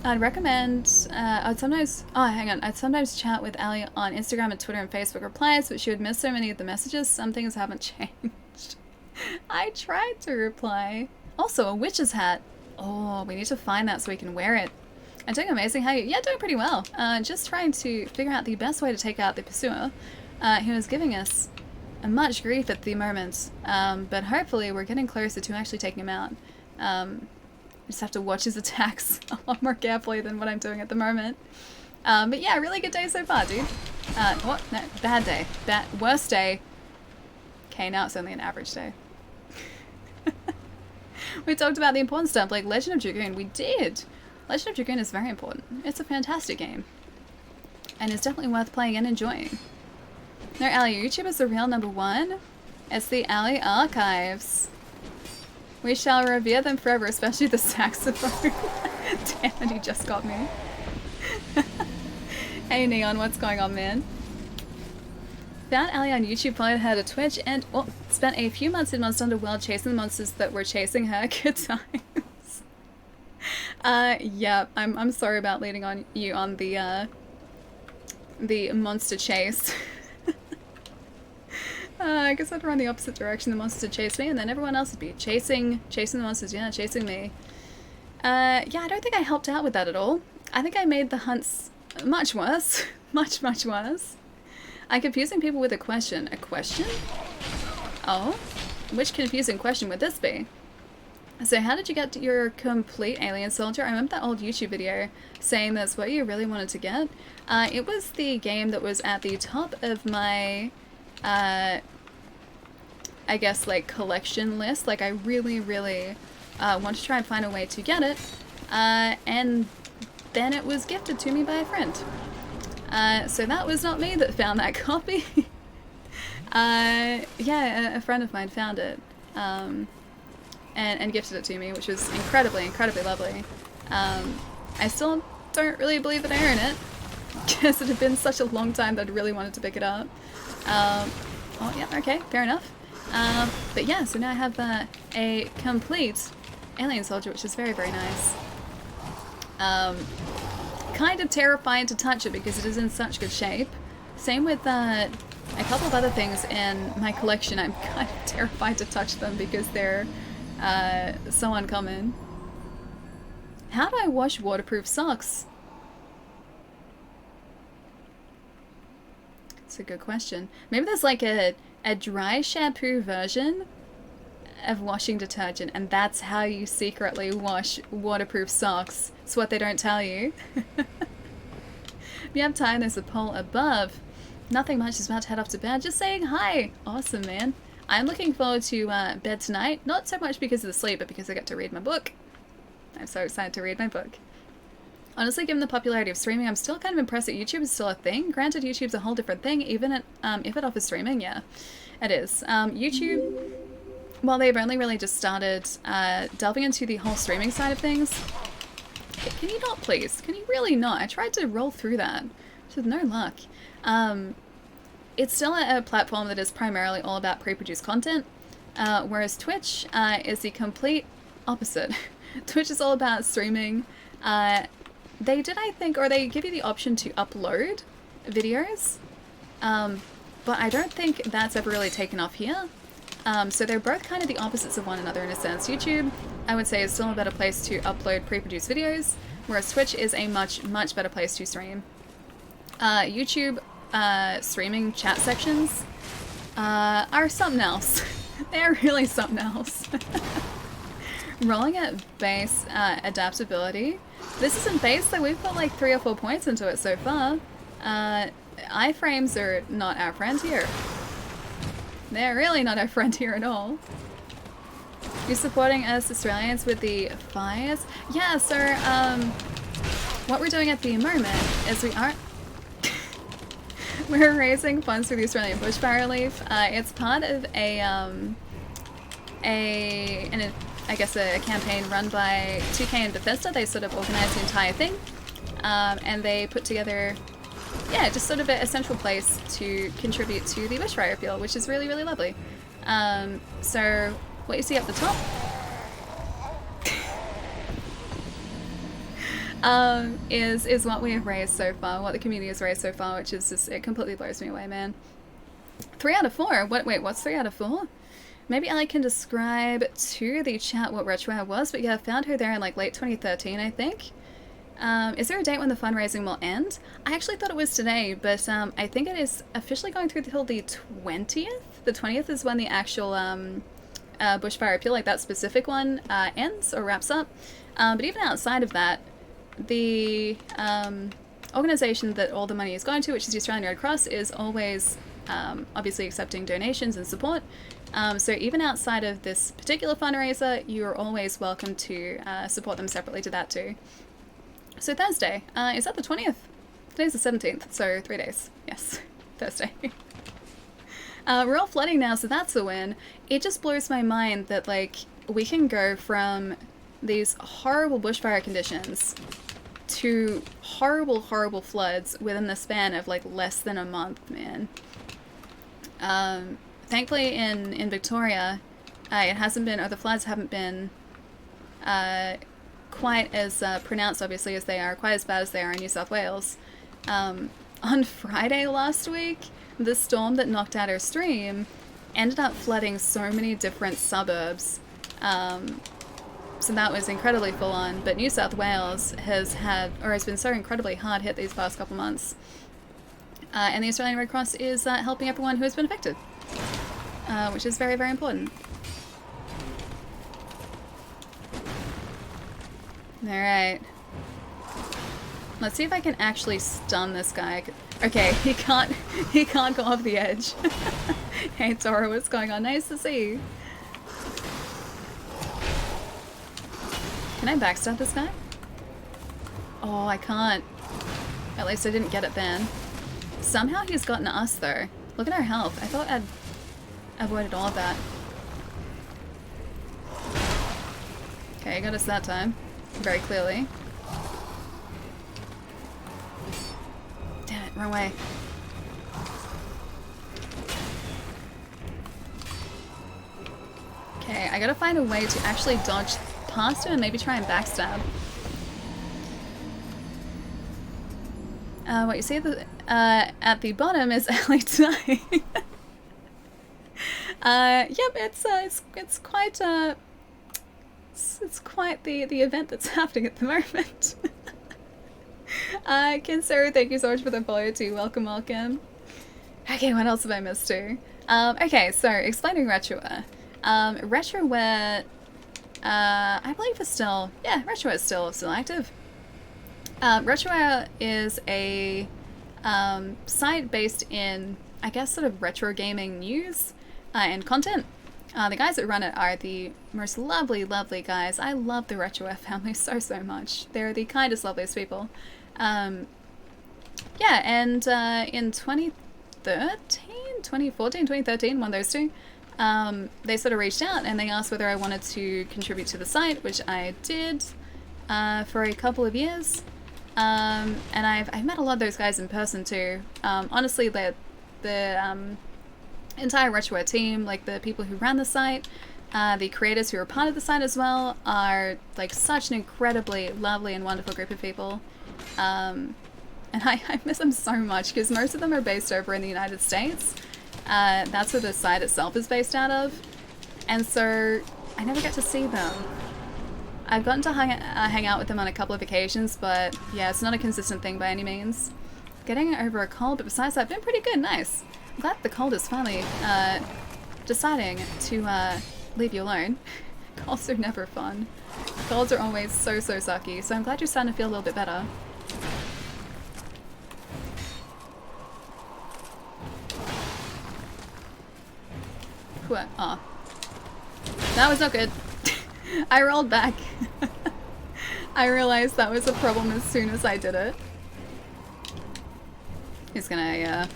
I'd recommend, I'd sometimes chat with Ali on Instagram and Twitter and Facebook replies, but she would miss so many of the messages. Some things haven't changed. I tried to reply. Also, a witch's hat. Oh, we need to find that so we can wear it. I'm doing amazing. How are you? Yeah, doing pretty well. Just trying to figure out the best way to take out the pursuer, who is giving us much grief at the moment. But hopefully we're getting closer to actually taking him out. Just have to watch his attacks a lot more carefully than what I'm doing at the moment. But yeah, really good day so far, dude. What? No, bad day. Worst day. Okay, now it's only an average day. We talked about the important stuff, like Legend of Dragoon. We did! Legend of Dragoon is very important. It's a fantastic game. And it's definitely worth playing and enjoying. No, Ali, YouTube is the real #1. It's the Ali archives. We shall revere them forever, especially the saxophone. Damn it, he just got me. Hey Neon, what's going on, man? Found Ali on YouTube, followed her to Twitch, and well, spent a few months in Monster Hunter World chasing the monsters that were chasing her. Good times. Yeah, I'm sorry about leading on you on the monster chase. I guess I'd run the opposite direction. The monsters would chase me, and then everyone else would be chasing the monsters. Yeah, chasing me. Yeah, I don't think I helped out with that at all. I think I made the hunts much worse. much worse. I'm confusing people with a question. A question? Oh? Which confusing question would this be? So how did you get your complete alien soldier? I remember that old YouTube video saying that's what you really wanted to get. It was the game that was at the top of my, I guess, like, collection list. Like, I really want to try and find a way to get it. And then it was gifted to me by a friend. So that was not me that found that copy. Yeah, a friend of mine found it. And gifted it to me, which was incredibly lovely. I still don't really believe that I own it, because it had been such a long time that I really wanted to pick it up. Oh yeah, okay, fair enough. But yeah, so now I have a complete alien soldier, which is very nice. Kind of terrifying to touch it because it is in such good shape. Same with a couple of other things in my collection. I'm kind of terrified to touch them because they're so uncommon. How do I wash waterproof socks? That's a good question. Maybe there's like a dry shampoo version of washing detergent, and that's how you secretly wash waterproof socks. It's what they don't tell you. If you have time, there's a poll above. Nothing much, is about to head off to bed. Just saying hi. Awesome, man. I'm looking forward to bed tonight. Not so much because of the sleep, but because I get to read my book. I'm so excited to read my book. Honestly, given the popularity of streaming, I'm still kind of impressed that YouTube is still a thing. Granted, YouTube's a whole different thing, even if it offers streaming, yeah, it is. YouTube, well, they've only really just started delving into the whole streaming side of things. Can you not, please? Can you really not? I tried to roll through that, with no luck. It's still a platform that is primarily all about pre-produced content. whereas Twitch is the complete opposite. Twitch is all about streaming. They did, I think, or they give you the option to upload videos, but I don't think that's ever really taken off here. So they're both kind of the opposites of one another in a sense. YouTube, I would say, is still a better place to upload pre-produced videos, whereas Twitch is a much, much better place to stream. YouTube streaming chat sections are something else. They're really something else. Rolling at base adaptability. This isn't base, though. We've got like 3 or 4 points into it so far. Iframes are not our friend here. They're really not our friend here at all. You're supporting us Australians with the fires? Yeah, so what we're doing at the moment is we're raising funds for the Australian bushfire relief. It's part of a campaign run by 2K and Bethesda. They sort of organized the entire thing, and they put together, yeah, just sort of a central place to contribute to the bushfire appeal, which is really, really lovely. So what you see up the top is what we have raised so far, what the community has raised so far, which is just, it completely blows me away, man. 3 out of 4? Wait, what's 3 out of 4? Maybe I can describe to the chat what Retroad was, but yeah, I found her there in like late 2013, I think. Is there a date when the fundraising will end? I actually thought it was today, but I think it is officially going through till the 20th. The 20th is when the actual bushfire appeal, like that specific one, ends or wraps up. But even outside of that, the organization that all the money is going to, which is the Australian Red Cross, is always obviously accepting donations and support. So even outside of this particular fundraiser, you're always welcome to support them separately to that too. So Thursday, is that the 20th? Today's the 17th, so 3 days. Yes, Thursday. We're all flooding now, so that's a win. It just blows my mind that, like, we can go from these horrible bushfire conditions to horrible, horrible floods within the span of, like, less than a month, man. Thankfully in Victoria, it hasn't been, or the floods haven't been quite as pronounced, obviously, as they are, quite as bad as they are in New South Wales. On Friday last week, the storm that knocked out our stream ended up flooding so many different suburbs. So that was incredibly full on, but New South Wales has been so incredibly hard hit these past couple months. And the Australian Red Cross is helping everyone who has been affected, which is very, very important. Alright. Let's see if I can actually stun this guy. Okay, he can't go off the edge. Hey Tora, what's going on? Nice to see you. Can I backstab this guy? Oh, I can't. At least I didn't get it then. Somehow he's gotten us though. Look at our health. I thought I'd avoided all of that. Okay, got us that time. Very clearly. Damn it, wrong way. Okay, I gotta find a way to actually dodge past him and maybe try and backstab. What you see at the bottom is Ellie dying. Yep, it's quite it's quite the event that's happening at the moment. Kinsuru, thank you so much for the follow too. Welcome, welcome. Okay, what else have I missed too? Okay, so explaining retroware. Retroware, I believe is still, yeah, retroware is still active. Retroware is a site based in, I guess, sort of retro gaming news and content. The guys that run it are the most lovely, lovely guys. I love the Retroware family so, so much. They're the kindest, loveliest people. Yeah, and in 2013, 2014, 2013, one of those two, they sort of reached out and they asked whether I wanted to contribute to the site, which I did for a couple of years. And I've met a lot of those guys in person too. Honestly, entire Retroware team, like the people who ran the site, the creators who are part of the site as well, are like such an incredibly lovely and wonderful group of people. And I miss them so much because most of them are based over in the United States. That's where the site itself is based out of. And so I never get to see them. I've gotten to hang out with them on a couple of occasions, but yeah, it's not a consistent thing by any means. Getting over a cold, but besides that, I've been pretty good, nice. I'm glad the cold is finally deciding to leave you alone. Colds are never fun. Colds are always so sucky, so I'm glad you're starting to feel a little bit better. What? Oh. That was not good. I rolled back. I realized that was a problem as soon as I did it. He's gonna,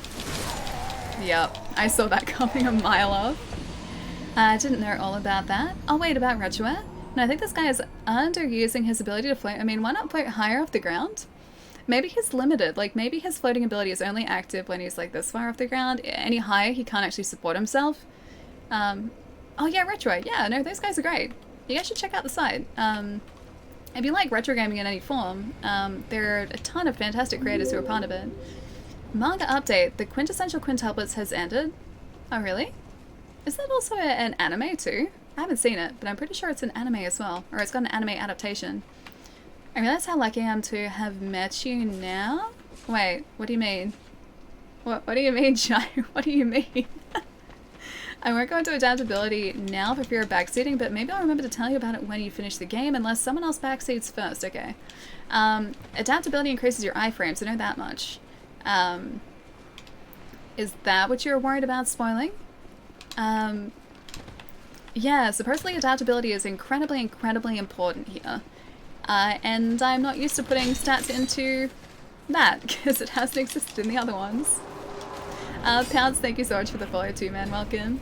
Yep, I saw that coming a mile off. I didn't know all about that. Oh wait, about Retroware? No, I think this guy is underusing his ability to float. I mean, why not float higher off the ground? Maybe he's limited. Like, maybe his floating ability is only active when he's like this far off the ground. Any higher, he can't actually support himself. Oh yeah, Retroware. Yeah, no, those guys are great. You guys should check out the site. If you like retro gaming in any form, there are a ton of fantastic creators who are part of it. Manga update. The quintessential quintuplets has ended. Oh really? Is that also an anime too? I haven't seen it, but I'm pretty sure it's an anime as well. Or it's got an anime adaptation. I realize how lucky I am to have met you now? Wait, what do you mean? What do you mean, Jai? What do you mean? I won't go into adaptability now for fear of backseating, but maybe I'll remember to tell you about it when you finish the game, unless someone else backseats first, okay. Adaptability increases your iframe, so know that much. Is that what you're worried about spoiling? Yeah, supposedly adaptability is incredibly important here. And I'm not used to putting stats into that, because it hasn't existed in the other ones. Pounds, thank you so much for the follow too, man. Welcome.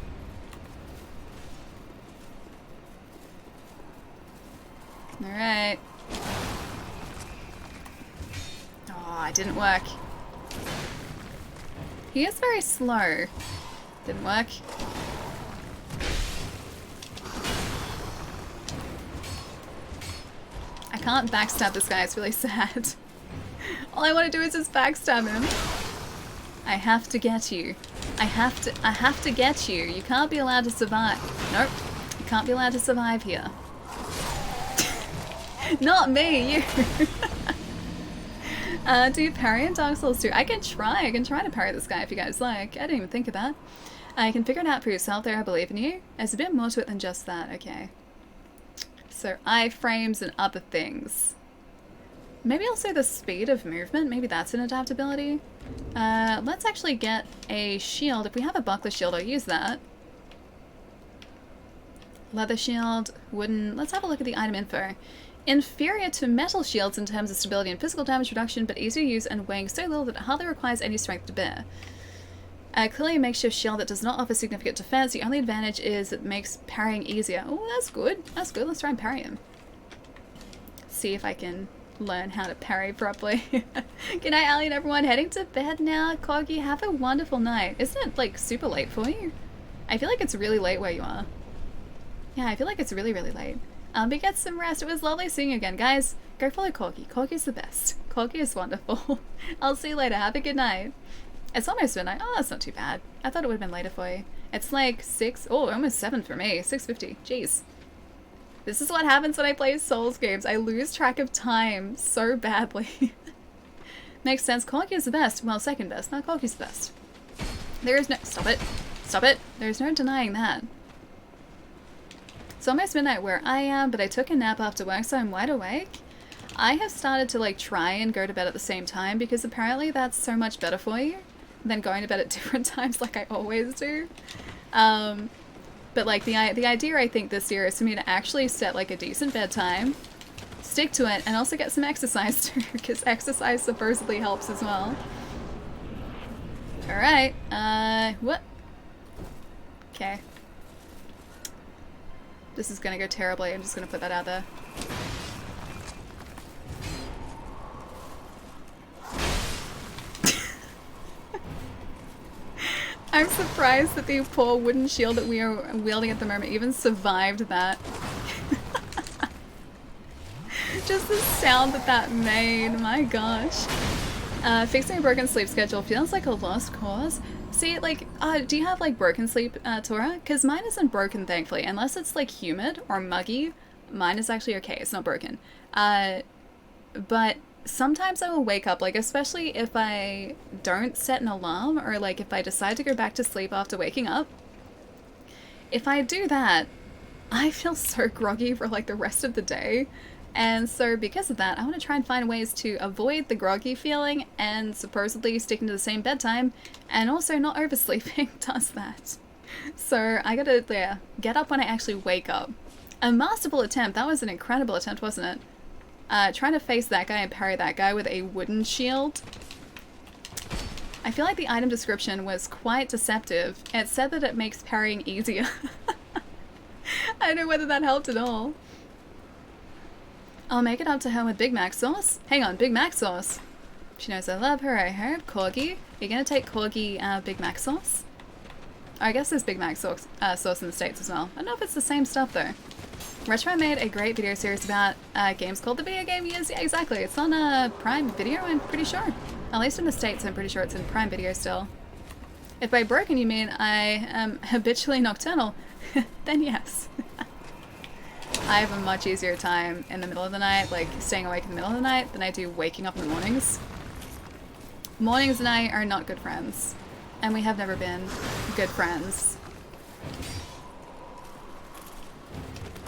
Alright. Oh, it didn't work. He is very slow. Didn't work. I can't backstab this guy, it's really sad. All I want to do is just backstab him. I have to get you. I have to get you. You can't be allowed to survive. Nope. You can't be allowed to survive here. Not me, you. Do you parry in Dark Souls 2? I can try to parry this guy if you guys like. I didn't even think of that. You can figure it out for yourself there, I believe in you. There's a bit more to it than just that, okay. So iframes and other things. Maybe also the speed of movement, maybe that's an adaptability. Let's actually get a shield. If we have a buckler shield, I'll use that. Leather shield, wooden. Let's have a look at the item info. Inferior to metal shields in terms of stability and physical damage reduction, but easy to use and weighing so little that it hardly requires any strength to bear. Clearly a makeshift shield that does not offer significant defense. The only advantage is it makes parrying easier. Oh, that's good. That's good. Let's try and parry him. See if I can learn how to parry properly. Good night, Ali and everyone. Heading to bed now. Coggy, have a wonderful night. Isn't it like super late for you? I feel like it's really late where you are. Yeah, I feel like it's really late. But get some rest. It was lovely seeing you again. Guys, go follow Corky. Corky's the best. Corky is wonderful. I'll see you later. Have a good night. It's almost midnight. Oh, that's not too bad. I thought it would have been later for you. It's like 6. Oh, almost 7 for me. 6:50. Jeez. This is what happens when I play Souls games. I lose track of time so badly. Makes sense. Corky is the best. Well, second best. Not Corky's the best. There is no... Stop it. Stop it. There's no denying that. It's almost midnight where I am, but I took a nap after work, so I'm wide awake. I have started to like try and go to bed at the same time because apparently that's so much better for you than going to bed at different times like I always do. But like the idea I think this year is for me to actually set like a decent bedtime, stick to it, and also get some exercise too, because exercise supposedly helps as well. Alright, what? Okay. This is gonna go terribly, I'm just gonna put that out there. I'm surprised that the poor wooden shield that we are wielding at the moment even survived that. Just the sound that that made, my gosh. Fixing a broken sleep schedule feels like a lost cause. See, like, do you have, like, broken sleep, Tora? Because mine isn't broken, thankfully. Unless it's, like, humid or muggy, mine is actually okay. It's not broken. But sometimes I will wake up, like, especially if I don't set an alarm or, like, if I decide to go back to sleep after waking up. If I do that, I feel so groggy for, like, the rest of the day. And so because of that, I want to try and find ways to avoid the groggy feeling and supposedly sticking to the same bedtime and also not oversleeping does that. So I gotta, yeah, get up when I actually wake up. A masterful attempt. That was an incredible attempt, wasn't it? Trying to face that guy and parry that guy with a wooden shield. I feel like the item description was quite deceptive. It said that it makes parrying easier. I don't know whether that helped at all. I'll make it up to her with Big Mac sauce. Hang on, Big Mac sauce. She knows I love her, I heard. Corgi. You're gonna take Corgi Big Mac sauce? I guess there's Big Mac sauce in the States as well. I don't know if it's the same stuff though. Retro made a great video series about games called The Video Game Years. Yeah, exactly. It's on Prime Video, I'm pretty sure. At least in the States, I'm pretty sure it's in Prime Video still. If by broken you mean I am habitually nocturnal, then yes. I have a much easier time in the middle of the night, like staying awake in the middle of the night, than I do waking up in the mornings. Mornings and I are not good friends, and we have never been good friends.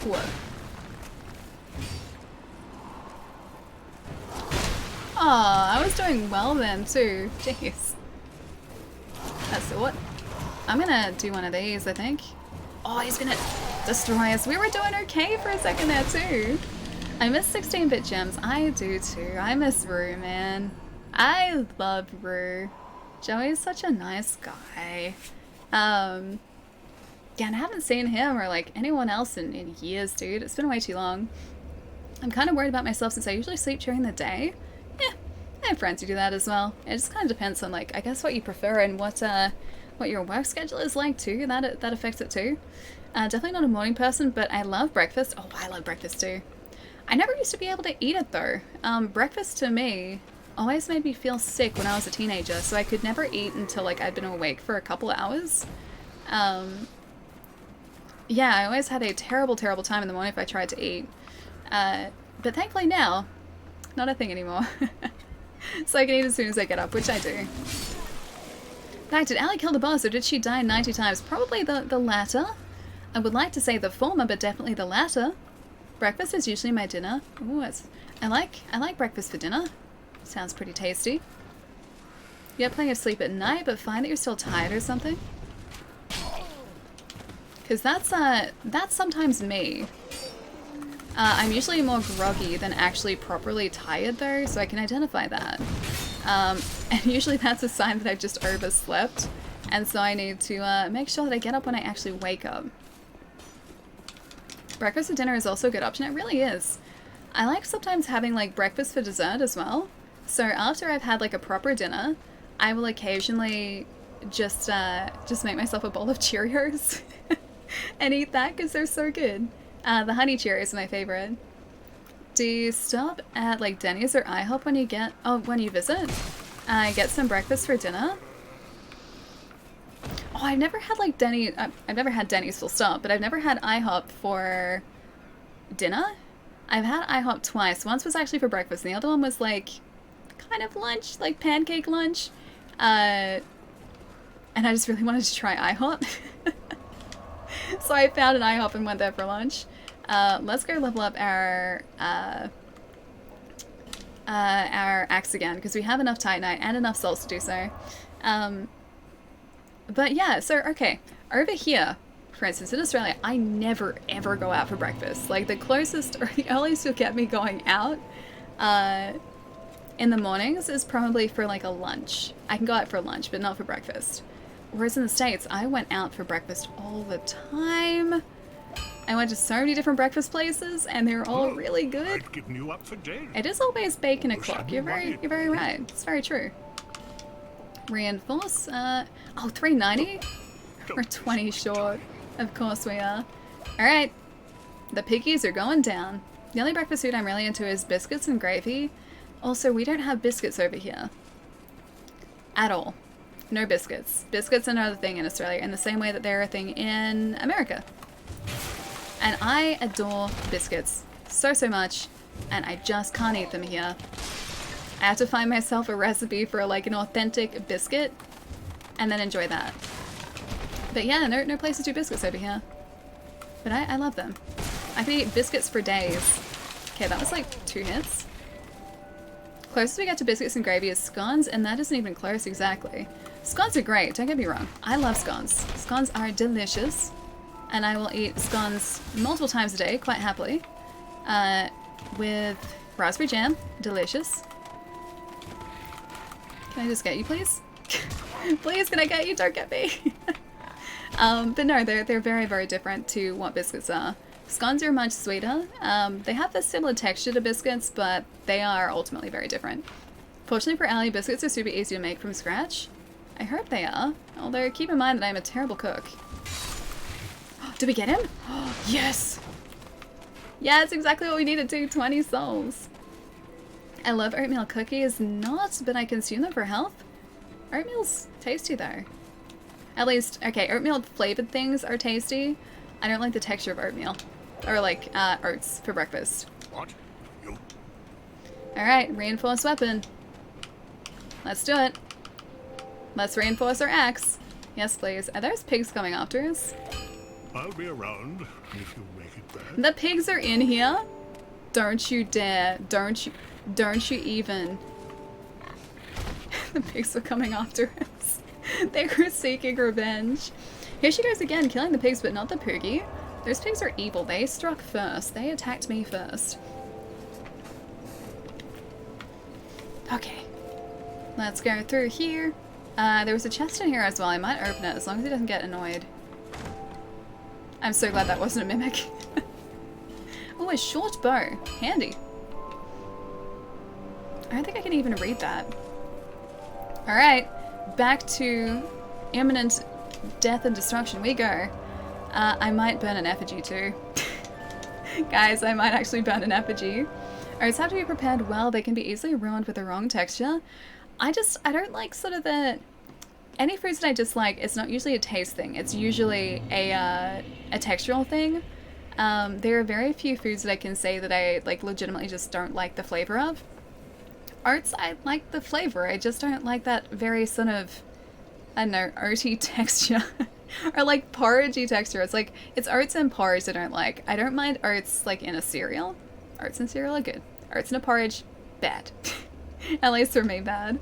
What? Aw, I was doing well then too. Jeez. That's what? I'm gonna do one of these, I think. Oh, he's gonna destroy us. We were doing okay for a second there too. I miss 16-bit gems. I do too. I miss Rue, man. I love Rue. Joey's such a nice guy. Yeah, and I haven't seen him or like anyone else in years, dude. It's been way too long. I'm kind of worried about myself since I usually sleep during the day. Yeah, I have friends who do that as well. It just kind of depends on like, I guess what you prefer and what your work schedule is like too. That affects it too. Definitely not a morning person, but I love breakfast. Oh, I love breakfast too. I never used to be able to eat it though. Breakfast to me always made me feel sick when I was a teenager, so I could never eat until like I'd been awake for a couple of hours. Yeah, I always had a terrible, terrible time in the morning if I tried to eat. But thankfully now, not a thing anymore. So I can eat as soon as I get up, which I do. Fact, did Allie kill the boss or did she die 90 times? Probably the latter. I would like to say the former, but definitely the latter. Breakfast is usually my dinner. Ooh, I like breakfast for dinner. Sounds pretty tasty. You have plenty of sleep at night, but find that you're still tired or something. Because that's sometimes me. I'm usually more groggy than actually properly tired though, so I can identify that. And usually that's a sign that I've just overslept, and so I need to make sure that I get up when I actually wake up. Breakfast for dinner is also a good option. It really is. I like sometimes having like breakfast for dessert as well. So after I've had like a proper dinner, I will occasionally just make myself a bowl of Cheerios and eat that because they're so good. The honey Cheerios are my favorite. Do you stop at like Denny's or IHOP when you visit? Get some breakfast for dinner? Oh, I've never had like I've never had Denny's full stop, but I've never had IHOP for dinner. I've had IHOP twice. Once was actually for breakfast, and the other one was like kind of lunch, like pancake lunch. And I just really wanted to try IHOP. So I found an IHOP and went there for lunch. Let's go level up our axe again, because we have enough Titanite and enough souls to do so. But yeah, so okay, over here, for instance, in Australia, I never ever go out for breakfast. Like the closest or the earliest you'll get me going out in the mornings is probably for like a lunch. I can go out for lunch, but not for breakfast. Whereas in the States, I went out for breakfast all the time. I went to so many different breakfast places, and they're all really good. I'd given you up for dead. It is always bacon o'clock. You're very right. It's very true. Reinforce. Oh, 390. We're 20 short. Of course we are. Alright. The piggies are going down. The only breakfast food I'm really into is biscuits and gravy. Also, we don't have biscuits over here. At all. No biscuits. Biscuits are another thing in Australia in the same way that they're a thing in America. And I adore biscuits so much, and I just can't eat them here. I have to find myself a recipe for like an authentic biscuit and then enjoy that. But yeah, no place to do biscuits over here. But I love them. I could eat biscuits for days. Okay, that was like 2 hits. Closest we get to biscuits and gravy is scones, and that isn't even close exactly. Scones are great, don't get me wrong. I love scones. Scones are delicious, and I will eat scones multiple times a day, quite happily. With raspberry jam, delicious. Can I just get you, please? Please, can I get you? Don't get me. But no, they're very different to what biscuits are. Scones are much sweeter. They have a similar texture to biscuits, but they are ultimately very different. Fortunately for Ali, biscuits are super easy to make from scratch. I hope they are, although keep in mind that I'm a terrible cook. Did we get him? Yes! Yeah, it's exactly what we needed to, 20 souls. I love oatmeal cookies, not, but I consume them for health. Oatmeal's tasty though. At least, okay, oatmeal flavored things are tasty. I don't like the texture of oatmeal. Or like, oats for breakfast. What? You? Alright, reinforced weapon. Let's do it. Let's reinforce our axe. Yes, please. Are those pigs coming after us? I'll be around if you make it back. The pigs are in here? Don't you dare. Don't you even. The pigs were coming after us. They were seeking revenge. Here she goes again, killing the pigs, but not the poogie. Those pigs are evil. They struck first. They attacked me first. Okay. Let's go through here. There was a chest in here as well. I might open it as long as he doesn't get annoyed. I'm so glad that wasn't a mimic. Oh, a short bow. Handy. I don't think I can even read that. Alright. Back to imminent death and destruction we go. I might burn an effigy too. Guys, I might actually burn an effigy. Oats have to be prepared well. They can be easily ruined with the wrong texture. I don't like sort of the... Any foods that I dislike, it's not usually a taste thing. It's usually a textural thing. There are very few foods that I can say that I like legitimately just don't like the flavor of. Oats, I like the flavor. I just don't like that very sort of, I don't know, oaty texture. Or like porridgey texture. It's like, it's oats and porridge I don't like. I don't mind oats like in a cereal. Oats and cereal are good. Oats in a porridge, bad. At least for me, bad.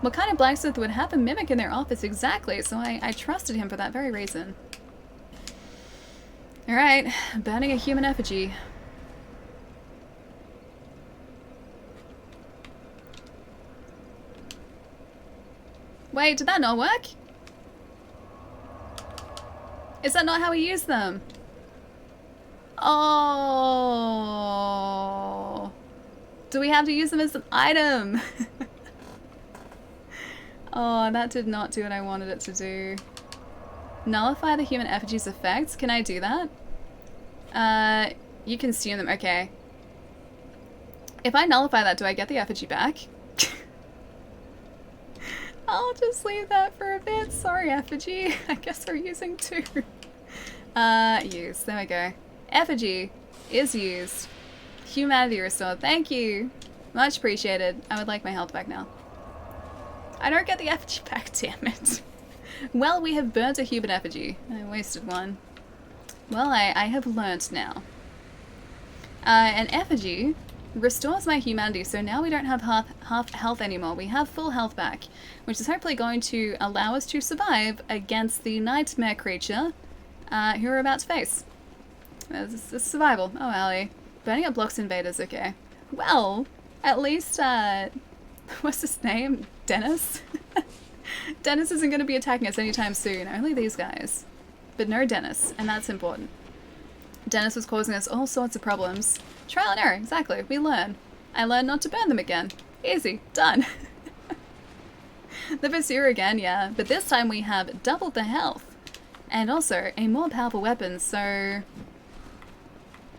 What kind of blacksmith would have a mimic in their office exactly? So I trusted him for that very reason. Alright, burning a human effigy. Wait, did that not work? Is that not how we use them? Oh. Do we have to use them as an item? Oh, that did not do what I wanted it to do. Nullify the human effigy's effects? Can I do that? You consume them. Okay. If I nullify that, do I get the effigy back? I'll just leave that for a bit. Sorry, effigy. I guess we're using 2. Use. There we go. Effigy is used. Humanity restored. Thank you. Much appreciated. I would like my health back now. I don't get the effigy back, damn it. Well, we have burnt a human effigy. I wasted one. Well, I have learnt now. An effigy restores my humanity, so now we don't have half health anymore. We have full health back, which is hopefully going to allow us to survive against the nightmare creature who we're about to face. This is survival. Oh, Ali. Burning up blocks invaders, okay. Well, at least, what's his name? Dennis? Dennis isn't going to be attacking us anytime soon. Only these guys. But no Dennis, and that's important. Dennis was causing us all sorts of problems. Trial and error, exactly. We learn. I learned not to burn them again. Easy. Done. The Pursuer again, yeah. But this time we have doubled the health. And also a more powerful weapon, so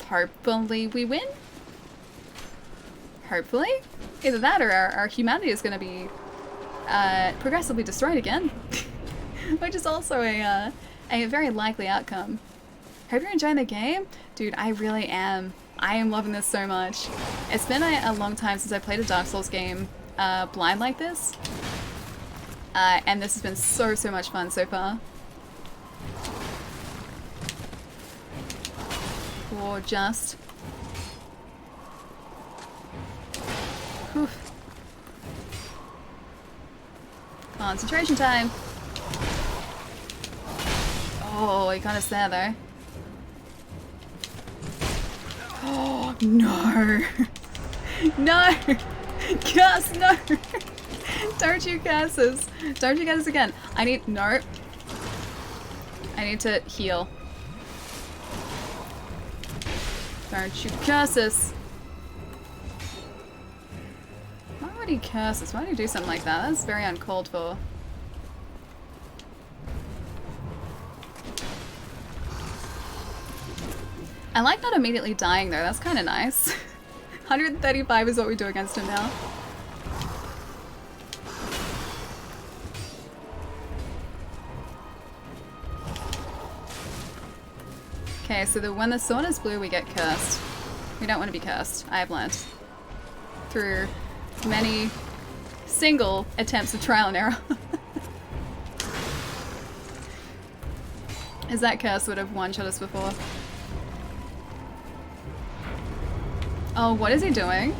hopefully we win? Hopefully? Either that or our humanity is going to be progressively destroyed again. Which is also a very likely outcome. Hope you're enjoying the game. Dude, I really am. I am loving this so much. It's been a long time since I played a Dark Souls game blind like this. And this has been so much fun so far. Or just. Whew. Concentration time. Oh, he got us there though. Oh no! No! Curse, no! Don't you curse us! Don't you get us again! I need no. I need to heal. Don't you curse us! Why would he curse us? Why would he do something like that? That's very uncalled for. I like not immediately dying though, that's kind of nice. 135 is what we do against him now. Okay, so when the sword is blue we get cursed. We don't want to be cursed, I have learnt. Through many single attempts of trial and error. As that curse would have one-shot us before. Oh, what is he doing?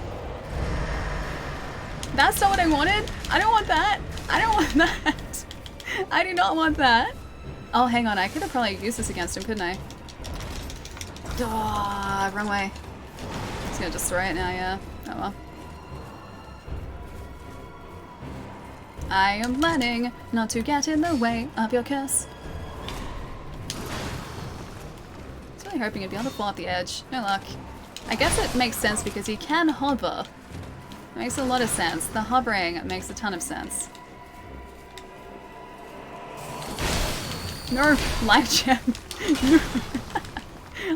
That's not what I wanted. I don't want that. I don't want that. I do not want that. Oh, hang on. I could have probably used this against him, couldn't I? Oh, wrong way. He's gonna destroy it now, yeah. Oh well. I am learning not to get in the way of your curse. I was really hoping you'd be able to fall off the edge. No luck. I guess it makes sense because he can hover. It makes a lot of sense. The hovering makes a ton of sense. No! Life gem! No.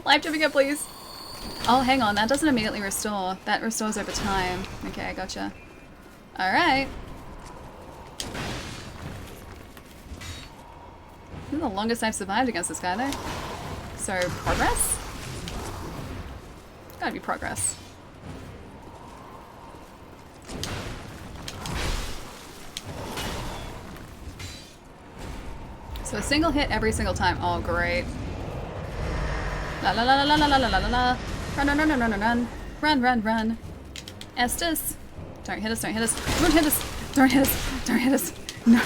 Life gem again, please! Oh, hang on. That doesn't immediately restore. That restores over time. Okay, I gotcha. Alright. This is the longest I've survived against this guy, though. So, progress? Gotta be progress. So a single hit every single time. Oh, great. La la la la la la la la la la. Run, run, run, run, run, run. Run, run, run. Estes. Don't hit us, don't hit us. Don't hit us. Don't hit us. Don't hit us. No.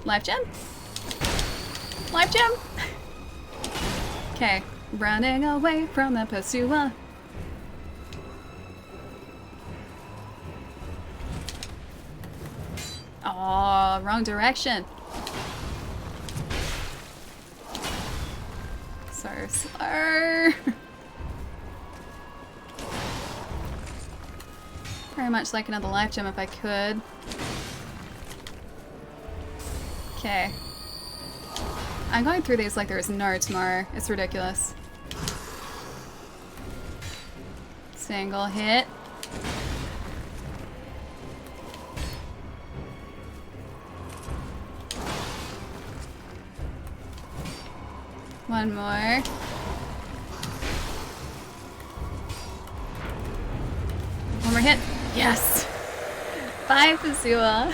Life gem? Life gem? Okay. Running away from the pursuer. Oh, wrong direction. So slow. Very much like another life gem if I could. Okay. I'm going through these like there is no tomorrow. It's ridiculous. Single hit. One more. One more hit. Yes! 5 pursuer.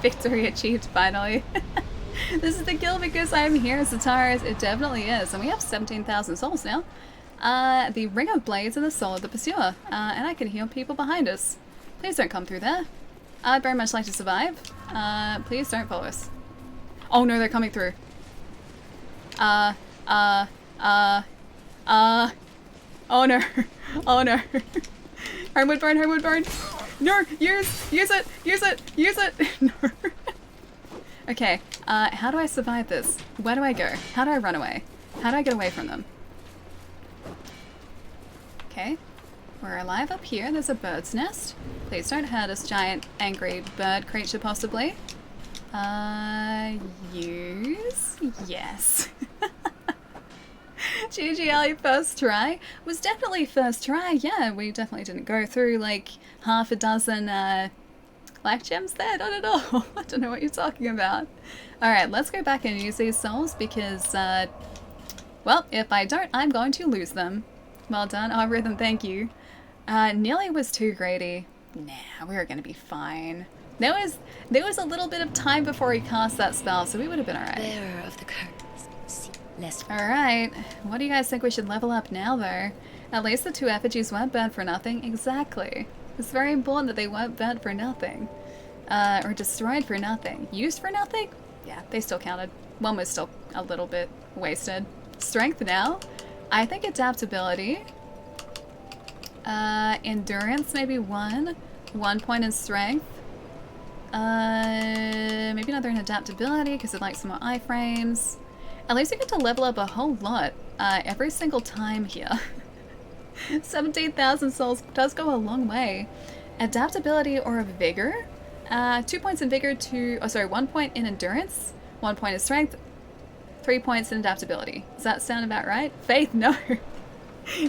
Victory achieved finally. This is the kill because I'm here, Zatara. It definitely is. And we have 17,000 souls now. The Ring of Blades and the Soul of the Pursuer. And I can heal people behind us. Please don't come through there. I'd very much like to survive. Please don't follow us. Oh no, they're coming through. Oh no. Oh no. Homewood burn, homewood burn. No, use it, use it, use it. No. Okay, how do I survive this? Where do I go? How do I run away? How do I get away from them? Okay, we're alive up here. There's a bird's nest. Please don't hurt us, giant, angry bird creature, possibly. Use? Yes. GG Ali first try? Was definitely first try, yeah. We definitely didn't go through like half a dozen life gems there, not at all. I don't know what you're talking about. Alright, let's go back and use these souls because, well, if I don't, I'm going to lose them. Well done, algorithm, thank you. Nearly was too greedy. Nah, we were gonna be fine. There was a little bit of time before he cast that spell, so we would have been alright. Bearer of the curse. Alright, what do you guys think we should level up now, though? At least the 2 effigies weren't burnt for nothing. Exactly. It's very important that they weren't burnt for nothing. Or destroyed for nothing. Used for nothing? Yeah, they still counted. One was still a little bit wasted. Strength now? I think adaptability. Endurance, maybe 1. 1 point in strength. Maybe another in adaptability because I'd like some more iframes. At least you get to level up a whole lot every single time here. 17,000 souls does go a long way. Adaptability or vigor? 2 points in vigor to... Oh, sorry, 1 point in endurance, 1 point in strength, 3 points in adaptability. Does that sound about right? Faith? No.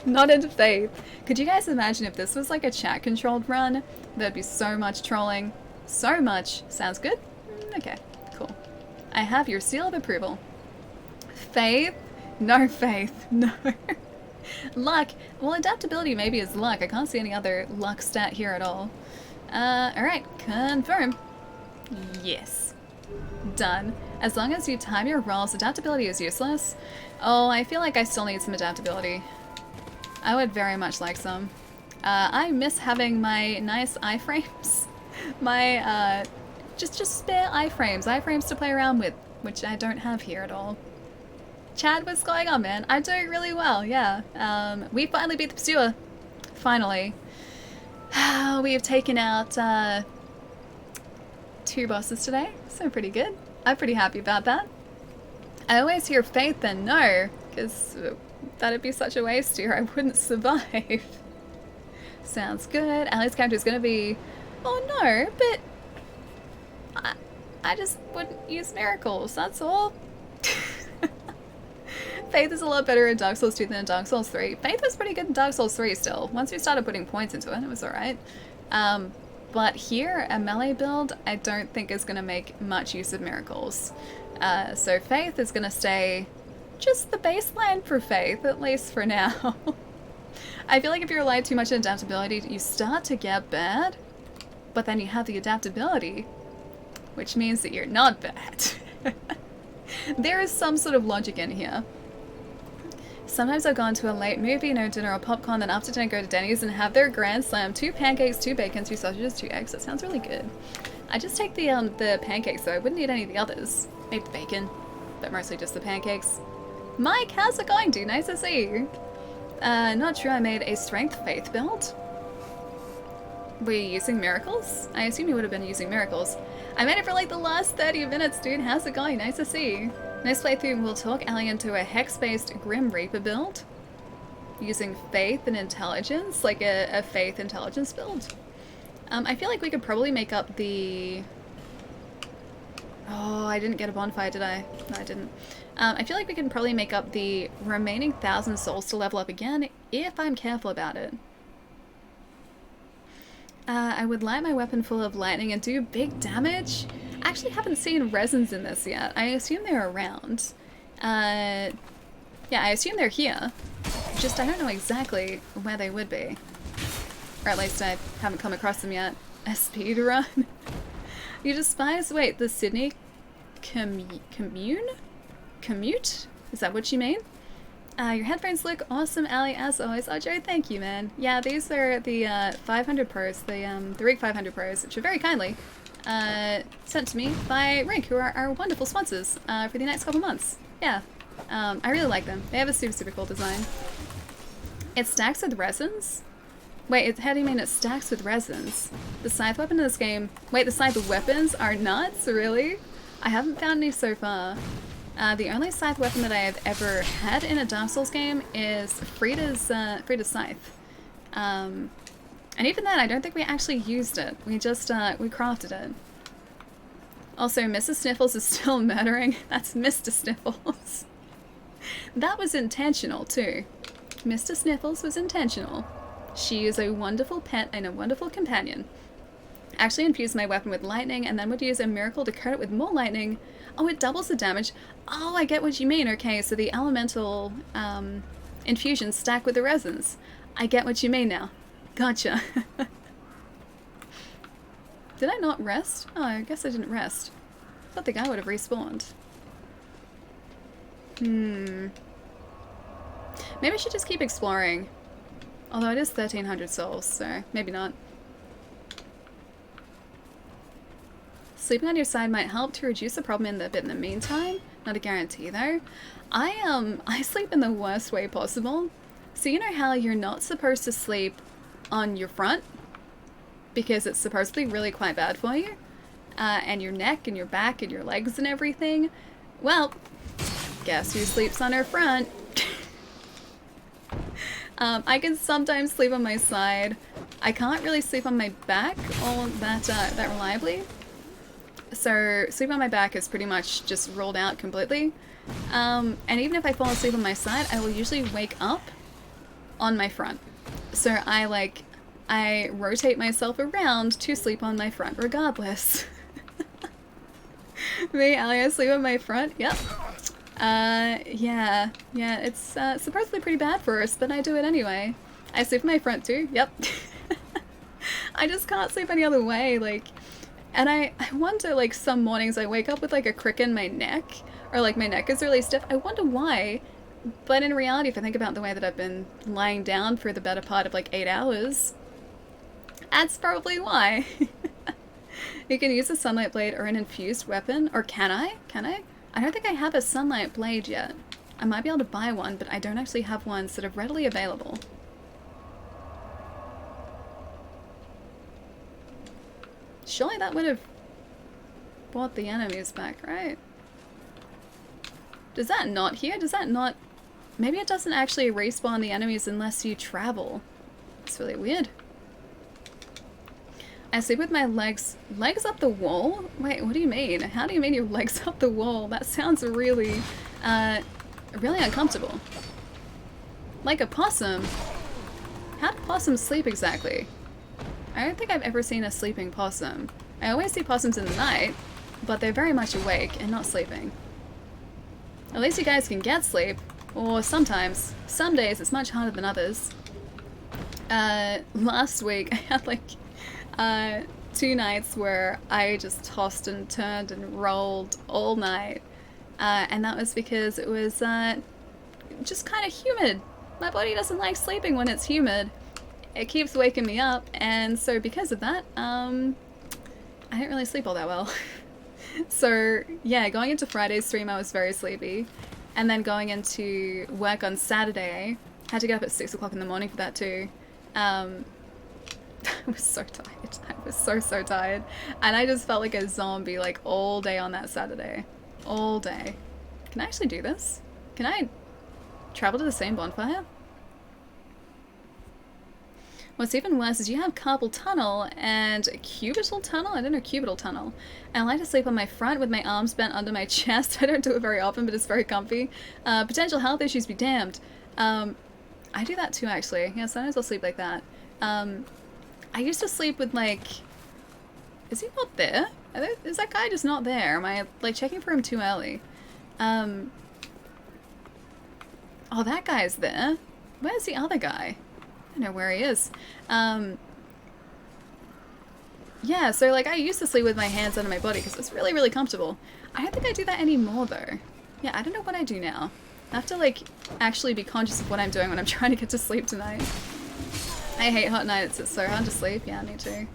Not into faith. Could you guys imagine if this was like a chat-controlled run? There'd be so much trolling. So much. Sounds good? Okay, cool. I have your seal of approval. Faith? No faith. No. Luck? Well, adaptability maybe is luck. I can't see any other luck stat here at all. Alright. Confirm. Yes. Done. As long as you time your rolls, adaptability is useless. Oh, I feel like I still need some adaptability. I would very much like some. I miss having my nice iframes. My, just spare iframes to play around with, which I don't have here at all. Chad, what's going on, man? I'm doing really well, yeah. We finally beat the pursuer. Finally. We have taken out 2 bosses today, so pretty good. I'm pretty happy about that. I always hear faith and no, because that'd be such a waste here. I wouldn't survive. Sounds good. Ali's character is going to be... Oh no, but... I just wouldn't use miracles, that's all. Faith is a lot better in Dark Souls 2 than in Dark Souls 3. Faith was pretty good in Dark Souls 3 still. Once we started putting points into it, it was alright. But here, a melee build, I don't think is going to make much use of miracles. So Faith is going to stay just the baseline for Faith, at least for now. I feel like if you rely too much on adaptability, you start to get bad, but then you have the adaptability, which means that you're not bad. There is some sort of logic in here. Sometimes I'll go into a late movie, no dinner or popcorn, then after dinner go to Denny's and have their grand slam. 2 pancakes, 2 bacon, 2 sausages, 2 eggs. That sounds really good. I just take the pancakes though. I wouldn't eat any of the others. Maybe the bacon, but mostly just the pancakes. Mike, how's it going, dude? Nice to see you. Not sure I made a strength faith build. Were you using miracles? I assume you would have been using miracles. I made it for like the last 30 minutes, dude. How's it going? Nice to see you. Next playthrough, we'll talk Ali into a hex-based Grim Reaper build. Using faith and intelligence, like a faith intelligence build. I feel like we could probably make up the... Oh, I didn't get a bonfire, did I? No, I didn't. I feel like we can probably make up the remaining 1,000 souls to level up again, if I'm careful about it. I would light my weapon full of lightning and do big damage. I actually haven't seen resins in this yet. I assume they're around. Yeah, I assume they're here. Just I don't know exactly where they would be. Or at least I haven't come across them yet. A speed run? You despise... Wait, the Sydney commute? Is that what you mean? Your headphones look awesome, Ali, as always. Oh, Joe, thank you, man. Yeah, these are the 500 pros, the Rig 500 pros, which are very kindly sent to me by Rig, who are our wonderful sponsors for the next couple months. Yeah, I really like them. They have a super, super cool design. It stacks with resins? Wait, how do you mean it stacks with resins? The scythe weapon in this game... Wait, the scythe weapons are nuts? Really? I haven't found any so far. The only scythe weapon that I have ever had in a Dark Souls game is Frida's scythe. And even then, I don't think we actually used it. We just, we crafted it. Also, Mrs. Sniffles is still murdering. That's Mr. Sniffles. That was intentional, too. Mr. Sniffles was intentional. She is a wonderful pet and a wonderful companion. Actually infused my weapon with lightning and then would use a miracle to coat it with more lightning. Oh, it doubles the damage. Oh, I get what you mean. Okay, so the elemental infusions stack with the resins. I get what you mean now. Gotcha. Did I not rest? Oh, I guess I didn't rest. I thought the guy would have respawned. Maybe I should just keep exploring. Although it is 1300 souls, so maybe not. Sleeping on your side might help to reduce the problem in the meantime. Not a guarantee though. I sleep in the worst way possible. So you know how you're not supposed to sleep on your front? Because it's supposedly really quite bad for you? And your neck and your back and your legs and everything? Well, guess who sleeps on her front? I can sometimes sleep on my side. I can't really sleep on my back all that reliably. So sleep on my back is pretty much just ruled out completely. And even if I fall asleep on my side, I will usually wake up on my front. So I rotate myself around to sleep on my front regardless. Me, Alia, sleep on my front? Yep. Yeah, it's supposedly pretty bad for us, but I do it anyway. I sleep on my front too, yep. I just can't sleep any other way, like, and I wonder, like, some mornings I wake up with, like, a crick in my neck, or, like, my neck is really stiff. I wonder why, but in reality, if I think about the way that I've been lying down for the better part of, like, 8 hours, that's probably why. You can use a sunlight blade or an infused weapon, or can I? Can I? I don't think I have a sunlight blade yet. I might be able to buy one, but I don't actually have ones that are readily available. Surely that would have brought the enemies back, right? Does that not here? Does that not... Maybe it doesn't actually respawn the enemies unless you travel. It's really weird. I sleep with my legs up the wall? Wait, what do you mean? How do you mean your legs up the wall? That sounds really, really uncomfortable. Like a possum? How do possums sleep exactly? I don't think I've ever seen a sleeping possum. I always see possums in the night, but they're very much awake and not sleeping. At least you guys can get sleep, or sometimes. Some days it's much harder than others. Last week I had like 2 nights where I just tossed and turned and rolled all night, and that was because it was just kind of humid. My body doesn't like sleeping when it's humid. It keeps waking me up, and so because of that, I didn't really sleep all that well. So yeah, going into Friday's stream I was very sleepy, and then going into work on Saturday, had to get up at 6 o'clock in the morning for that too. I was so tired. I was so tired. And I just felt like a zombie like all day on that Saturday. All day. Can I actually do this? Can I travel to the same bonfire? What's even worse is you have carpal tunnel and cubital tunnel? I don't know, cubital tunnel. And I like to sleep on my front with my arms bent under my chest. I don't do it very often, but it's very comfy. Potential health issues be damned. I do that too, actually. Yeah, sometimes I'll sleep like that. I used to sleep with, like... Is he not there? Is that guy just not there? Am I, like, checking for him too early? Oh, that guy's there. Where's the other guy? I don't know where he is. Yeah, so, like, I used to sleep with my hands under my body because it's really, really comfortable. I don't think I do that anymore, though. Yeah, I don't know what I do now. I have to, like, actually be conscious of what I'm doing when I'm trying to get to sleep tonight. I hate hot nights, it's so hard to sleep. Yeah, me too.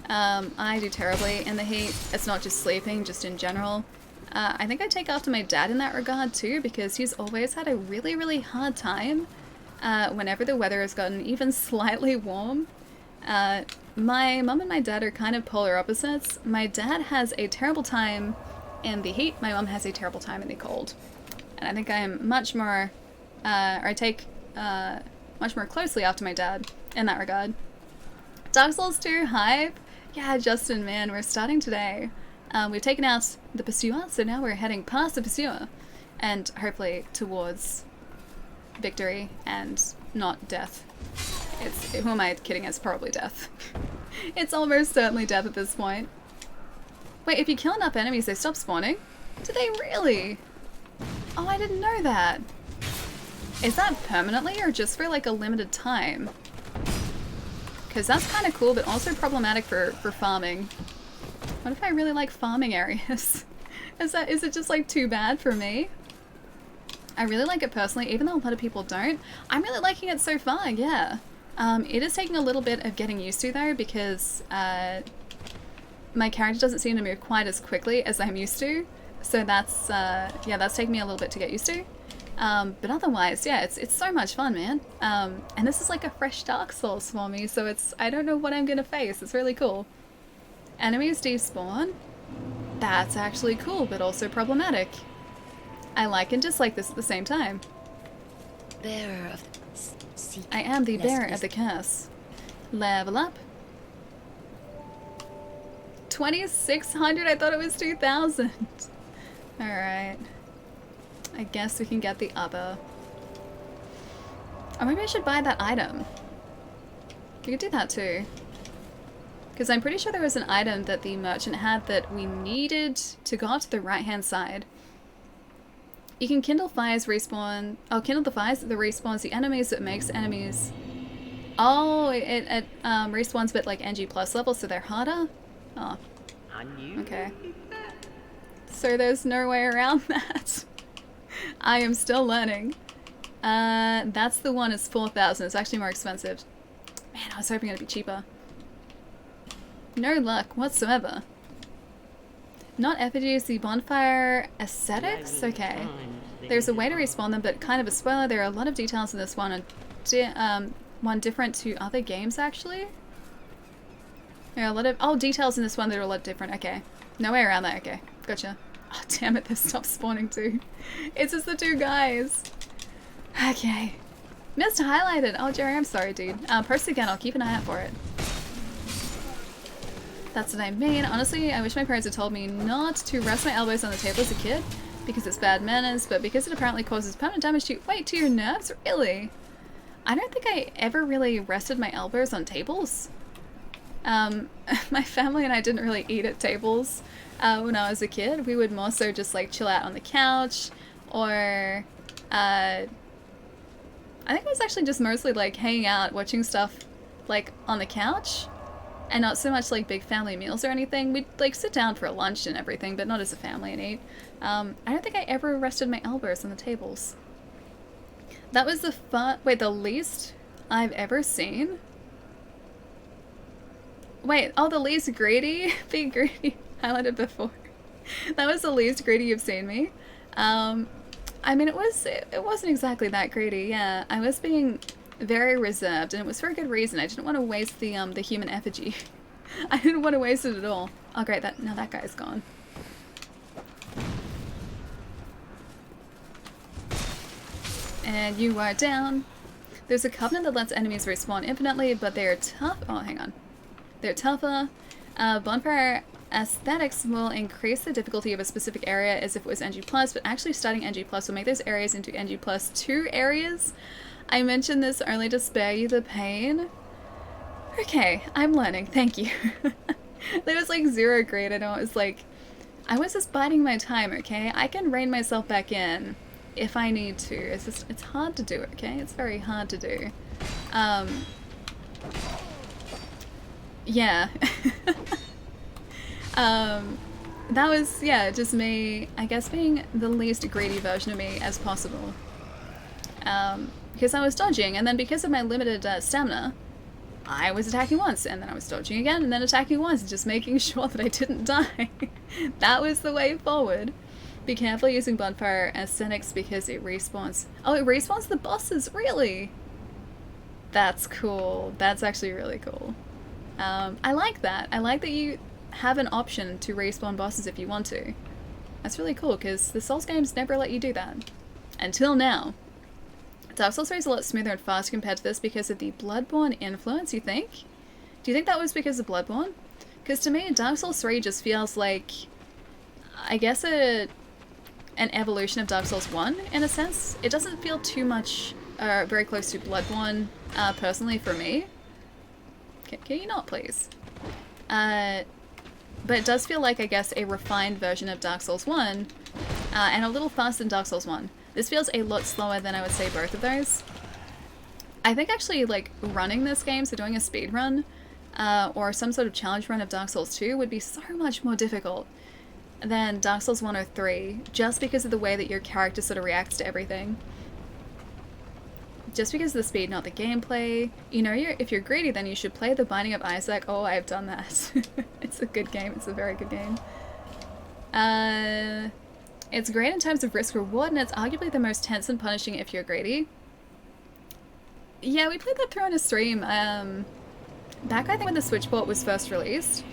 I do terribly in the heat. It's not just sleeping, just in general. I think I take after my dad in that regard too, because he's always had a really, really hard time whenever the weather has gotten even slightly warm. My mum and my dad are kind of polar opposites. My dad has a terrible time in the heat, my mum has a terrible time in the cold. And I think I am much more, or I take much more closely after my dad in that regard. Dark Souls 2 hype? Yeah, Justin, man, we're starting today. We've taken out the pursuer, so now we're heading past the pursuer and hopefully towards victory and not death. Who am I kidding? It's probably death. It's almost certainly death at this point. Wait, if you kill enough enemies, they stop spawning? Do they really? Oh, I didn't know that. Is that permanently or just for like a limited time? Because that's kind of cool, but also problematic for farming. What if I really like farming areas? Is it just like too bad for me? I really like it personally, even though a lot of people don't. I'm really liking it so far, yeah. It is taking a little bit of getting used to though, because my character doesn't seem to move quite as quickly as I'm used to. So that's, yeah, that's taking me a little bit to get used to. But otherwise, yeah, it's so much fun, man. And this is like a fresh Dark Souls for me, so I don't know what I'm gonna face. It's really cool. Enemies despawn. That's actually cool, but also problematic. I like and dislike this at the same time. Bearer of the I am the bearer of the curse. Level up. 2,600. I thought it was 2,000. All right. I guess we can get the other. Or maybe I should buy that item. You could do that too. Because I'm pretty sure there was an item that the merchant had that we needed to go up to the right-hand side. You can kindle fires respawn. Oh, kindle the fires that respawns the enemies, that makes enemies. Oh, it respawns but like NG plus level, so they're harder. Oh, okay. So there's no way around that. I am still learning. That's the one. It's 4,000. It's actually more expensive. Man, I was hoping it'd be cheaper. No luck whatsoever. Not effigies, the bonfire aesthetics? Okay. There's a way to respawn them, but kind of a spoiler, there are a lot of details in this one. One different to other games, actually. There are a lot of details in this one that are a lot different. Okay. No way around that. Okay. Gotcha. Oh, damn it, they stopped spawning too. It's just the two guys. Okay. Missed highlighted. Oh, Jerry, I'm sorry, dude. Post again, I'll keep an eye out for it. That's what I mean. Honestly, I wish my parents had told me not to rest my elbows on the table as a kid, because it's bad manners, but because it apparently causes permanent damage to- wait, to your nerves? Really? I don't think I ever really rested my elbows on tables. My family and I didn't really eat at tables when I was a kid. We would more so just like chill out on the couch, or I think it was actually just mostly like hanging out, watching stuff like on the couch, and not so much like big family meals or anything. We'd like sit down for lunch and everything, but not as a family and eat. I don't think I ever rested my elbows on the tables. That was the least I've ever seen. Wait, oh, the least greedy? Be greedy. Highlighted before. That was the least greedy you've seen me. I mean, it wasn't exactly that greedy, yeah. I was being very reserved, and it was for a good reason. I didn't want to waste the human effigy. I didn't want to waste it at all. Oh great, now that guy's gone. And you are down. There's a covenant that lets enemies respawn infinitely, but they are tough. Oh, hang on. They're tougher. Bonfire aesthetics will increase the difficulty of a specific area as if it was NG+, but actually starting NG+ will make those areas into NG+ 2 areas. I mentioned this only to spare you the pain. Okay, I'm learning. Thank you. There was like zero greed. I know it was like, I was just biding my time, okay? I can rein myself back in if I need to. It's hard to do, okay? It's very hard to do. Yeah. That was, yeah, just me, I guess, being the least greedy version of me as possible. Because I was dodging, and then because of my limited stamina, I was attacking once, and then I was dodging again, and then attacking once, just making sure that I didn't die. That was the way forward. Be careful using bonfire aesthetics because it respawns. Oh, it respawns the bosses, really? That's cool. That's actually really cool. I like that. I like that you have an option to respawn bosses if you want to. That's really cool, because the Souls games never let you do that. Until now. Dark Souls 3 is a lot smoother and faster compared to this because of the Bloodborne influence, you think? Do you think that was because of Bloodborne? Because to me, Dark Souls 3 just feels like I guess an evolution of Dark Souls 1 in a sense. It doesn't feel too much very close to Bloodborne personally for me. Can you not, please? But it does feel like, I guess, a refined version of Dark Souls 1 and a little faster than Dark Souls 1. This feels a lot slower than I would say both of those. I think actually like running this game, so doing a speed run or some sort of challenge run of Dark Souls 2 would be so much more difficult than Dark Souls 1 or 3, just because of the way that your character sort of reacts to everything. Just because of the speed, not the gameplay. You know, if you're greedy, then you should play The Binding of Isaac. Oh, I've done that. It's a good game. It's a very good game. It's great in terms of risk-reward, and it's arguably the most tense and punishing if you're greedy. Yeah, we played that through on a stream. Back, I think, when the Switch port was first released.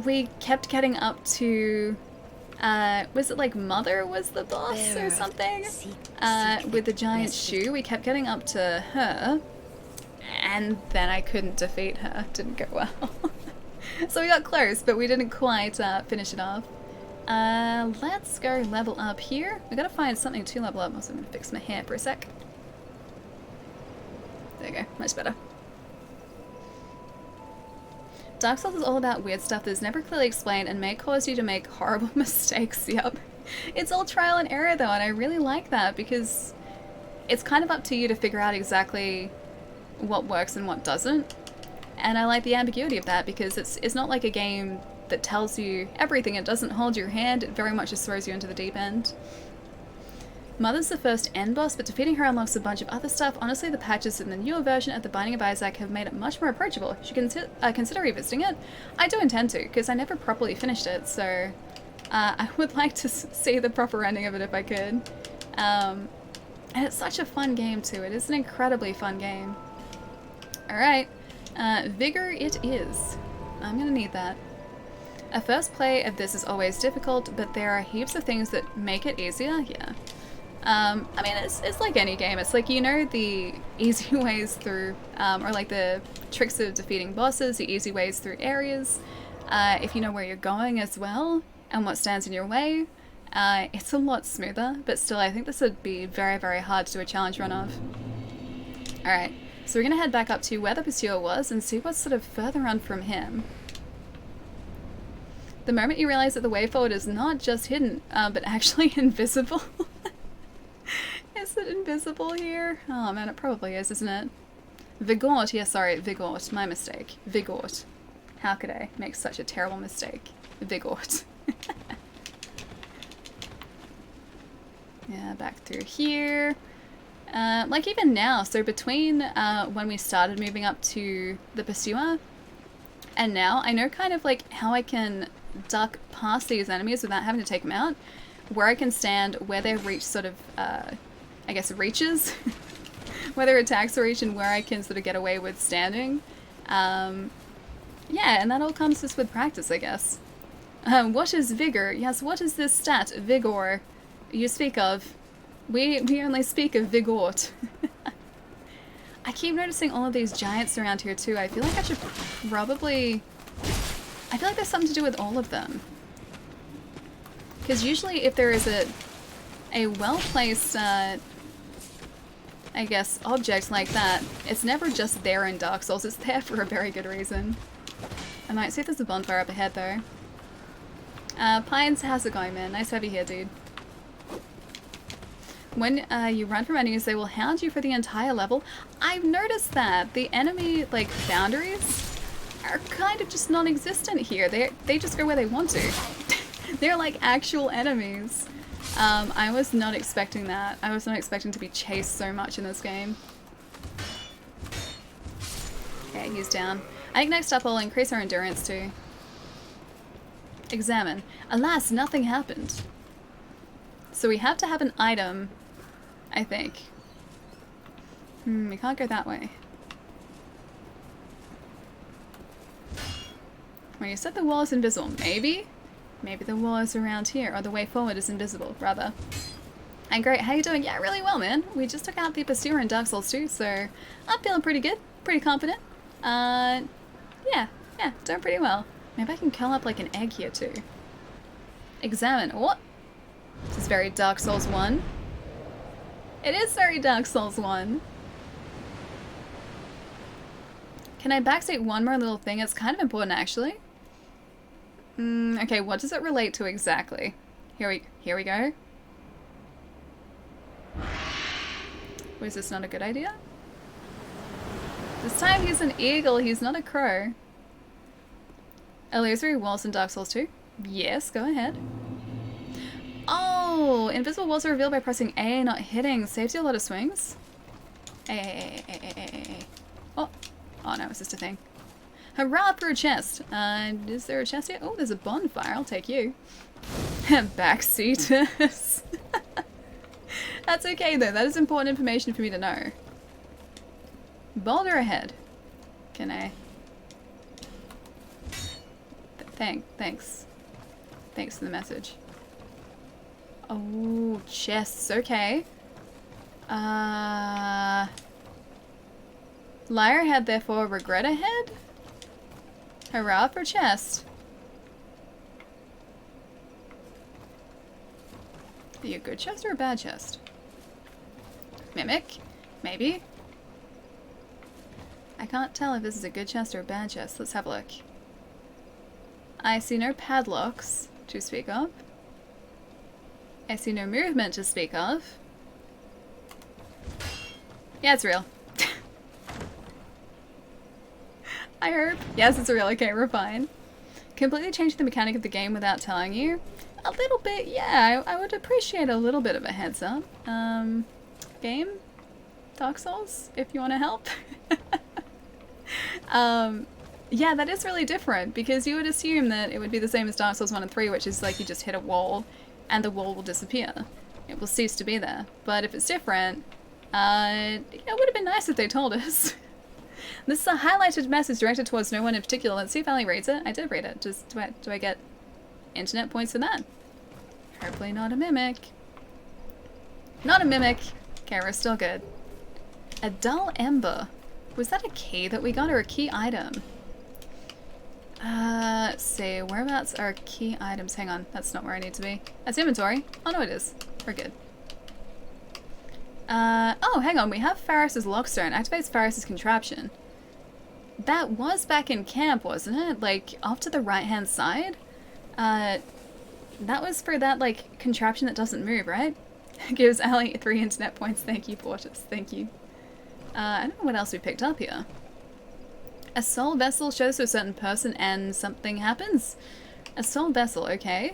We kept getting up to, was it like Mother was the boss or something? With the giant shoe, we kept getting up to her, and then I couldn't defeat her. Didn't go well. So we got close, but we didn't quite finish it off. Let's go level up here. We gotta find something to level up. Also, I'm gonna fix my hair for a sec. There you go, much better. Dark Souls is all about weird stuff that is never clearly explained and may cause you to make horrible mistakes. Yep. It's all trial and error though, and I really like that because it's kind of up to you to figure out exactly what works and what doesn't. And I like the ambiguity of that because it's not like a game that tells you everything. It doesn't hold your hand. It very much just throws you into the deep end. Mother's the first end boss, but defeating her unlocks a bunch of other stuff. Honestly, the patches in the newer version of The Binding of Isaac have made it much more approachable. Should consider revisiting it. I do intend to, because I never properly finished it, so I would like to see the proper ending of it if I could. And it's such a fun game too. It is an incredibly fun game. Alright, Vigor it is. I'm gonna need that. A first play of this is always difficult, but there are heaps of things that make it easier, yeah. I mean, it's like any game. It's like, you know, the easy ways through, or like the tricks of defeating bosses, the easy ways through areas. If you know where you're going as well, and what stands in your way, it's a lot smoother, but still I think this would be very, very hard to do a challenge run of. Alright, so we're gonna head back up to where the pursuer was and see what's sort of further on from him. The moment you realize that the way forward is not just hidden, but actually invisible. Is it invisible here? Oh man, it probably is, isn't it? Vigort, yeah, sorry, Vigort, my mistake. Vigort. How could I make such a terrible mistake? Vigort. Yeah, back through here. Like even now, so between when we started moving up to the pursuer and now, I know kind of like how I can duck past these enemies without having to take them out. Where I can stand, where their reach sort of, I guess, reaches. Where their attacks reach and where I can sort of get away with standing. Yeah, and that all comes just with practice, I guess. What is Vigor? Yes, what is this stat, Vigor, you speak of? We only speak of Vigort. I keep noticing all of these giants around here too. I feel like I should probably... I feel like there's something to do with all of them. Because usually if there is a well-placed, I guess, object like that, it's never just there in Dark Souls, it's there for a very good reason. I might see if there's a bonfire up ahead though. Pines, how's it going, man? Nice to have you here, dude. When you run from enemies, they will hound you for the entire level. I've noticed that the enemy, like, boundaries are kind of just non-existent here. They just go where they want to. They're like actual enemies. I was not expecting that. I was not expecting to be chased so much in this game. Okay, he's down. I think next up I'll increase our endurance too. Examine. Alas, nothing happened. So we have to have an item, I think. We can't go that way. When you said the wall is invisible, maybe? Maybe the wall is around here, or the way forward is invisible, rather. And great, how you doing? Yeah, really well, man. We just took out the pursuer in Dark Souls 2, so I'm feeling pretty good, pretty confident. Yeah, doing pretty well. Maybe I can curl up like an egg here too. Examine. What? This is very Dark Souls 1. It is very Dark Souls 1. Can I backstate one more little thing? It's kind of important, actually. Okay, what does it relate to exactly? Here we go. Was this not a good idea? This time he's an eagle, he's not a crow. Illusory walls in Dark Souls 2? Yes, go ahead. Oh, invisible walls are revealed by pressing A, not hitting. Saves you a lot of swings. A. Oh no, it's just a thing. Hurrah for a chest. Is there a chest here? Oh, there's a bonfire. I'll take you. Backseaters. That's okay though. That is important information for me to know. Boulder ahead. Can I? Thanks. Thanks for the message. Oh, chests. Okay. Liar ahead, therefore regret ahead? Hurrah for chest. Are you a good chest or a bad chest? Mimic? Maybe? I can't tell if this is a good chest or a bad chest. Let's have a look. I see no padlocks to speak of. I see no movement to speak of. Yeah, it's real. I hope. Yes, it's real. Okay, we're fine. Completely changing the mechanic of the game without telling you. A little bit, yeah. I would appreciate a little bit of a heads up. Game? Dark Souls? If you want to help. Yeah, that is really different because you would assume that it would be the same as Dark Souls 1 and 3, which is like you just hit a wall and the wall will disappear. It will cease to be there. But if it's different, it would have been nice if they told us. This is a highlighted message directed towards no one in particular. Let's see if Ali reads it. I did read it. Just do I get internet points for that? Hopefully not a mimic. Not a mimic. Okay, we're still good. A dull ember. Was that a key that we got or a key item? Let's see. Whereabouts are key items? Hang on. That's not where I need to be. That's inventory. Oh no, it is. We're good. Oh, hang on. We have Faris's lockstone. Activates Faris's contraption. That was back in camp, wasn't it? Like, off to the right-hand side? That was for that, like, contraption that doesn't move, right? Gives Ali 3 internet points. Thank you, Portis. Thank you. I don't know what else we picked up here. A soul vessel shows to a certain person and something happens. A soul vessel, okay.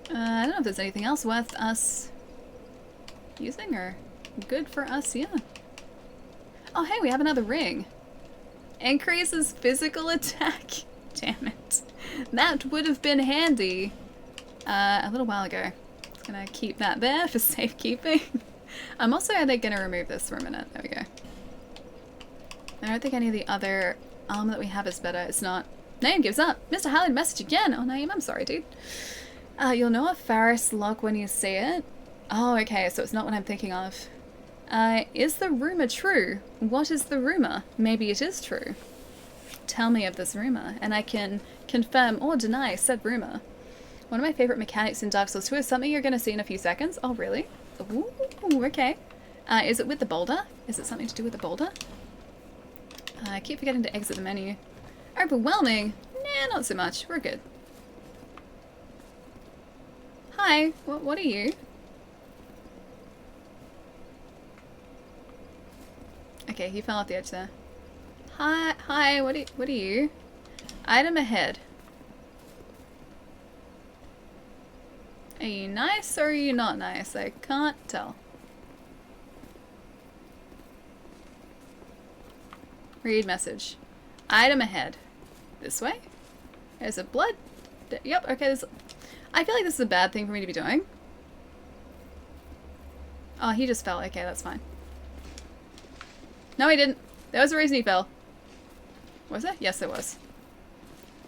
I don't know if there's anything else worth us using or good for us, yeah. Oh, hey, we have another ring. Increases physical attack. Damn it. That would have been handy a little while ago. Just gonna keep that there for safekeeping. I'm also, I think, gonna remove this for a minute. There we go. I don't think any of the other armor that we have is better. It's not. Naeem gives up. Mr. Halley message again. Oh, Naeem, I'm sorry, dude. You'll know a Faris lock when you see it. Oh, okay, so it's not what I'm thinking of. Is the rumor true? What is the rumor? Maybe it is true. Tell me of this rumor, and I can confirm or deny said rumor. One of my favorite mechanics in Dark Souls 2 is something you're going to see in a few seconds. Oh, really? Ooh, okay. Is it with the boulder? Is it something to do with the boulder? I keep forgetting to exit the menu. Overwhelming? Nah, not so much. We're good. Hi, what are you? Okay, he fell off the edge there. Hi, what are you? Item ahead. Are you nice or are you not nice? I can't tell. Read message. Item ahead. This way? There's a blood. Yep, okay, there's... I feel like this is a bad thing for me to be doing. Oh, he just fell. Okay, that's fine. No, he didn't. There was a reason he fell. Was there? Yes, there was.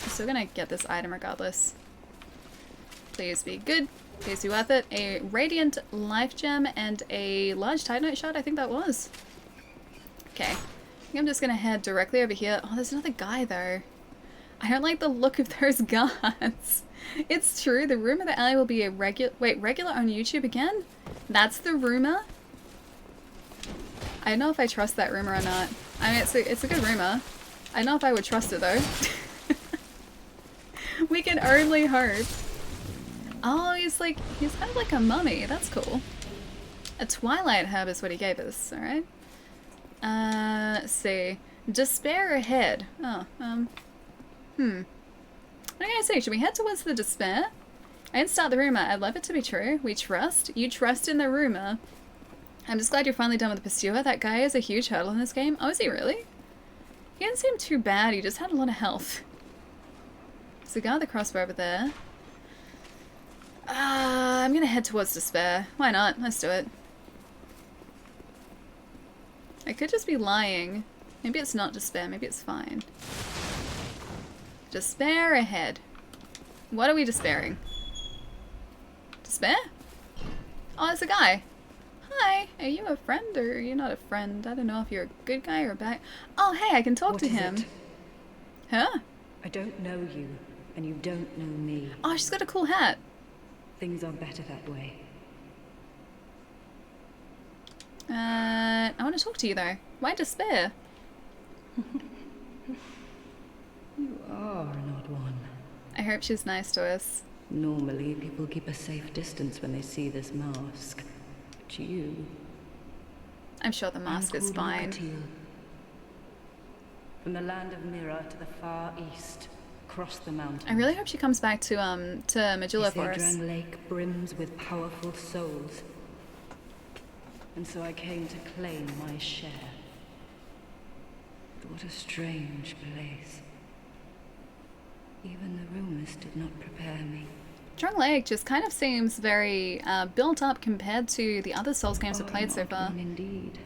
I'm still gonna get this item regardless. Please be good. Please be worth it. A radiant life gem and a large titanite shard, I think that was. Okay. I think I'm just gonna head directly over here. Oh, there's another guy though. I don't like the look of those guards. It's true. The rumor that Ali will be a regular on YouTube again? That's the rumor? I don't know if I trust that rumor or not. I mean, it's a good rumor. I don't know if I would trust it though. We can only hope. Oh, he's kind of like a mummy. That's cool. A twilight herb is what he gave us, alright? Let's see. Despair ahead. Oh, What am I gonna say? Should we head towards the despair? I didn't start the rumor. I'd love it to be true. We trust. You trust in the rumor. I'm just glad you're finally done with the pursuer. That guy is a huge hurdle in this game. Oh, is he really? He didn't seem too bad. He just had a lot of health. There's a guy with a crossbow over there. I'm gonna head towards despair. Why not? Let's do it. I could just be lying. Maybe it's not despair. Maybe it's fine. Despair ahead. What are we despairing? Despair? Oh, it's a guy. Hi. Are you a friend or are you not a friend? I don't know if you're a good guy or a bad... Oh, hey, I can talk to him. It? Huh? I don't know you, and you don't know me. Oh, she's got a cool hat. Things are better that way. I want to talk to you though. Why despair? You are an odd one. I hope she's nice to us. Normally, people keep a safe distance when they see this mask. But you... I'm sure the mask is fine. From the land of Mira to the far east, across the mountains. I really hope she comes back to Majula for us. Isidran Lake brims with powerful souls. And so I came to claim my share. But what a strange place. Even the rumors did not prepare me. Drunk Lake just kind of seems very built up compared to the other Souls games we've played so far. Indeed.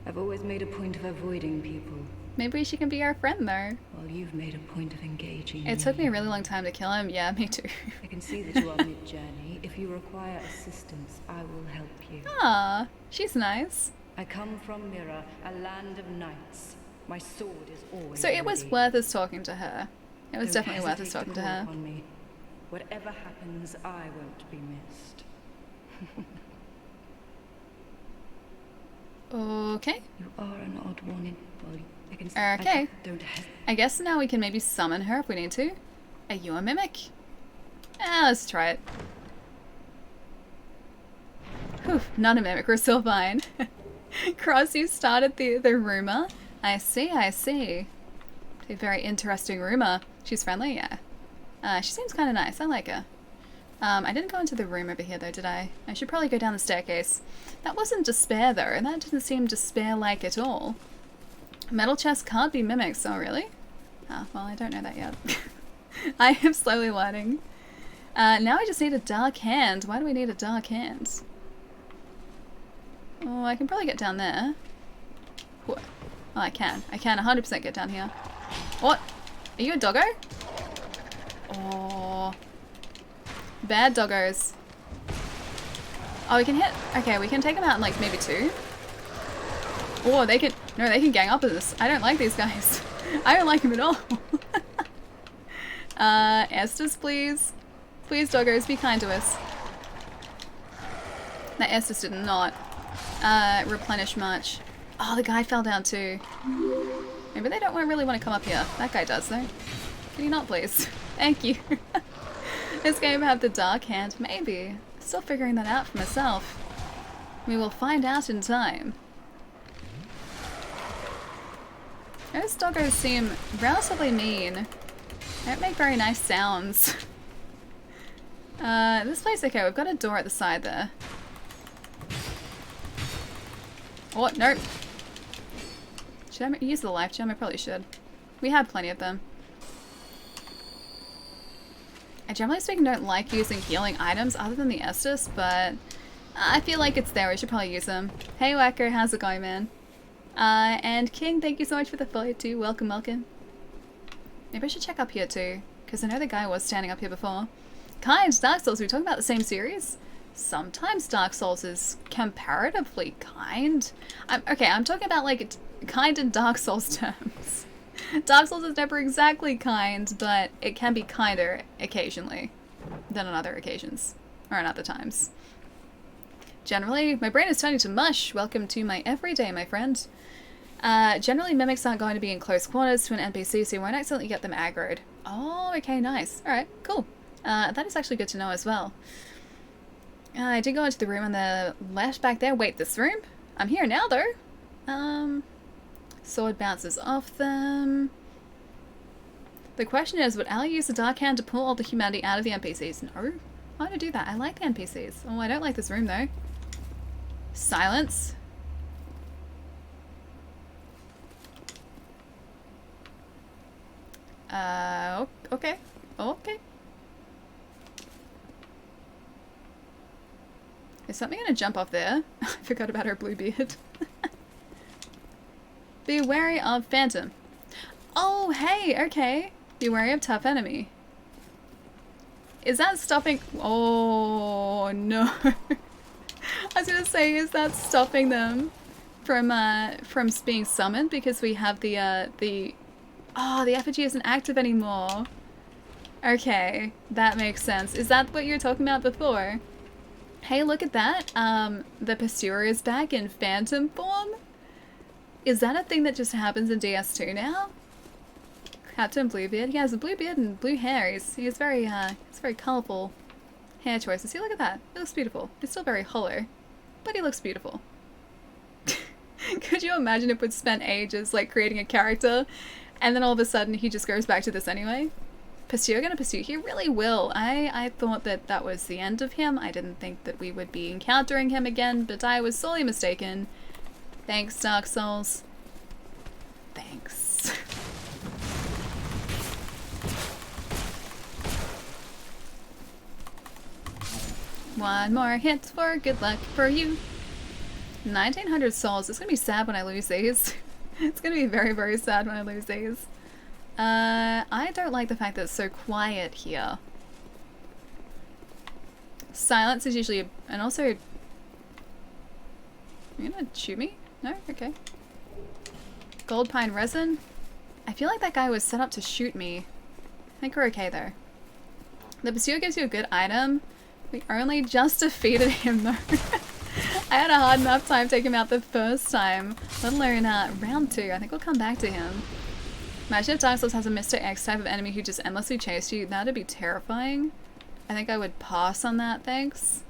I've always made a point of avoiding people. Maybe she can be our friend though. Well, you've made a point of engaging It took me a really long time to kill him. Yeah, me too. I can see that you are mid-journey. If you require assistance, I will help you. Ah, she's nice. I come from Mira, a land of knights. My sword is always So it was ready. worth us talking to her. It was Don't definitely worth us hesitate talking to call her. upon me. Whatever happens, I won't be missed. Okay. You are an odd one in body. Okay. Don't I guess now we can maybe summon her if we need to. Are you a mimic? Let's try it. Whew, not a mimic, we're still fine. Cross, you started the rumor. I see, I see. A very interesting rumor. She's friendly, yeah. She seems kind of nice, I like her. I didn't go into the room over here though, did I? I should probably go down the staircase. That wasn't despair though, and that didn't seem despair-like at all. Metal chests can't be mimics, oh really? Ah, well I don't know that yet. I am slowly learning. Now I just need a dark hand. Why do we need a dark hand? Oh, I can probably get down there. Oh, I can. I can 100% get down here. What? Are you a doggo? Oh. Bad doggos. Oh, we can hit... Okay, we can take them out in like maybe 2. Oh, they can... No, they can gang up with us. I don't like these guys. I don't like them at all. Estus, please. Please, doggos, be kind to us. That Estus did not replenish much. Oh, the guy fell down too. Maybe they don't really want to come up here. That guy does though. Can you not please? Thank you. This game have the dark hand? Maybe. Still figuring that out for myself. We will find out in time. Those doggos seem relatively mean. They don't make very nice sounds. This place, okay, we've got a door at the side there. Oh, nope. Should I use the life gem? I probably should. We have plenty of them. I generally speaking don't like using healing items other than the Estus, but I feel like it's there. We should probably use them. Hey Wacker, how's it going, man? And King, thank you so much for the follow too. Welcome, welcome. Maybe I should check up here too, because I know the guy was standing up here before. Kind, Dark Souls, are we talking about the same series? Sometimes Dark Souls is comparatively kind. I'm talking about like kind in Dark Souls terms. Dark Souls is never exactly kind, but it can be kinder occasionally than on other occasions, or on other times. Generally, my brain is turning to mush. Welcome to my everyday, my friend. Generally, mimics aren't going to be in close quarters to an NPC, so you won't accidentally get them aggroed. Oh, okay, nice. Alright, cool. That is actually good to know as well. I did go into the room on the left back there. Wait, this room? I'm here now, though. Sword bounces off them. The question is, would Ali use the Dark Hand to pull all the humanity out of the NPCs? No. Why would I do that? I like the NPCs. Oh, I don't like this room, though. Silence. Okay. Okay. Is something gonna jump off there? I forgot about her blue beard. Be wary of Phantom. Oh, hey, okay. Be wary of tough enemy. Is that stopping? Oh, no. I was gonna say, is that stopping them from being summoned because we have the effigy isn't active anymore. Okay, that makes sense. Is that what you were talking about before? Hey, look at that. The Pursuer is back in phantom form. Is that a thing that just happens in DS2 now? Captain Bluebeard. He has a blue beard and blue hair. He's very colourful hair choices. See, look at that. It looks beautiful. It's still very hollow, but he looks beautiful. Could you imagine if we'd spent ages like creating a character and then all of a sudden he just goes back to this anyway? Pursuer gonna pursue? He really will. I thought that was the end of him. I didn't think that we would be encountering him again, but I was sorely mistaken. Thanks, Dark Souls. Thanks. One more hit for good luck for you. 1900 souls. It's gonna be sad when I lose these. It's gonna be very, very sad when I lose these. I don't like the fact that it's so quiet here. Silence is usually and also... Are you gonna shoot me? No? Okay. Gold pine resin? I feel like that guy was set up to shoot me. I think we're okay though. The Pursuer gives you a good item. We only just defeated him though. I had a hard enough time taking him out the first time, let alone round 2. I think we'll come back to him. Imagine if Dark Souls has a Mr. X type of enemy who just endlessly chased you. That'd be terrifying. I think I would pass on that, thanks.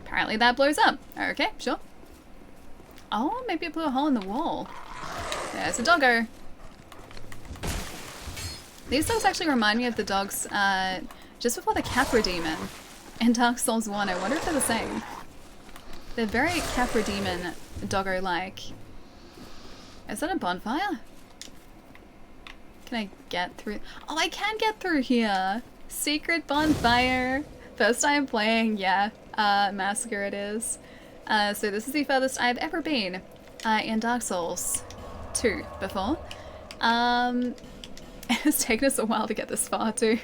Apparently that blows up. Okay, sure. Oh, maybe it blew a hole in the wall. There's a doggo. These dogs actually remind me of the dogs just before the Capra Demon in Dark Souls 1. I wonder if they're the same. They're very Capra Demon doggo-like. Is that a bonfire? Can I get through? Oh, I can get through here! Secret bonfire! First time playing, yeah. Massacre it is. So this is the furthest I've ever been in Dark Souls 2 before. It's taken us a while to get this far too.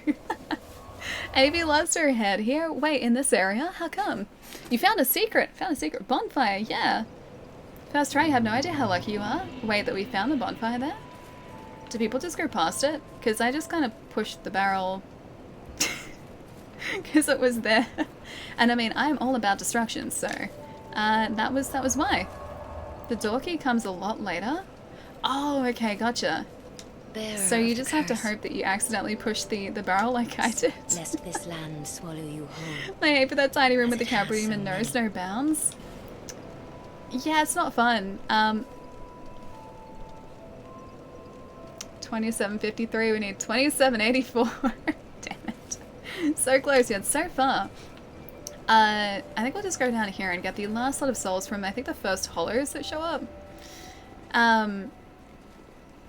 Avi lost her head here. Wait, in this area? How come? You found a secret! Found a secret bonfire, yeah! First try, I have no idea how lucky you are. Wait, that we found the bonfire there? Do people just go past it? Because I just kind of pushed the barrel because it was there. And I mean, I'm all about destruction, so that was why. The door key comes a lot later. Oh, okay, gotcha. So you just have to hope that you accidentally push the barrel like I did. Lest this land swallow you whole. I hate for that tiny room with the Capra Demon knows no bounds. Yeah, it's not fun. 2753, we need 2784. Damn it. So close yet so far. I think we'll just go down here and get the last lot of souls from, I think, the first hollows that show up.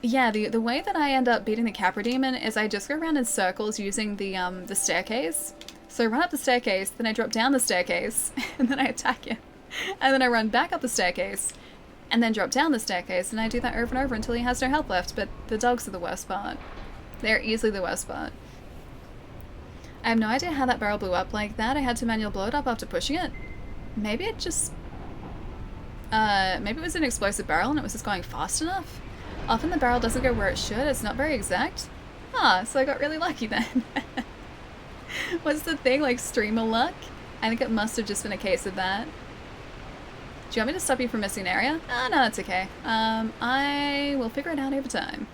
Yeah, the way that I end up beating the Capra Demon is I just go around in circles using the staircase. So I run up the staircase, then I drop down the staircase, and then I attack him. And then I run back up the staircase, and then drop down the staircase, and I do that over and over until he has no health left, but the dogs are the worst part. They're easily the worst part. I have no idea how that barrel blew up like that. I had to manual blow it up after pushing it. Maybe it just... maybe it was an explosive barrel and it was just going fast enough. Often the barrel doesn't go where it should, it's not very exact. Ah, so I got really lucky then. What's the thing, like streamer luck? I think it must have just been a case of that. Do you want me to stop you from missing an area? Oh, no, that's okay. I will figure it out over time.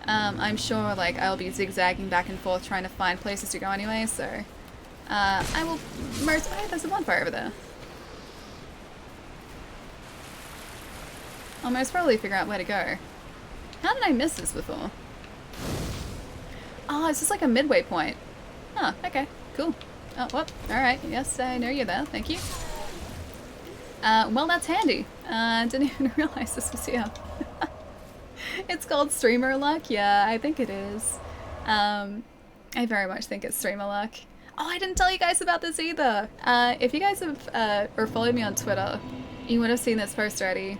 I'm sure, like, I'll be zigzagging back and forth trying to find places to go anyway, so... I will most... Oh, there's a bonfire over there. I'll most probably figure out where to go. How did I miss this before? Oh, it's just like a midway point. Oh, okay, cool. Oh, whoop, alright, yes, I know you're there, thank you. Well, that's handy. Didn't even realize this was here. It's called streamer luck? Yeah, I think it is. I very much think it's streamer luck. Oh, I didn't tell you guys about this either. If you guys have, or followed me on Twitter, you would have seen this post already.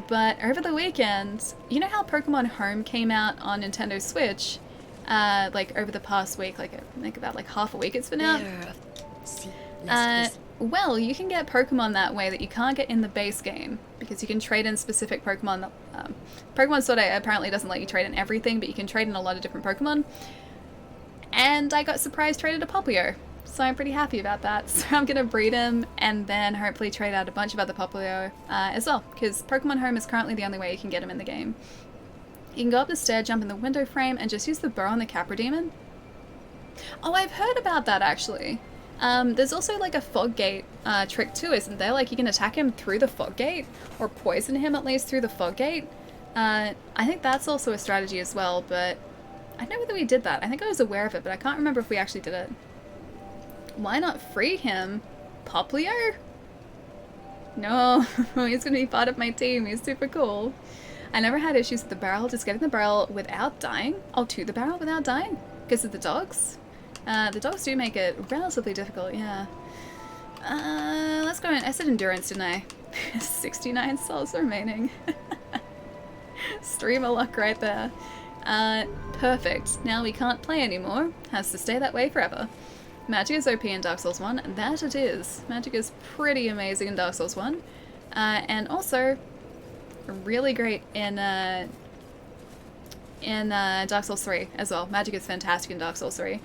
But over the weekend, you know how Pokemon Home came out on Nintendo Switch? Like over the past week, like I think about like half a week it's been out. Well, you can get Pokemon that way that you can't get in the base game, because you can trade in specific Pokemon. Pokemon Sword apparently doesn't let you trade in everything, but you can trade in a lot of different Pokemon. And I got surprise traded a Popplio, so I'm pretty happy about that. So I'm going to breed him and then hopefully trade out a bunch of other Popplio as well, because Pokemon Home is currently the only way you can get him in the game. You can go up the stair, jump in the window frame, and just use the bow on the Capra Demon. Oh, I've heard about that actually. There's also like a fog gate trick too, isn't there? Like you can attack him through the fog gate, or poison him at least through the fog gate. I think that's also a strategy as well, but I don't know whether we did that. I think I was aware of it, but I can't remember if we actually did it. Why not free him? Popplio? No, he's gonna be part of my team. He's super cool. I never had issues with the barrel, just getting the barrel without dying. Oh, to the barrel without dying? Because of the dogs? The dogs do make it relatively difficult, yeah. Let's go in. I said endurance, didn't I? 69 souls remaining. Streamer luck right there. Perfect. Now we can't play anymore. Has to stay that way forever. Magic is OP in Dark Souls 1, and that it is. Magic is pretty amazing in Dark Souls 1. And also really great in Dark Souls 3 as well. Magic is fantastic in Dark Souls 3.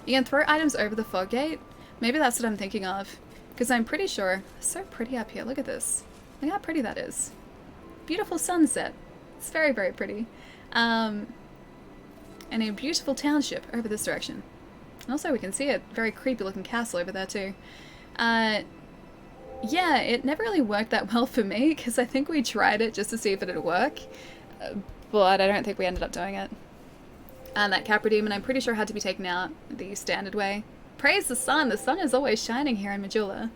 You can throw items over the fog gate. Maybe that's what I'm thinking of. Because I'm pretty sure... It's so pretty up here. Look at this. Look how pretty that is. Beautiful sunset. It's very, very pretty. And a beautiful township over this direction. And also we can see a very creepy looking castle over there too. Yeah, it never really worked that well for me, because I think we tried it just to see if it'd work. But I don't think we ended up doing it. And that Capra Demon, I'm pretty sure had to be taken out the standard way. Praise the sun is always shining here in Majula.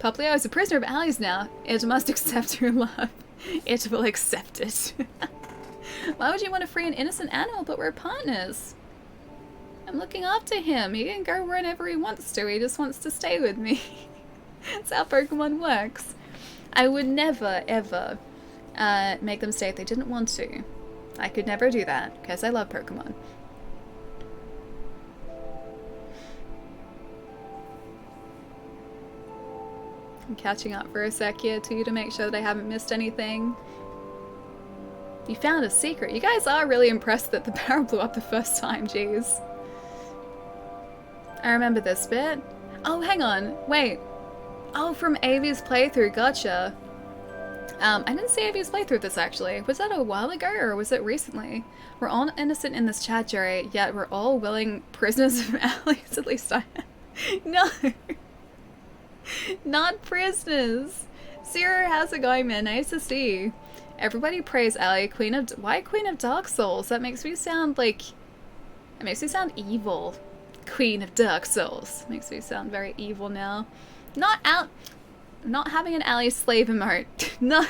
Popplio is a prisoner of alleys now. It must accept your love. It will accept it. Why would you want to free an innocent animal, but we're partners? I'm looking after him. He can go wherever he wants to. He just wants to stay with me. That's how Pokemon works. I would never, ever make them stay if they didn't want to. I could never do that, because I love Pokemon. I'm catching up for a sec here too to make sure that I haven't missed anything. You found a secret. You guys are really impressed that the barrel blew up the first time, jeez. I remember this bit. Oh, hang on. Wait. Oh, from Avi's playthrough. Gotcha. I didn't see Avi's playthrough of this actually. Was that a while ago or was it recently? We're all innocent in this chat, Jerry, yet we're all willing prisoners of alleys. At least I am. No. Not prisoners. Zero, how's it going, man? Nice to see you. Everybody praise Allie, Queen of... Why Queen of Dark Souls? That makes me sound like... It makes me sound evil. Queen of Dark Souls. Makes me sound very evil now. Not having an Allie slave emote. No.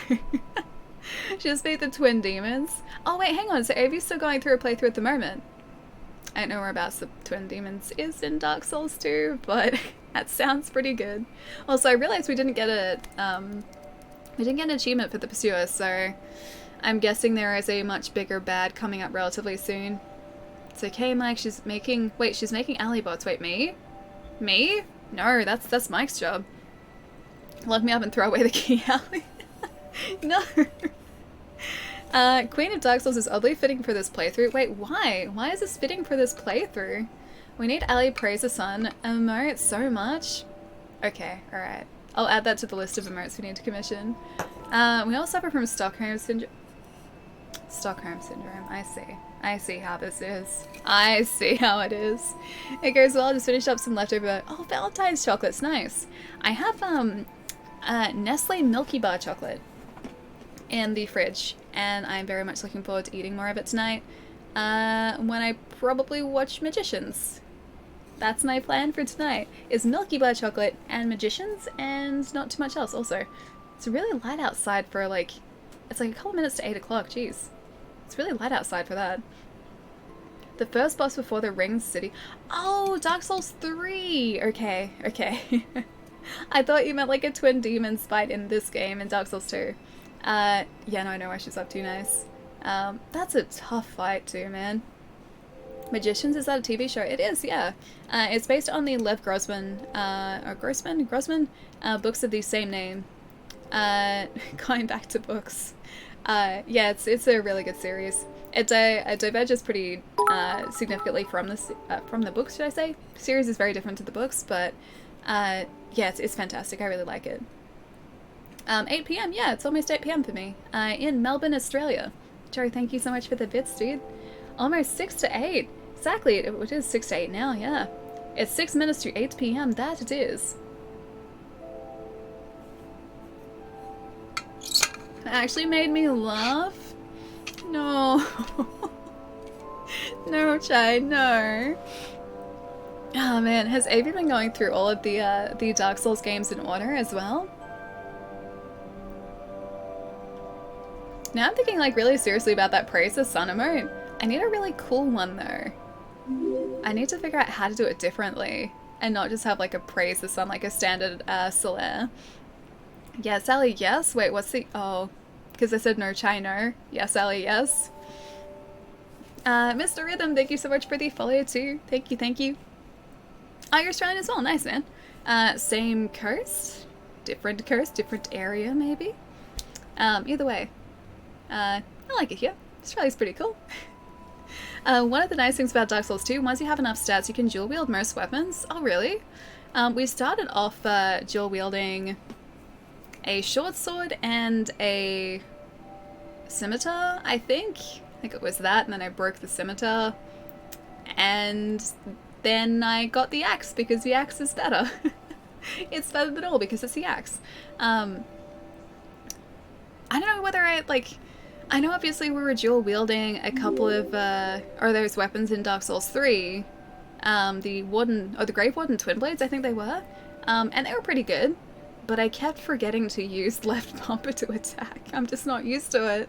Just beat the twin demons. Oh wait, hang on. So Avi's still going through a playthrough at the moment. I don't know whereabouts the twin demons is in Dark Souls 2, but that sounds pretty good. Also, I realized we didn't get an achievement for the Pursuer, so I'm guessing there is a much bigger bad coming up relatively soon. It's okay, Mike. She's making Allie bots. Wait, me? Me? No, that's Mike's job. Lock me up and throw away the key, Allie. No. Queen of Dark Souls is oddly fitting for this playthrough. Wait, why? Why is this fitting for this playthrough? We need Allie Praise the Sun emote so much. Okay, alright. I'll add that to the list of emotes we need to commission. We all suffer from Stockholm Syndrome. Stockholm Syndrome, I see. I see how this is. I see how it is. It goes well, just finished up some leftover... Oh, Valentine's chocolate's nice. I have, Nestle Milky Bar chocolate in the fridge, and I'm very much looking forward to eating more of it tonight, when I probably watch Magicians. That's my plan for tonight, is Milky Bar chocolate and Magicians, and not too much else also. It's really light outside for like, it's like a couple minutes to 8 o'clock, jeez. It's really light outside for that. The first boss before the Ring City. Oh, Dark Souls 3! Okay, okay. I thought you meant like a twin demons fight in this game in Dark Souls 2. Yeah, no, I know why she's up to, nice. That's a tough fight too, man. Magicians, is that a TV show? It is, yeah. It's based on the Lev Grossman, Grossman books of the same name. Going back to books. Yeah, it's a really good series. It diverges pretty significantly from the books, should I say? The series is very different to the books, but yeah, it's fantastic. I really like it. 8 PM, yeah, it's almost 8 PM for me. In Melbourne, Australia. Joe, thank you so much for the bits, dude. Almost 6 to 8. Exactly, it is 6 to 8 now, yeah. It's 6 minutes to 8 PM, that it is. It actually made me laugh. No. No, Chai, no. Oh man, has Avery been going through all of the Dark Souls games in order as well? Now I'm thinking like really seriously about that Praise the Sun emote. I need a really cool one though. I need to figure out how to do it differently and not just have like a Praise the Sun, like a standard Solaire. Yeah, Sally, yes. Wait, what's the... Oh, because I said no, Chai, no. Yes, Sally, yes. Mr. Rhythm, thank you so much for the follow too. Thank you, thank you. Oh, you're Australian as well. Nice, man. Same coast? Different area, maybe? Either way. I like it here. Australia's pretty cool. One of the nice things about Dark Souls 2, once you have enough stats, you can dual wield most weapons. Oh, really? We started off dual wielding a short sword and a scimitar, I think. I think it was that, and then I broke the scimitar. And then I got the axe, because the axe is better. It's better than all, because it's the axe. I don't know whether I know obviously we were dual wielding a couple of, those weapons in Dark Souls 3. The Grave Warden Twin Blades, I think they were. And they were pretty good. But I kept forgetting to use left bumper to attack. I'm just not used to it.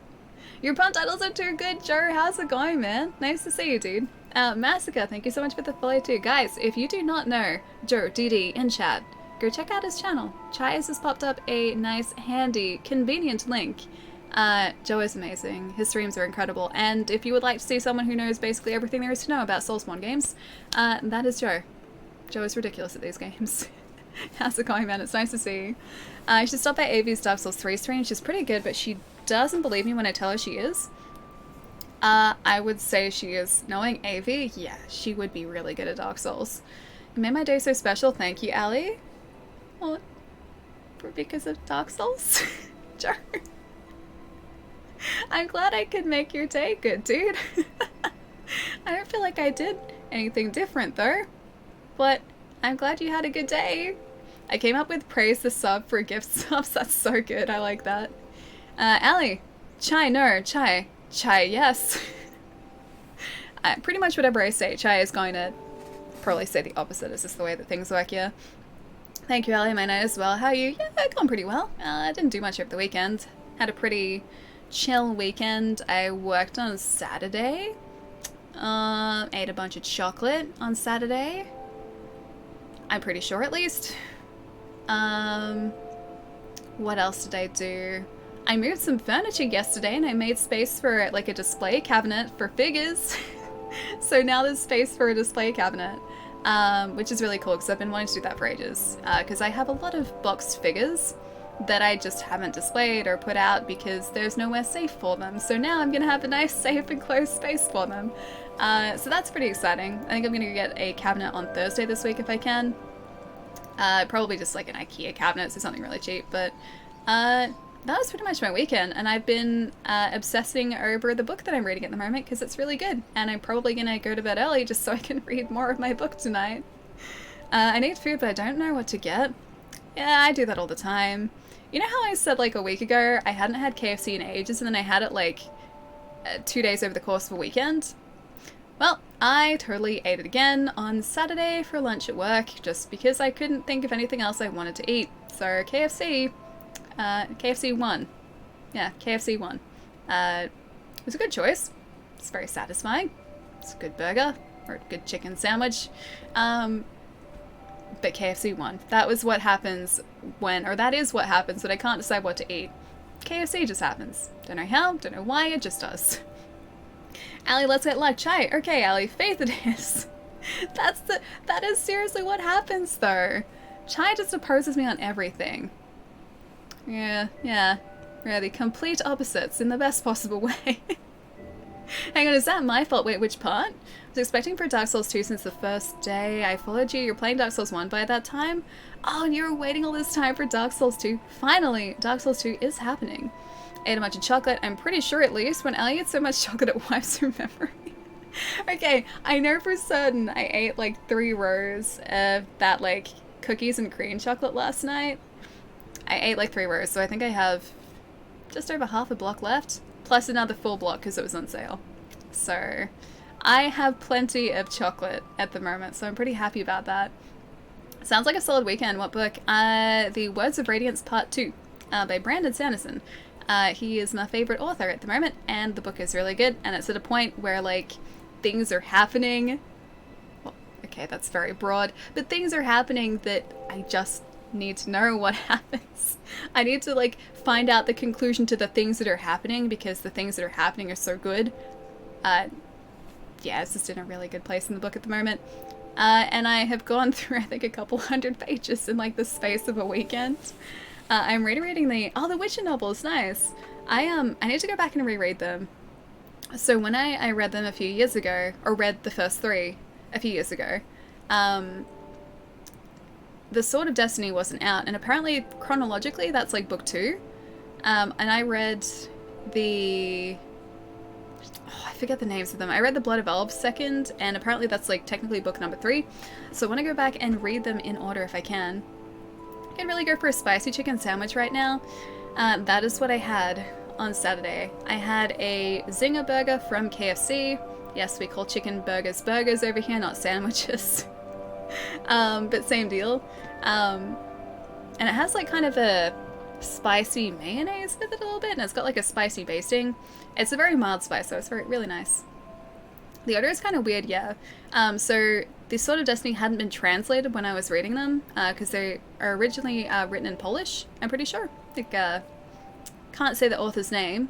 Your pun titles are too good, Joe. How's it going, man? Nice to see you, dude. Massacre, thank you so much for the follow too. Guys, if you do not know Joe DD in chat, go check out his channel. Chai has just popped up a nice, handy, convenient link. Joe is amazing. His streams are incredible. And if you would like to see someone who knows basically everything there is to know about Soulspawn games, that is Joe. Joe is ridiculous at these games. How's it going, man? It's nice to see you. I should stop by Avi's Dark Souls 3 stream. She's pretty good, but she doesn't believe me when I tell her she is. I would say she is. Knowing Avi, yeah, she would be really good at Dark Souls. You made my day so special. Thank you, Allie. Well, because of Dark Souls? Joe. I'm glad I could make your day good, dude. I don't feel like I did anything different, though. But I'm glad you had a good day. I came up with praise the sub for gift subs. That's so good. I like that. Allie. Chai, no. Chai. Chai, yes. Pretty much whatever I say, Chai is going to probably say the opposite. Is just the way that things work here. Thank you, Allie. My night as well. How are you? Yeah, going pretty well. I didn't do much over the weekend. Had a pretty chill weekend. I worked on Saturday. Ate a bunch of chocolate on Saturday. I'm pretty sure, at least. What else did I do? I moved some furniture yesterday and I made space for like a display cabinet for figures. So now there's space for a display cabinet. which is really cool because I've been wanting to do that for ages. Because I have a lot of boxed figures that I just haven't displayed or put out because there's nowhere safe for them. So now I'm going to have a nice safe and closed space for them. So that's pretty exciting. I think I'm going to get a cabinet on Thursday this week if I can. Probably just like an IKEA cabinet, so something really cheap. But that was pretty much my weekend, and I've been obsessing over the book that I'm reading at the moment because it's really good. And I'm probably going to go to bed early just so I can read more of my book tonight. I need food, but I don't know what to get. Yeah, I do that all the time. You know how I said like a week ago I hadn't had KFC in ages, and then I had it like 2 days over the course of a weekend? Well, I totally ate it again on Saturday for lunch at work just because I couldn't think of anything else I wanted to eat. So KFC, KFC won. Yeah, KFC won. It was a good choice. It's very satisfying. It's a good burger or a good chicken sandwich. But KFC won. That was what happens when, or that is what happens when I can't decide what to eat. KFC just happens. Don't know how, don't know why, it just does. Allie, let's get luck. Chai. Okay, Allie, faith it is. That is seriously what happens though. Chai just opposes me on everything. Yeah, the complete opposites in the best possible way. Hang on, is that my fault? Wait, which part? I was expecting for Dark Souls 2 since the first day I followed you. You're playing Dark Souls 1 by that time? Oh, and you were waiting all this time for Dark Souls 2. Finally, Dark Souls 2 is happening. Ate a bunch of chocolate. I'm pretty sure at least when Ellie eats so much chocolate it wipes her memory. Okay, I know for certain I ate like 3 rows of that like cookies and cream chocolate last night. I ate like 3 rows, so I think I have just over half a block left. Plus another full block because it was on sale. So I have plenty of chocolate at the moment, so I'm pretty happy about that. Sounds like a solid weekend. What book? The Words of Radiance Part 2 by Brandon Sanderson. He is my favorite author at the moment, and the book is really good, and it's at a point where like things are happening. Well, okay, that's very broad, but things are happening that I just need to know what happens. I need to like find out the conclusion to the things that are happening because the things that are happening are so good. Yeah, it's just in a really good place in the book at the moment. And I have gone through I think a couple hundred pages in like the space of a weekend. I'm rereading the Witcher novels. Nice. I need to go back and reread them. So when I read them a few years ago, or read the first 3 a few years ago, The Sword of Destiny wasn't out, and apparently chronologically that's like book 2. And I read the... Oh, I forget the names of them. I read the Blood of Elves second, and apparently that's like technically book number 3. So I want to go back and read them in order if I can. I can really go for a spicy chicken sandwich right now. That is what I had on Saturday. I had a Zinger burger from KFC. Yes, we call chicken burgers burgers over here, not sandwiches. But same deal. And it has like kind of a spicy mayonnaise with it a little bit, and it's got like a spicy basting. It's a very mild spice, so it's really nice. The order is kind of weird, yeah. So the Sword of Destiny hadn't been translated when I was reading them, because they are originally written in Polish, I'm pretty sure. Like, can't say the author's name.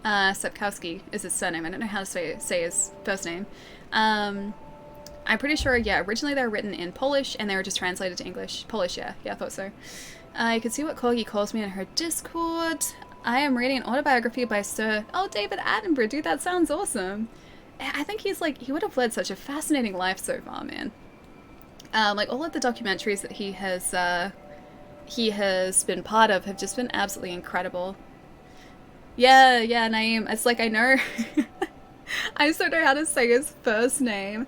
Sapkowski is his surname. I don't know how to say his first name. I'm pretty sure, yeah, originally they were written in Polish, and they were just translated to English. Polish, yeah, I thought so. You can see what Corgi calls me in her Discord. I am reading an autobiography by Sir... Oh, David Attenborough, dude, that sounds awesome. I think he's like, he would have led such a fascinating life so far, man. Like, all of the documentaries that he has been part of have just been absolutely incredible. Yeah, Naeem, it's like, I know... I just don't know how to say his first name,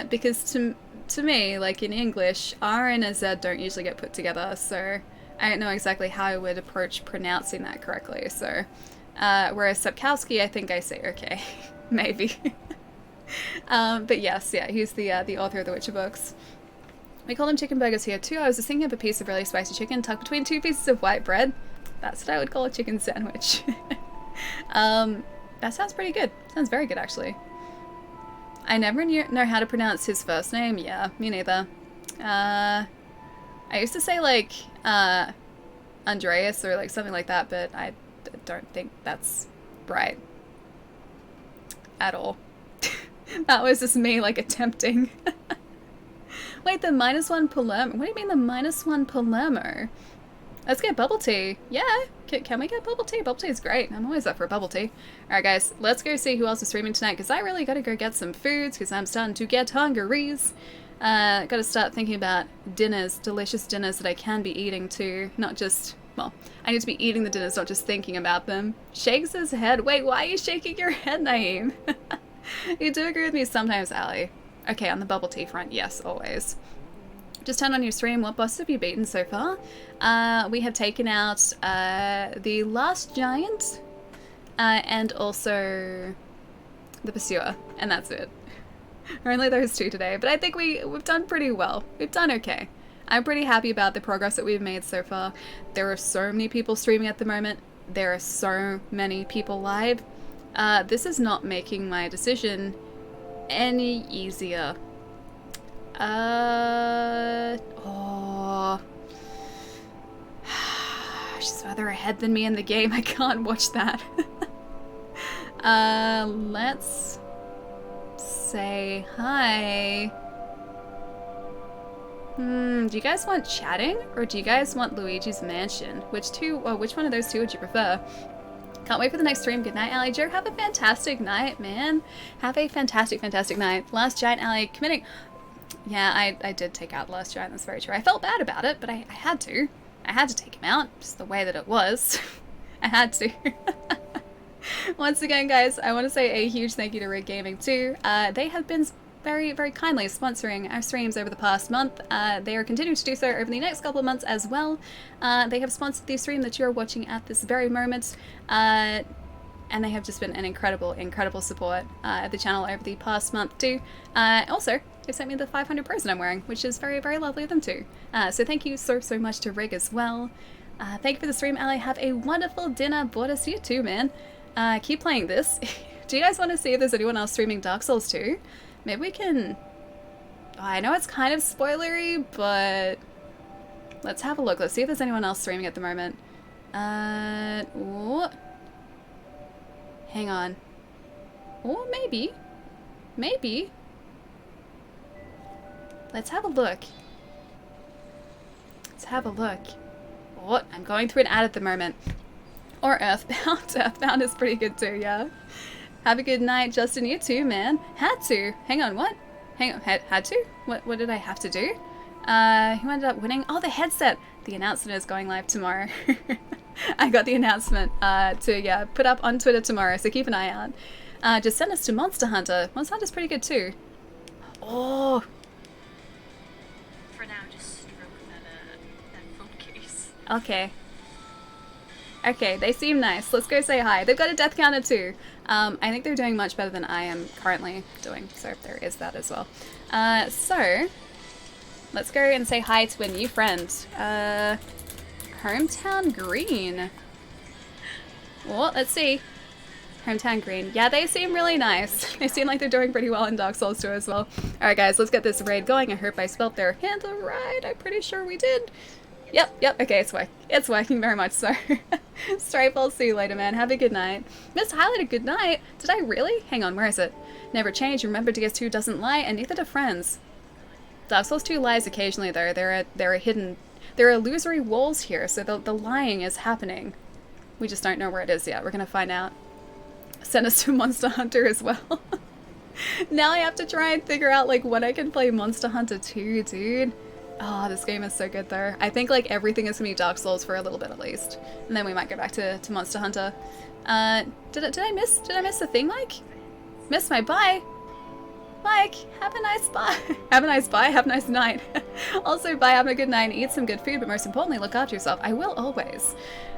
because to me, like in English, R and a Z don't usually get put together, so I don't know exactly how I would approach pronouncing that correctly, so, whereas Sapkowski, I think I say okay, maybe. But yes, yeah, he's the author of the Witcher books. We call them chicken burgers here too. I was just thinking of a piece of really spicy chicken tucked between 2 pieces of white bread. That's what I would call a chicken sandwich. That sounds pretty good. Sounds very good, actually. I never know how to pronounce his first name. Yeah, me neither. I used to say, like, Andreas or, like, something like that, but I don't think that's right. At all. That was just me, like, attempting. Wait, the -1 Palermo. What do you mean the -1 Palermo? Let's get bubble tea. Yeah, can we get bubble tea? Bubble tea is great. I'm always up for bubble tea. Alright guys, let's go see who else is streaming tonight, because I really gotta go get some foods, because I'm starting to get hungries. Gotta start thinking about dinners, delicious dinners that I can be eating too, not just, well, I need to be eating the dinners, not just thinking about them. Shakes his head. Wait, why are you shaking your head, Naeem? You do agree with me sometimes, Ali. Okay, on the bubble tea front, yes, always. Just turn on your stream. What bosses have you beaten so far? We have taken out the last giant and also the pursuer, and that's it. Only those two today, but I think we've done pretty well. We've done okay. I'm pretty happy about the progress that we've made so far. There are so many people streaming at the moment. There are so many people live. This is not making my decision any easier. Oh. She's further ahead than me in the game. I can't watch that. Let's say hi. Do you guys want chatting or do you guys want Luigi's Mansion? Which one of those two would you prefer? Can't wait for the next stream. Good night, Ali. Joe, have a fantastic night, man. Have a fantastic, fantastic night. Last giant, Ali, committing. Yeah, I did take out Last Giant, that's very true. I felt bad about it, but I had to. I had to take him out, just the way that it was. I had to. Once again, guys, I want to say a huge thank you to Rig Gaming too. They have been very, very kindly sponsoring our streams over the past month. They are continuing to do so over the next couple of months as well. They have sponsored the stream that you are watching at this very moment. And they have just been an incredible, incredible support at the channel over the past month too. Also, they sent me the 500 pros that I'm wearing, which is very, very lovely of them too. So thank you so, so much to Rig as well. Thank you for the stream, Ali. Have a wonderful dinner. Bless you too, man. Keep playing this. Do you guys want to see if there's anyone else streaming Dark Souls 2? Maybe we can... Oh, I know it's kind of spoilery, but... Let's have a look. Let's see if there's anyone else streaming at the moment. Ooh. Hang on. Or maybe. Maybe. Let's have a look. Let's have a look. Oh, I'm going through an ad at the moment. Or Earthbound. Earthbound is pretty good too, yeah. Have a good night, Justin. You too, man. Had to. Hang on, what? Hang on, had to? What did I have to do? Who ended up winning? Oh, the headset. The announcement is going live tomorrow. I got the announcement to put up on Twitter tomorrow, so keep an eye out. Just send us to Monster Hunter. Monster Hunter's pretty good too. Oh. For now, just stroke that phone case. Okay. Okay, they seem nice. Let's go say hi. They've got a death counter too. I think they're doing much better than I am currently doing, so there is that as well. So, let's go and say hi to a new friend. Hometown Green. Well, let's see. Hometown Green. Yeah, they seem really nice. They seem like they're doing pretty well in Dark Souls 2 as well. Alright guys, let's get this raid going. I hope I spelled their handle right. I'm pretty sure we did. Yep, okay, it's working. It's working very much so. Stripe, I'll see you later, man. Have a good night. Missed highlighted good night. Did I really? Hang on, where is it? Never change. Remember to guess who doesn't lie, and neither do friends. Dark Souls 2 lies occasionally, though. There are hidden... There are illusory walls here, so the lying is happening. We just don't know where it is yet. We're gonna find out. Send us to Monster Hunter as well. Now I have to try and figure out, like, when I can play Monster Hunter 2, dude. Oh, this game is so good though. I think like everything is gonna be Dark Souls for a little bit at least. And then we might go back to Monster Hunter. Did I miss the thing, Mike? Missed my bye? Mike, have a nice bye. Have a nice bye, have a nice night. Also, bye, have a good night and eat some good food, but most importantly, look after yourself. I will always.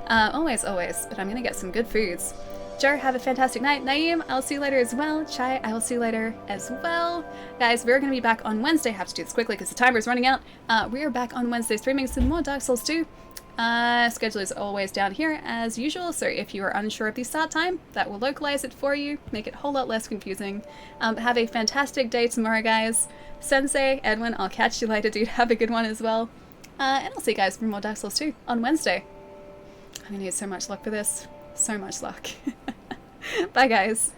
Always, but I'm gonna get some good foods. Joe, have a fantastic night. Naeem, I'll see you later as well. Chai, I will see you later as well. Guys, we're going to be back on Wednesday. I have to do this quickly because the timer is running out. We are back on Wednesday streaming some more Dark Souls 2. Schedule is always down here as usual, so if you are unsure of the start time, that will localize it for you, make it a whole lot less confusing. Have a fantastic day tomorrow, guys. Sensei, Edwin, I'll catch you later, dude. Have a good one as well. And I'll see you guys for more Dark Souls 2 on Wednesday. I'm going to need so much luck for this. So much luck. Bye, guys.